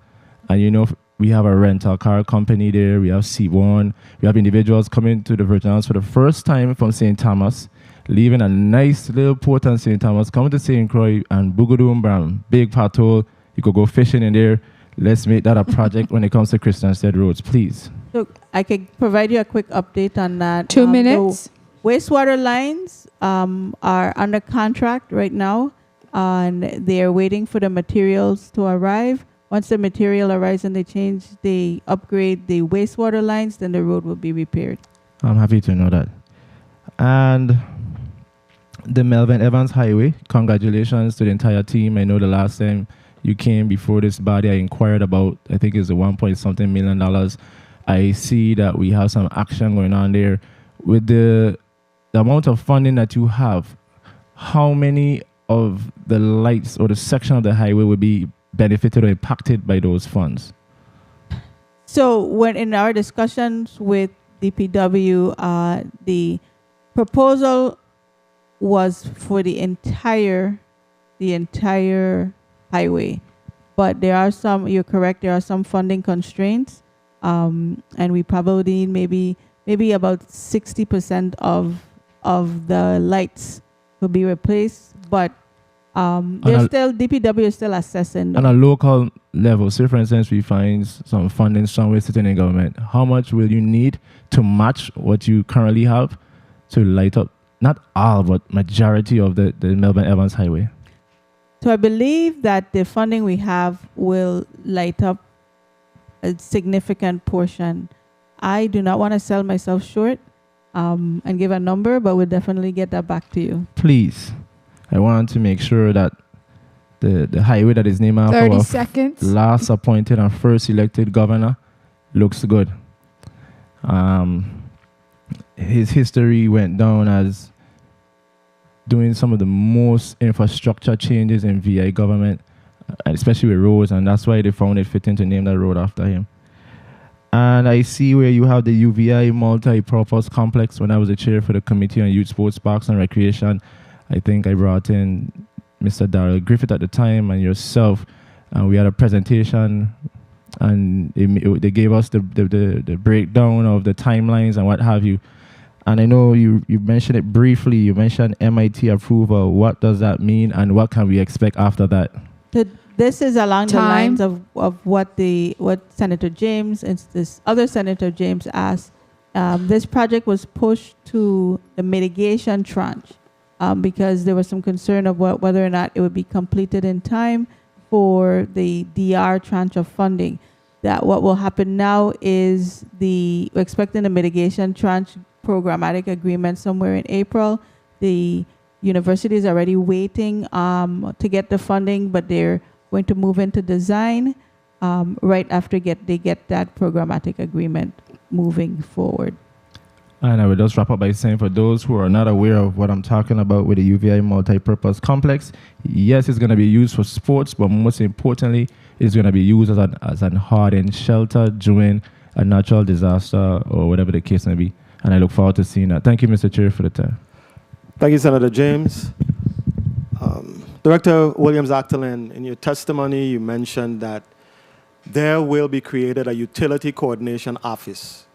And you know, we have a rental car company there, we have Seaborn, we have individuals coming to the Virgin Islands for the first time from St. Thomas, leaving a nice little port on St. Thomas, coming to St. Croix and Boogadoom Brown, big patrol. You could go fishing in there. Let's make that a project when it comes to Christiansted Roads, please. So I can provide you a quick update on that. 2 minutes. The wastewater lines are under contract right now, and they are waiting for the materials to arrive. Once the material arrives and they upgrade the wastewater lines, then the road will be repaired. I'm happy to know that. And the Melvin Evans Highway, congratulations to the entire team. I know the last time you came before this body, I inquired about, I think it's the $1.something million. I see that we have some action going on there. With the amount of funding that you have, how many of the lights or the section of the highway would be benefited or impacted by those funds? So when in our discussions with DPW, the proposal was for the entire highway, but there are some, you're correct, there are some funding constraints, and we probably need maybe about 60% of the lights will be replaced, but DPW is still assessing. On a local level, say for instance, we find some funding somewhere sitting in government, how much will you need to match what you currently have to light up, not all, but majority of the Melbourne Evans Highway? So I believe that the funding we have will light up a significant portion. I do not want to sell myself short and give a number, but we'll definitely get that back to you. Please. I want to make sure that the highway that is named after 30 our seconds. last appointed and first elected governor looks good. His history went down as doing some of the most infrastructure changes in VI government, especially with roads, and that's why they found it fitting to name that road after him. And I see where you have the UVI multi-purpose complex. When I was the chair for the Committee on Youth Sports, Parks and Recreation, I think I brought in Mr. Darrell Griffith at the time and yourself, and we had a presentation, and they gave us the breakdown of the timelines and what have you. And I know you mentioned it briefly. You mentioned MIT approval. What does that mean, and what can we expect after that? This is along the lines of what Senator James and this other Senator James asked. This project was pushed to the mitigation tranche because there was some concern of whether or not it would be completed in time for the DR tranche of funding. That what will happen now is we're expecting the mitigation tranche programmatic agreement somewhere in April. The university is already waiting to get the funding, but they're going to move into design right after they get that programmatic agreement moving forward. And I will just wrap up by saying, for those who are not aware of what I'm talking about with the UVI multi-purpose complex, yes, it's going to be used for sports, but most importantly, it's going to be used as an hardened shelter during a natural disaster or whatever the case may be. And I look forward to seeing that. Thank you, Mr. Chair, for the time. Thank you, Senator James. Director Williams-Actolin, in your testimony, you mentioned that there will be created a utility coordination office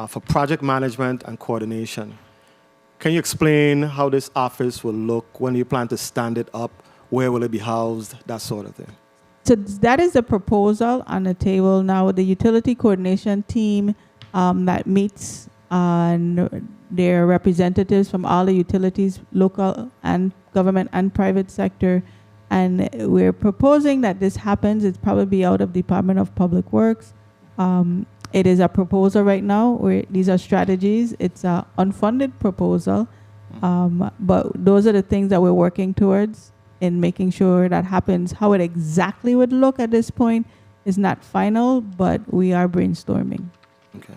for project management and coordination. Can you explain how this office will look, when you plan to stand it up, where will it be housed, that sort of thing? So that is a proposal on the table now. The utility coordination team that meets and their representatives from all the utilities, local and government and private sector. And we're proposing that this happens. It's probably out of Department of Public Works. It is a proposal right now where these are strategies. It's an unfunded proposal, but those are the things that we're working towards in making sure that happens. How it exactly would look at this point is not final, but we are brainstorming. Okay.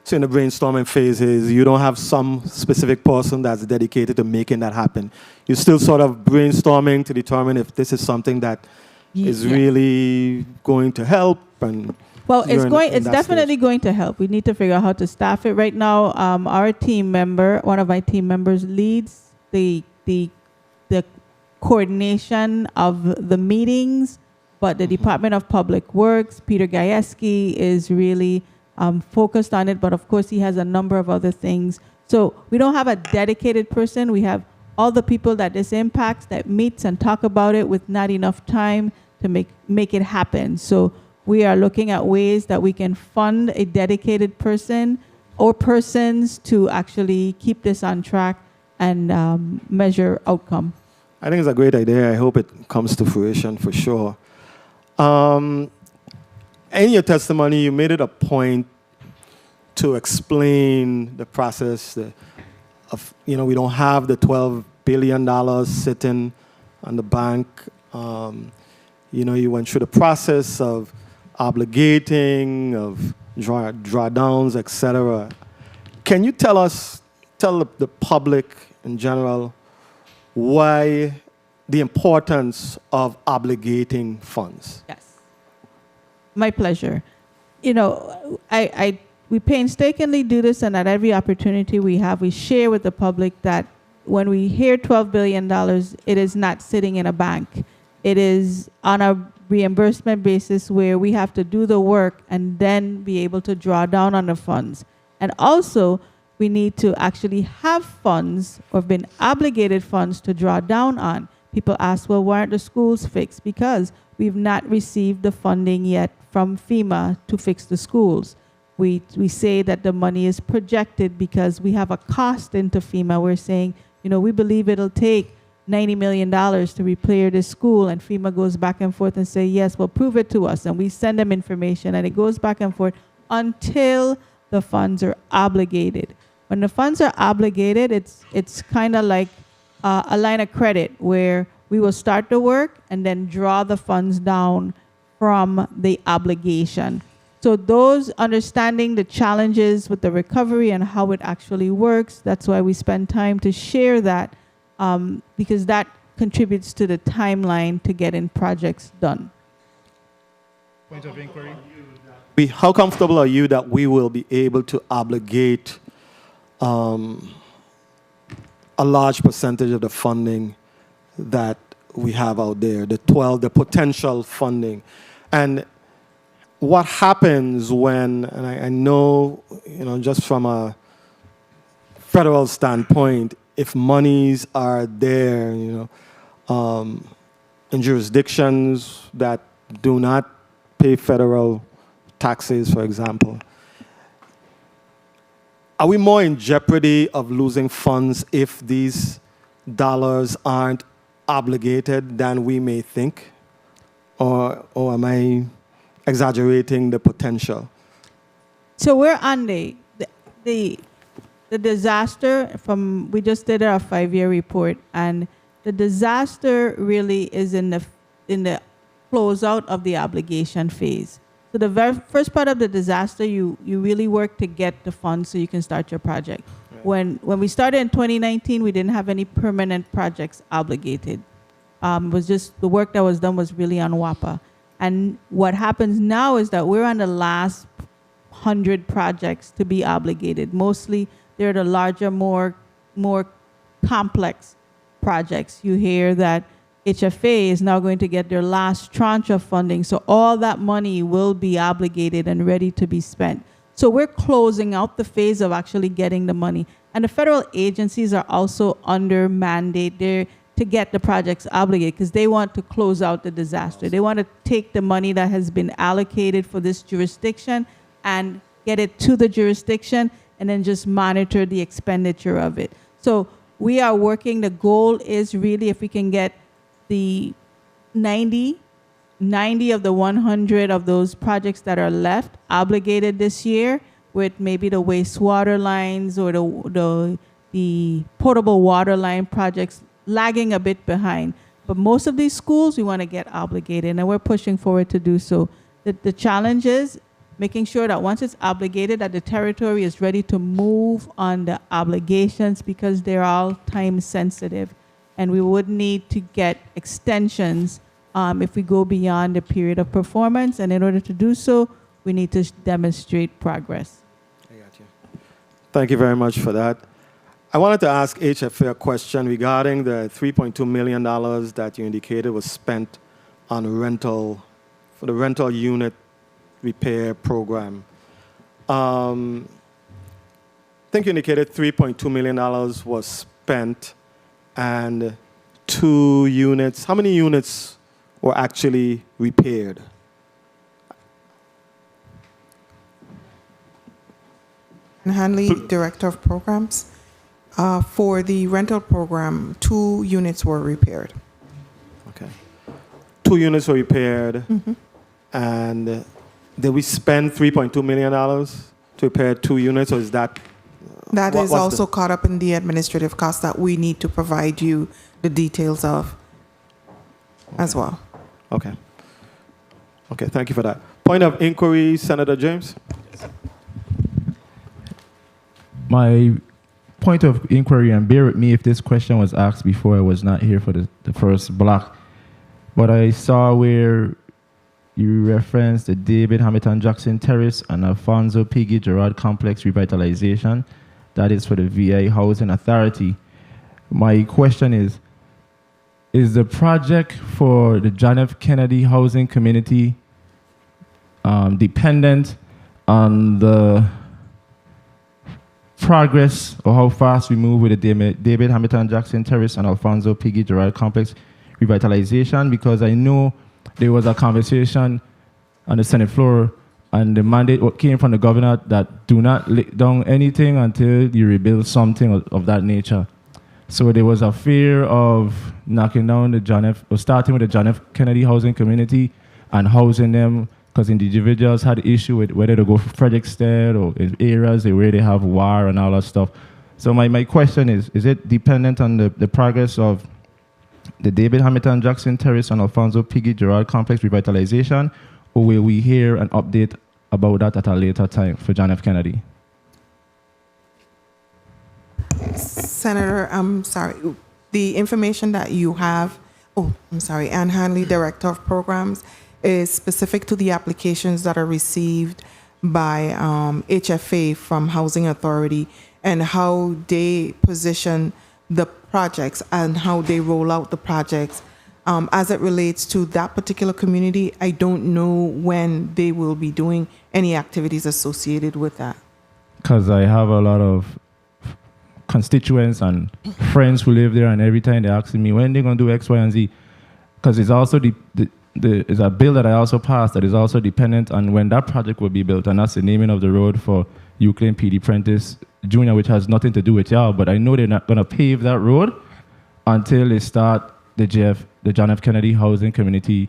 So in the brainstorming phases, you don't have some specific person that's dedicated to making that happen. You're still sort of brainstorming to determine if this is something that is really going to help. And well, it's definitely going to help. We need to figure out how to staff it. Right now, our team member, one of my team members leads the coordination of the meetings, but the Department of Public Works, Peter Gajewski, is really focused on it, but of course he has a number of other things. So we don't have a dedicated person. We have all the people that this impacts that meets and talk about it with not enough time to make it happen. So we are looking at ways that we can fund a dedicated person or persons to actually keep this on track and measure outcome. I think it's a great idea. I hope it comes to fruition for sure. In your testimony, you made it a point to explain the process of, we don't have the $12 billion sitting on the bank. You went through the process of obligating, of drawdowns, etc. Can you tell the public in general why the importance of obligating funds? Yes. My pleasure. We painstakingly do this, and at every opportunity we have, we share with the public that when we hear $12 billion, it is not sitting in a bank. It is on a reimbursement basis where we have to do the work and then be able to draw down on the funds. And also, we need to actually have funds or been obligated funds to draw down on. People ask, well, why aren't the schools fixed? Because we've not received the funding yet from FEMA to fix the schools. We say that the money is projected because we have a cost into FEMA. We're saying, we believe it'll take $90 million to repair this school, and FEMA goes back and forth and say, yes, well, prove it to us. And we send them information, and it goes back and forth until the funds are obligated. When the funds are obligated, it's kind of like a line of credit where we will start the work and then draw the funds down from the obligation. So those understanding the challenges with the recovery and how it actually works, that's why we spend time to share that, because that contributes to the timeline to getting projects done. Point of inquiry. How comfortable are you that we will be able to obligate a large percentage of the funding that we have out there, the potential funding? And what happens when, and I know, just from a federal standpoint, if monies are there, in jurisdictions that do not pay federal taxes, for example, are we more in jeopardy of losing funds if these dollars aren't obligated than we may think? Or am I exaggerating the potential? So we're on the disaster we just did our 5-year report, and the disaster really is in the closeout of the obligation phase. So the very first part of the disaster, you really work to get the funds so you can start your project. Right. When we started in 2019, we didn't have any permanent projects obligated. It was just the work that was done was really on WAPA. And what happens now is that we're on the last 100 projects to be obligated. Mostly they're the larger, more complex projects. You hear that HFA is now going to get their last tranche of funding. So all that money will be obligated and ready to be spent. So we're closing out the phase of actually getting the money. And the federal agencies are also under mandate there to get the projects obligated because they want to close out the disaster. They want to take the money that has been allocated for this jurisdiction and get it to the jurisdiction and then just monitor the expenditure of it. So we are working. The goal is really if we can get the 90 of the 100 of those projects that are left obligated this year, with maybe the wastewater lines or the potable water line projects lagging a bit behind. But most of these schools we want to get obligated, and we're pushing forward to do so. The challenge is making sure that once it's obligated, that the territory is ready to move on the obligations because they're all time sensitive. And we would need to get extensions if we go beyond the period of performance. And in order to do so, we need to demonstrate progress. I got you. Thank you very much for that. I wanted to ask HFA a question regarding the $3.2 million that you indicated was spent on rental, for the rental unit repair program. I think you indicated $3.2 million was spent and 2 units. How many units were actually repaired? Hanley, Director of Programs. For the rental program, 2 units were repaired. Okay. 2 units were repaired. And did we spend $3.2 million to repair 2 units, or is that? That is what's also caught up in the administrative costs that we need to provide you the details of as well. Okay. Okay, thank you for that. Point of inquiry, Senator James. My point of inquiry, and bear with me if this question was asked before I was not here for the first block, but I saw where you referenced the David Hamilton Jackson Terrace and Alfonso Piggy Gerard Complex revitalization. That is for the VA Housing Authority. My question is the project for the John F. Kennedy Housing Community dependent on the progress or how fast we move with the David Hamilton Jackson Terrace and Alfonso Piggy Gerard Complex revitalization? Because I know there was a conversation on the Senate floor and the mandate came from the governor that do not lay down anything until you rebuild something of that nature. So there was a fear of knocking down starting with the John F. Kennedy Housing Community and housing them, because individuals had issue with whether to go for Frederickstead or in areas where they have war and all that stuff. So my question is it dependent on the progress of the David Hamilton Jackson Terrace and Alfonso Piggy Gerard Complex revitalization, or will we hear an update about that at a later time for John F. Kennedy? Senator, I'm sorry, the information that you have, Ann Hanley, Director of Programs, is specific to the applications that are received by HFA from Housing Authority and how they position the projects and how they roll out the projects. As it relates to that particular community, I don't know when they will be doing any activities associated with that. Because I have a lot of constituents and friends who live there, and every time they're asking me when they're going to do X, Y, and Z. Because it's also it's a bill that I also passed that is also dependent on when that project will be built, and that's the naming of the road for Euclid P.D. Prentice Jr., which has nothing to do with y'all, but I know they're not going to pave that road until they start the John F. Kennedy Housing Community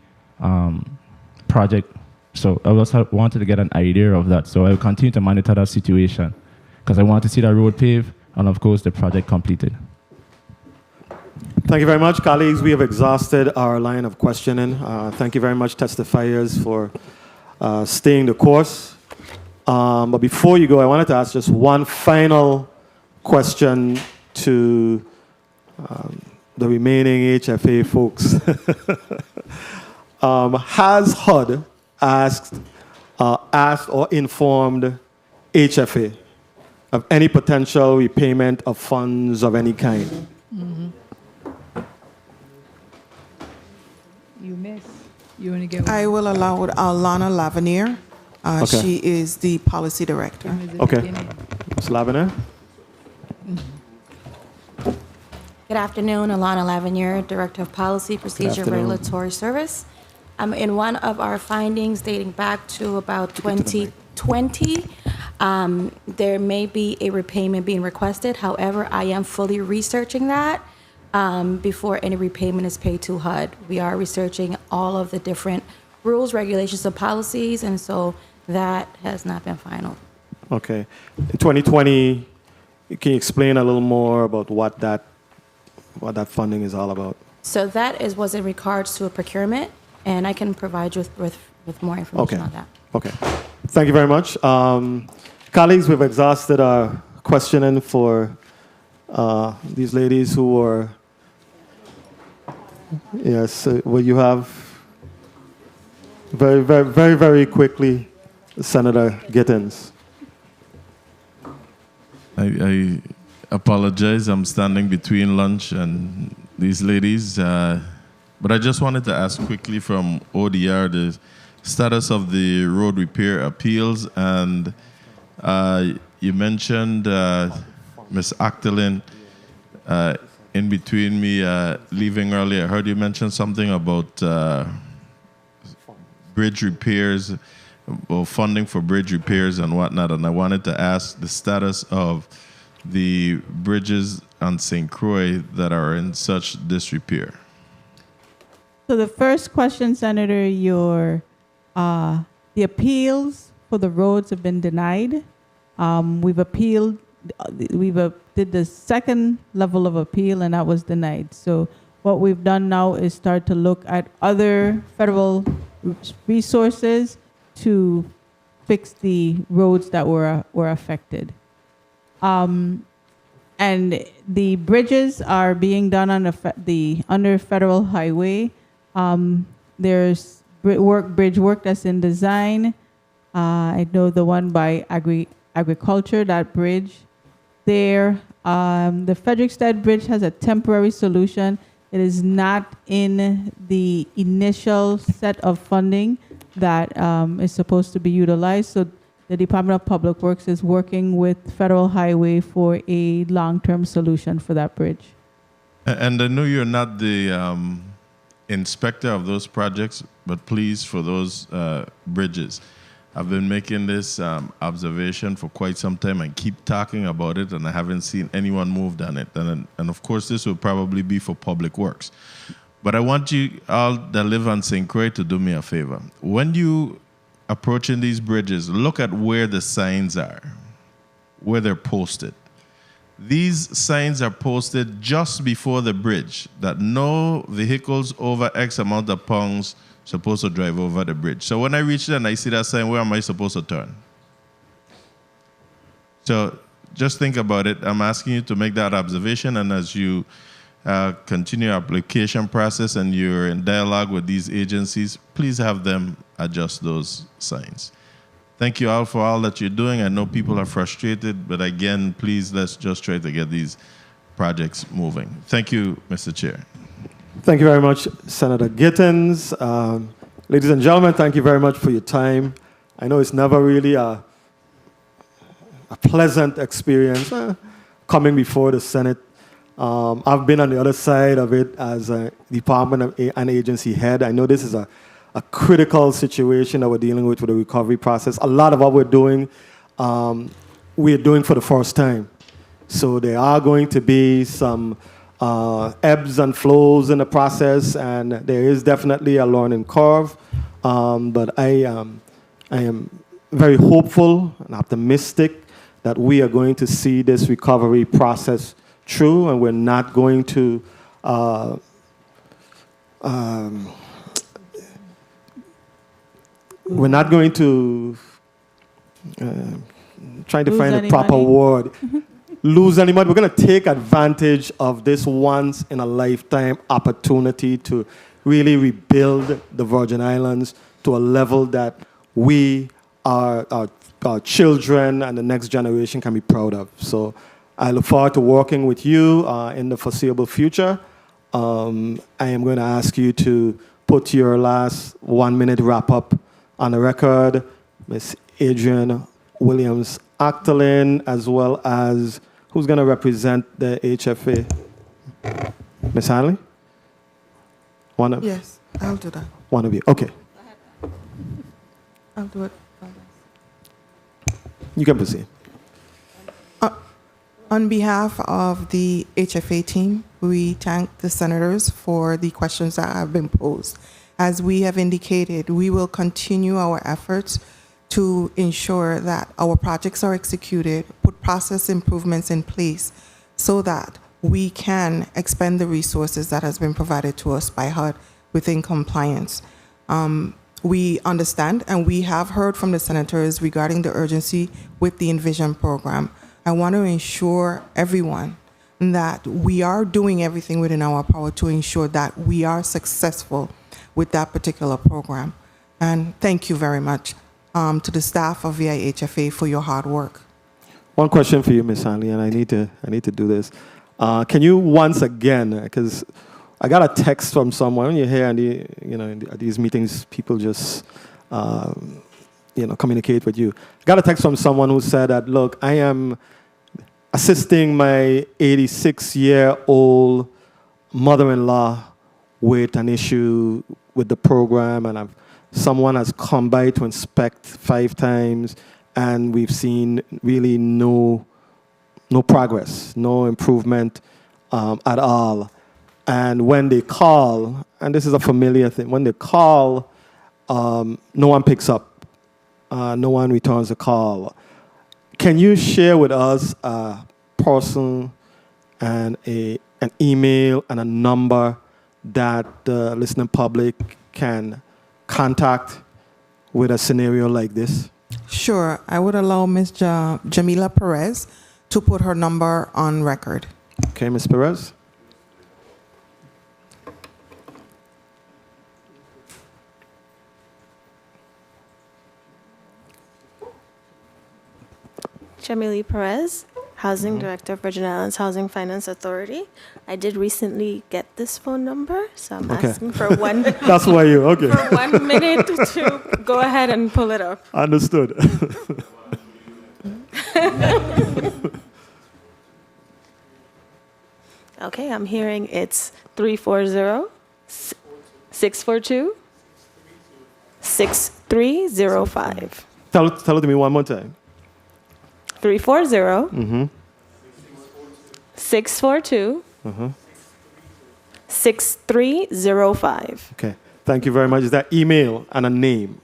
project. So I also wanted to get an idea of that. So I will continue to monitor that situation because I want to see that road paved and, of course, the project completed. Thank you very much, colleagues. We have exhausted our line of questioning. Thank you very much, testifiers, for staying the course. But before you go, I wanted to ask just one final question to the remaining HFA folks. Has HUD asked or informed HFA of any potential repayment of funds of any kind? You miss. You want to get I will allow Alana Lavenier. Okay. She is the policy director. Okay. Ms. Lavenier? Good afternoon, Alana Lavenier, Director of Policy, Procedure, and afternoon. Regulatory Service. In one of our findings dating back to about 2020, there may be a repayment being requested. However, I am fully researching that before any repayment is paid to HUD. We are researching all of the different rules, regulations, and policies, and so that has not been final. Okay. In 2020, can you explain a little more about what that funding is all about? So that was in regards to a procurement, and I can provide you with more information on that. Okay. Thank you very much. Colleagues, we've exhausted our questioning for these ladies who were, yes, will you have very, very, very, very quickly, Senator Gittins. apologize. I'm standing between lunch and these ladies. But I just wanted to ask quickly from ODR the status of the road repair appeals. And you mentioned Ms. Actalin in between me leaving earlier. I heard you mention something about bridge repairs or funding for bridge repairs and whatnot. And I wanted to ask the status of the bridges on St. Croix that are in such disrepair. So the first question, Senator, the appeals for the roads have been denied. We've appealed, did the second level of appeal, and that was denied. So what we've done now is start to look at other federal resources to fix the roads that were affected. And the bridges are being done on under federal highway. There's bridge work that's in design. I know the one by agriculture, that bridge there. The Frederickstead Bridge has a temporary solution. It is not in the initial set of funding that is supposed to be utilized. So the Department of Public Works is working with Federal Highway for a long-term solution for that bridge. And I know you're not the inspector of those projects, but please, for those bridges, I've been making this observation for quite some time and keep talking about it, and I haven't seen anyone move on it. And of course, this will probably be for Public Works. But I want you all that live on St. Croix to do me a favor. When you approaching these bridges, look at where the signs are, where they're posted. These signs are posted just before the bridge that no vehicles over X amount of pounds supposed to drive over the bridge. So when I reach there and I see that sign, where am I supposed to turn? So just think about it. I'm asking you to make that observation, and as you continue your application process and you're in dialogue with these agencies, please have them adjust those signs. Thank you all for all that you're doing. I know people are frustrated, but again, please, let's just try to get these projects moving. Thank you, Mr. Chair. Thank you very much, Senator Gittins. Ladies and gentlemen, thank you very much for your time. I know it's never really a pleasant experience coming before the Senate. I've been on the other side of it as a department and agency head. I know this is a critical situation that we're dealing with the recovery process. A lot of what we're doing for the first time. So there are going to be some ebbs and flows in the process, and there is definitely a learning curve. But I am very hopeful and optimistic that we are going to see this recovery process through, and we're not going to trying to find a proper word. Lose any money. We're going to take advantage of this once in a lifetime opportunity to really rebuild the Virgin Islands to a level that our children and the next generation can be proud of. So I look forward to working with you in the foreseeable future. I am going to ask you to put your last 1 minute wrap up on the record. Ms. Adrienne Williams Actalin, as well as who's going to represent the HFA? Ms. Hanley? Yes, I'll do that. One of you. Okay. I'll do it. You can proceed. On behalf of the HFA team, we thank the senators for the questions that have been posed. As we have indicated, we will continue our efforts to ensure that our projects are executed, put process improvements in place so that we can expend the resources that has been provided to us by HUD within compliance. We understand and we have heard from the senators regarding the urgency with the Envision program. I want to ensure everyone that we are doing everything within our power to ensure that we are successful with that particular program. And thank you very much to the staff of VIHFA for your hard work. One question for you, Ms. Hanley, and I need to do this. Can you once again, because I got a text from someone. When you're here and at these meetings, people just communicate with you. I got a text from someone who said that, look, I am assisting my 86-year-old mother-in-law with an issue with the program, and someone has come by to inspect 5 times, and we've seen really no progress, no improvement at all. And when they call, and this is a familiar thing, when they call, no one picks up, no one returns the call. Can you share with us a person and an email and a number that the listening public can contact with a scenario like this? Sure. I would allow Ms. Jamila Perez to put her number on record. Okay, Ms. Perez? Jamila Perez, Housing Director, Virgin Islands Housing Finance Authority. I did recently get this phone number, so I'm asking for one. That's why okay. For 1 minute to go ahead and pull it up. Understood. Okay, I'm hearing it's 340-642-6305. Tell it to me one more time. 340 642 6305. Okay. Thank you very much. Is that email and a name?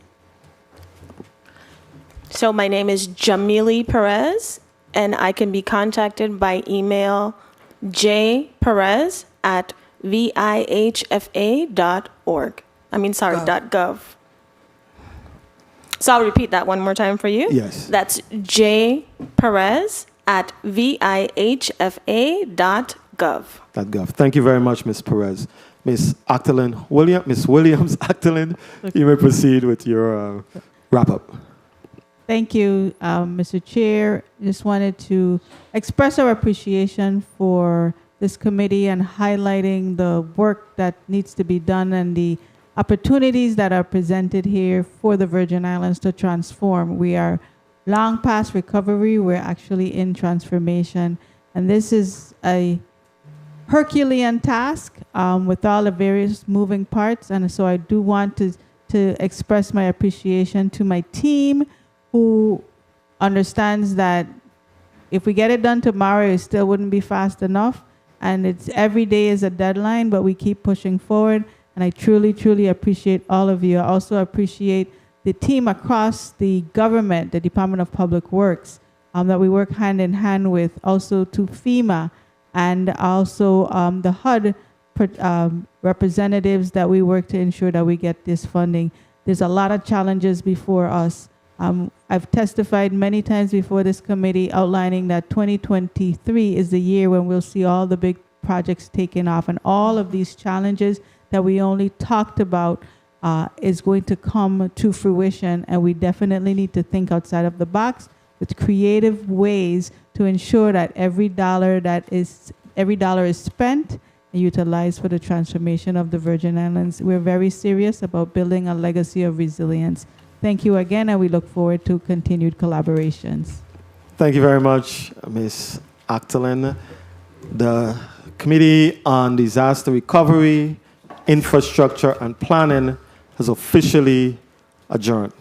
So my name is Jamila Perez, and I can be contacted by email jperez@vihfa.org. .gov. So I'll repeat that one more time for you. Yes. That's jperez@vihfa.gov. .gov. Thank you very much, Ms. Perez. Ms. Ms. Williams Actolin, you may proceed with your wrap-up. Thank you, Mr. Chair. Just wanted to express our appreciation for this committee and highlighting the work that needs to be done and the opportunities that are presented here for the Virgin Islands to transform. We are long past recovery. We're actually in transformation. And this is a Herculean task with all the various moving parts. And so I do want to express my appreciation to my team, who understands that if we get it done tomorrow, it still wouldn't be fast enough. And it's every day is a deadline, but we keep pushing forward. And I truly, truly appreciate all of you. I also appreciate the team across the government, the Department of Public Works, that we work hand in hand with, also to FEMA, and also the HUD representatives that we work to ensure that we get this funding. There's a lot of challenges before us. I've testified many times before this committee outlining that 2023 is the year when we'll see all the big projects taken off, and all of these challenges that we only talked about is going to come to fruition, and we definitely need to think outside of the box with creative ways to ensure that every dollar is spent and utilized for the transformation of the Virgin Islands. We're very serious about building a legacy of resilience. Thank you again, and we look forward to continued collaborations. Thank you very much, Ms. Actolin. The Committee on Disaster Recovery, Infrastructure and Planning has officially adjourned.